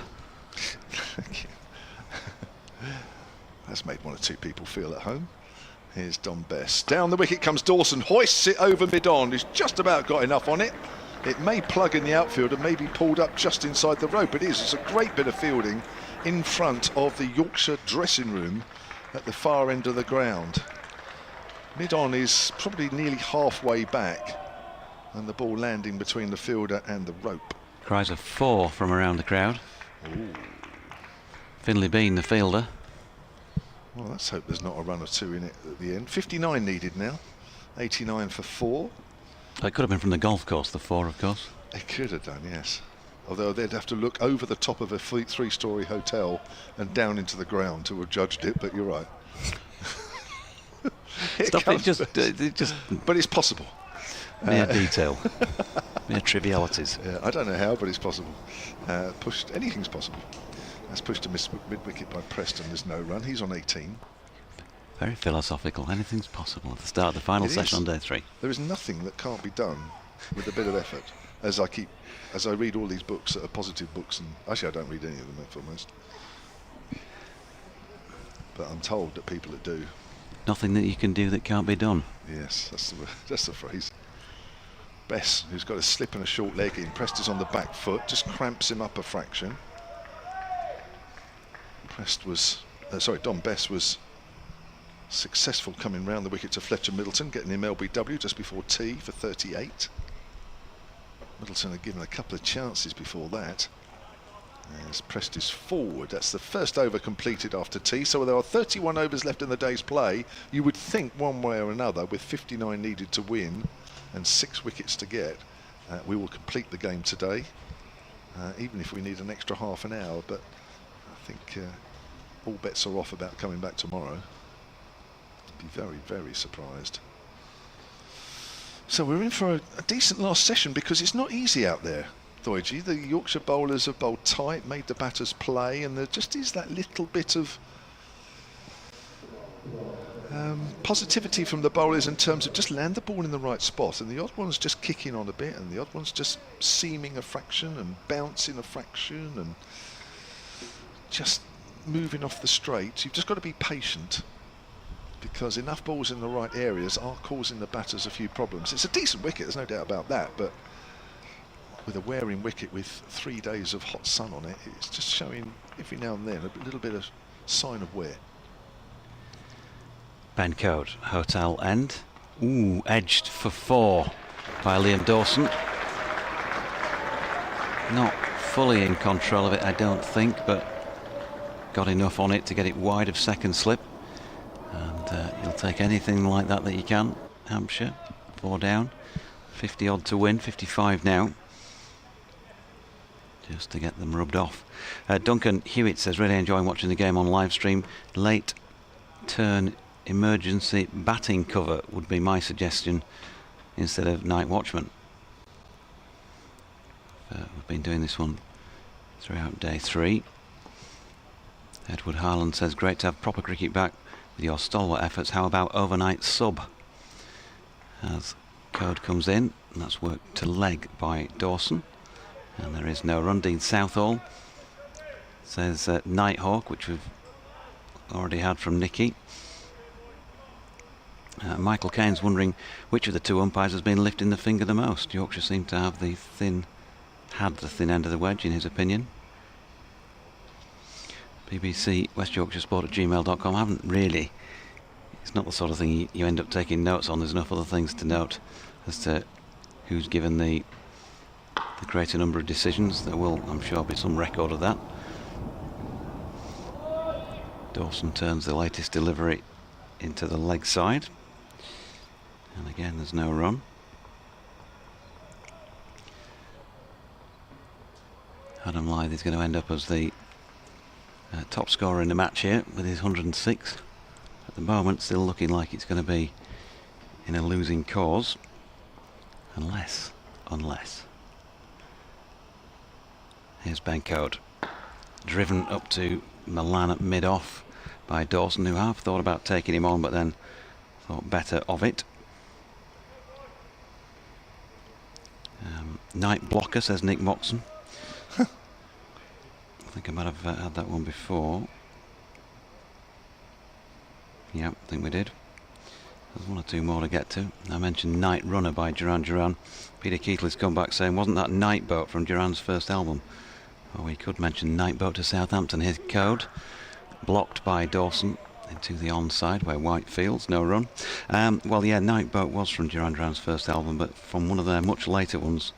Thank you. That's made one or two people feel at home. Here's Dom Best. Down the wicket comes Dawson, hoists it over mid-on. He's just about got enough on it. It may plug in the outfield and may be pulled up just inside the rope. It is. It's a great bit of fielding in front of the Yorkshire dressing room at the far end of the ground. Mid-on is probably nearly halfway back and the ball landing between the fielder and the rope. Cries of 4 from around the crowd. Ooh. Finley Bean, the fielder. Well, let's hope there's not a run or two in it at the end. 59 needed now. 89 for 4. It could have been from the golf course, the 4, of course. It could have done, yes. Although they'd have to look over the top of a 3-story hotel and down into the ground to have judged it, but you're right. Stop it, just But it's possible. mere detail. Mere trivialities. Yeah, I don't know how, but it's possible. Anything's possible. That's pushed to mid-wicket by Preston. There's no run. He's on 18. Very philosophical. Anything's possible at the start of the final session on day 3. There is nothing that can't be done with a bit of effort. As I read all these books that are positive books, and actually I don't read any of them for most. But I'm told that people that do. Nothing that you can do that can't be done. Yes, that's the phrase. Bess, who's got a slip and a short leg in, Preston's on the back foot, just cramps him up a fraction. Dom Bess was successful coming round the wicket to Fletcher Middleton, getting him LBW just before tea for 38. Middleton had given a couple of chances before that. As Prest is forward, that's the first over completed after tea, so there are 31 overs left in the day's play. You would think one way or another, with 59 needed to win and 6 wickets to get, we will complete the game today, even if we need an extra half an hour, but I think all bets are off about coming back tomorrow. I'd be very, very surprised. So we're in for a decent last session because it's not easy out there, Doidge. The Yorkshire bowlers have bowled tight, made the batters play, and there just is that little bit of positivity from the bowlers in terms of just land the ball in the right spot, and the odd one's just kicking on a bit, and the odd one's just seaming a fraction and bouncing a fraction and just moving off the straight. You've just got to be patient, because enough balls in the right areas are causing the batters a few problems. It's a decent wicket, there's no doubt about that, but with a wearing wicket with 3 days of hot sun on it, it's just showing every now and then a little bit of sign of wear. Ben Code, Hotel End. Ooh, edged for 4 by Liam Dawson. Not fully in control of it, I don't think, but got enough on it to get it wide of second slip. And you'll take anything like that you can. Hampshire, 4 down, 50 odd to win, 55 now. Just to get them rubbed off. Duncan Hewitt says, really enjoying watching the game on live stream. Late turn emergency batting cover would be my suggestion instead of night watchman. We've been doing this one throughout day 3. Edward Harland says, great to have proper cricket back with your stalwart efforts. How about overnight sub? As Code comes in, and that's worked to leg by Dawson. And there is no run. Dean Southall says Nighthawk, which we've already had from Nicky. Michael Kane's wondering which of the 2 umpires has been lifting the finger the most. Yorkshire seem to have the thin end of the wedge, in his opinion. BBC West Yorkshire Sport at gmail.com. I haven't really. It's not the sort of thing you end up taking notes on. There's enough other things to note as to who's given the greater number of decisions. There will, I'm sure, be some record of that. Dawson turns the latest delivery into the leg side. And again, there's no run. Adam Lyth is going to end up as the top scorer in the match here with his 106. At the moment, still looking like it's going to be in a losing cause. Unless. Here's Ben Code. Driven up to Milan at mid-off by Dawson, who have thought about taking him on, but then thought better of it. Night blocker, says Nick Moxon. I think I might have had that one before. Yeah, I think we did. There's one or two more to get to. I mentioned Night Runner by Duran Duran. Peter Keatley's come back saying, wasn't that Night Boat from Duran's first album? Oh, we could mention Night Boat to Southampton. Here's Code. Blocked by Dawson into the onside where White fields, no run. Well, yeah, Night Boat was from Duran Duran's first album, but from one of their much later ones,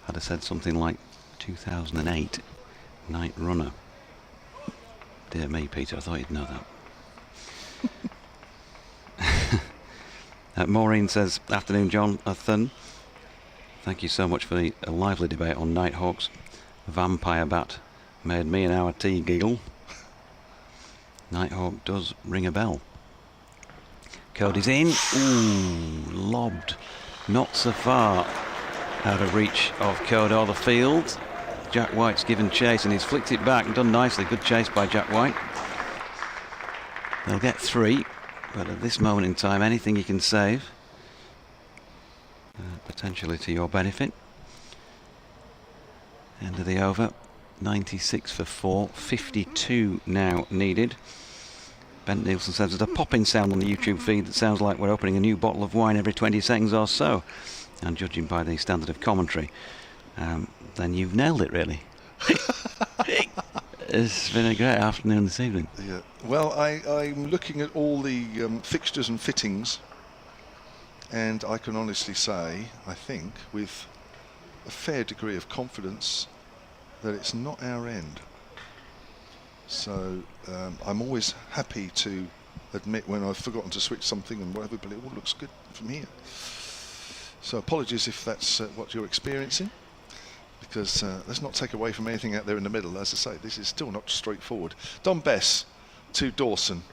I'd have said something like 2008, Night Runner. Dear me, Peter, I thought you'd know that. Maureen says, afternoon, Jonathan. Thank you so much for a lively debate on Nighthawks. Vampire bat made me and our tea giggle. Nighthawk does ring a bell. Cody's in. Ooh, lobbed. Not so far out of reach of Code or the field. Jack White's given chase and he's flicked it back and done nicely. Good chase by Jack White. They'll get 3, but at this moment in time, anything you can save, potentially to your benefit. End of the over. 96 for 4, 52 now needed. Bent Nielsen says there's a popping sound on the YouTube feed that sounds like we're opening a new bottle of wine every 20 seconds or so. And judging by the standard of commentary, then you've nailed it, really. It's been a great afternoon this evening. Yeah. Well, I'm looking at all the fixtures and fittings, and I can honestly say, I think, with a fair degree of confidence, that it's not our end. So I'm always happy to admit when I've forgotten to switch something and whatever, but it all looks good from here. So apologies if that's what you're experiencing, because let's not take away from anything out there in the middle. As I say, this is still not straightforward. Don Bess to Dawson.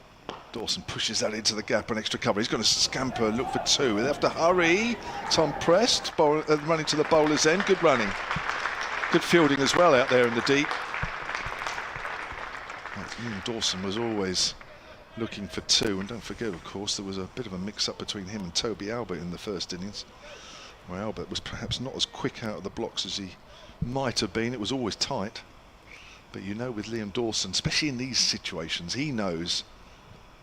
Dawson pushes that into the gap, an extra cover. He's going to scamper, look for 2. They have to hurry. Tom Prest running to the bowler's end. Good running. Good fielding as well out there in the deep. Dawson was always looking for 2, and don't forget, of course, there was a bit of a mix-up between him and Toby Albert in the first innings, where Albert was perhaps not as quick out of the blocks as he might have been. It was always tight, but you know, with Liam Dawson, especially in these situations, he knows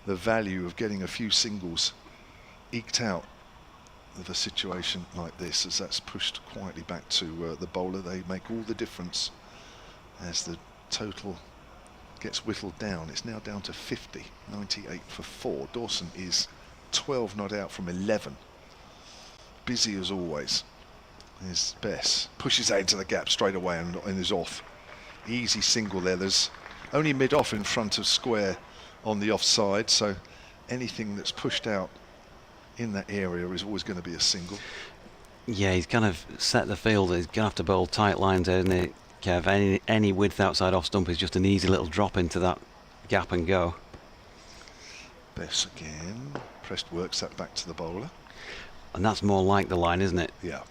the value of getting a few singles eked out of a situation like this. As that's pushed quietly back to the bowler, they make all the difference as the total gets whittled down. It's now down to 50, 98 for 4. Dawson is 12 not out from 11. Busy as always. There's Bess, pushes out into the gap straight away and is off. Easy single there. There's only mid-off in front of square on the offside, so anything that's pushed out in that area is always going to be a single. Yeah, he's kind of set the field. He's going to have to bowl tight lines, isn't he, Kev? Any width outside off stump is just an easy little drop into that gap and go. Bess again. Prest works that back to the bowler. And that's more like the line, isn't it? Yeah.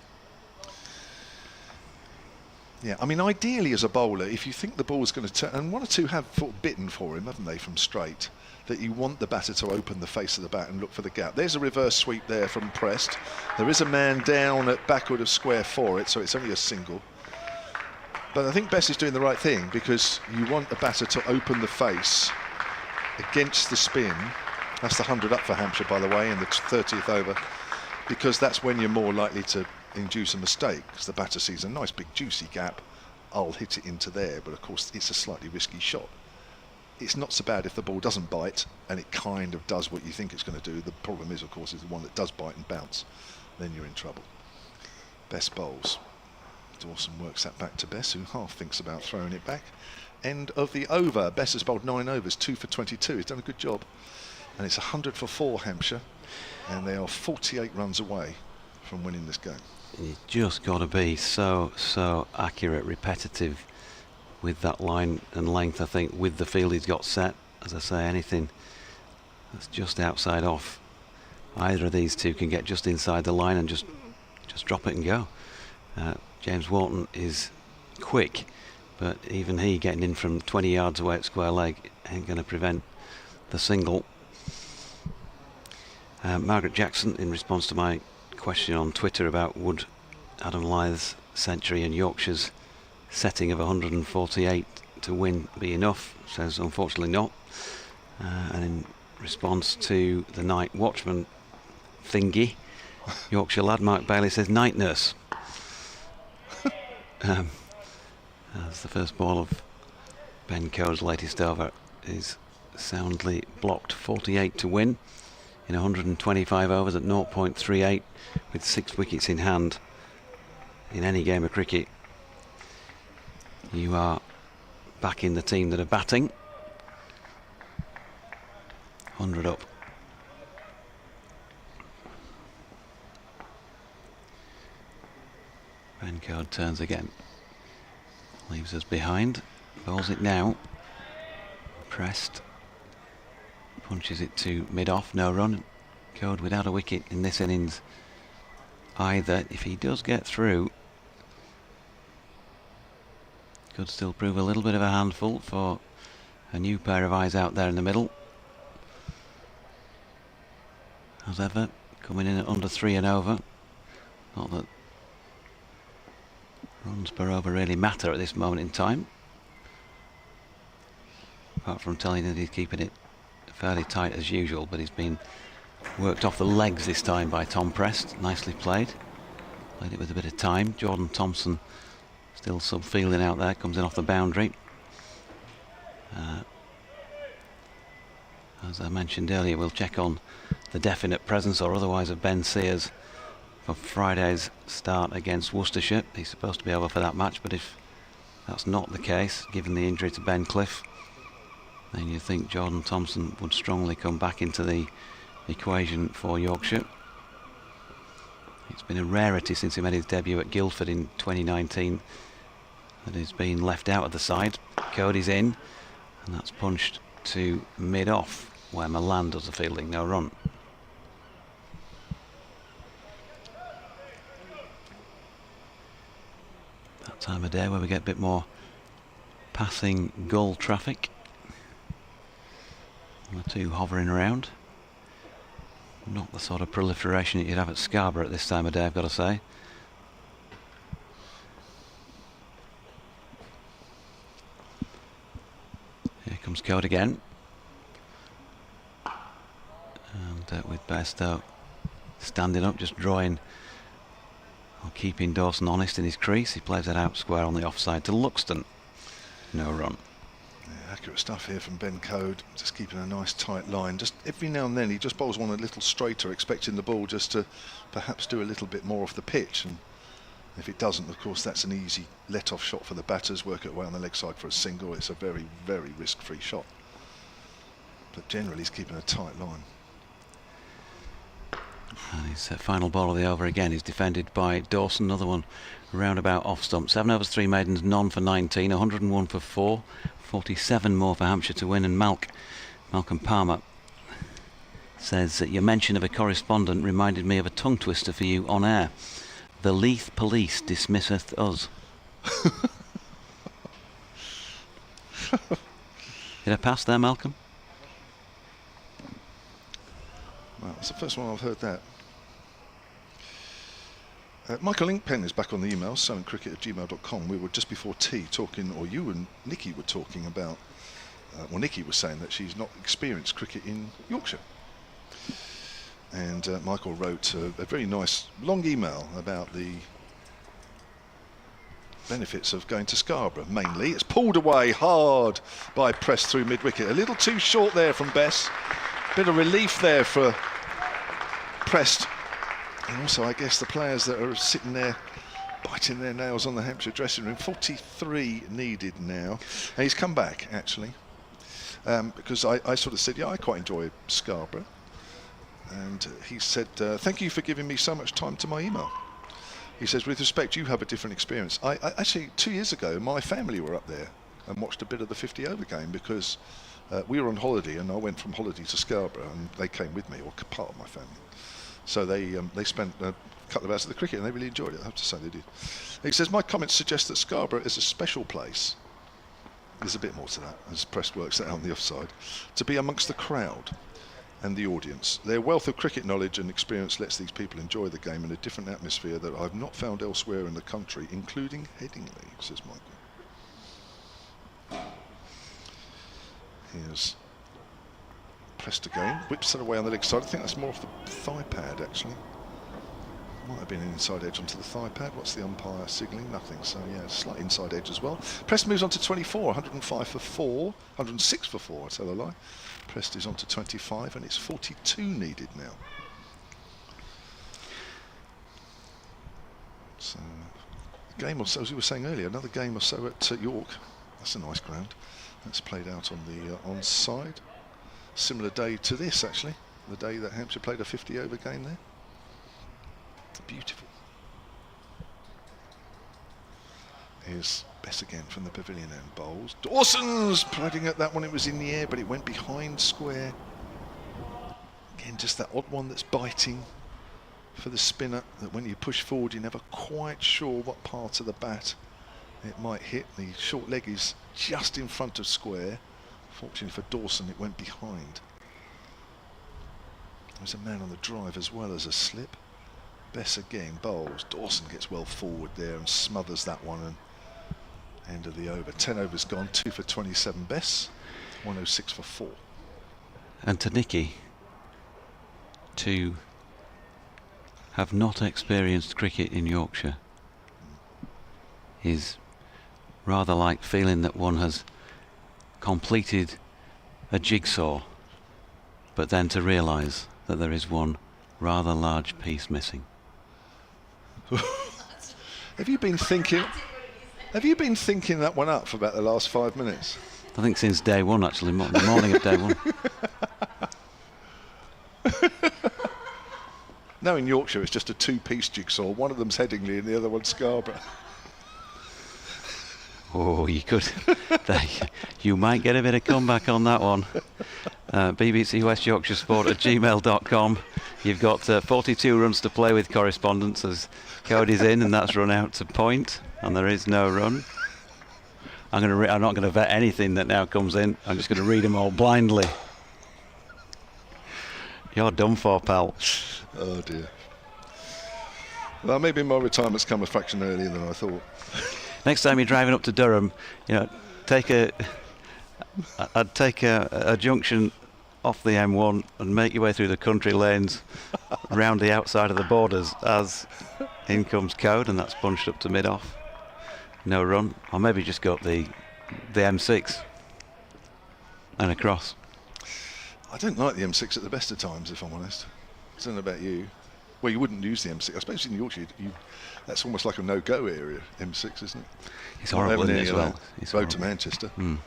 Yeah, I mean, ideally as a bowler, if you think the ball's going to turn, and 1 or 2 have bitten for him, haven't they, from straight, that you want the batter to open the face of the bat and look for the gap. There's a reverse sweep there from Prest. There is a man down at backward of square for it, so it's only a single. But I think Bess is doing the right thing, because you want the batter to open the face against the spin. That's the 100 up for Hampshire, by the way, in the 30th over, because that's when you're more likely to induce a mistake, because the batter sees a nice big juicy gap. I'll hit it into there, but of course it's a slightly risky shot. It's not so bad if the ball doesn't bite and it kind of does what you think it's going to do. The problem is, of course, is the one that does bite and bounce. Then you're in trouble. Bess bowls. Dawson works that back to Bess, who half thinks about throwing it back. End of the over. Bess has bowled 9 overs, 2 for 22. He's done a good job. And it's 100 for 4 Hampshire, and they are 48 runs away from winning this game. You just got to be so accurate, repetitive with that line and length. I think with the field he's got set, as I say, anything that's just outside off, either of these two can get just inside the line and just drop it and go. James Wharton is quick, but even he getting in from 20 yards away at square leg ain't going to prevent the single. Margaret Jackson, in response to my question on Twitter about would Adam Lythe's century and Yorkshire's setting of 148 to win be enough, says unfortunately not. And in response to the night watchman thingy, Yorkshire lad Mark Bailey says night nurse. As the first ball of Ben Coe's latest over is soundly blocked. 48 to win in 125 overs at 0.38 with 6 wickets in hand. In any game of cricket, you are back in the team that are batting. 100 up. Ben Coe turns again. Leaves us behind. Bowls it now. Pressed. Punches it to mid-off. No run. Code without a wicket in this innings either. If he does get through, could still prove a little bit of a handful for a new pair of eyes out there in the middle. As ever, coming in at under 3 and over. Not that runs per over really matter at this moment in time, apart from telling you that he's keeping it fairly tight as usual, but he's been worked off the legs this time by Tom Prest. Nicely played it with a bit of time. Jordan Thompson still sub-fielding out there, comes in off the boundary. As I mentioned earlier, we'll check on the definite presence or otherwise of Ben Sears for Friday's start against Worcestershire. He's supposed to be over for that match, but if that's not the case, given the injury to Ben Cliff, then you think Jordan Thompson would strongly come back into the equation for Yorkshire. It's been a rarity since he made his debut at Guildford in 2019 that he's been left out of the side. Cody's in, and that's punched to mid-off, where Milan does the fielding. No run. That time of day where we get a bit more passing gull traffic. One or two hovering around. Not the sort of proliferation that you'd have at Scarborough at this time of day, I've got to say. Here comes Code again. And with Bairstow standing up, just drawing or keeping Dawson honest in his crease. He plays that out square on the offside to Luxton. No run. Yeah, accurate stuff here from Ben Code, just keeping a nice tight line. Just every now and then he just bowls one a little straighter, expecting the ball just to perhaps do a little bit more off the pitch, and if it doesn't, of course, that's an easy let-off shot for the batters. Work it away on the leg side for a single. It's a very, very risk-free shot, but generally he's keeping a tight line. And his final ball of the over again is defended by Dawson. Another one roundabout off stump. 7 overs, 3 maidens, none for 19. 101 for 4. 47 more for Hampshire to win. And Malcolm Palmer says that your mention of a correspondent reminded me of a tongue twister for you on air. The Leith police dismisseth us. Did I pass there, Malcolm? Well, it's the first one I've heard that. Michael Inkpen is back on the email, soundcricket@gmail.com. We were just before tea talking, or you and Nikki were talking about, well, Nikki was saying that she's not experienced cricket in Yorkshire. And Michael wrote a very nice long email about the benefits of going to Scarborough. Mainly, it's pulled away hard by Press through mid-wicket. A little too short there from Bess. Bit of relief there for Prest. And also, I guess, the players that are sitting there biting their nails on the Hampshire dressing room. 43 needed now. And he's come back, actually. because I sort of said, yeah, I quite enjoy Scarborough. And he said, thank you for giving me so much time to my email. He says, with respect, you have a different experience. I actually, 2 years ago, my family were up there and watched a bit of the 50 over game because we were on holiday, and I went from holiday to Scarborough, and they came with me, or part of my family. So they spent a couple of hours at the cricket, and they really enjoyed it. I have to say they did. He says, my comments suggest that Scarborough is a special place. There's a bit more to that, as Prest works that out on the offside. To be amongst the crowd and the audience. Their wealth of cricket knowledge and experience lets these people enjoy the game in a different atmosphere that I've not found elsewhere in the country, including Headingley, says Michael. Here's Prest again, whips it away on the leg side. I think that's more off the thigh pad, actually. Might have been an inside edge onto the thigh pad. What's the umpire signalling? Nothing. So yeah, slight inside edge as well. Prest moves on to 24, 105 for 4, 106 for 4, I tell a lie. Prest is on to 25, and it's 42 needed now. So, a game or so, as we were saying earlier, another game or so at York. That's a nice ground. That's played out on the onside. Similar day to this, actually. The day that Hampshire played a 50 over game there. Beautiful. Here's Bess again from the pavilion and bowls. Dawson's prodding at that one. It was in the air, but it went behind square. Again, just that odd one that's biting for the spinner, that when you push forward, you're never quite sure what part of the bat it might hit. The short leg is just in front of square. Fortunately for Dawson, it went behind. There's a man on the drive as well as a slip. Bess again bowls. Dawson gets well forward there and smothers that one, and end of the over. 10 overs gone, 2 for 27 Bess, 106 for 4. And to Nicky, to have not experienced cricket in Yorkshire is rather like feeling that one has completed a jigsaw, but then to realise that there is one rather large piece missing. Have you been thinking that one up for about the last 5 minutes? I think since day one, actually, the morning of day one. No, in Yorkshire it's just a 2-piece jigsaw. One of them's Headingley and the other one's Scarborough. Oh, you could. You might get a bit of comeback on that one. BBC West Yorkshire Sport at gmail.com. You've got 42 runs to play with, correspondence, as Cody's in, and that's run out to point, and there is no run. I'm not going to vet anything that now comes in. I'm just going to read them all blindly. You're done for, pal. Oh dear. Well, maybe my retirement's come a fraction earlier than I thought. Next time you're driving up to Durham, I'd take a junction off the M1 and make your way through the country lanes round the outside of the borders as in comes Code, and that's punched up to mid-off. No run. Or maybe just go up the M6 and across. I don't like the M6 at the best of times, if I'm honest. I don't know about you. Well, you wouldn't use the M6. I suppose in Yorkshire, that's almost like a no-go area, M6, isn't it? It's horrible, isn't it, as well? It's road to Manchester. Mm.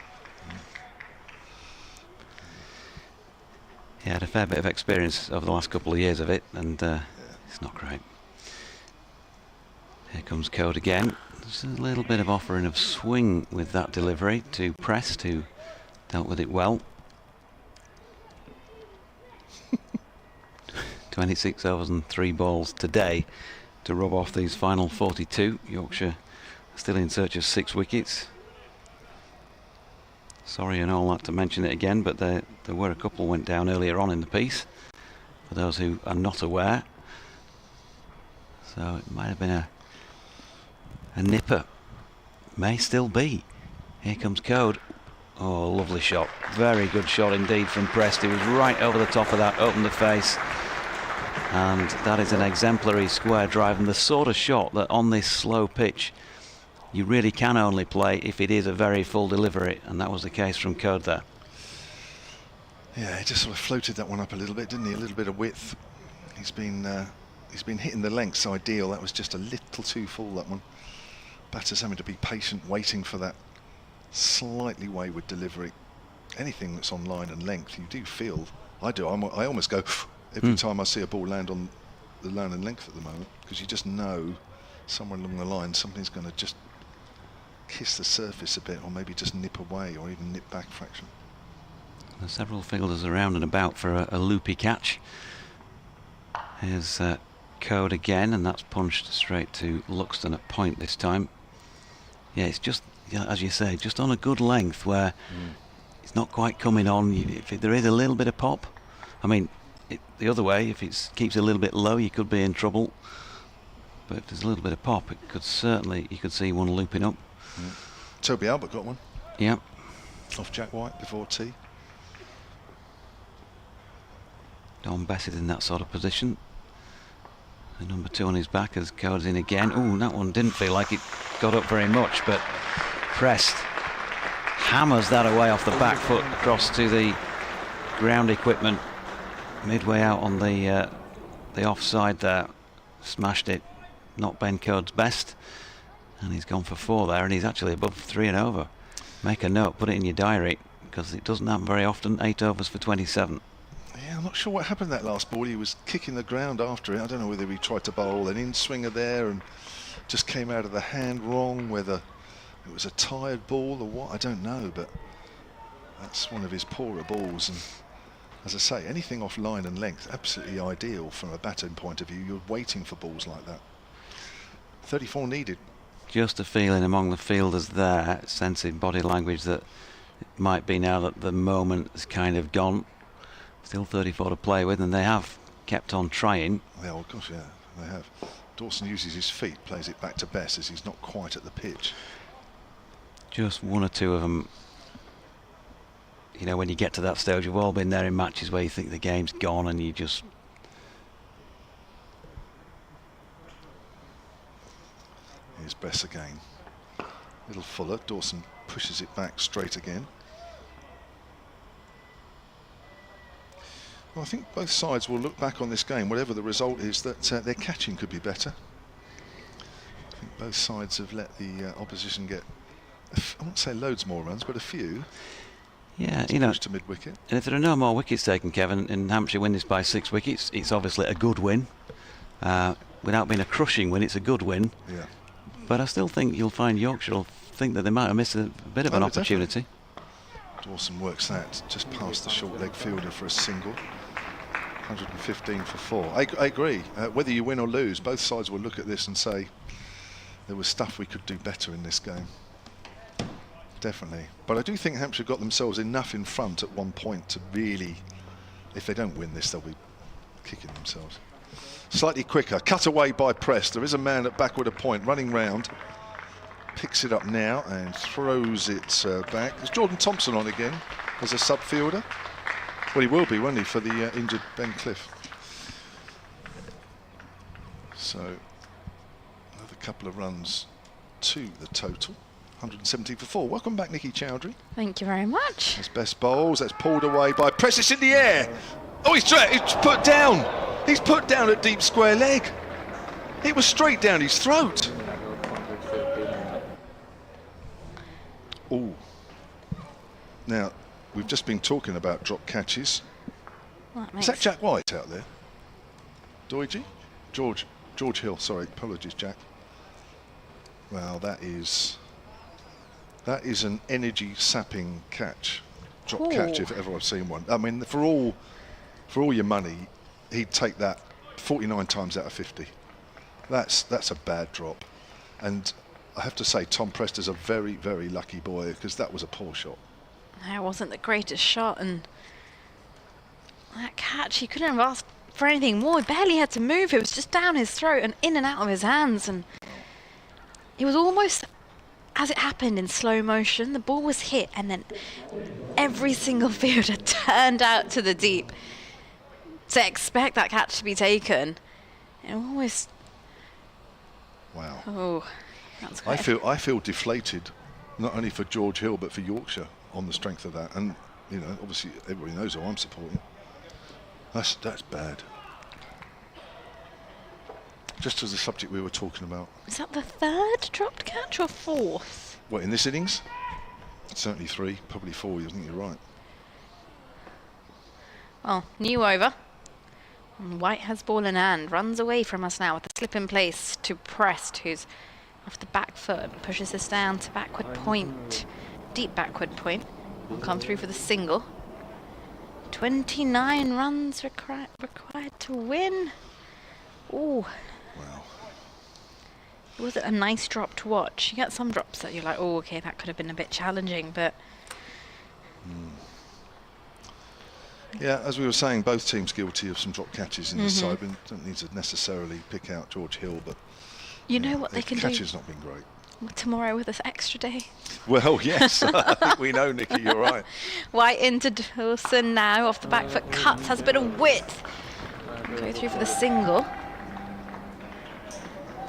Yeah, I had a fair bit of experience over the last couple of years of it, and it's not great. Here comes Code again. There's a little bit of offering of swing with that delivery to Prest, who dealt with it well. 26 overs and 3 balls today to rub off these final 42. Yorkshire still in search of 6 wickets. Sorry and all that to mention it again, but there were a couple went down earlier on in the piece, for those who are not aware. So it might have been a nipper. May still be. Here comes Code. Oh, lovely shot. Very good shot indeed from Prest. He was right over the top of that, opened the face. And that is an exemplary square drive, and the sort of shot that on this slow pitch you really can only play if it is a very full delivery, and that was the case from Code there. Yeah, he just sort of floated that one up a little bit, didn't he? A little bit of width. He's been hitting the lengths ideal. That was just a little too full, that one. Batter's having to be patient, waiting for that slightly wayward delivery. anything that's on line and length, you do feel, I almost go every time I see a ball land on the line and length at the moment, because you just know somewhere along the line something's going to just kiss the surface a bit, or maybe just nip away, or even nip back a fraction. There's several fielders around and about for a loopy catch. Here's Code again, and that's punched straight to Luxton at point this time. Yeah, it's just, as you say, just on a good length where it's not quite coming on. If there is a little bit of pop, I mean, the other way, if it keeps a little bit low, you could be in trouble. But if there's a little bit of pop, it could certainly, you could see one looping up. Toby Albert got one. Yep. Off Jack White before tee. Don Bessett in that sort of position. The number 2 on his back as Code's in again. Oh, that one didn't feel like it got up very much, but Prest hammers that away off the back foot across to the ground equipment midway out on the offside there. Smashed it. Not Ben Code's best. And he's gone for 4 there, and he's actually above 3 and over. Make a note, put it in your diary, because it doesn't happen very often. 8 overs for 27. Yeah, I'm not sure what happened that last ball. He was kicking the ground after it. I don't know whether he tried to bowl an in-swinger there and just came out of the hand wrong, whether it was a tired ball or what, I don't know, but that's one of his poorer balls. And as I say, anything off line and length, absolutely ideal from a batting point of view. You're waiting for balls like that. 34 needed. Just a feeling among the fielders there, sensing body language that it might be now that the moment has kind of gone. Still 34 to play with, and they have kept on trying. Oh gosh, yeah, they have. Dawson uses his feet, plays it back to Bess as he's not quite at the pitch. Just 1 or 2 of them. You know, when you get to that stage, we've all been there in matches where you think the game's gone and you just... Here's Bess again. Little fuller. Dawson pushes it back straight again. Well, I think both sides will look back on this game, whatever the result is, that their catching could be better. I think both sides have let the opposition get, I won't say loads more runs, but a few. Yeah, you know, to mid-wicket. And if there are no more wickets taken, Kevin, and Hampshire win this by 6 wickets, it's obviously a good win. Without being a crushing win, it's a good win. Yeah. But I still think you'll find Yorkshire will think that they might have missed a bit of an opportunity. Definitely. Dawson works that just past the short leg fielder for a single. 115 for 4. I agree. Whether you win or lose, both sides will look at this and say there was stuff we could do better in this game. Definitely. But I do think Hampshire got themselves enough in front at one point to really, if they don't win this, they'll be kicking themselves. Slightly quicker. Cut away by Prest. There is a man at backward a point running round. Picks it up now and throws it back. Is Jordan Thompson on again as a sub fielder? Well, he will be, won't he, for the injured Ben Cliff. So another couple of runs to the total. 117 for 4. Welcome back, Nikki Chowdhury. Thank you very much. That's best bowls. That's pulled away by Press. It's in the air. Oh, he's put down. He's put down at deep square leg. It was straight down his throat. Oh. Now, we've just been talking about drop catches. Well, Is that Jack White out there? Doige? George Hill. Sorry, apologies, Jack. Well, that is an energy sapping catch, drop catch if ever I've seen one. I mean, for all your money, he'd take that 49 times out of 50. That's a bad drop, and I have to say Tom Prester's a very, very lucky boy, because that was a poor shot. That wasn't the greatest shot, and that catch, he couldn't have asked for anything more. He barely had to move. It was just down his throat and in and out of his hands, and it was almost as it happened in slow motion. The ball was hit, and then every single fielder turned out to the deep to expect that catch to be taken. And almost... Wow. Oh, that's quite... I feel deflated, not only for George Hill but for Yorkshire on the strength of that. And you know, obviously everybody knows who I'm supporting. That's bad. Just as the subject we were talking about. Is that the 3rd dropped catch or 4th? What, in this innings? Certainly 3, probably 4. I think you're right. Well, new over. And White has ball in hand, runs away from us now with a slip in place to Prest, who's off the back foot, pushes this down to backward point. Deep backward point. Will come through for the single. 29 runs required to win. Ooh. Wow. It wasn't a nice drop to watch. You get some drops that you're like, oh, okay, that could have been a bit challenging, but... Yeah, as we were saying, both teams guilty of some drop catches in this side. We don't need to necessarily pick out George Hill, but you know what they can do catches not been great. tomorrow with this extra day. Well, yes, I think we know, Nikki, you're right. White into Dawson now, off the back foot, cuts, has a bit of width. Go through for the single.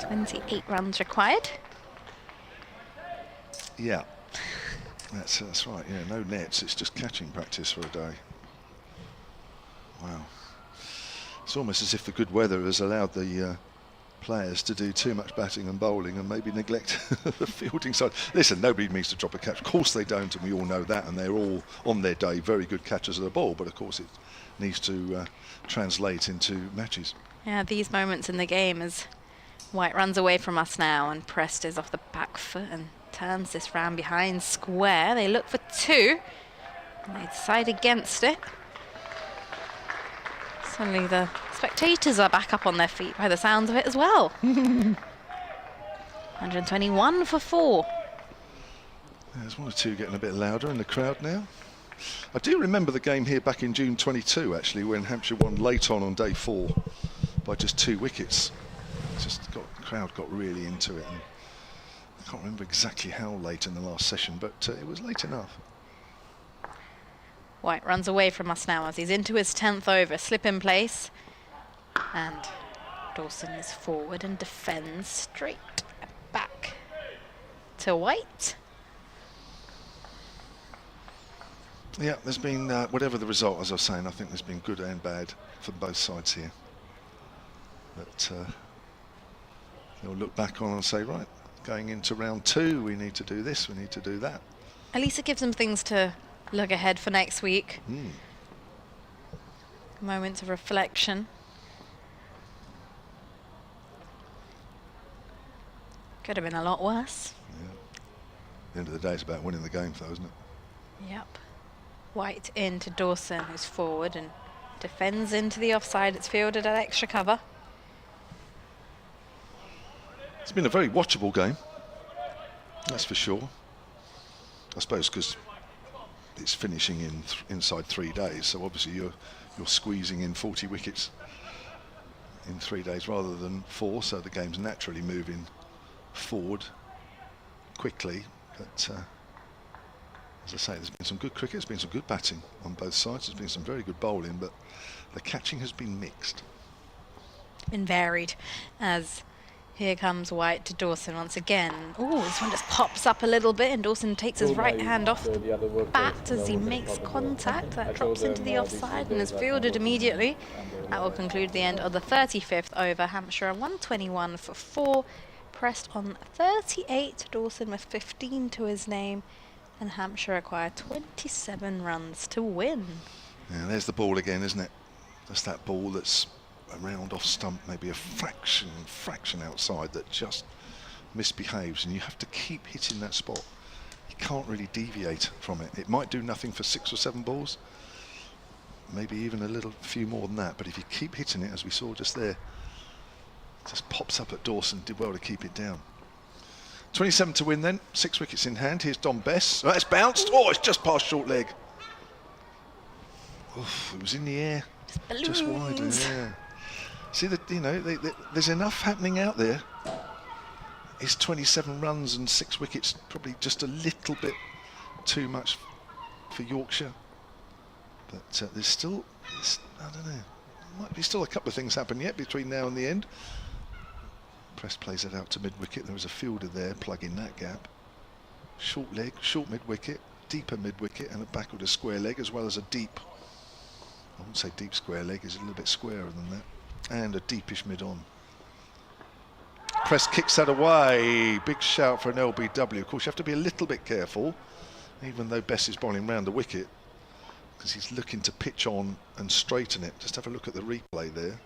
28 runs required. Yeah, that's right. Yeah, no nets. It's just catching practice for a day. Wow. It's almost as if the good weather has allowed the players to do too much batting and bowling and maybe neglect the fielding side. Listen, nobody needs to drop a catch. Of course they don't, and we all know that, and they're all, on their day, very good catchers of the ball, but of course it needs to translate into matches. Yeah, these moments in the game as White runs away from us now and Prest is off the back foot and turns this round behind square. They look for two, and they decide against it. Suddenly the spectators are back up on their feet by the sounds of it as well. 121 for 4. There's one or two getting a bit louder in the crowd now. I do remember the game here back in June 22, actually, when Hampshire won late on day 4 by just 2 wickets. The crowd got really into it, and I can't remember exactly how late in the last session, but it was late enough. White runs away from us now as he's into his 10th over. Slip in place. And Dawson is forward and defends straight back to White. Yeah, there's been, whatever the result, as I was saying, I think there's been good and bad for both sides here. But they'll look back on and say, right, going into round 2, we need to do this, we need to do that. At least it gives them things to look ahead for next week. Moments of reflection. Could have been a lot worse. Yeah. At the end of the day, it's about winning the game, though, isn't it? Yep. White into Dawson, who's forward and defends into the offside. It's fielded at extra cover. It's been a very watchable game, that's for sure. I suppose because it's finishing in inside 3 days, so obviously you're squeezing in 40 wickets in 3 days rather than 4, so the game's naturally moving forward quickly. But as I say, there's been some good cricket, there's been some good batting on both sides, there's been some very good bowling, but the catching has been mixed. Been varied as here comes White to Dawson once again. Oh, this one just pops up a little bit and Dawson takes his right hand off the bat as he makes contact. That drops into the offside and is fielded immediately. That will conclude the end of the 35th over. Hampshire 121 for 4. Prest on 38. Dawson with 15 to his name. And Hampshire acquired 27 runs to win. Yeah, there's the ball again, isn't it? That's that ball that's around off stump, maybe a fraction outside, that just misbehaves, and you have to keep hitting that spot. You can't really deviate from it. It might do nothing for 6 or 7 balls, maybe even a few more than that, but if you keep hitting it, as we saw just there, it just pops up at Dawson. Did well to keep it down. 27 to win then, 6 wickets in hand. Here's Dom Bess. Oh, it's bounced. Oh, it's just past short leg. Oof, it was in the air, just wide. Yeah. See that, you know, there's enough happening out there. It's 27 runs and 6 wickets, probably just a little bit too much for Yorkshire. But there's still, I don't know, might be still a couple of things happen yet between now and the end. Prest plays it out to mid-wicket. There was a fielder there plugging that gap. Short leg, short mid-wicket, deeper mid-wicket, and a backward square leg, as well as a deep, I wouldn't say deep square leg, it's a little bit squarer than that. And a deepish mid-on. Prest kicks that away. Big shout for an LBW. Of course, you have to be a little bit careful, even though Bess is bowling round the wicket. because he's looking to pitch on and straighten it. Just have a look at the replay there.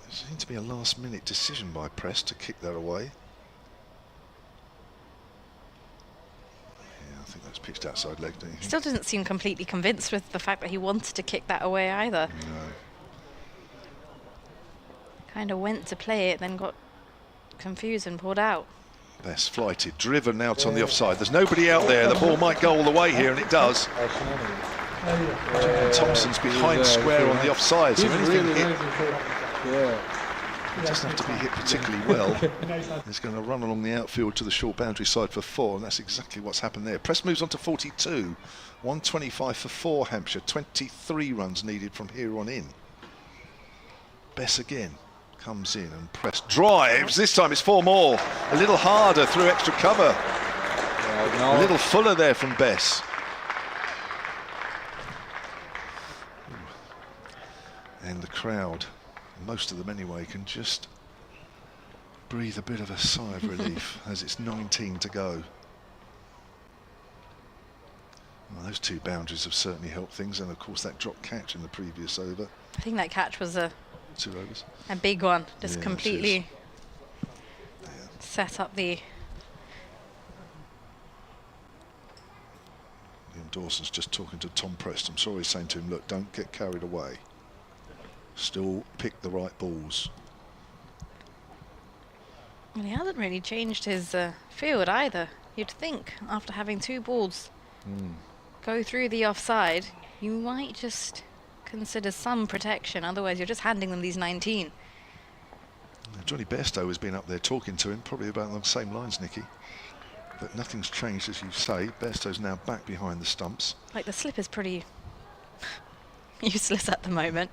There seemed to be a last-minute decision by Press to kick that away. Yeah, I think that's pitched outside leg, don't you think? Still doesn't seem completely convinced with the fact that he wanted to kick that away either. No. Kind of went to play it, then got confused and pulled out. Best flighted, driven out on the offside. There's nobody out there. The ball might go all the way here, and it does. Thompson's behind square on the offside, so anything hit, it doesn't have to be hit particularly well. He's going to run along the outfield to the short boundary side for 4, and that's exactly what's happened there. Press moves on to 42. 125 for 4, Hampshire. 23 runs needed from here on in. Bess again. Comes in and Press drives. This time it's 4 more. A little harder through extra cover. A little fuller there from Bess. And the crowd, most of them anyway, can just breathe a bit of a sigh of relief as it's 19 to go. Well, those 2 boundaries have certainly helped things, and of course that drop catch in the previous over. I think that catch was a 2 overs. A big one, just Yeah, completely set up the... Liam Dawson's just talking to Tom Prest. I'm sorry, he's saying to him, look, don't get carried away. Still pick the right balls. Well, he hasn't really changed his field either. You'd think after having 2 balls go through the offside, you might just consider some protection, otherwise you're just handing them these 19. Johnny Bairstow has been up there talking to him, probably about the same lines, Nikki. But nothing's changed, as you say. Bairstow's now back behind the stumps. Like, the slip is pretty useless at the moment.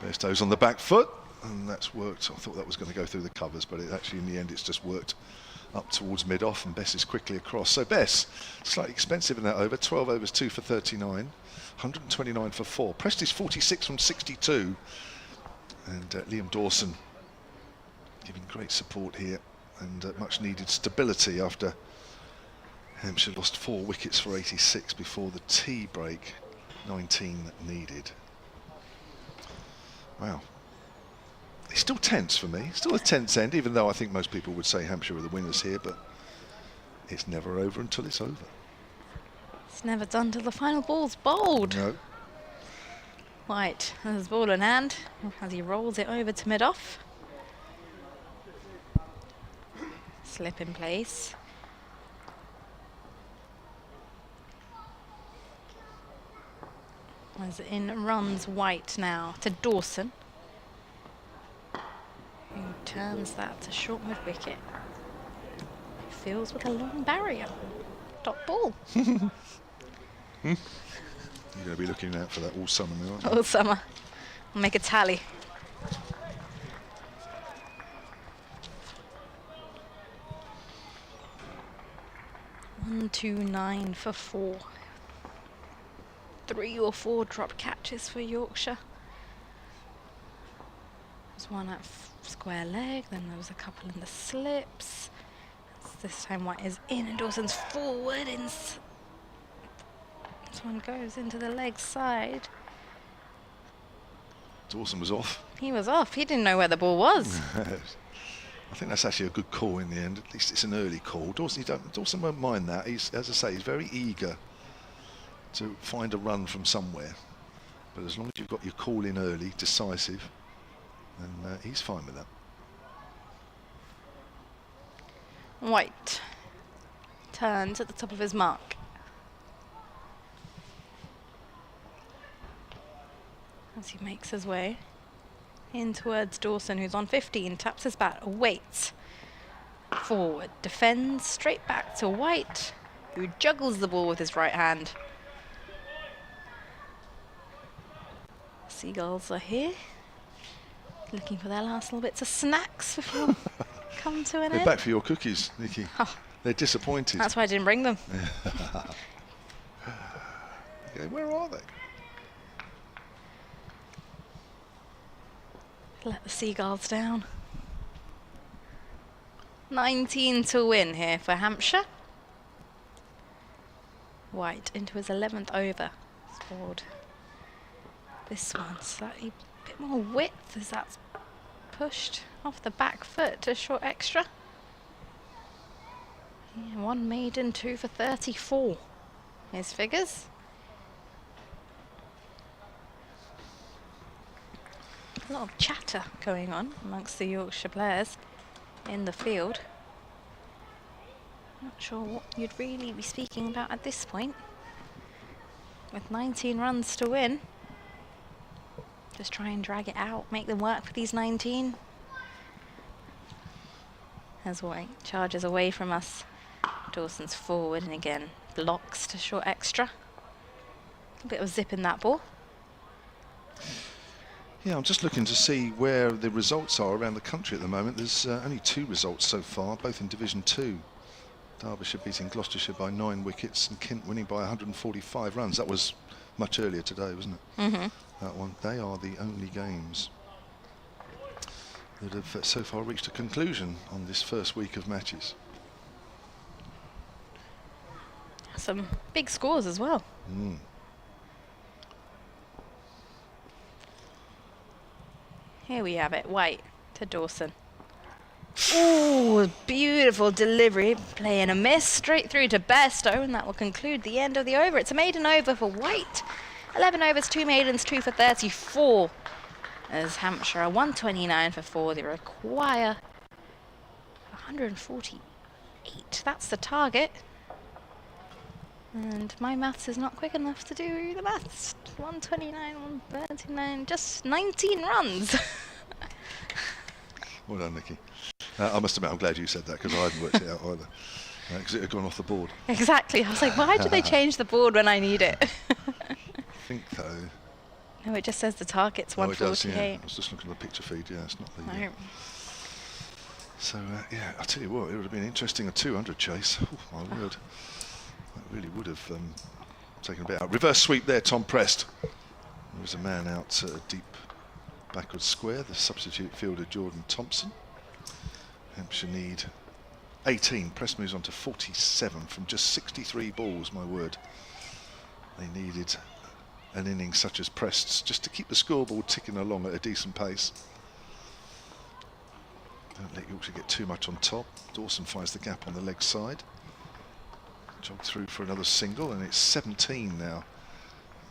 Bairstow's on the back foot, and that's worked. I thought that was going to go through the covers, but it actually, in the end, it's just worked up towards mid-off, and Bess is quickly across. So Bess, slightly expensive in that over. 12 overs, 2 for 39. 129 for 4. Presti's 46 from 62. And Liam Dawson giving great support here, and much needed stability after Hampshire lost 4 wickets for 86 before the tea break. 19 needed. Wow. It's still tense for me. Still a tense end, even though I think most people would say Hampshire are the winners here, but it's never over until it's over. It's never done till the final ball's bowled. No. White has his ball in hand as he rolls it over to mid-off. Slip in place. As in runs White now to Dawson, who turns that to short mid-wicket. Fields with a long barrier. Dot ball. You're going to be looking out for that all summer now, aren't you? All summer. I'll make a tally. One, 2, 9 for 4. 3 or 4 drop catches for Yorkshire. There's one at square leg, then there was a couple in the slips. This time White is in and Dawson's forward. This one goes into the leg side. Dawson was off. He was off. He didn't know where the ball was. I think that's actually a good call in the end. At least it's an early call. Dawson won't mind that. He's, as I say, he's very eager to find a run from somewhere. But as long as you've got your call in early, decisive, then he's fine with that. White turns at the top of his mark. As he makes his way in towards Dawson, who's on 15, taps his bat, waits, forward, defends, straight back to White, who juggles the ball with his right hand. Seagulls are here, looking for their last little bits of snacks before come to an They're end. back for your cookies, Nikki. Oh, They're disappointed. that's why I didn't bring them. Okay, where are they? Let the Seagulls down. 19 to win here for Hampshire. White into his 11th over. Scored this one slightly a bit more width as that's pushed off the back foot to short extra. Yeah, 1 maiden, 2 for 34. His figures. A lot of chatter going on amongst the Yorkshire players in the field. Not sure what you'd really be speaking about at this point. With 19 runs to win. Just try and drag it out, make them work for these 19. As White charges away from us. Dawson's forward and again blocks to short extra. A bit of zip in that ball. Yeah, I'm just looking to see where the results are around the country at the moment. There's only 2 results so far, both in Division 2. Derbyshire beating Gloucestershire by 9 wickets and Kent winning by 145 runs. That was much earlier today, wasn't it? Mm-hmm. That one. They are the only games that have so far reached a conclusion on this first week of matches. Some big scores as well. Here we have it. White to Dawson. Ooh, beautiful delivery. Playing a miss straight through to Bairstow, and that will conclude the end of the over. It's a maiden over for White. 11 overs, 2 maidens, 2 for 34. As Hampshire are 129 for 4. They require 148. That's the target. And my maths is not quick enough to do the maths. 129, 139, just 19 runs. Well done, Nikki. I must admit, I'm glad you said that because I hadn't worked it out either. Because it had gone off the board. Exactly. I was like, why did they change the board when I need it? I think, though. No, it just says the target's Oh, it does, 148. yeah. I was just looking at the picture feed. Yeah, it's not the. No. So, yeah, I'll tell you what, it would have been interesting, a 200 chase. Oh, my word. That really would have taken a bit out. Reverse sweep there, Tom Prest. There was a man out deep backward square, the substitute fielder Jordan Thompson. Hampshire need 18. Prest moves on to 47 from just 63 balls, my word. They needed an inning such as Prest's just to keep the scoreboard ticking along at a decent pace. Don't let Yorkshire get too much on top. Dawson finds the gap on the leg side. Jog through for another single, and it's 17 now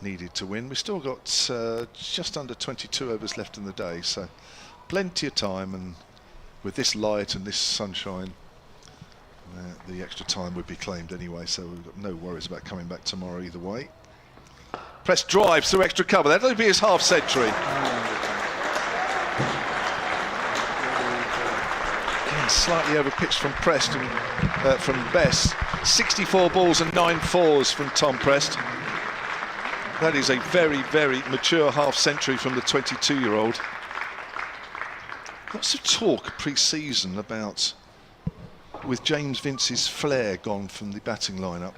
needed to win. We've still got just under 22 overs left in the day, so plenty of time, and with this light and this sunshine, the extra time would be claimed anyway, so we've got no worries about coming back tomorrow either way. Prest drives through extra cover. That'll be his half century. Again, slightly over pitched from Prest and from Bess. 64 balls and 9 fours from Tom Prest. That is a very, very mature half century from the 22-year-old. Lots of talk pre-season about, with James Vince's flair gone from the batting lineup,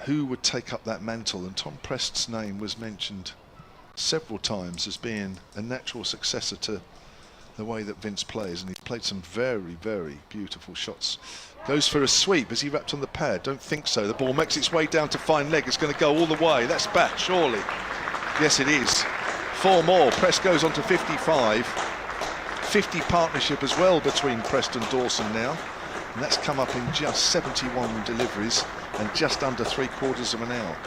who would take up that mantle, and Tom Prest's name was mentioned several times as being a natural successor to the way that Vince plays, and he's played some very, very beautiful shots. Goes for a sweep. Is he wrapped on the pad? Don't think so. The ball makes its way down to fine leg. It's going to go all the way. That's bat, surely. Yes, it is. 4 more. Prest goes on to 55. 50 partnership as well between Prest and Dawson now. And that's come up in just 71 deliveries and just under 3/4 of an hour.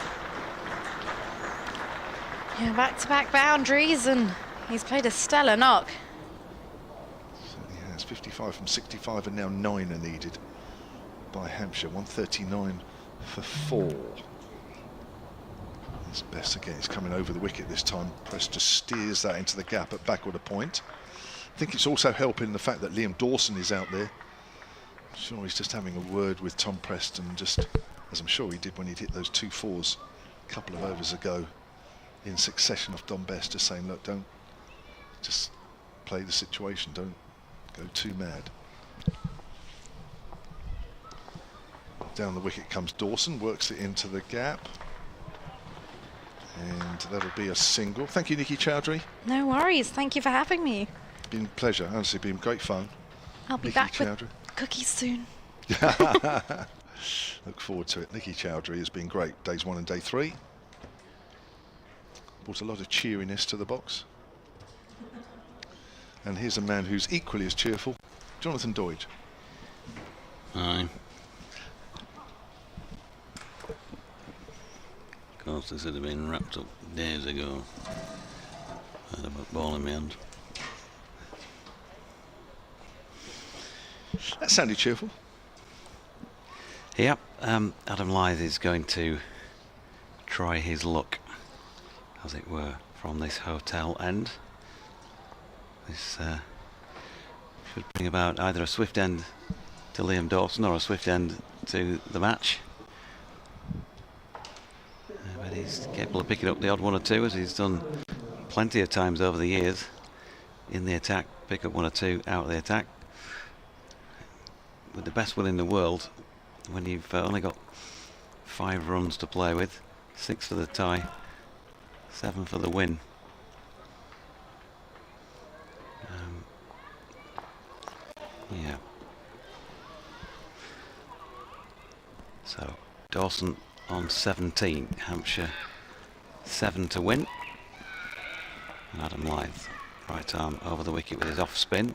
Yeah, back-to-back boundaries, and he's played a stellar knock. So, yeah, it's 55 from 65, and now 9 are needed by Hampshire. 139 for 4. It's Best again. He's coming over the wicket this time. Prest just steers that into the gap at backward a point. I think it's also helping the fact that Liam Dawson is out there. I'm sure he's just having a word with Tom Prest, and just, as I'm sure he did when he'd hit those 2 fours a couple of overs ago in succession of Don Best, just saying, look, don't just play the situation, don't go too mad. Down the wicket comes Dawson, works it into the gap, and that'll be a single. Thank you, Nikki Chowdhury. No worries. Thank you for having me. Been a pleasure. Honestly, been great fun. I'll be Nikki back Chowdhury. with cookies soon. Look forward to it. Nikki Chowdhury has been great. Days 1 and day 3. Brought a lot of cheeriness to the box. And here's a man who's equally as cheerful, Jonathan Doidge. Aye. Of course, this would have been wrapped up days ago. I had a ball in my hand. That sounded cheerful. Yep, Adam Lyth is going to try his luck, as it were, from this hotel end. This should bring about either a swift end to Liam Dawson or a swift end to the match. But he's capable of picking up the odd one or two, as he's done plenty of times over the years. In the attack, pick up one or two out of the attack. With the best will in the world, when you've only got 5 runs to play with, 6 for the tie, 7 for the win. Yeah. So Dawson on 17, Hampshire 7 to win. And Adam Lyth, right arm over the wicket with his off spin.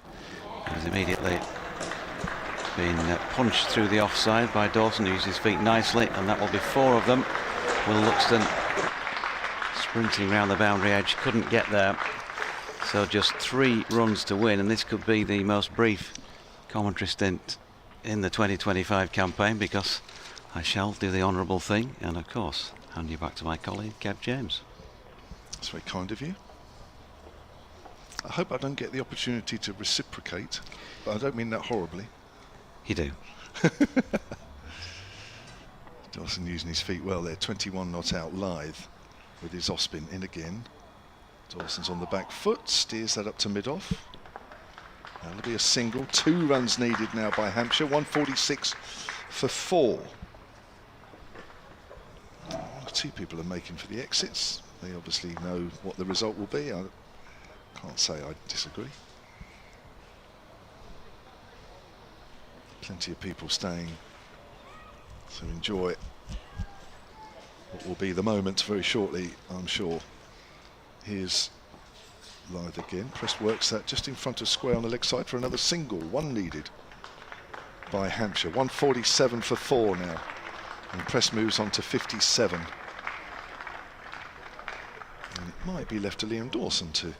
And is immediately been punched through the offside by Dawson, who used his feet nicely, and that will be 4 of them. Will Luxton sprinting round the boundary edge, couldn't get there. So just 3 runs to win, and this could be the most brief commentary stint in the 2025 campaign, because I shall do the honourable thing and of course hand you back to my colleague Kev James. That's very kind of you. I hope I don't get the opportunity to reciprocate, but I don't mean that horribly. You do. Dawson using his feet well there. 21 not out. Lyth with his off spin in again. Dawson's on the back foot, steers that up to mid-off. That'll be a single. 2 runs needed now by Hampshire. 146 for 4. 2 people are making for the exits. They obviously know what the result will be. I can't say I disagree. Plenty of people staying to enjoy what will be the moment very shortly, I'm sure. Here's Lyth again. Press works that just in front of square on the leg side for another single. 1 needed by Hampshire. 147 for 4 now. And Press moves on to 57. And it might be left to Liam Dawson to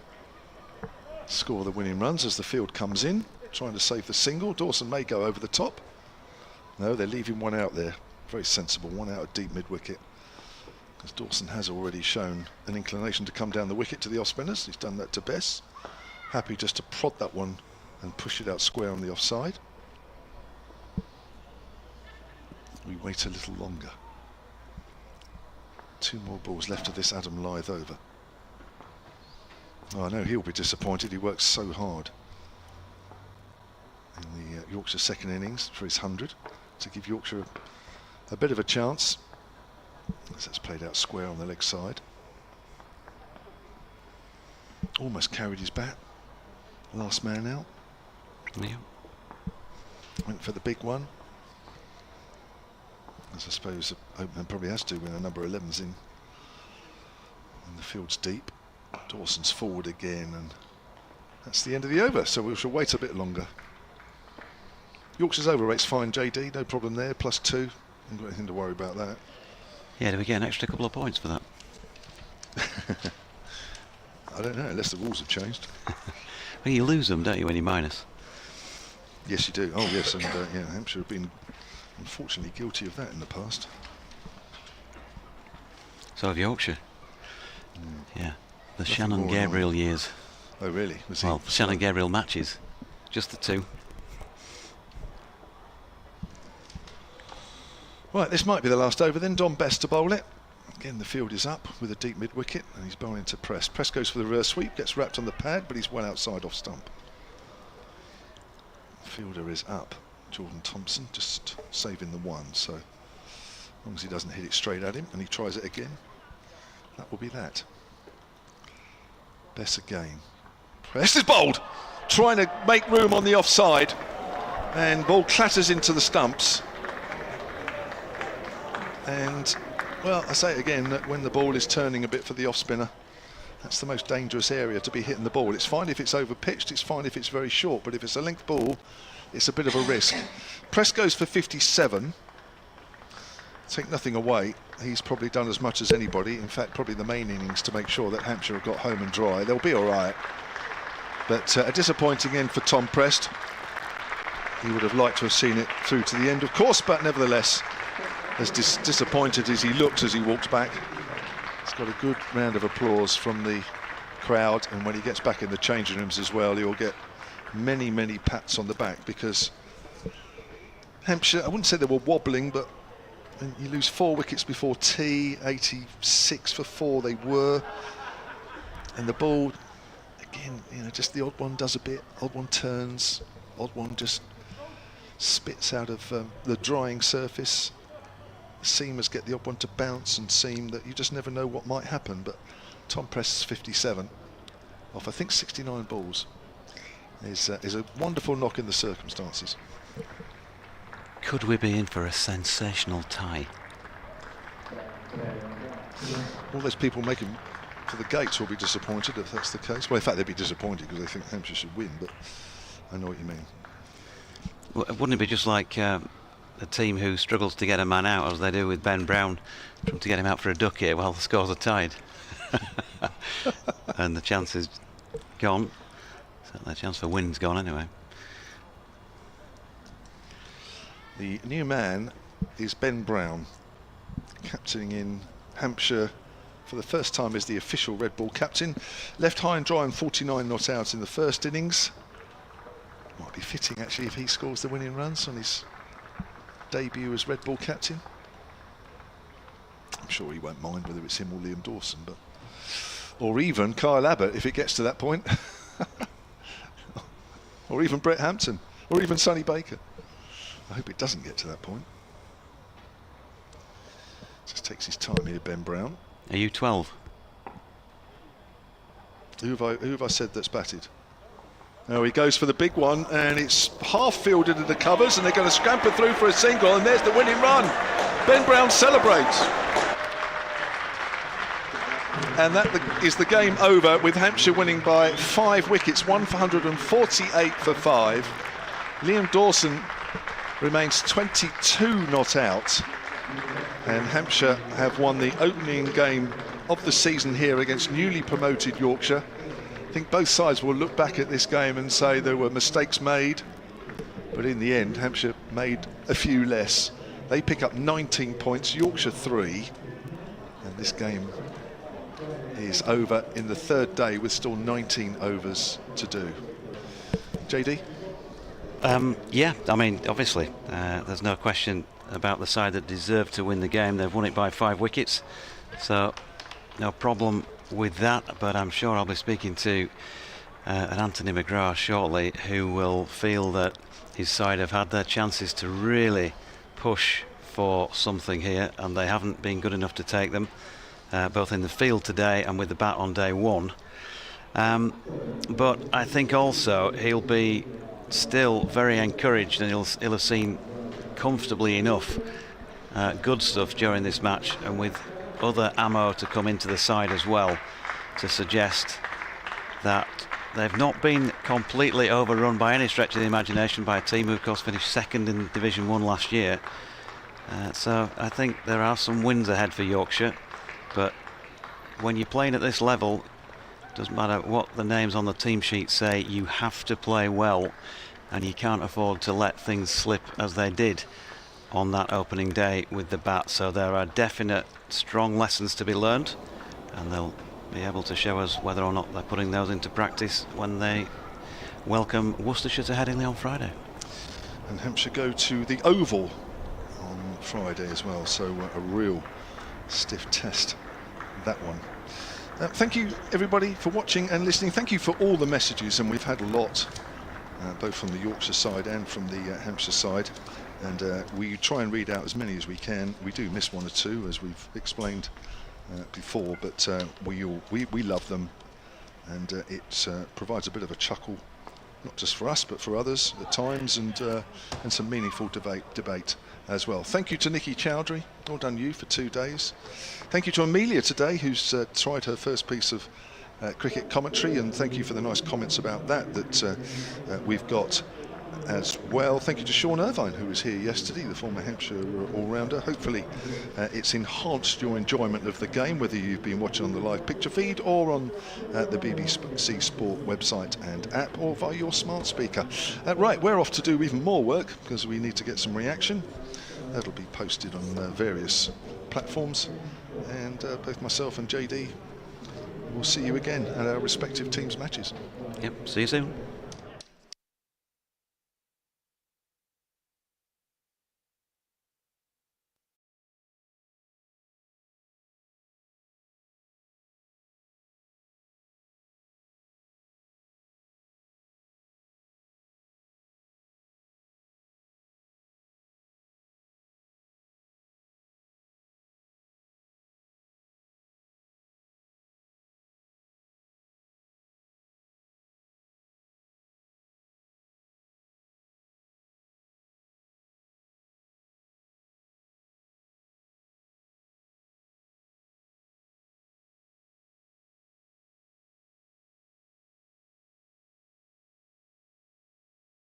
score the winning runs as the field comes in, trying to save the single. Dawson may go over the top. No, they're leaving 1 out there. Very sensible. 1 out of deep mid-wicket. Because Dawson has already shown an inclination to come down the wicket to the off-spinners. He's done that to Bess. Happy just to prod that one and push it out square on the offside. We wait a little longer. 2 more balls left of this Adam Lyth over. Oh, I know he'll be disappointed. He works so hard in the Yorkshire second innings for his 100 to give Yorkshire a bit of a chance. As that's played out square on the leg side. Almost carried his bat. Last man out. Yeah. Went for the big one. As I suppose the opener probably has to when a number 11's in. And the field's deep. Dawson's forward again, and that's the end of the over, so we shall wait a bit longer. Yorkshire's over rate's fine, JD, no problem there, +2. Haven't got anything to worry about that. Yeah, do we get an extra couple of points for that? I don't know, unless the rules have changed. Well, you lose them, don't you, when you minus? Yes, you do. Oh, yes, and yeah, Hampshire have been unfortunately guilty of that in the past. So have Yorkshire. Yeah, the Nothing Shannon more Gabriel annoying. years. Oh, really? Was he? Well, Shannon Gabriel matches, just the 2. Right, this might be the last over then. Don Best to bowl it. Again, the field is up with a deep mid-wicket, and he's bowling to Press. Press goes for the reverse sweep, gets wrapped on the pad, but he's well outside off stump. The fielder is up. Jordan Thompson just saving the 1, so as long as he doesn't hit it straight at him and he tries it again, that will be that. Best again. Press is bowled, trying to make room on the offside, and ball clatters into the stumps. And, well, I say it again, that when the ball is turning a bit for the off-spinner, that's the most dangerous area to be hitting the ball. It's fine if it's over-pitched, it's fine if it's very short, but if it's a length ball, it's a bit of a risk. Press goes for 57. Take nothing away, he's probably done as much as anybody, in fact probably the main innings, to make sure that Hampshire have got home and dry. They'll be all right. But a disappointing end for Tom Prest. He would have liked to have seen it through to the end, of course, but nevertheless, as disappointed as he looks as he walks back, he's got a good round of applause from the crowd, and when he gets back in the changing rooms as well, he'll get many, many pats on the back, because Hampshire, I wouldn't say they were wobbling, but you lose 4 wickets before tea, 86 for 4 they were, and the ball, again, you know, just the odd one does a bit, odd one turns, odd one just spits out of the drying surface. Seamers get the odd one to bounce and seam, that you just never know what might happen. But Tom Prest's 57 off I think 69 balls is a wonderful knock in the circumstances. Could we be in for a sensational tie? All those people making for the gates will be disappointed if that's the case. Well, in fact, they'd be disappointed because they think Hampshire should win, but I know what you mean. Wouldn't it be just like a team who struggles to get a man out, as they do with Ben Brown, trying to get him out for a duck here while the scores are tied? And the chance is gone. Certainly the chance for win's gone anyway. The new man is Ben Brown, captaining in Hampshire for the first time as the official red ball captain. Left high and dry and 49 not out in the first innings. Might be fitting actually if he scores the winning runs on his debut as red ball captain. I'm sure he won't mind whether it's him or Liam Dawson, but or even Kyle Abbott if it gets to that point. Or even Brett Hampton, or even Sonny Baker. I hope it doesn't get to that point. Just takes his time here, Ben Brown. Are you 12? Who have I said that's batted? Oh, he goes for the big one, and it's half fielded at the covers, and they're going to scamper through for a single, and there's the winning run. Ben Brown celebrates. And that is the game over, with Hampshire winning by 5 wickets, 148 for 5. Liam Dawson remains 22 not out, and Hampshire have won the opening game of the season here against newly promoted Yorkshire. I think both sides will look back at this game and say there were mistakes made, but in the end Hampshire made a few less. They pick up 19 points, Yorkshire 3, and this game is over in the third day with still 19 overs to do. JD? Yeah, I mean, obviously, there's no question about the side that deserved to win the game. They've won it by 5 wickets, so no problem with that. But I'm sure I'll be speaking to an Anthony McGrath shortly, who will feel that his side have had their chances to really push for something here, and they haven't been good enough to take them, both in the field today and with the bat on day 1. But I think also he'll be still very encouraged, and he'll have seen comfortably enough good stuff during this match, and with other ammo to come into the side as well, to suggest that they've not been completely overrun by any stretch of the imagination by a team who of course finished second in Division 1 last year. So I think there are some wins ahead for Yorkshire, but when you're playing at this level, doesn't matter what the names on the team sheet say, you have to play well, and you can't afford to let things slip as they did on that opening day with the bat. So there are definite strong lessons to be learned, and they'll be able to show us whether or not they're putting those into practice when they welcome Worcestershire to Headingley on Friday. And Hampshire go to the Oval on Friday as well, so a real stiff test, that one. Thank you everybody for watching and listening. Thank you for all the messages, and we've had a lot, both from the Yorkshire side and from the Hampshire side, and we try and read out as many as we can. We do miss one or two, as we've explained before, but we love them, and it provides a bit of a chuckle not just for us but for others at times, and some meaningful debate as well. Thank you to Nikki Chowdhury, well done you for 2 days. Thank you to Amelia today, who's tried her first piece of cricket commentary, and thank you for the nice comments about that we've got as well. Thank you to Sean Irvine, who was here yesterday, the former Hampshire all-rounder. Hopefully it's enhanced your enjoyment of the game, whether you've been watching on the live picture feed or on the BBC Sport website and app, or via your smart speaker. Right, we're off to do even more work because we need to get some reaction. That'll be posted on various platforms, and both myself and JD will see you again at our respective teams' matches. Yep, see you soon.